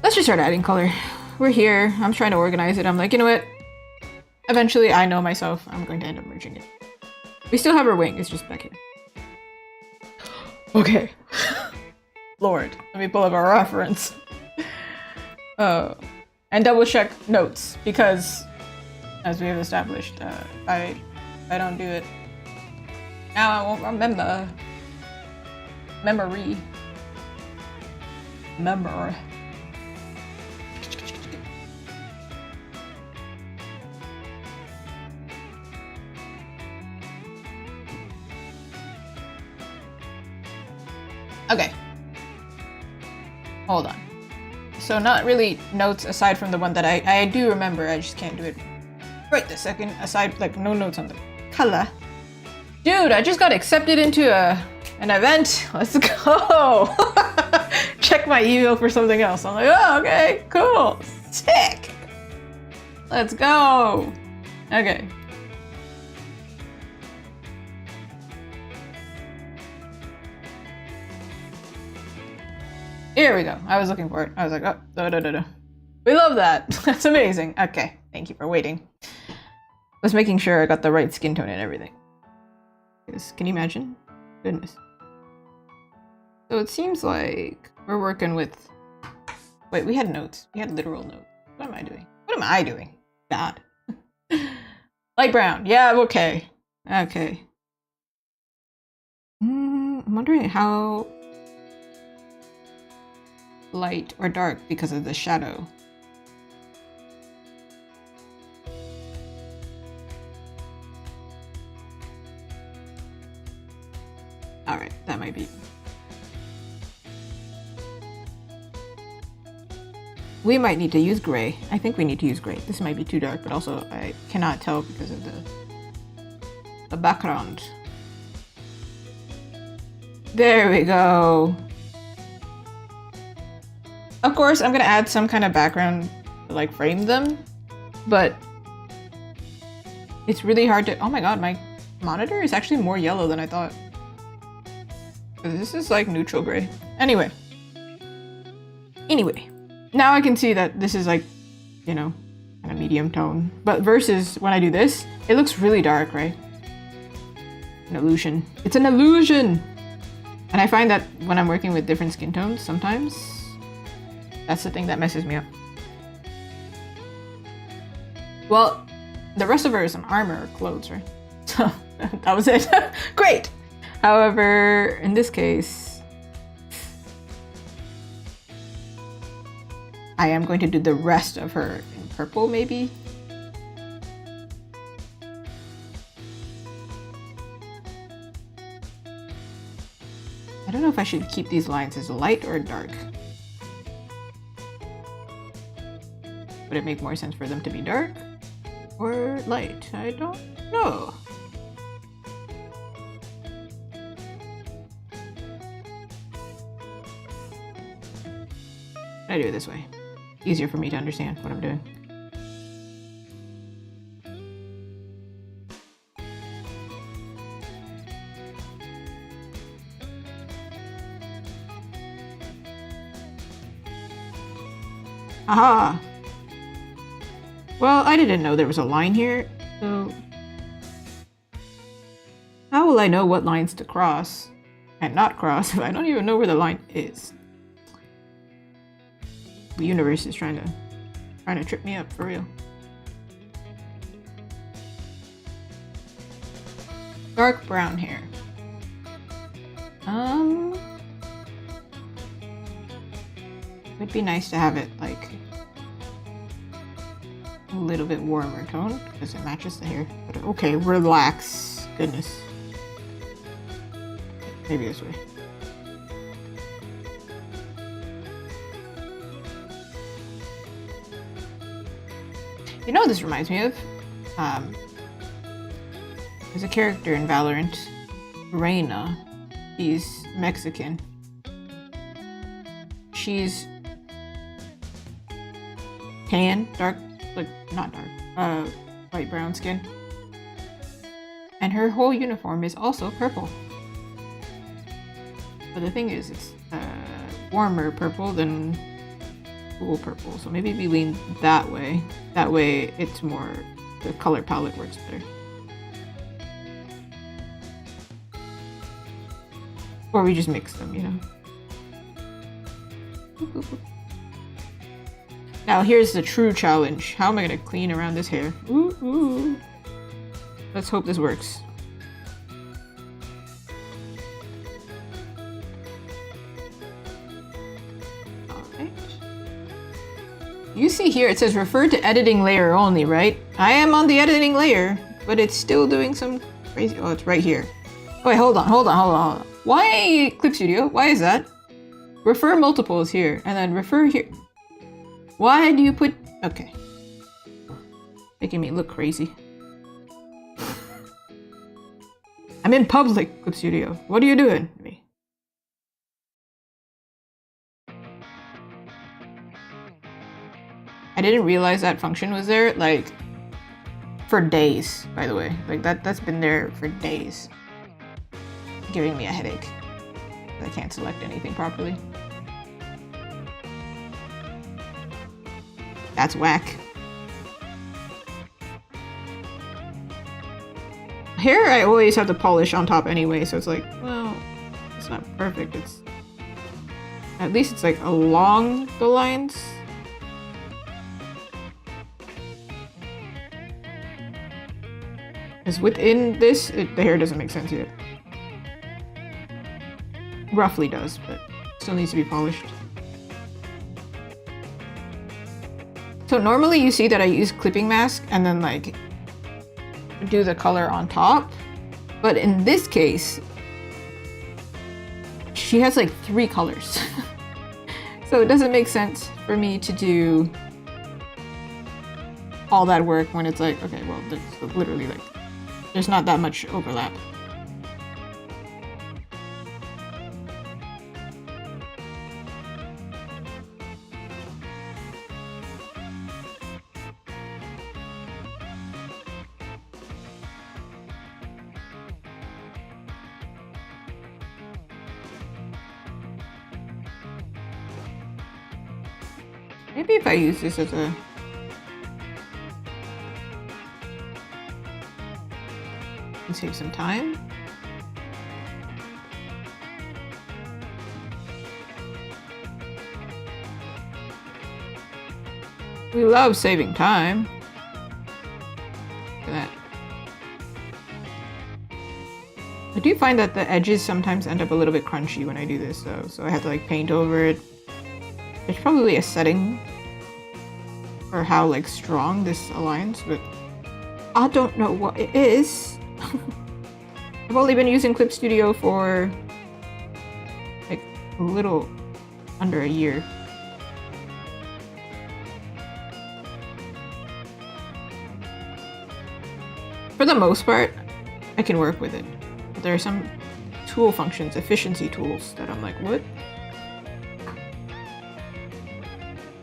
Let's just start adding color. We're here. I'm trying to organize it. I'm like, you know what? Eventually, I know myself. I'm going to end up merging it. We still have her wing. It's just back here. Okay. Lord, let me pull up our reference. And double check notes because, as we have established, if I don't do it now, I won't remember. Memory. Okay. Hold on. So not really notes aside from the one that I do remember, I just can't do it right this second. Aside, like, no notes on the color. Dude, I just got accepted into an event. Let's go! Check my email for something else. I'm like, oh, okay, cool. Sick! Let's go! Okay. Here we go. I was looking for it. I was like, oh, da. We love that. That's amazing. Okay, thank you for waiting. I was making sure I got the right skin tone and everything. Can you imagine? Goodness. So So it seems like we're working with... Wait, we had notes. We had literal notes. What am I doing? What am I doing? God. Light brown. Yeah, okay. Okay. I'm wondering how light or dark because of the shadow. Alright, that might be. We might need to use gray. I think we need to use gray. This might be too dark, but also I cannot tell because of the background. There we go. Of course, I'm gonna add some kind of background to like frame them, but it's really hard to. Oh my god, my monitor is actually more yellow than I thought. This is like neutral gray. Anyway, now I can see that this is like, you know, kind of medium tone. But versus when I do this, it looks really dark, right? An illusion. It's an illusion! And I find that when I'm working with different skin tones, sometimes that's the thing that messes me up. Well, the rest of her is some armor or clothes, right? So that was it. Great! However, in this case, I am going to do the rest of her in purple, maybe? I don't know if I should keep these lines as light or dark. Would it make more sense for them to be dark or light? I don't know. I do it this way. Easier for me to understand what I'm doing. Aha! Well, I didn't know there was a line here, so... How will I know what lines to cross and not cross if I don't even know where the line is? The universe is trying to trip me up for real. Dark brown hair. It'd be nice to have it like a little bit warmer tone because it matches the hair. But okay, relax. Goodness. Maybe this way. You know what this reminds me of? There's a character in Valorant, Reina. She's Mexican. She's tan, dark, like not dark, light brown skin. And her whole uniform is also purple. But the thing is, it's warmer purple than cool purple. So maybe we lean that way. That way it's more, the color palette works better. Or we just mix them, you know. Now here's the true challenge. How am I gonna clean around this hair? Ooh, ooh. Let's hope this works. Alright. You see here it says refer to editing layer only, right? I am on the editing layer, but it's still doing some crazy. Oh, it's right here. Oh, wait, hold on. Why Clip Studio? Why is that? Refer multiples here, and then refer here. Why do you put... Okay. Making me look crazy. I'm in public, Clip Studio. What are you doing to me? I didn't realize that function was there, like, for days, by the way. Like, that's been there for days. Giving me a headache. I can't select anything properly. That's whack. Hair I always have to polish on top anyway, so it's like, well, it's not perfect. It's At least it's like along the lines. Because within this, the hair doesn't make sense yet. Roughly does, but still needs to be polished. So normally you see that I use clipping mask and then like do the color on top. But in this case, she has like 3 colors. So it doesn't make sense for me to do all that work when it's like, okay, well, there's literally like, there's not that much overlap. Maybe if I use this as a... and save some time. We love saving time. Look at that. I do find that the edges sometimes end up a little bit crunchy when I do this though, so I have to like paint over it. There's probably a setting for how like strong this aligns, but I don't know what it is. I've only been using Clip Studio for like a little under a year. For the most part, I can work with it. But there are some tool functions, efficiency tools, that I'm like, what?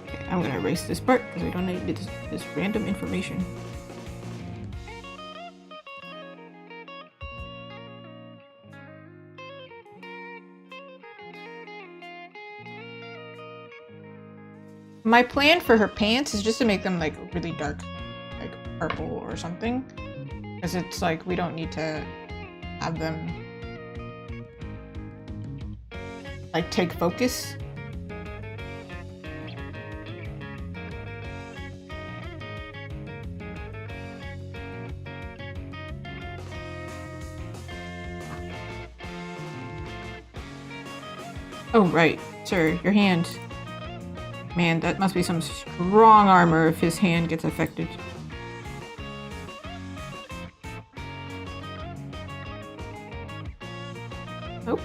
Okay, I'm gonna erase this part because I don't need this random information. My plan for her pants is just to make them like really dark, like purple or something. Because it's like, we don't need to have them like take focus. Oh, right, sir, your hand. Man, that must be some strong armor if his hand gets affected. Nope.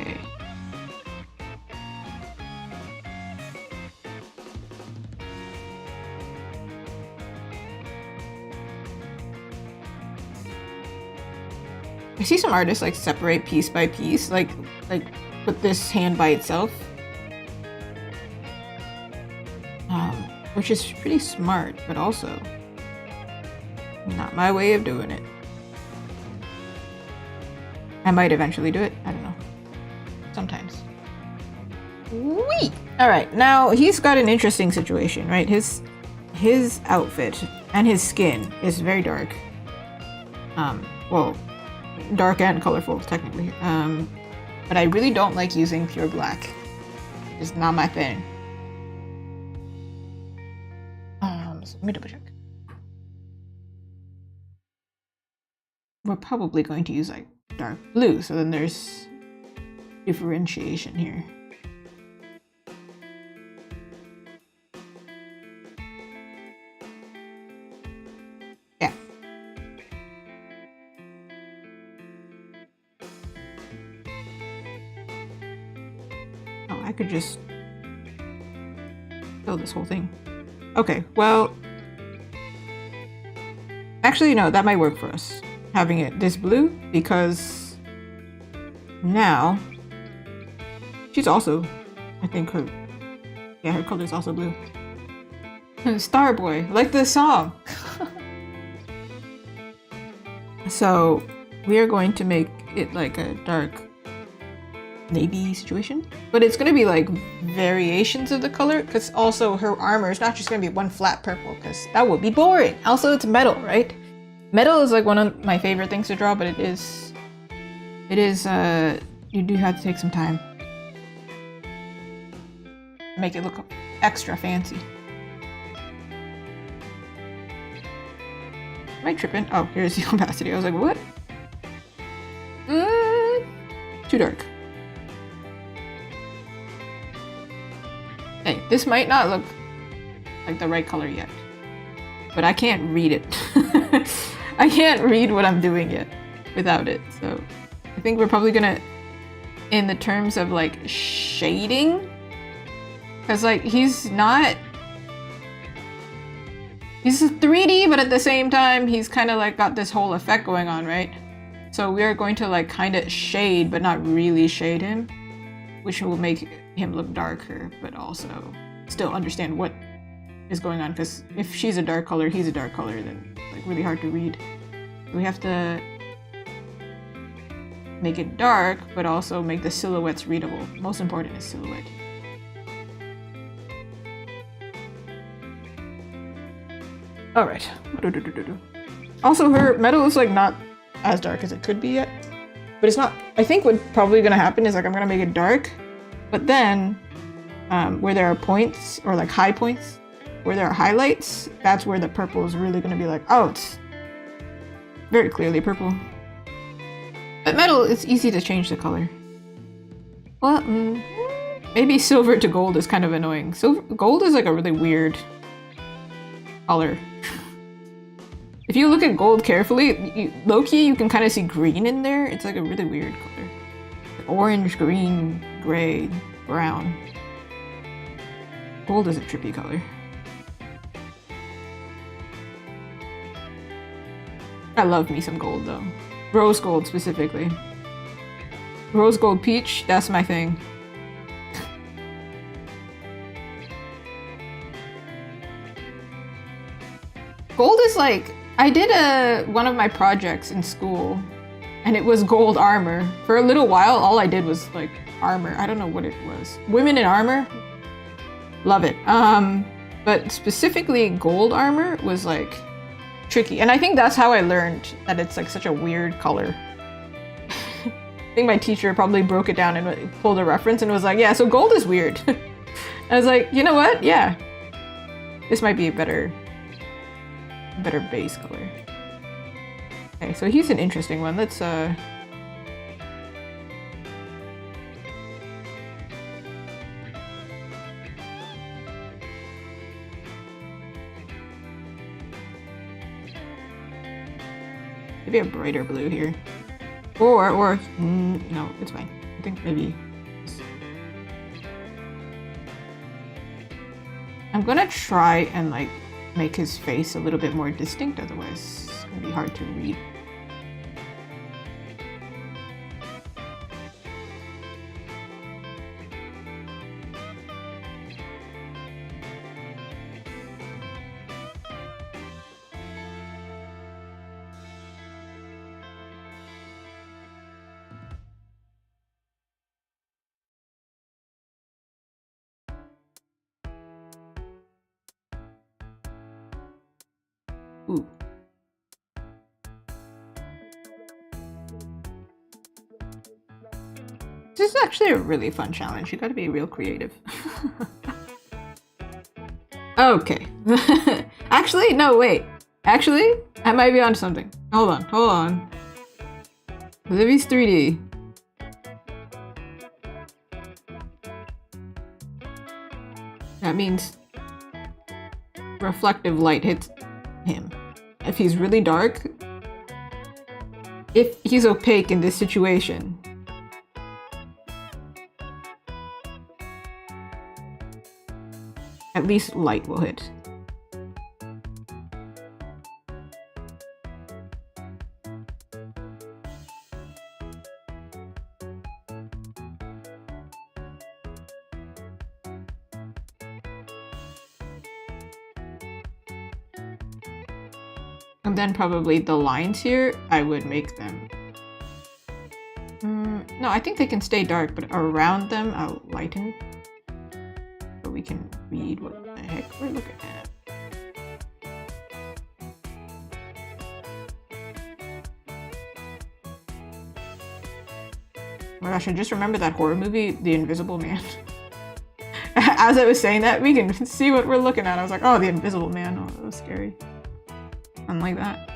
Okay. I see some artists like separate piece by piece, like put this hand by itself, which is pretty smart, but also not my way of doing it. I might eventually do it. I don't know. Sometimes. Whee! All right, now he's got an interesting situation, right? His outfit and his skin is very dark. Well, dark and colorful, technically. But I really don't like using pure black. It's not my thing. So let me double check. We're probably going to use like dark blue, so then there's differentiation here. Yeah. Oh, I could just fill this whole thing. Okay, well, actually no, that might work for us, having it this blue, because now she's also, I think her color is also blue. Starboy, like the song. So we are going to make it like a dark navy situation, but it's going to be like variations of the color, because also her armor is not just going to be one flat purple, because that would be boring. Also, it's metal, right? Metal is like one of my favorite things to draw, but it is, you do have to take some time. Make it look extra fancy. Am I tripping? Oh, here's the opacity. I was like, what? Too dark. Hey, this might not look like the right color yet, but I can't read it. I can't read what I'm doing yet without it. So I think we're probably gonna, in the terms of like shading, because like he's 3D, but at the same time he's kind of like got this whole effect going on, right? So we are going to like kind of shade, but not really shade him, which will make him look darker, but also still understand what is going on. Because if she's a dark color, he's a dark color, then it's like really hard to read. So we have to make it dark, but also make the silhouettes readable. Most important is silhouette. All right. Also, her metal is like not as dark as it could be yet, but it's not. I think what's probably gonna happen is like I'm gonna make it dark, but then where there are points or like high points, where there are highlights, that's where the purple is really gonna be like, oh, it's very clearly purple. But metal, it's easy to change the color. Well, maybe silver to gold is kind of annoying. Gold is like a really weird color. If you look at gold carefully, low-key, you can kind of see green in there. It's like a really weird color. Orange, green, gray, brown. Gold is a trippy color. I love me some gold though. Rose gold specifically. Rose gold peach, that's my thing. Gold is like, I did one of my projects in school and it was gold armor. For a little while, all I did was like armor. I don't know what it was. Women in armor? Love it. But specifically gold armor was like tricky. And I think that's how I learned that it's like such a weird color. I think my teacher probably broke it down and pulled a reference and was like, yeah, so gold is weird. I was like, you know what? Yeah. This might be a better base color. Okay, so he's an interesting one. Let's maybe a brighter blue here. Or no, it's fine. I think maybe I'm gonna try and like make his face a little bit more distinct, otherwise it's gonna be hard to read. Ooh. This is actually a really fun challenge. You gotta be real creative. Okay. Actually, no, wait. Actually, I might be onto something. Hold on. If he's 3D. That means reflective light hits him. If he's really dark, if he's opaque in this situation, at least light will hit. And then probably the lines here, I would make them... no, I think they can stay dark, but around them I'll lighten. So we can read what the heck we're looking at. my gosh, I just remembered that horror movie, The Invisible Man. As I was saying that, we can see what we're looking at. I was like, oh, The Invisible Man. Oh, that was scary. Something like that.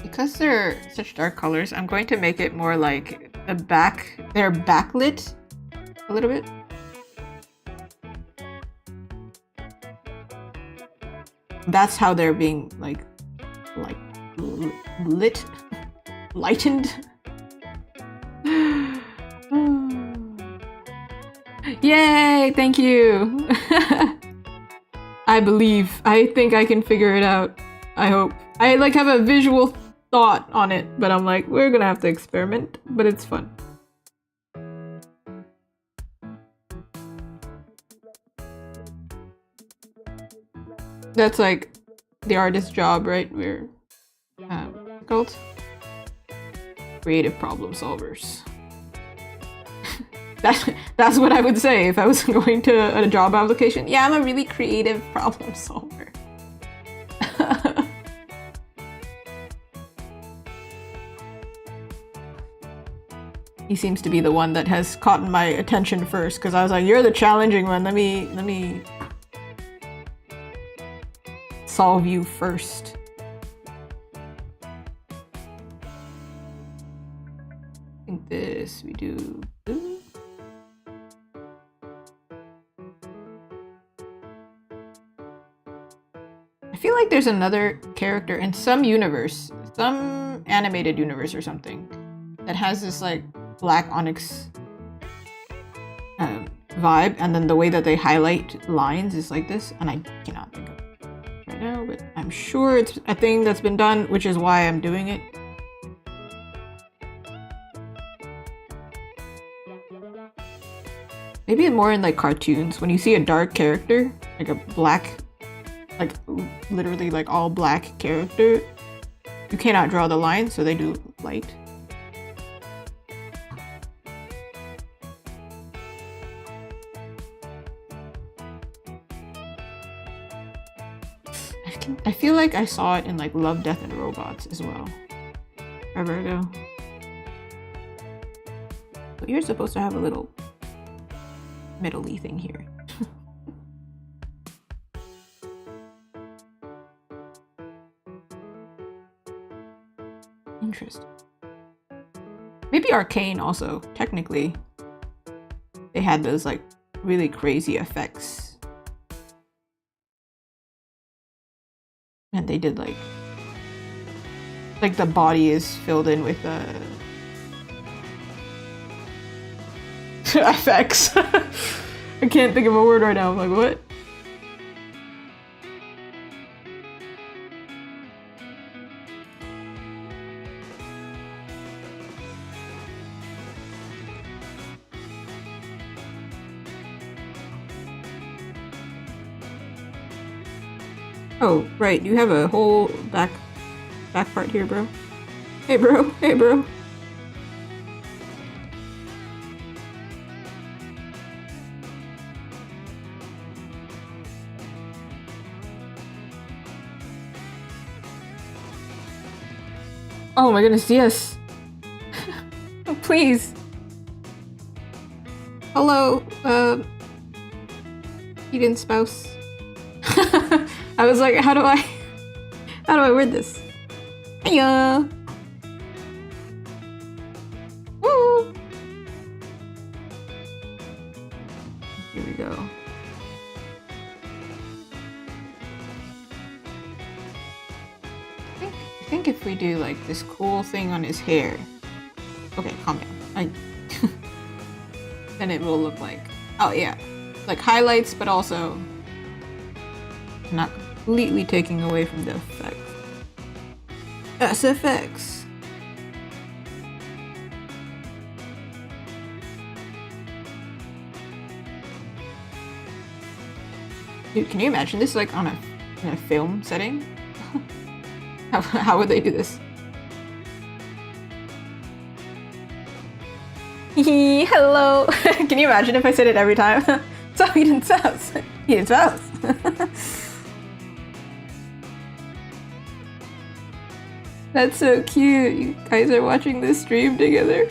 Because they're such dark colors, I'm going to make it more like the back, they're backlit a little bit. That's how they're being like lit, lightened. Yay, thank you. I believe. I think I can figure it out. I hope. I like have a visual thought on it, but I'm like, we're gonna have to experiment, but it's fun. That's like the artist's job, right? We're called creative problem solvers. That's what I would say if I was going to a job application. Yeah, I'm a really creative problem solver. He seems to be the one that has caught my attention first, because I was like, you're the challenging one. Let me solve you first. I think this we do blue. I feel like there's another character in some universe, some animated universe or something, that has this like black onyx vibe, and then the way that they highlight lines is like this, and I cannot think of it right now, but I'm sure it's a thing that's been done, which is why I'm doing it. Maybe more in like cartoons, when you see a dark character, like a black, like literally like all black character, you cannot draw the line, so they do light. I feel like I saw it in like Love, Death, and Robots as well. Forever ago. But you're supposed to have a little metal-y thing here. Interesting. Maybe Arcane also, technically. They had those like really crazy effects. And they did like the body is filled in with effects. I can't think of a word right now. I'm like, what? Oh, right, you have a whole back part here, bro. Hey, bro. Hey, bro. Oh my goodness, yes. Oh, please. Hello, Eden's spouse. I was like, how do I word this? Hiya! Woo! Here we go. I think if we do like this cool thing on his hair. Okay, calm down. Then it will look like, oh yeah, like highlights, but also not completely taking away from the effect. SFX. Dude, can you imagine this like in a film setting? How would they do this? Hello. Can you imagine if I said it every time? So Eden's house. Eden's house. That's so cute. You guys are watching this stream together.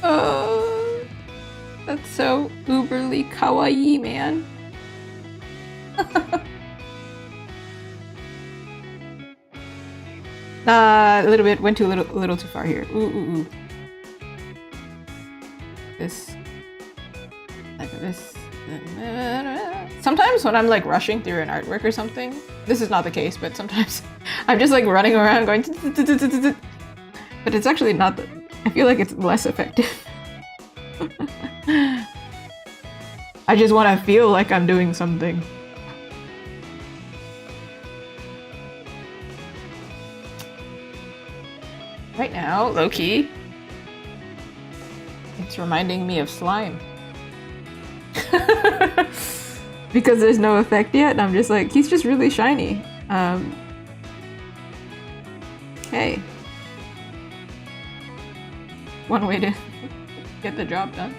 Oh, that's so uberly kawaii, man. A little bit, went too a little too far here. Ooh. This, like this. Sometimes when I'm like rushing through an artwork or something, this is not the case, but sometimes I'm just like running around going, but it's actually not. I feel like it's less effective. I just want to feel like I'm doing something. Right now, low-key, it's reminding me of slime. Because there's no effect yet, and I'm just like, he's just really shiny. Hey. One way to get the job done.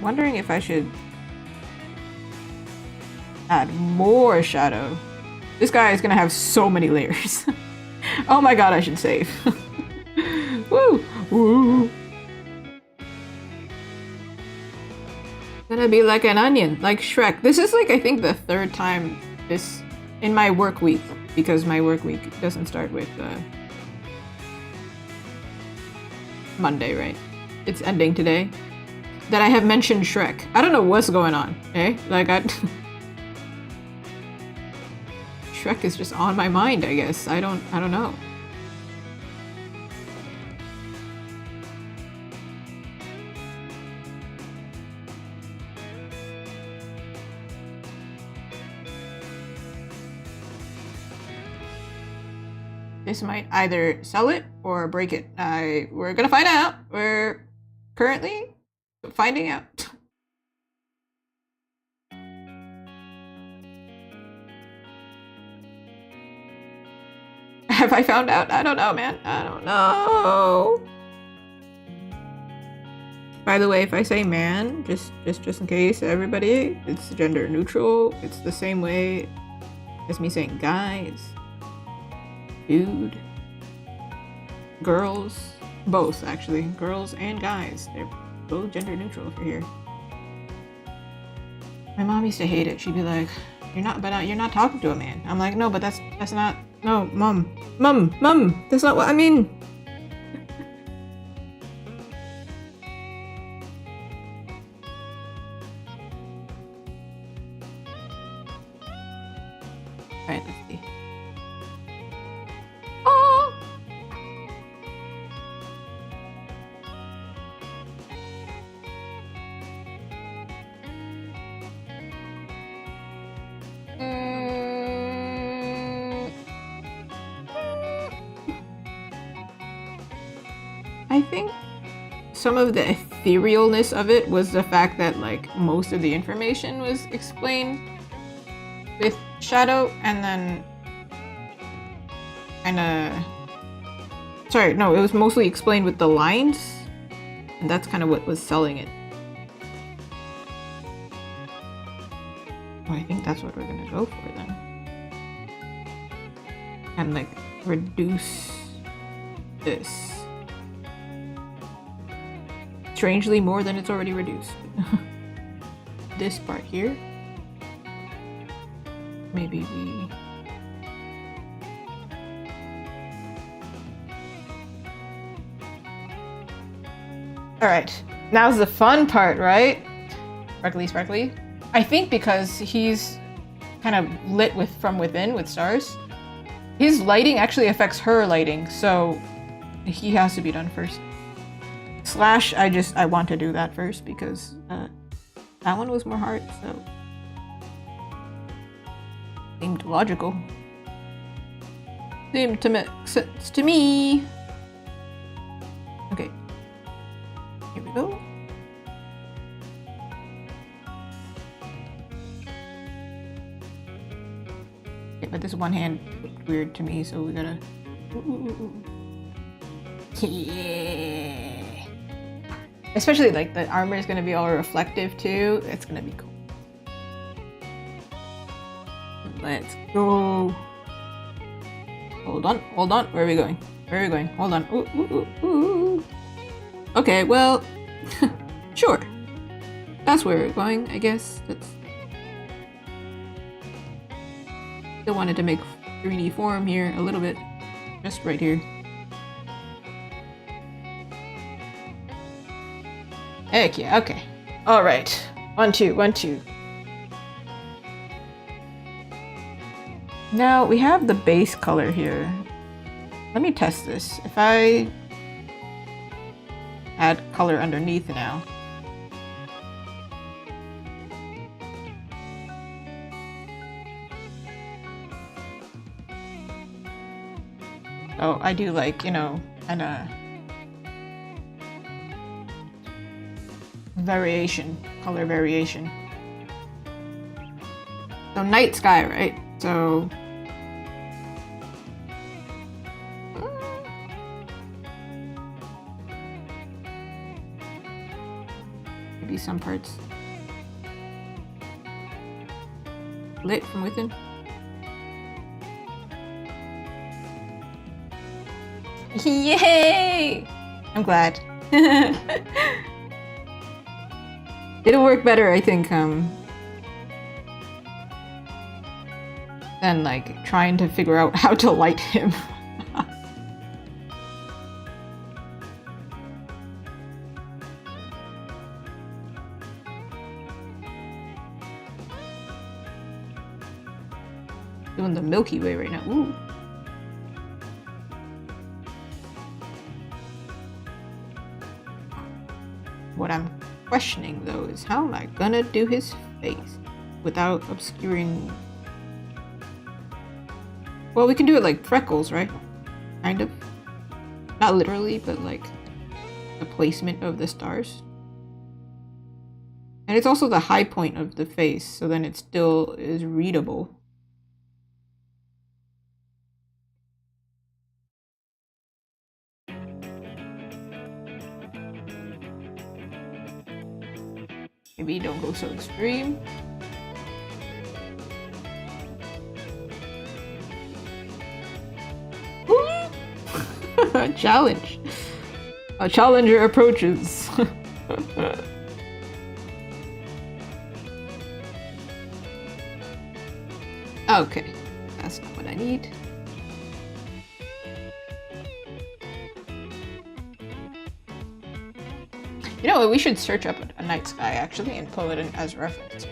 Wondering if I should add more shadow. This guy is gonna have so many layers. Oh my god, I should save. Woo! Woo! Gonna be like an onion, like Shrek. This is like, I think, the third time this in my work week, because my work week doesn't start with Monday, right? It's ending today. That I have mentioned Shrek. I don't know what's going on, eh? Like, Shrek is just on my mind, I guess. I don't know. This might either sell it or break it. We're gonna find out. We're currently finding out. Have I found out? I don't know, man. I don't know. By the way, if I say man, just in case, everybody, it's gender neutral. It's the same way as me saying guys, dude, girls, both actually, girls and guys. They're both gender neutral for here. My mom used to hate it. She'd be like, "You're not talking to a man." I'm like, "No, but that's not. No, mom, that's not what I mean." All right, let's see. Oh. I think some of the etherealness of it was the fact that like most of the information was explained with shadow, and then sorry, no, it was mostly explained with the lines, and that's kind of what was selling it. Well, I think that's what we're gonna go for then. And like reduce this. Strangely more than it's already reduced. This part here. Maybe we... Alright, now's the fun part, right? Sparkly. I think because he's kind of lit from within with stars, his lighting actually affects her lighting, so he has to be done first. Slash, I want to do that first because that one was more hard, so seemed logical. Seemed to make sense to me. Okay, here we go. But this one hand looked weird to me, so we gotta... Yeah! Especially like the armor is gonna be all reflective too. It's gonna be cool. Let's go. Hold on, hold on. Where are we going? Where are we going? Hold on. Ooh, ooh, ooh, ooh. Okay, well, sure. That's where we're going, I guess. That's... Still wanted to make 3D form here a little bit. Just right here. Heck yeah, okay. Alright. 1, 2, 1, 2. Now we have the base color here. Let me test this. If I add color underneath now. Oh, I do like, you know, and variation, color variation. So night sky, right? So maybe some parts lit from within. Yay! I'm glad. It'll work better, I think, than like trying to figure out how to light him. Doing the Milky Way right now. Ooh. What I'm questioning though is how am I gonna do his face without obscuring... Well, we can do it like freckles, right? Kind of. Not literally, but like the placement of the stars. And it's also the high point of the face, so then it still is readable. Maybe don't go so extreme. A challenge. A challenger approaches. Okay, that's not what I need. You know what, we should search up a night sky actually and pull it in as reference.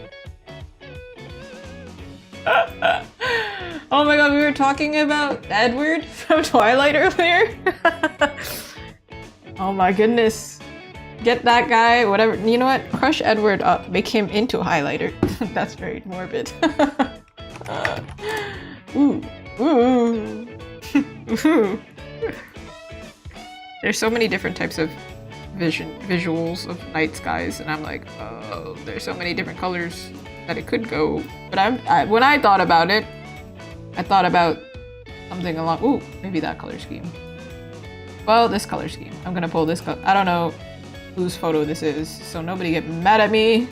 Oh my god, we were talking about Edward from Twilight earlier? Oh my goodness. Get that guy, whatever. You know what? Crush Edward up. Make him into a highlighter. That's very morbid. Ooh. Ooh. Ooh. There's so many different types of visuals of night skies, and I'm like, oh, there's so many different colors that it could go. But when I thought about it, I thought about something along, ooh, maybe that color scheme. Well, this color scheme. I'm gonna pull this color. I don't know whose photo this is, so nobody get mad at me.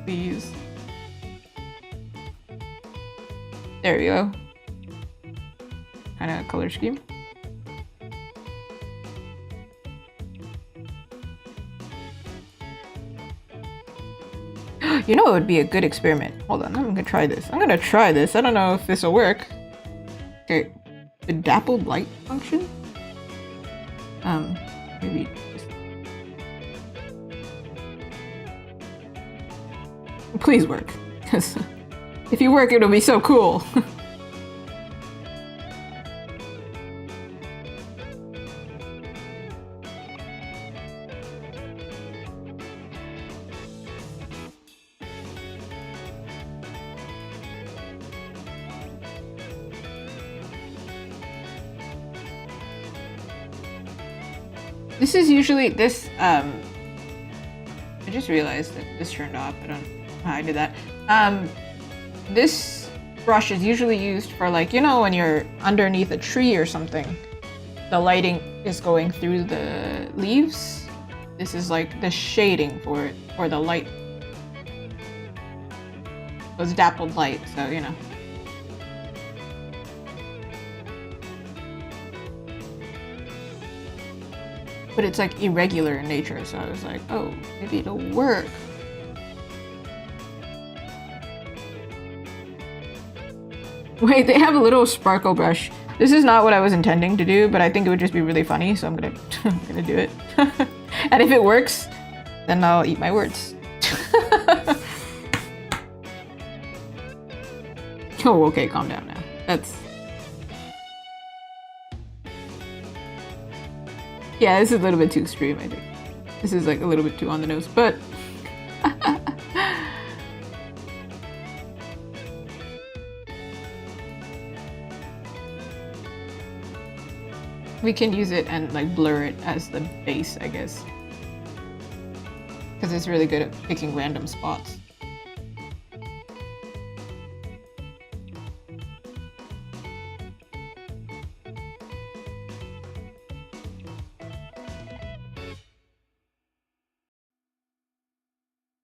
Please. There we go. Kind of color scheme. You know it would be a good experiment. Hold on, I'm gonna try this. I'm gonna try this. I don't know if this will work. Okay, the dappled light function? Maybe just... Please work. Because if you work, it'll be so cool. This is usually this, I just realized that this turned off. I don't know how I did that. This brush is usually used for, like, you know, when you're underneath a tree or something, the lighting is going through the leaves. This is like the shading for it, or the light. It was dappled light, so you know. But it's like irregular in nature, so I was like, oh, maybe it'll work. Wait, they have a little sparkle brush. This is not what I was intending to do, but I think it would just be really funny, so I'm gonna do it. And if it works, then I'll eat my words. Oh, okay, calm down now. That's... Yeah, this is a little bit too extreme, I think. This is like a little bit too on the nose, but... We can use it and like blur it as the base, I guess. Because it's really good at picking random spots.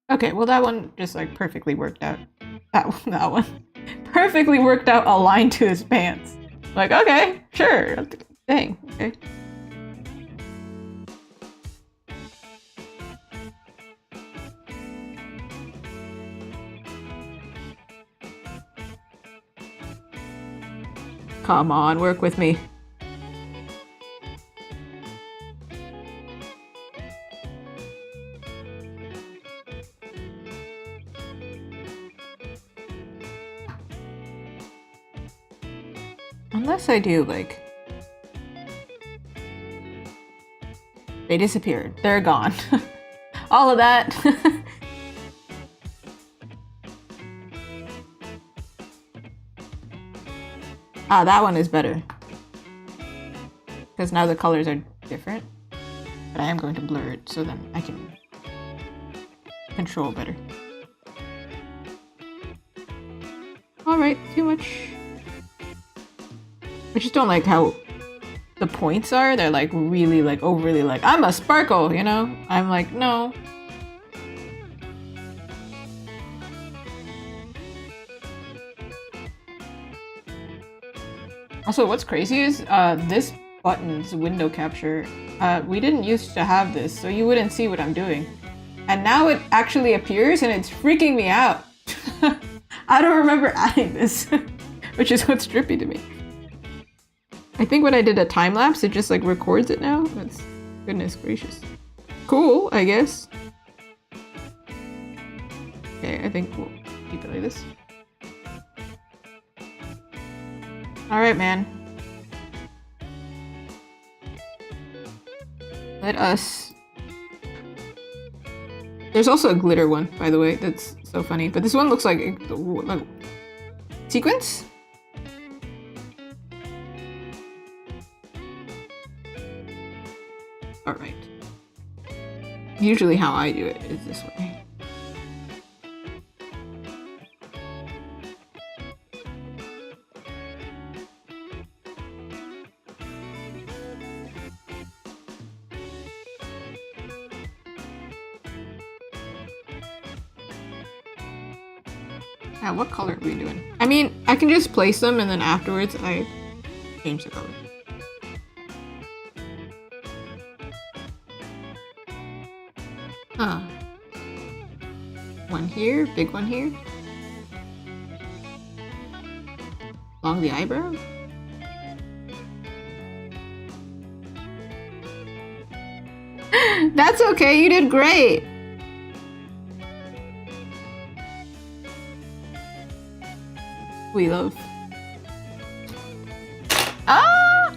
Okay, well that one just like perfectly worked out. That one perfectly worked out aligned to his pants. Like, okay, sure. Dang, okay. Come on, work with me. Unless I do, like... They disappeared. They're gone. All of that. Ah, that one is better. Because now the colors are different. But I am going to blur it so then I can control better. Alright, too much. I just don't like how the points are. They're like really like overly like, I'm a sparkle, you know? I'm like, no. Also, what's crazy is this button's window capture. We didn't used to have this, so you wouldn't see what I'm doing. And now it actually appears and it's freaking me out. I don't remember adding this, which is what's trippy to me. I think when I did a time lapse, it just like records it now. That's goodness gracious. Cool, I guess. Okay, I think we'll keep it like this. Alright, man. Let us... There's also a glitter one, by the way. That's so funny. But this one looks like sequins? Alright. Usually how I do it is this way. Now, what color are we doing? I mean, I can just place them and then afterwards I change the color. Huh. One here, big one here. Along the eyebrow. That's okay, you did great! We love. Ah!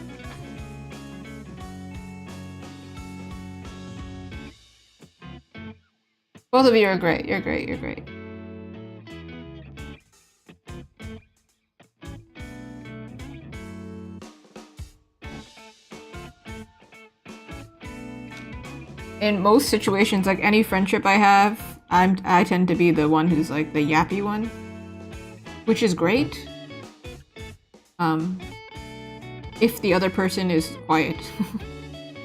Both of you are great. You're great. You're great. In most situations, like any friendship I have, I tend to be the one who's like the yappy one, which is great. if the other person is quiet.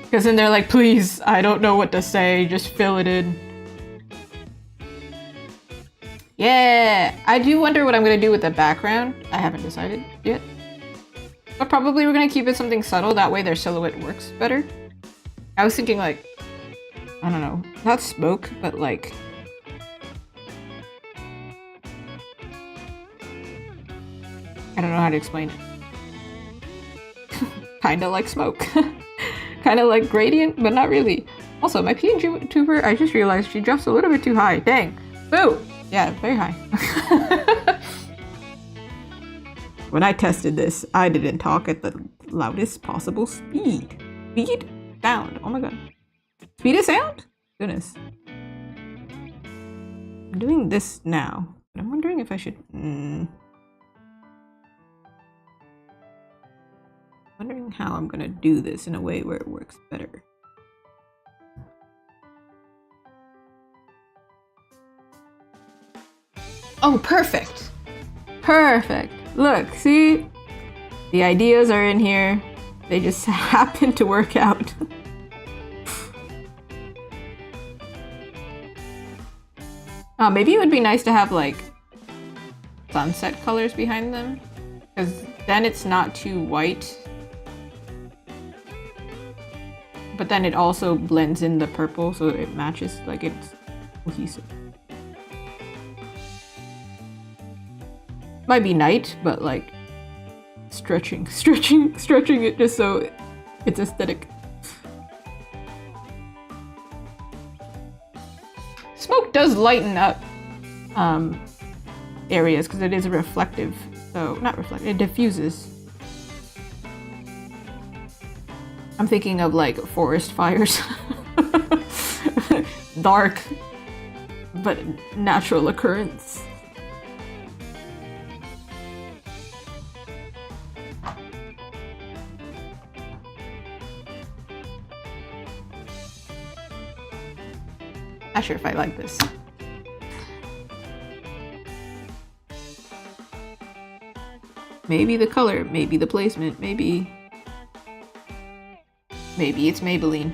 Because then they're like, please, I don't know what to say, just fill it in. Yeah, I do wonder what I'm gonna do with the background. I haven't decided yet. But probably we're gonna keep it something subtle, that way their silhouette works better. I was thinking like, I don't know, not smoke, but like... I don't know how to explain it. Kinda like smoke. Kinda like gradient, but not really. Also, my PNG tuber, I just realized she drops a little bit too high. Dang. Boo! Yeah, very high. When I tested this, I didn't talk at the loudest possible speed. Speed? Sound. Oh my god. Speed of sound? Goodness. I'm doing this now. But I'm wondering if I should... Wondering how I'm gonna do this in a way where it works better. Oh, perfect! Perfect! Look, see? The ideas are in here. They just happen to work out. Maybe it would be nice to have like sunset colors behind them, because then it's not too white. But then it also blends in the purple so it matches, like it's cohesive. Might be night, but like stretching it just so it's aesthetic. Smoke does lighten up areas because it is reflective, so not reflective, it diffuses. I'm thinking of like forest fires. Dark, but natural occurrence. Not sure if I like this. Maybe the color, maybe the placement, maybe it's Maybelline.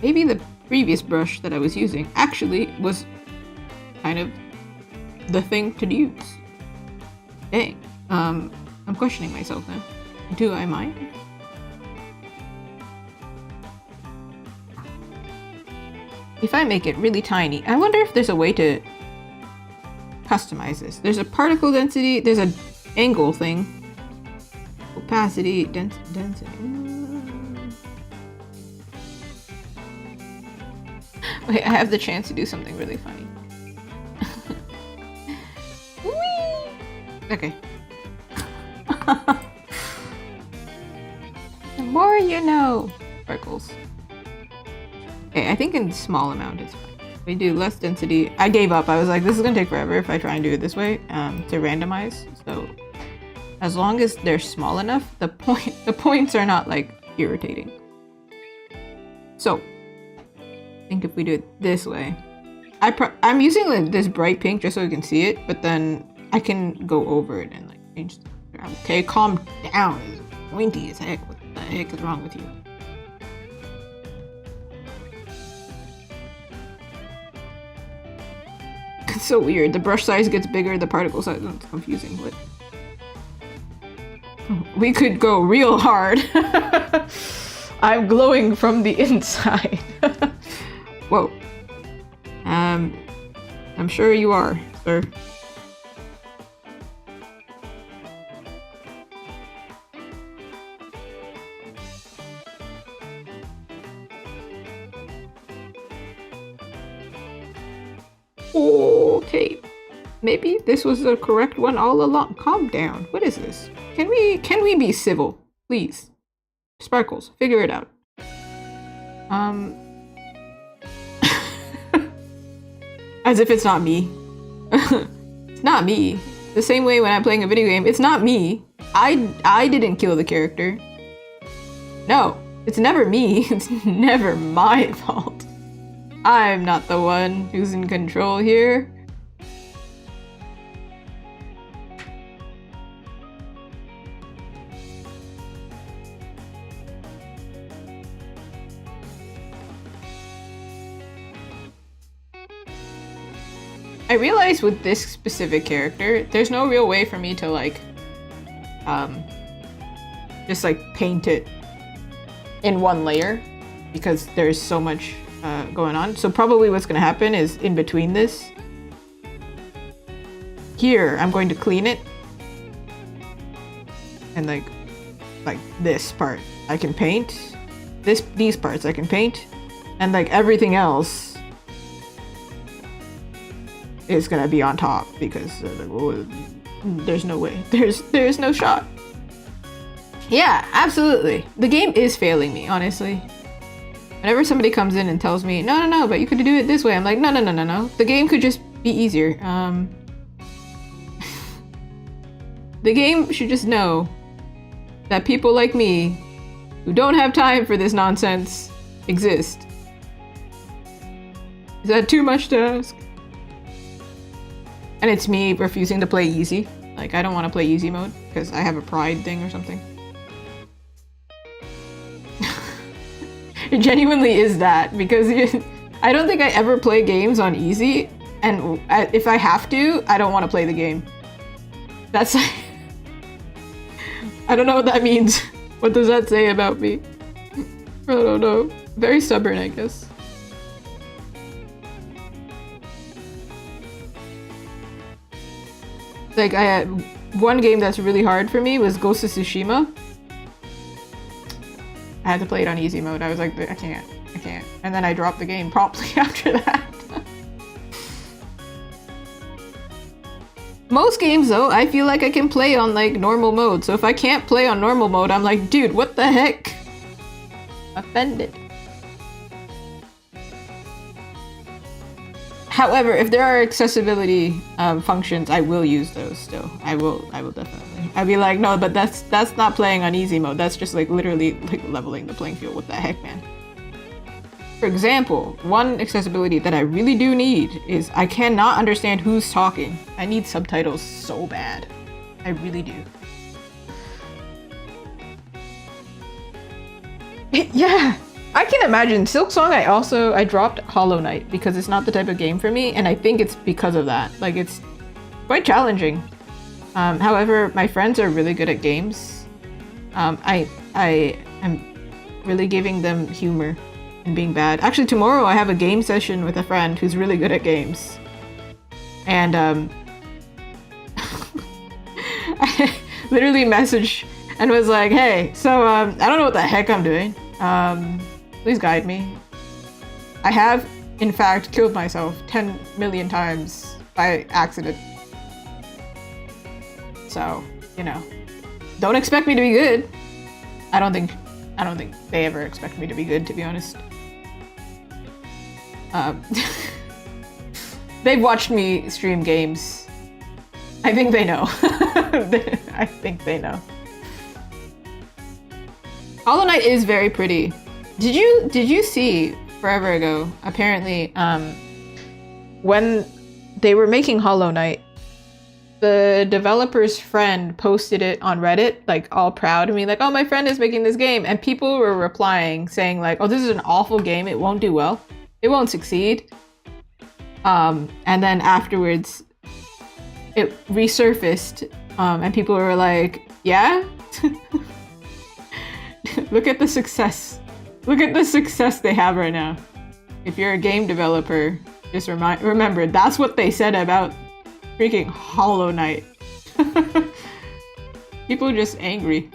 Maybe the previous brush that I was using actually was kind of the thing to use. Dang. I'm questioning myself now. Do I mind? If I make it really tiny, I wonder if there's a way to customize this. There's a particle density, there's an angle thing. Opacity, density. Wait, I have the chance to do something really funny. Whee! Okay. The more you know. Sparkles. Okay, I think in small amount is fine. We do less density. I gave up. I was like, this is gonna take forever if I try and do it this way to randomize. So as long as they're small enough, the points are not like irritating. So I think if we do it this way, I'm using like this bright pink just so you can see it, but then I can go over it and like change the background. Okay, calm down. It's pointy as heck. What the heck is wrong with you? It's so weird. The brush size gets bigger, the particle size is confusing, but we could go real hard. I'm glowing from the inside. Whoa. I'm sure you are, sir. Okay. Maybe this was the correct one all along. Calm down. What is this? Can we be civil? Please. Sparkles, figure it out. As if it's not me. It's not me. The same way when I'm playing a video game, it's not me. I didn't kill the character. No, it's never me. It's never my fault. I'm not the one who's in control here. I realized with this specific character, there's no real way for me to like, just like paint it in one layer because there's so much going on. So probably what's gonna happen is in between this, here I'm going to clean it, and like this part I can paint. These parts I can paint, and like everything else is gonna be on top because there's no way. There's no shot. Yeah, absolutely. The game is failing me, honestly. Whenever somebody comes in and tells me, no, but you could do it this way, I'm like, no. The game could just be easier. The game should just know that people like me who don't have time for this nonsense exist. Is that too much to ask? And it's me refusing to play easy. Like, I don't want to play easy mode because I have a pride thing or something. It genuinely is that, because I don't think I ever play games on easy, and if I have to, I don't want to play the game. That's like... I don't know what that means. What does that say about me? I don't know. Very stubborn, I guess. Like, I had one game that's really hard for me was Ghost of Tsushima. I had to play it on easy mode. I was like, I can't. And then I dropped the game promptly after that. Most games though, I feel like I can play on like normal mode. So if I can't play on normal mode, I'm like, dude, what the heck? Offended. However, if there are accessibility functions, I will use those still. I will definitely. I'd be like, no, but that's not playing on easy mode. That's just like literally like leveling the playing field. What the heck, man? For example, one accessibility that I really do need is I cannot understand who's talking. I need subtitles so bad. I really do. Yeah, I can imagine. Silk Song, I dropped Hollow Knight because it's not the type of game for me, and I think it's because of that. Like, it's quite challenging. However, my friends are really good at games. I am really giving them humor and being bad. Actually, tomorrow I have a game session with a friend who's really good at games. And I literally messaged and was like, hey, so I don't know what the heck I'm doing. Please guide me. I have, in fact, killed myself 10 million times by accident. So, you know, don't expect me to be good. I don't think they ever expect me to be good, to be honest. They've watched me stream games. I think they know. I think they know. Hollow Knight is very pretty. Did you see forever ago, apparently, when they were making Hollow Knight, the developer's friend posted it on Reddit, like all proud of me, like, oh, my friend is making this game, and people were replying saying like, oh, this is an awful game, it won't do well, it won't succeed. And then afterwards it resurfaced, and people were like, yeah. Look at the success. Look at the success they have right now. If you're a game developer, just remember that's what they said about freaking Hollow Knight. People are just angry.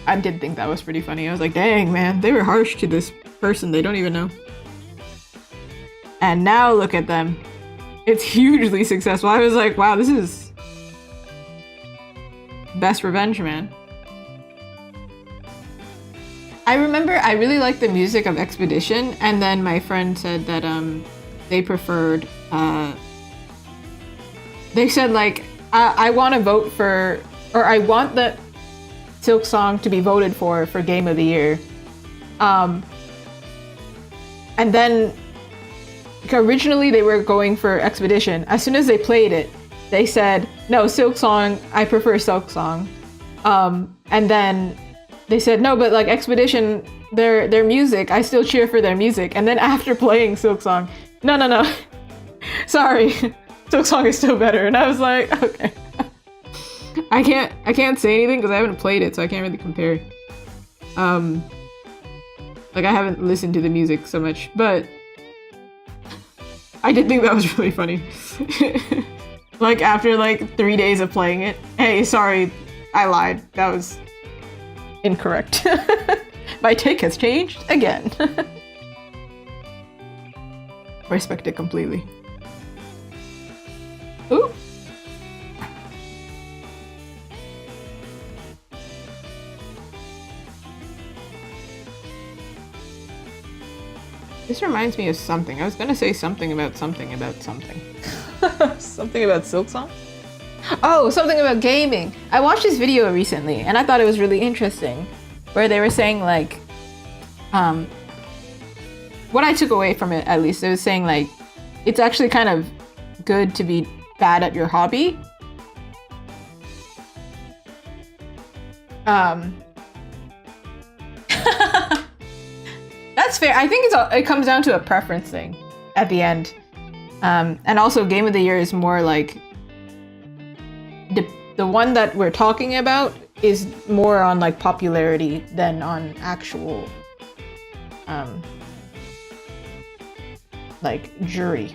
I did think that was pretty funny. I was like, dang, man, they were harsh to this person they don't even know. And now look at them. It's hugely successful. I was like, wow, this is best revenge, man. I remember I really liked the music of Expedition, and then my friend said that they preferred, they said like, I want to vote for, or I want the Silk Song to be voted for Game of the Year. And then originally they were going for Expedition. As soon as they played it, they said, no, Silk Song, I prefer Silk Song. And then they said, no, but like Expedition, their music, I still cheer for their music. And then after playing Silk Song, No, no, no. Sorry. Silksong is still better. And I was like, okay. I can't say anything because I haven't played it, so I can't really compare. Like I haven't listened to the music so much, but I did think that was really funny. Like after like 3 days of playing it. Hey, sorry, I lied. That was incorrect. My take has changed again. Respect it completely. Ooh. This reminds me of something. I was gonna say something about something about something. Something about Silksong? Oh, something about gaming. I watched this video recently and I thought it was really interesting. Where they were saying like, what I took away from it at least, it was saying like, it's actually kind of good to be bad at your hobby. That's fair. I think it comes down to a preference thing at the end. And also Game of the Year is more like, the one that we're talking about is more on like popularity than on actual like jury,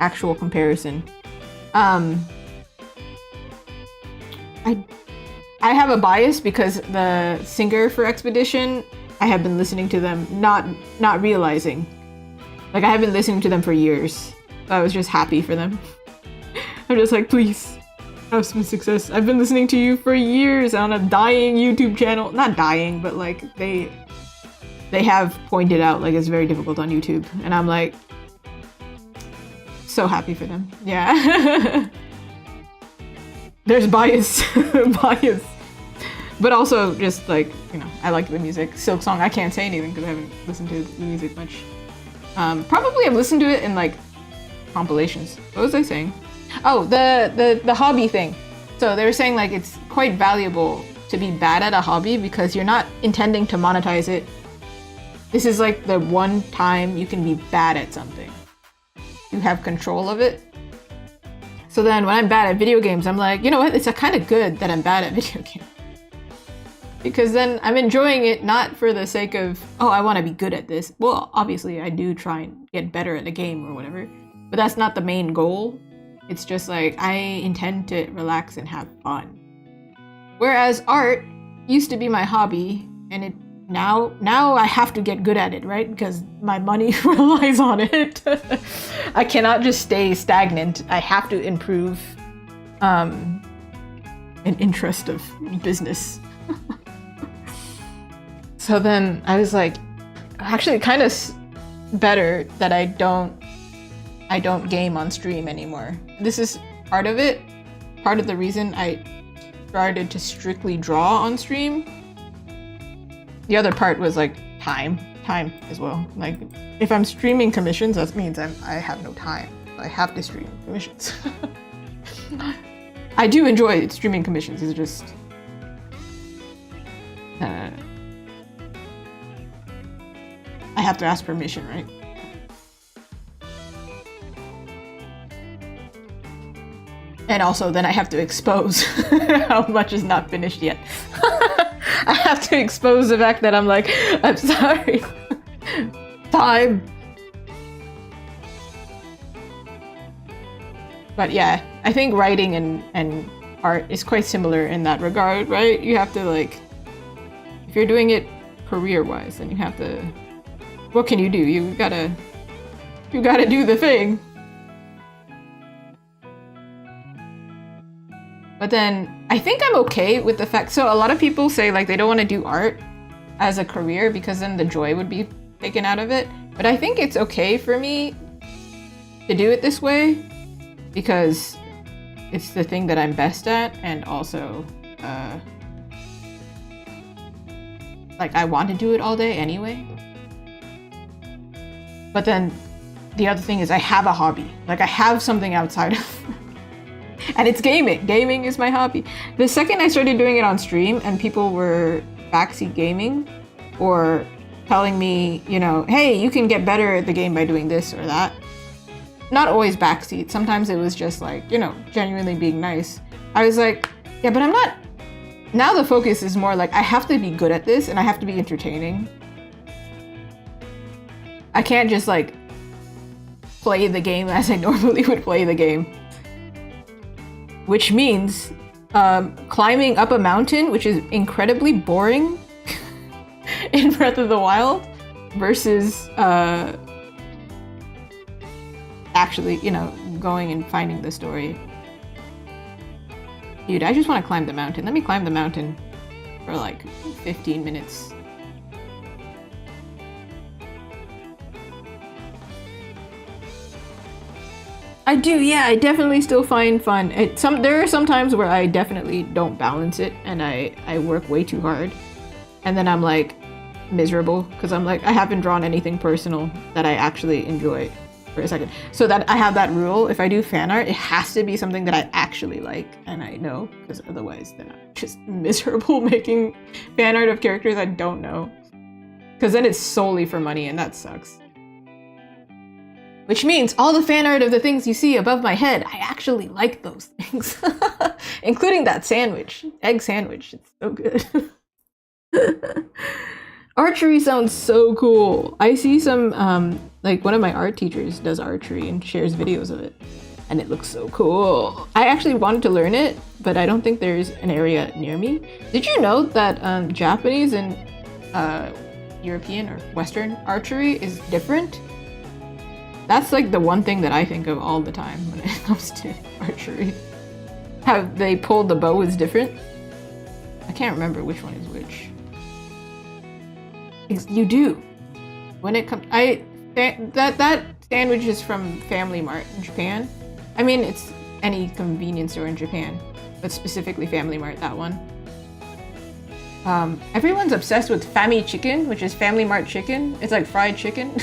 actual comparison. I have a bias because the singer for Expedition, I have been listening to them, not realizing. Like I have been listening to them for years. So I was just happy for them. I'm just like, please have some success. I've been listening to you for years on a dying YouTube channel. Not dying, but like they have pointed out like it's very difficult on YouTube. And I'm like, so happy for them. Yeah. There's bias. Bias. But also just like, you know, I like the music. Silksong, I can't say anything because I haven't listened to the music much. Probably I've listened to it in like compilations. What was I saying? Oh, the hobby thing. So they were saying like it's quite valuable to be bad at a hobby because you're not intending to monetize it. This is like the one time you can be bad at something. You have control of it. So then when I'm bad at video games, I'm like, you know what? It's kind of good that I'm bad at video games. Because then I'm enjoying it not for the sake of, oh, I want to be good at this. Well, obviously I do try and get better at a game or whatever, but that's not the main goal. It's just like, I intend to relax and have fun. Whereas art used to be my hobby, and now I have to get good at it, right? Because my money relies on it. I cannot just stay stagnant. I have to improve an interest of business. So then I was like, actually kind of better that I don't game on stream anymore. This is part of it. Part of the reason I started to strictly draw on stream. The other part was like time as well. Like if I'm streaming commissions, that means I have no time. I have to stream commissions. I do enjoy streaming commissions. It's just I have to ask permission, right? And also then I have to expose how much is not finished yet. I have to expose the fact that I'm like, I'm sorry. Time. But yeah, I think writing and art is quite similar in that regard, right? You have to like, if you're doing it career-wise, then you have to, what can you do? You gotta do the thing. But then I think I'm okay with the fact, so a lot of people say like they don't want to do art as a career because then the joy would be taken out of it. But I think it's okay for me to do it this way because it's the thing that I'm best at, and also like I want to do it all day anyway. But then the other thing is I have a hobby. Like I have something outside of and it's gaming. Gaming is my hobby. The second I started doing it on stream and people were backseat gaming or telling me, you know, hey, you can get better at the game by doing this or that. Not always backseat. Sometimes it was just like, you know, genuinely being nice. I was like, yeah, but I'm not. Now the focus is more like I have to be good at this and I have to be entertaining. I can't just like play the game as I normally would play the game. Which means climbing up a mountain, which is incredibly boring in Breath of the Wild, versus actually, you know, going and finding the story. Dude, I just want to climb the mountain. Let me climb the mountain for like 15 minutes. I do, yeah, I definitely still find fun. There are some times where I definitely don't balance it and I work way too hard. And then I'm like miserable because I'm like, I haven't drawn anything personal that I actually enjoy for a second. So that I have that rule, if I do fan art, it has to be something that I actually like and I know, because otherwise then I'm just miserable making fan art of characters I don't know. Because then it's solely for money and that sucks. Which means all the fan art of the things you see above my head, I actually like those things. Including that sandwich. Egg sandwich. It's so good. Archery sounds so cool. I see some, like one of my art teachers does archery and shares videos of it. And it looks so cool. I actually wanted to learn it, but I don't think there's an area near me. Did you know that Japanese and European or Western archery is different? That's like the one thing that I think of all the time when it comes to archery. How they pull the bow is different. I can't remember which one is which. You do. When it comes, that sandwich is from Family Mart in Japan. I mean, it's any convenience store in Japan, but specifically Family Mart, that one. Everyone's obsessed with Fami chicken, which is Family Mart chicken. It's like fried chicken.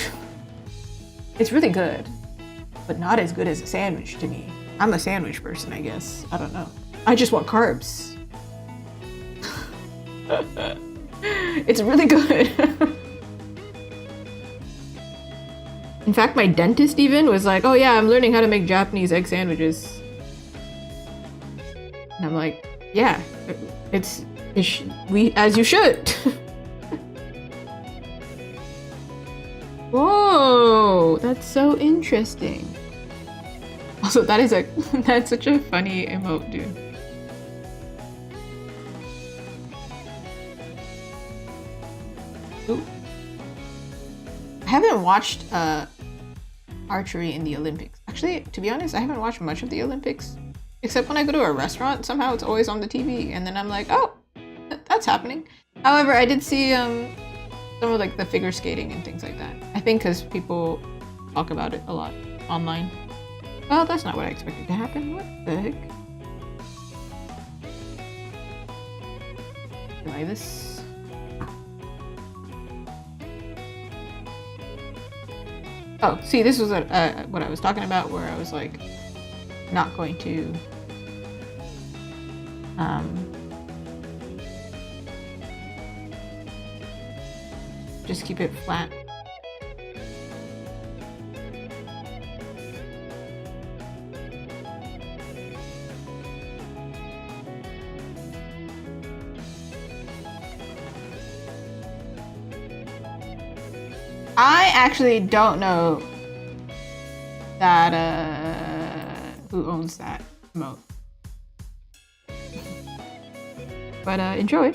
It's really good, but not as good as a sandwich to me. I'm a sandwich person, I guess. I don't know. I just want carbs. It's really good. In fact, my dentist even was like, oh yeah, I'm learning how to make Japanese egg sandwiches. And I'm like, yeah, as you should. Whoa, that's so interesting. Also, that's such a funny emote, dude. Ooh. I haven't watched archery in the Olympics. Actually, to be honest, I haven't watched much of the Olympics. Except when I go to a restaurant, somehow it's always on the TV, and then I'm like, oh, that's happening. However, I did see some of like the figure skating and things like that. I think because people talk about it a lot online. Well, that's not what I expected to happen. What the heck? Try this. Oh, see, this was what I was talking about, where I was like, not going to just keep it flat. I actually don't know that who owns that emote. But enjoy.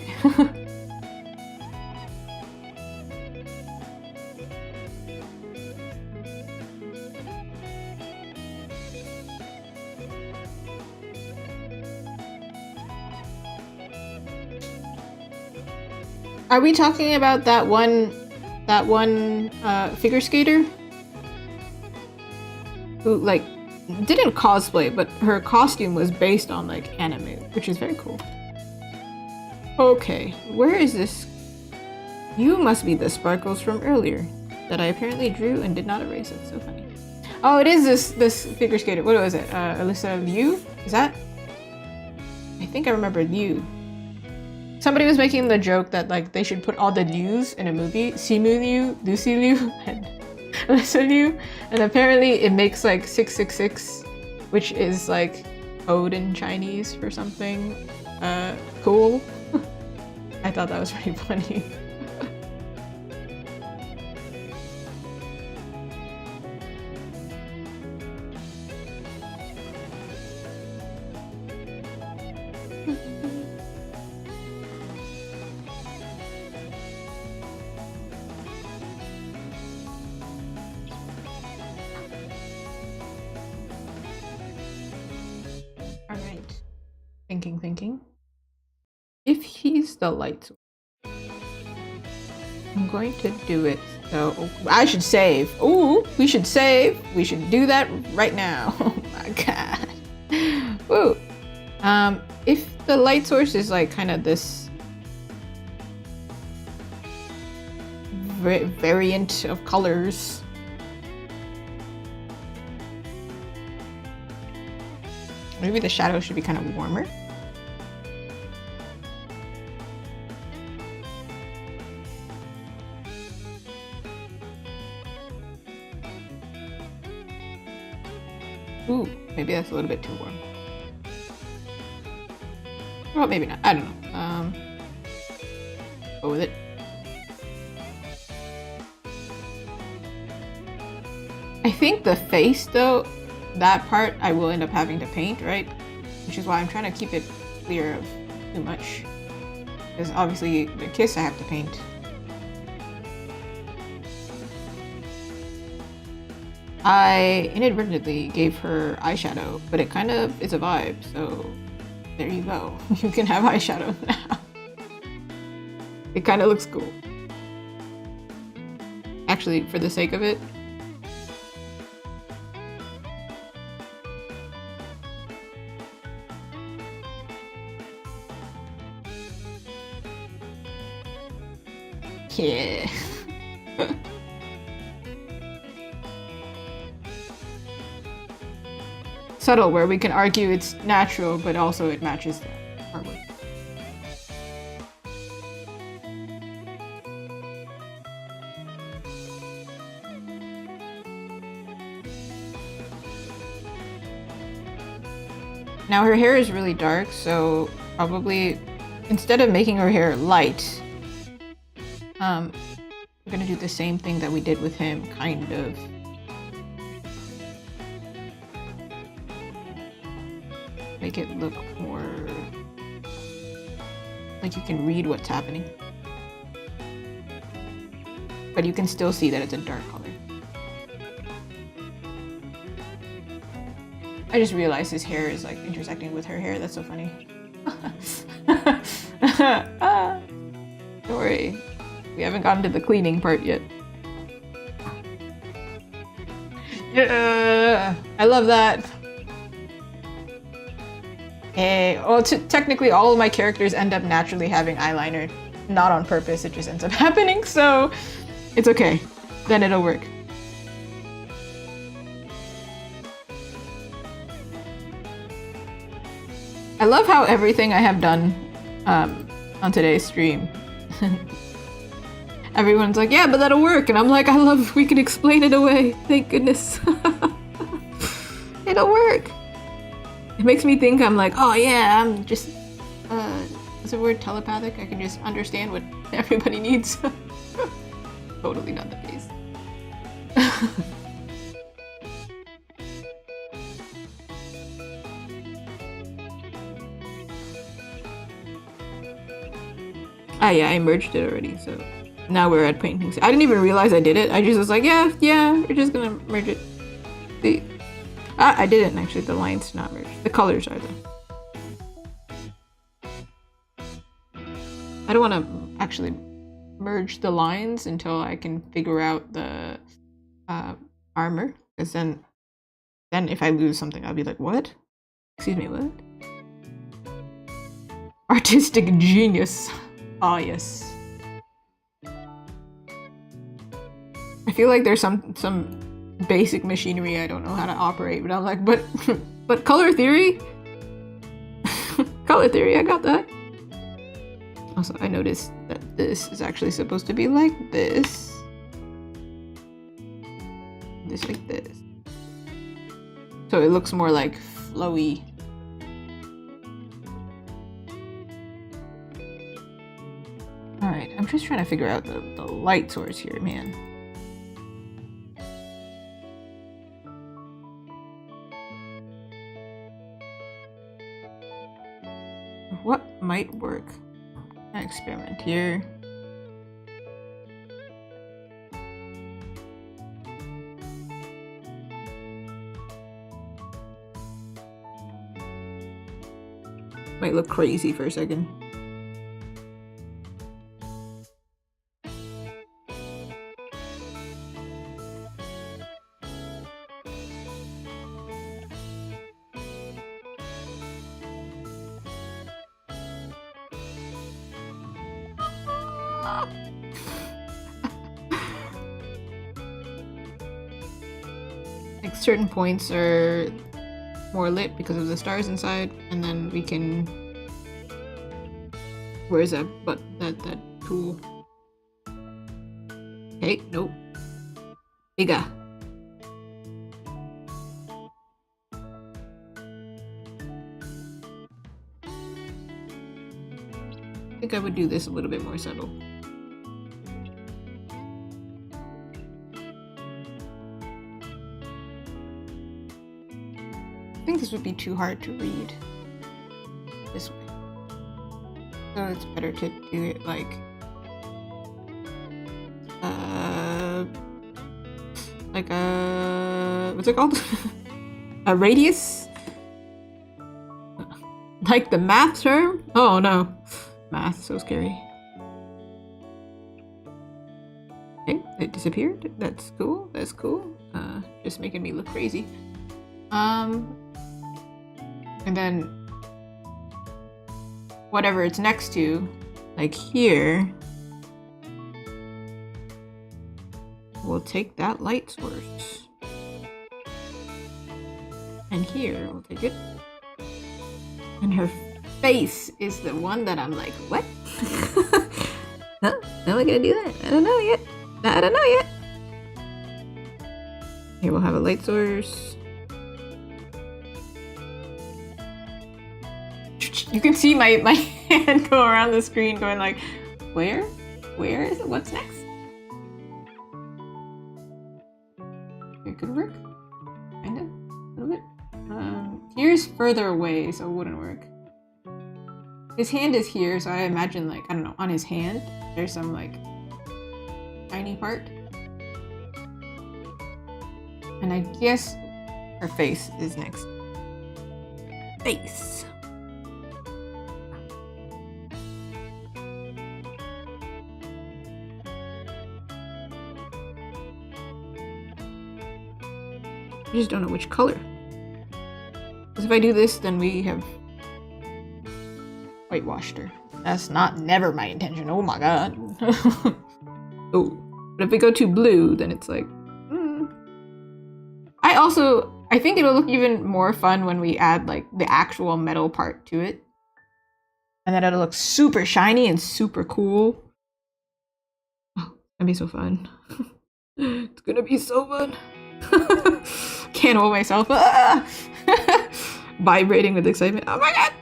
Are we talking about that one figure skater who like didn't cosplay, but her costume was based on like anime, which is very cool. Okay, where is this? You must be the sparkles from earlier that I apparently drew and did not erase. It's so funny. Oh, it is this figure skater. What was it? Alyssa Liu? Is that? I think I remember Liu. somebody was making the joke that like they should put all the Lius in a movie. Simu Liu, Lucy Liu, and Alyssa Liu. And apparently it makes like 666, which is like code in Chinese for something cool. I thought that was pretty funny. Alright. Thinking. If he's the light source, I'm going to do it. So I should save. Ooh, we should save. We should do that right now. Oh my god. Woo. If the light source is like kind of this variant of colors, maybe the shadow should be kind of warmer. Ooh, maybe that's a little bit too warm. Well, maybe not. I don't know. Go with it. I think the face, though, that part I will end up having to paint, right? Which is why I'm trying to keep it clear of too much. Because obviously the kiss I have to paint. I inadvertently gave her eyeshadow, but it kind of is a vibe, so there you go. You can have eyeshadow now. It kind of looks cool. Actually, for the sake of it, yeah. Subtle, where we can argue it's natural, but also it matches the artwork. Now her hair is really dark, so probably instead of making her hair light, we're gonna do the same thing that we did with him, kind of. Make it look more like you can read what's happening. But you can still see that it's a dark color. I just realized his hair is like intersecting with her hair. That's so funny. Don't worry. We haven't gotten to the cleaning part yet. Yeah, I love that. Hey, well, technically all of my characters end up naturally having eyeliner. Not on purpose, it just ends up happening, so it's okay. Then it'll work. I love how everything I have done on today's stream. Everyone's like, yeah, but that'll work. And I'm like, I love we can explain it away. Thank goodness. It'll work. It makes me think I'm like, oh yeah, I'm just, is the word telepathic? I can just understand what everybody needs. Totally not the case. Ah yeah, I merged it already, so now we're at painting. I didn't even realize I did it. I just was like, yeah, we're just gonna merge it. See? I didn't actually, the lines not merge. The colors are though. I don't want to actually merge the lines until I can figure out the armor, because then if I lose something, I'll be like, what? Excuse me, what? Artistic genius. Ah, yes. I feel like there's some basic machinery I don't know how to operate, but I'm like, but color theory? Color theory, I got that. Also, I noticed that this is actually supposed to be like this. This like this. So it looks more like flowy. Alright, I'm just trying to figure out the light source here, man. What might work? I'll experiment here. Might look crazy for a second. Like certain points are more lit because of the stars inside, and then we can. Where's that? But that tool. Okay, nope. Bigger. I think I would do this a little bit more subtle. I think this would be too hard to read this way. So it's better to do it like a what's it called? A radius? Like the math term? Oh no. Math, so scary. Okay, it disappeared. That's cool. That's cool. Just making me look crazy. And then whatever it's next to, like here, we'll take that light source. And here, we'll take it. And her face is the one that I'm like, what? Huh? How am I gonna do that? I don't know yet. I don't know yet. Here we'll have a light source. You can see my hand go around the screen going like, where? Where is it? What's next? It could work. Kinda. A little bit. Here's further away, so it wouldn't work. His hand is here, so I imagine like, I don't know, on his hand, there's some like tiny part. And I guess her face is next. Face. I just don't know which color. Because if I do this, then we have whitewashed her. That's never my intention. Oh my god. Oh. But if we go to blue, then it's like... I think it'll look even more fun when we add like the actual metal part to it. And then it'll look super shiny and super cool. Oh, it's gonna be so fun. It's gonna be so fun. Can't hold myself. Vibrating with excitement. Oh my god!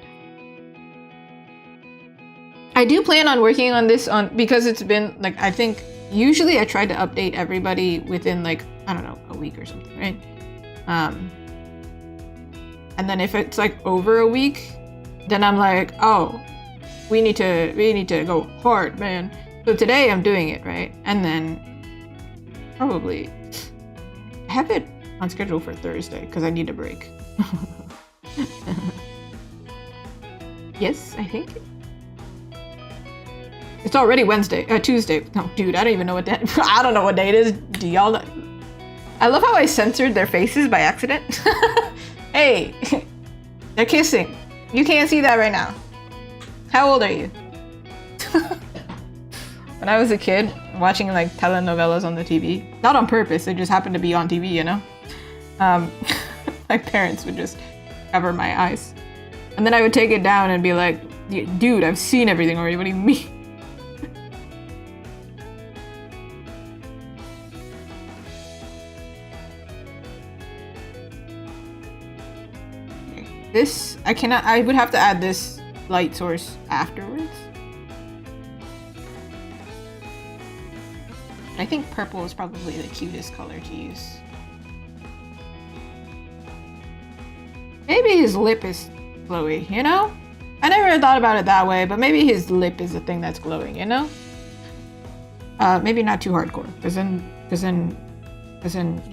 I do plan on working on this because it's been like, I think usually I try to update everybody within like, I don't know, a week or something, right? And then if it's like over a week, then I'm like, oh, we need to go hard, man. So today I'm doing it, right? And then probably I have it on schedule for Thursday because I need a break. Yes, I think. It's already Tuesday. No, dude, I don't even know what that. I don't know what day it is. Do y'all know? I love how I censored their faces by accident. Hey, they're kissing. You can't see that right now. How old are you? When I was a kid, watching like telenovelas on the TV, not on purpose, they just happened to be on TV, you know? My parents would just cover my eyes. And then I would take it down and be like, Yeah, dude, I've seen everything already. What do you mean? This, I cannot, I would have to add this light source afterwards. I think purple is probably the cutest color to use. Maybe his lip is glowy, you know? I never thought about it that way, but maybe his lip is the thing that's glowing, you know? Maybe not too hardcore, because then,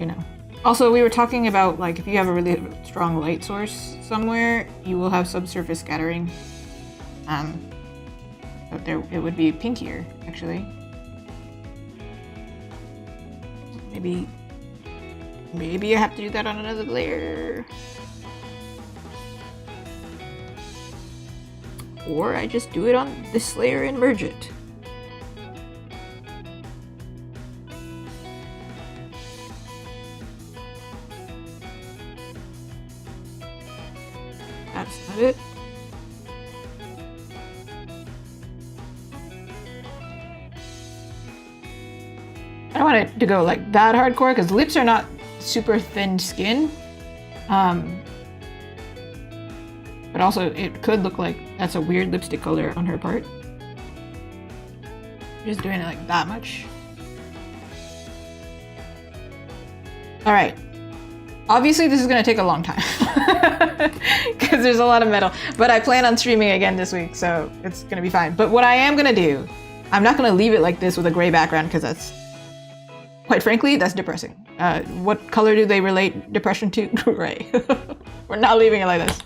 you know. Also, we were talking about, like, if you have a really strong light source somewhere, you will have subsurface scattering. But there, it would be pinkier, actually. Maybe you have to do that on another layer. Or I just do it on this layer and merge it. That's not it. I don't want it to go like that hardcore because lips are not super thin skin. But also it could look like that's a weird lipstick color on her part. Just doing it like that much. All right. Obviously this is gonna take a long time because there's a lot of metal, but I plan on streaming again this week, so it's gonna be fine. But what I am gonna do, I'm not gonna leave it like this with a gray background because that's, quite frankly, that's depressing. What color do they relate depression to? Gray. We're not leaving it like this.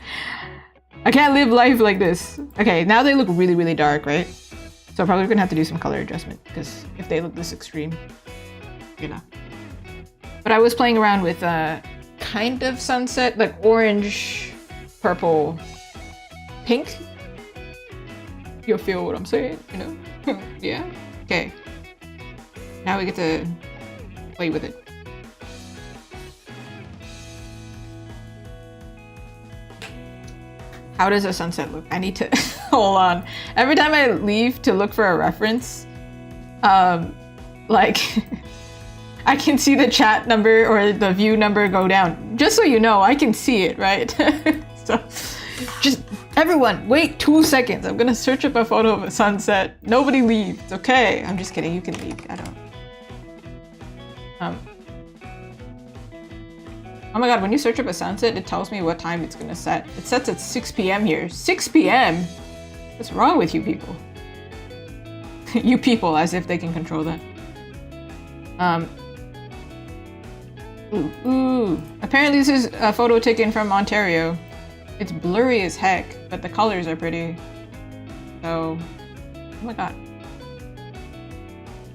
I can't live life like this. Okay, now they look really, really dark, right? So I'm probably gonna have to do some color adjustment because if they look this extreme, you know. But I was playing around with kind of sunset, like orange, purple, pink. You'll feel what I'm saying, you know? Yeah? Okay. Now we get to play with it. How does a sunset look? I need to hold on. Every time I leave to look for a reference, like I can see the chat number or the view number go down. Just so you know, I can see it, right? So just everyone, wait 2 seconds. I'm gonna search up a photo of a sunset. Nobody leave. It's okay. I'm just kidding. You can leave. I don't. Oh my god, when you search up a sunset, it tells me what time it's gonna set. It sets at 6 p.m. here. 6 p.m.? What's wrong with you people? You people, as if they can control that. Ooh. Apparently this is a photo taken from Ontario. It's blurry as heck, but the colors are pretty. So, oh my god.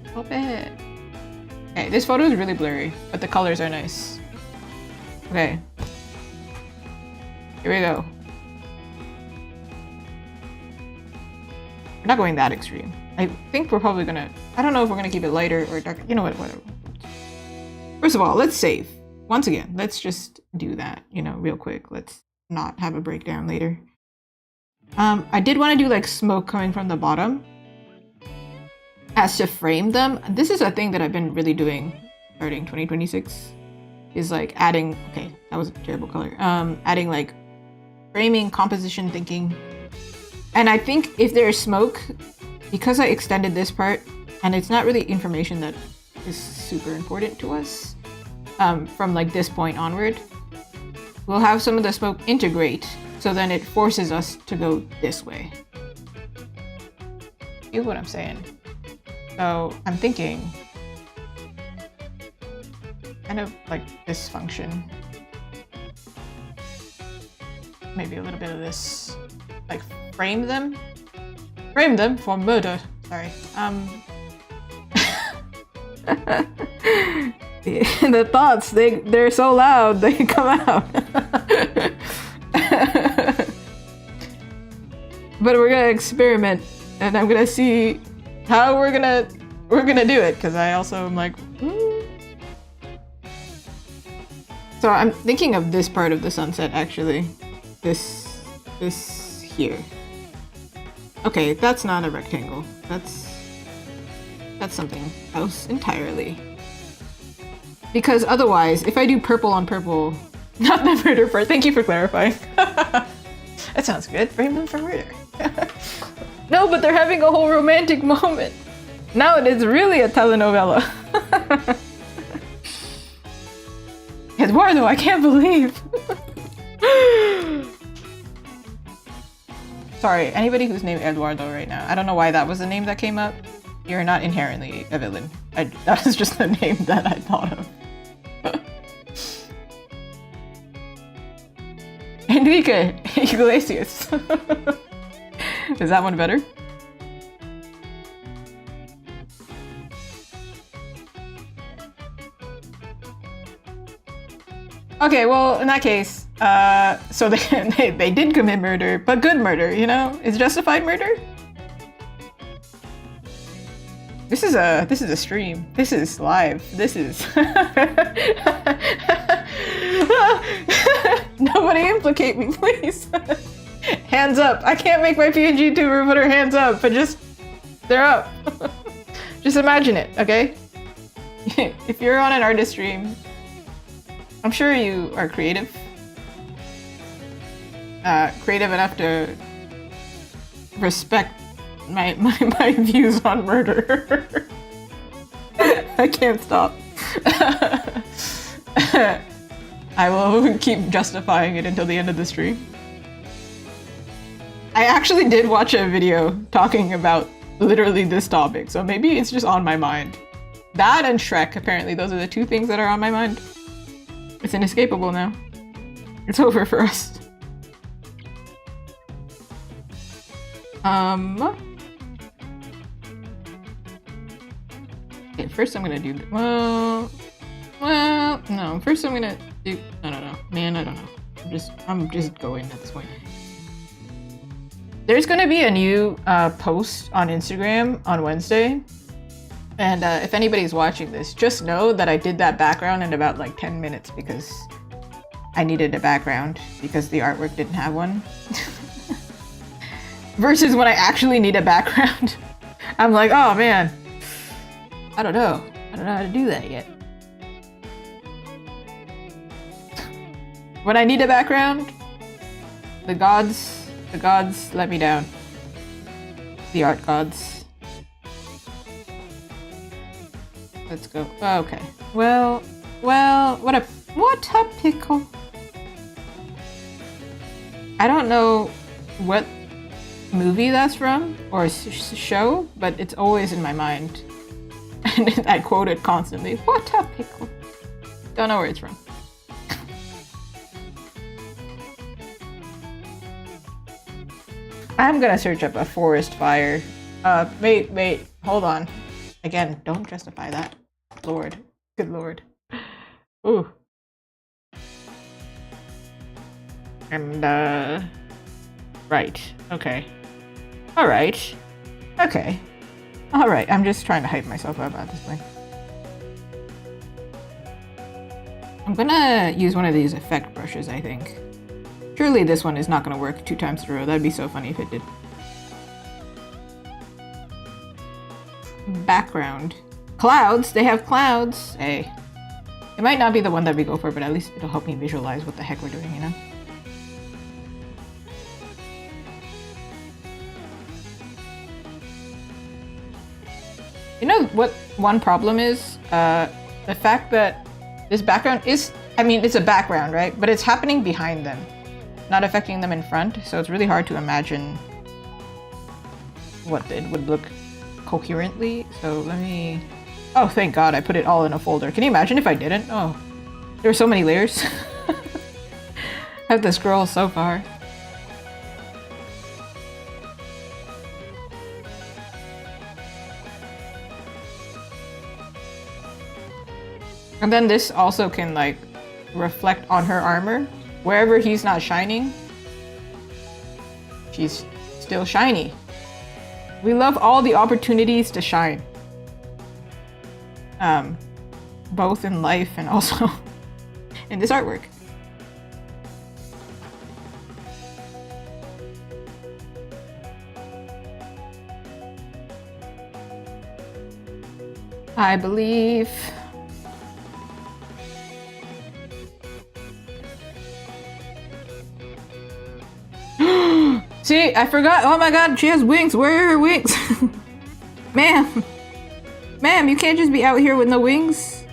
Stop it. Okay, this photo is really blurry, but the colors are nice. Okay. Here we go. We're not going that extreme. I think we're probably gonna, I don't know if we're gonna keep it lighter or darker. You know what, whatever. First of all, let's save. Once again, let's just do that, you know, real quick. Let's not have a breakdown later. I did want to do like smoke coming from the bottom as to frame them. This is a thing that I've been really doing starting 2026. Is like adding, okay, that was a terrible color. Adding like framing, composition thinking. And I think if there's smoke, because I extended this part, and it's not really information that is super important to us, from like this point onward, we'll have some of the smoke integrate, so then it forces us to go this way. You know what I'm saying? So I'm thinking, kind of like this function. Maybe a little bit of this. Like frame them? Frame them for murder. Sorry. The thoughts, they're so loud, they come out. But we're gonna experiment and I'm gonna see how we're gonna do it, because I also am like, So I'm thinking of this part of the sunset actually. This here. Okay, that's not a rectangle. That's something else entirely. Because otherwise, if I do purple on purple, not the murder part. Thank you for clarifying. That sounds good. Rainbow for murder. No, but they're having a whole romantic moment. Now it is really a telenovela. Eduardo, I can't believe. Sorry, anybody who's named Eduardo right now. I don't know why that was the name that came up. You're not inherently a villain. That was just the name that I thought of. Enrique Iglesias. Is that one better? Okay, well, in that case, so they did commit murder, but good murder, you know? Is justified murder? This is a stream. This is live. This is Nobody implicate me, please. Hands up. I can't make my PNG tuber put her hands up, but just they're up. Just imagine it, okay? If you're on an artist stream, I'm sure you are creative. Creative enough to respect my views on murder. I can't stop. I will keep justifying it until the end of the stream. I actually did watch a video talking about literally this topic, so maybe it's just on my mind. That and Shrek, apparently, those are the two things that are on my mind. It's inescapable now. It's over for us. Okay, first I'm gonna do... Well, no. First I'm gonna do... I don't know. Man, I don't know. I'm just going at this point. There's gonna be a new post on Instagram on Wednesday. And if anybody's watching this, just know that I did that background in about like 10 minutes because I needed a background because the artwork didn't have one. Versus when I actually need a background, I'm like, oh man, I don't know how to do that yet. When I need a background, the gods let me down. The art gods. Let's go. Oh, okay. Well, what a pickle. I don't know what movie that's from or show, but it's always in my mind. And I quote it constantly. What a pickle. Don't know where it's from. I'm gonna search up a forest fire. Wait, hold on. Again, don't justify that. Lord. Good lord. Ooh. And, right. Okay. Alright. Okay. Alright, I'm just trying to hype myself up at this point. I'm gonna use one of these effect brushes, I think. Surely this one is not gonna work 2 times in a row. That'd be so funny if it did. Background. Clouds? They have clouds. Hey. It might not be the one that we go for, but at least it'll help me visualize what the heck we're doing, you know? You know what one problem is? The fact that this background is, I mean, it's a background, right? But it's happening behind them, not affecting them in front. So it's really hard to imagine what it would look coherently. So let me, oh, thank God I put it all in a folder. Can you imagine if I didn't? Oh, there are so many layers. I have to scroll so far. And then this also can like reflect on her armor. Wherever he's not shining, she's still shiny. We love all the opportunities to shine. Both in life and also in this artwork. I believe. See, I forgot. Oh my god, she has wings. Where are her wings? Ma'am. Ma'am, you can't just be out here with no wings.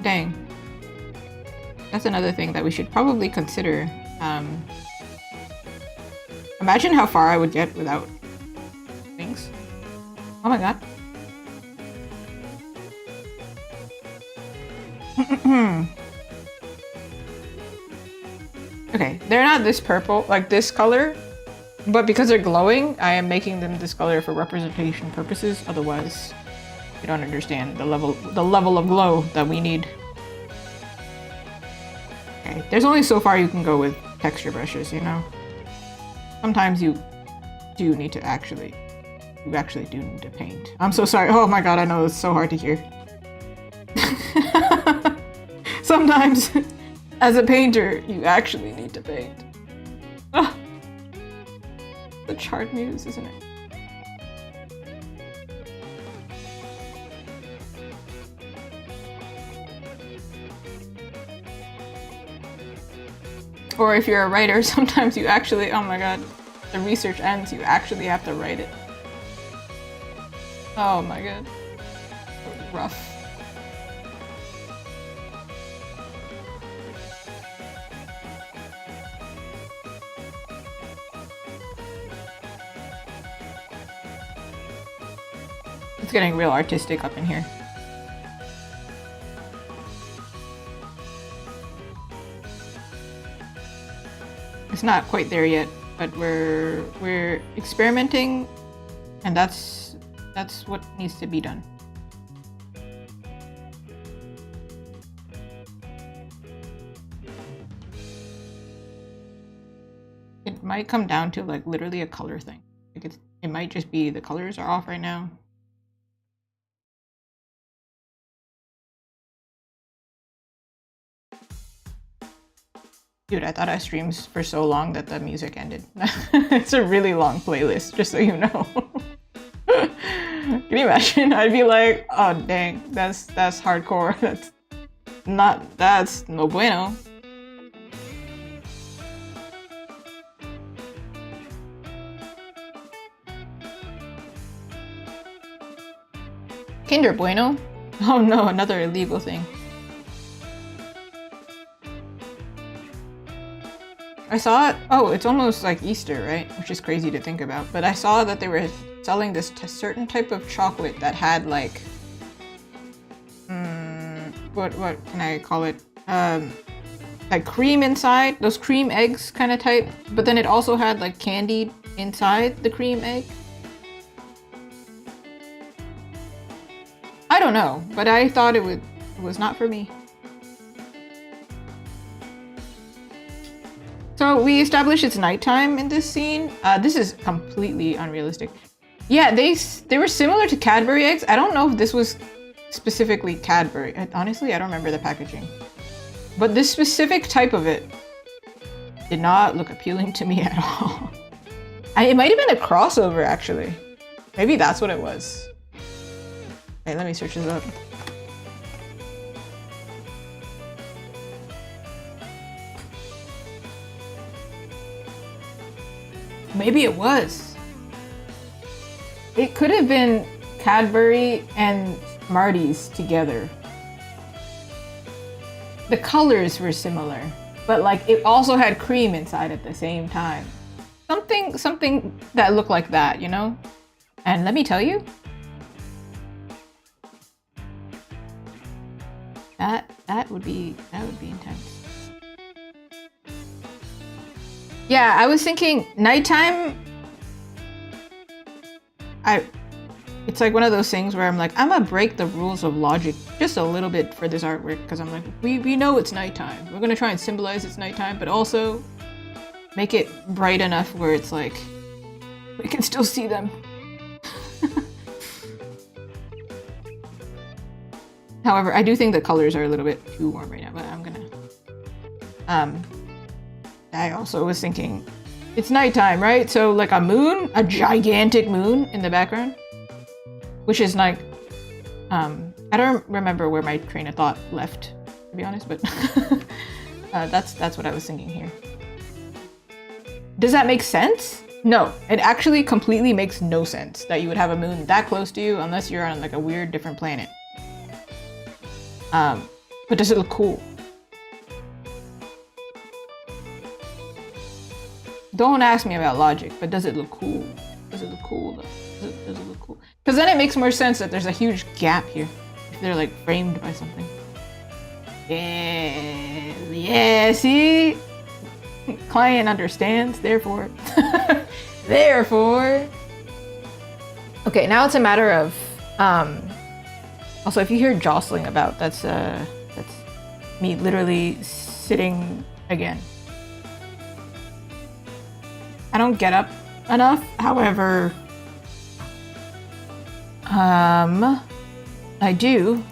Dang. That's another thing that we should probably consider. Imagine how far I would get without wings. Oh my god. Okay, they're not this purple, like this color, but because they're glowing, I am making them this color for representation purposes. Otherwise, you don't understand the level of glow that we need. Okay, there's only so far you can go with texture brushes, you know? Sometimes you do need to actually do need to paint. I'm so sorry. Oh my god, I know it's so hard to hear. Sometimes, as a painter, you actually need to paint. Ugh. The chart muse, isn't it? Or if you're a writer, sometimes you actually, oh my god, the research ends, you actually have to write it. Oh my god. So rough. It's getting real artistic up in here. It's not quite there yet, but we're experimenting, and that's what needs to be done. It might come down to like literally a color thing. Like it might just be the colors are off right now. Dude, I thought I streamed for so long that the music ended. It's a really long playlist, just so you know. Can you imagine? I'd be like, oh dang, that's hardcore. That's no bueno. Kinder Bueno? Oh no, another illegal thing. I saw it. Oh, it's almost like Easter, right? Which is crazy to think about. But I saw that they were selling this certain type of chocolate that had like, what can I call it? Like cream inside, those cream eggs kind of type. But then it also had like candy inside the cream egg. I don't know, but I thought it was not for me. So we established it's nighttime in this scene. This is completely unrealistic. Yeah, they were similar to Cadbury eggs. I don't know if this was specifically Cadbury. Honestly, I don't remember the packaging. But this specific type of it did not look appealing to me at all. It might have been a crossover, actually. Maybe that's what it was. Okay, let me search this up. Maybe it was. It could have been Cadbury and Marty's together. The colors were similar, but like it also had cream inside at the same time. Something that looked like that, you know? And let me tell you, that would be intense. Yeah, I was thinking nighttime. It's like one of those things where I'm like, I'm gonna break the rules of logic just a little bit for this artwork because I'm like, we know it's nighttime. We're gonna try and symbolize it's nighttime, but also make it bright enough where it's like we can still see them. However, I do think the colors are a little bit too warm right now, but I'm gonna I also was thinking, it's nighttime, right? So like a moon, a gigantic moon in the background. which is like, I don't remember where my train of thought left, to be honest, but that's what I was thinking here. Does that make sense? No, it actually completely makes no sense that you would have a moon that close to you unless you're on like a weird different planet. But does it look cool? Don't ask me about logic, but does it look cool? Does it look cool though? Does it look cool? Because then it makes more sense that there's a huge gap here. If they're like framed by something. Yeah, see? Client understands, therefore. Therefore. Okay, now it's a matter of also if you hear jostling about, that's me literally sitting again. I don't get up enough, however, I do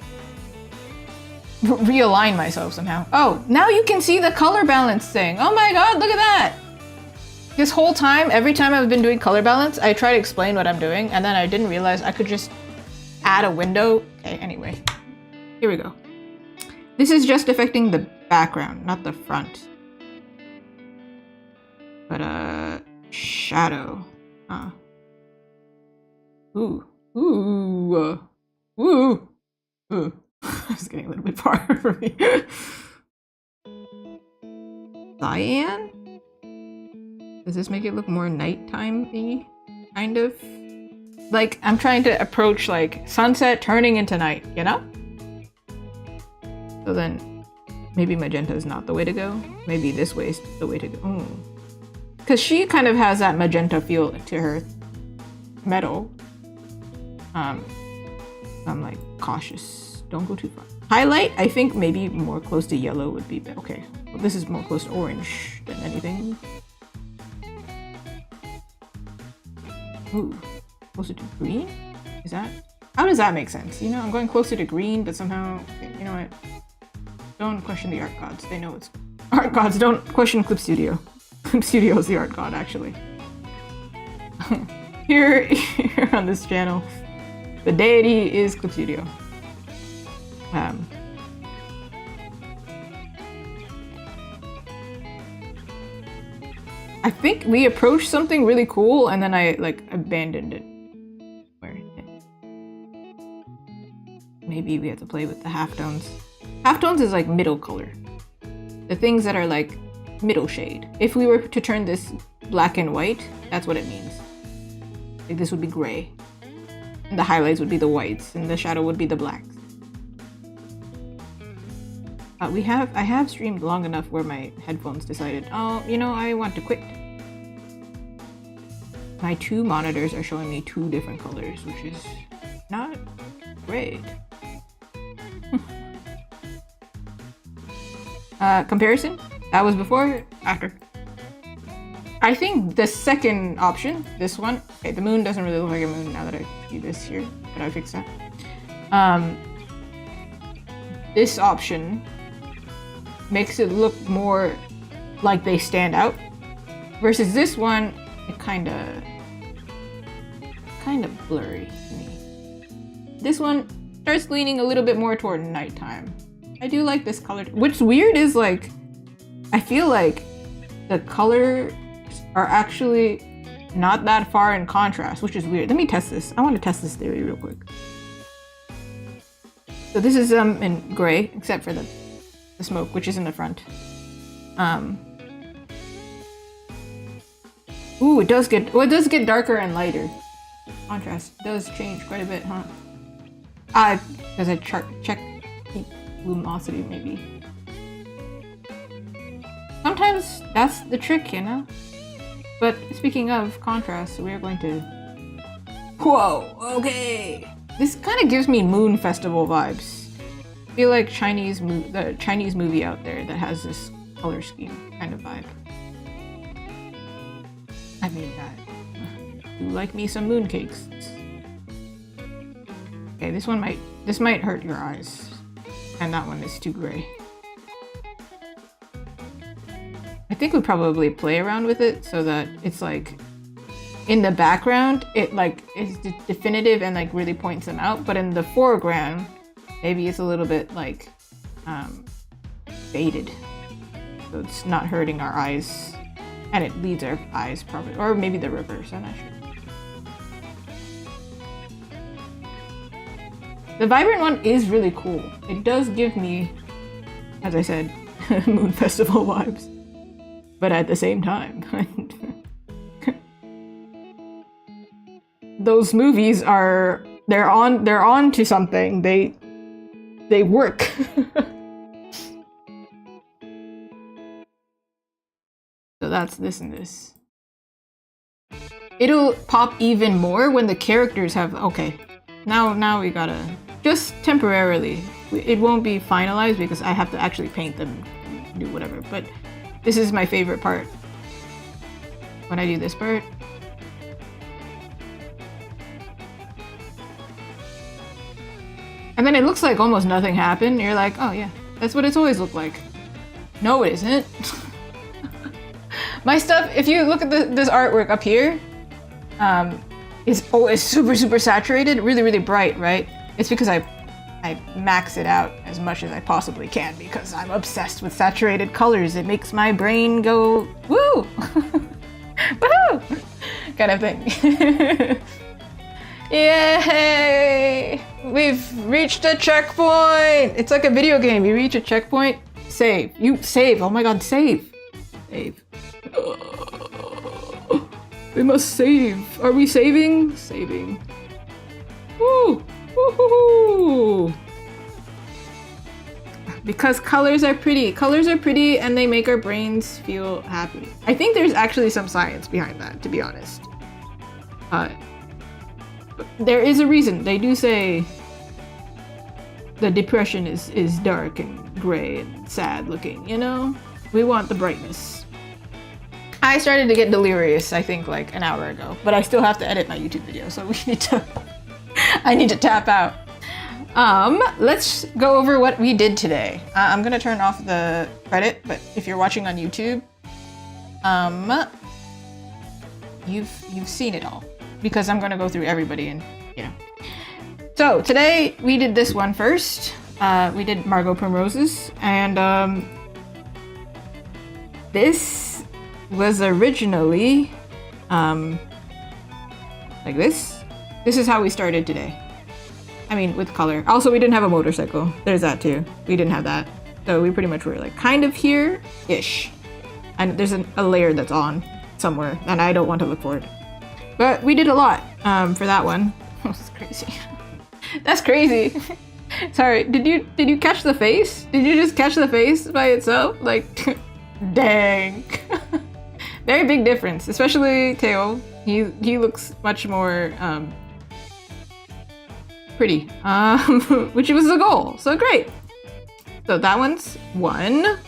realign myself somehow. Oh, now you can see the color balance thing. Oh my god, look at that! This whole time, every time I've been doing color balance, I try to explain what I'm doing, and then I didn't realize I could just add a window. Okay, anyway. Here we go. This is just affecting the background, not the front. But, shadow. Ooh. Ooh. Ooh. Ooh. It's getting a little bit far for me. Cyan? Does this make it look more nighttime-y? Kind of? Like, I'm trying to approach, like, sunset turning into night, you know? So then, maybe magenta is not the way to go. Maybe this way is the way to go. Because she kind of has that magenta feel to her metal. I'm like, cautious. Don't go too far. Highlight, I think maybe more close to yellow would be better. Okay, well, this is more close to orange than anything. Ooh, closer to green? Is that? How does that make sense? You know, I'm going closer to green, but somehow, okay, you know what? Don't question the art gods. They know it's art gods. Don't question Clip Studio. Clip Studio is the art god, actually. here on this channel, the deity is Clip Studio. I think we approached something really cool and then I like abandoned it. Maybe we have to play with the halftones. Halftones is like middle color. The things that are like middle shade. If we were to turn this black and white, that's what it means. Like this would be gray. And the highlights would be the whites and the shadow would be the blacks. I have streamed long enough where my headphones decided, oh, you know, I want to quit. My two monitors are showing me two different colors, which is not great. Comparison? That was before, after. I think the second option, this one, okay, the moon doesn't really look like a moon now that I see this here, but I fixed that. This option makes it look more like they stand out, versus this one, it kind of blurry to me. This one starts leaning a little bit more toward nighttime. I do like this color. What's weird is like, I feel like the colors are actually not that far in contrast, which is weird. Let me test this. I want to test this theory real quick. So this is in gray, except for the smoke, which is in the front. Ooh, it does get darker and lighter. Contrast does change quite a bit, huh? Because I check luminosity maybe. Sometimes that's the trick, you know? But speaking of contrast, we are going to... Whoa, okay! This kind of gives me Moon Festival vibes. I feel like the Chinese movie out there that has this color scheme kind of vibe. I mean, I do like me some mooncakes. Okay, this might hurt your eyes. And that one is too gray. I think we probably play around with it so that it's like in the background, it like is definitive and like really points them out. But in the foreground, maybe it's a little bit like faded. So it's not hurting our eyes. And it leads our eyes probably, or maybe the reverse, I'm not sure. The vibrant one is really cool. It does give me, as I said, Moon Festival vibes. But at the same time, those movies are, they're on to something. They work. So that's this and this. It'll pop even more when the characters have, okay, now we gotta, just temporarily. It won't be finalized because I have to actually paint them, do whatever, but this is my favorite part. When I do this part. And then it looks like almost nothing happened. You're like, oh yeah, that's what it's always looked like. No, it isn't. My stuff, if you look at this artwork up here, it's super saturated, really bright, right? It's because I max it out as much as I possibly can because I'm obsessed with saturated colors. It makes my brain go, woo! Woohoo! Kind of thing. Yay! We've reached a checkpoint! It's like a video game. You reach a checkpoint, save. You save. Oh my god, save. Save. We must save. Are we saving? Saving. Woo! Woohoo! Because colors are pretty. Colors are pretty and they make our brains feel happy. I think there's actually some science behind that, to be honest. There is a reason. They do say the depression is dark and gray and sad looking, you know? We want the brightness. I started to get delirious, I think, like an hour ago, but I still have to edit my YouTube video, so we need to... I need to tap out. Let's go over what we did today. I'm gonna turn off the credit, but if you're watching on YouTube, you've seen it all because I'm gonna go through everybody and, you know. So today we did this one first. We did Margot Primroses, and this was originally like this. This is how we started today. I mean, with color. Also, we didn't have a motorcycle. There's that too. We didn't have that. So we pretty much were like kind of here-ish. And there's a layer that's on somewhere and I don't want to look for it. But we did a lot for that one. That's crazy. That's crazy. Sorry, did you catch the face? Did you just catch the face by itself? Like, dang. Very big difference, especially Teo. He looks much more pretty, which was the goal. So great. So that one's one.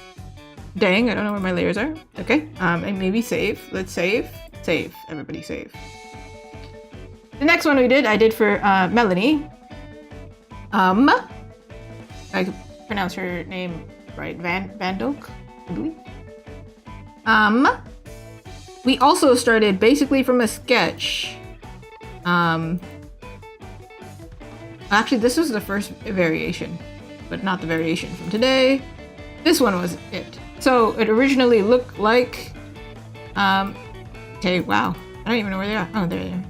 Dang, I don't know where my layers are. Okay, and maybe save. Let's save. Save. Everybody save. The next one I did for Melanie. I could pronounce her name right. Vandok, I believe. We also started basically from a sketch. Actually, this was the first variation, but not the variation from today. This one was it. So it originally looked like, okay, wow. I don't even know where they are. Oh, there they are.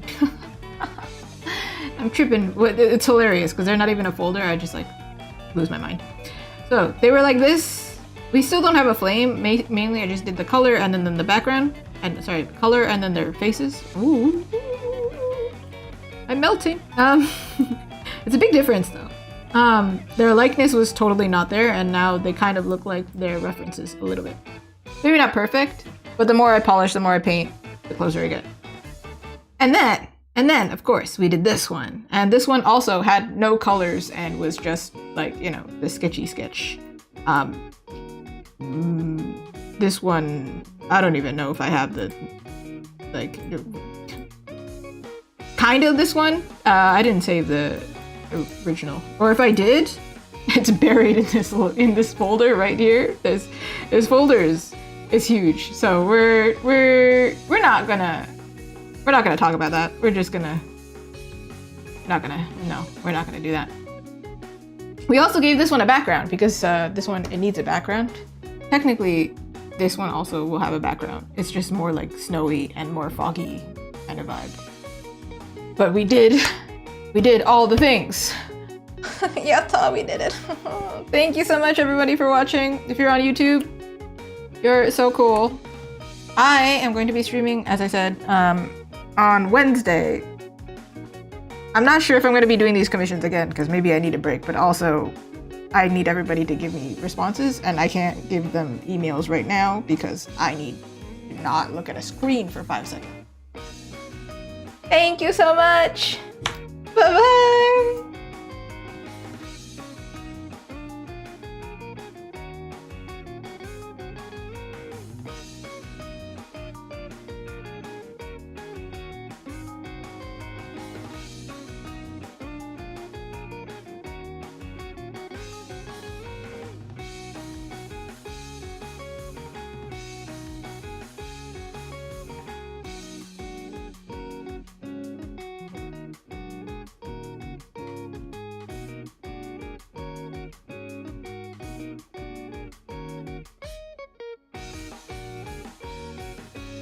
I'm tripping. It's hilarious because they're not even a folder. I just like lose my mind. So they were like this. We still don't have a flame. Mainly I just did the color and then the background. And sorry, color and then their faces. Ooh. I'm melting. It's a big difference though. Their likeness was totally not there and now they kind of look like their references a little bit. Maybe not perfect, but the more I polish, the more I paint, the closer I get. And then, of course, we did this one. And this one also had no colors and was just like, you know, the sketchy sketch. This one, I don't even know if I have the, like, kind of this one. I didn't save the original. Or if I did, it's buried in this folder right here. This folder is huge. So we're not gonna We're not gonna talk about that. We're just gonna... No, we're not gonna do that. We also gave this one a background because this one, it needs a background. Technically, this one also will have a background. It's just more like snowy and more foggy kind of vibe. But we did all the things. Yatta, we did it. Thank you so much everybody for watching. If you're on YouTube, you're so cool. I am going to be streaming, as I said, on Wednesday. I'm not sure if I'm going to be doing these commissions again because maybe I need a break, but also I need everybody to give me responses and I can't give them emails right now because I need to not look at a screen for 5 seconds. Thank you so much. Bye-bye.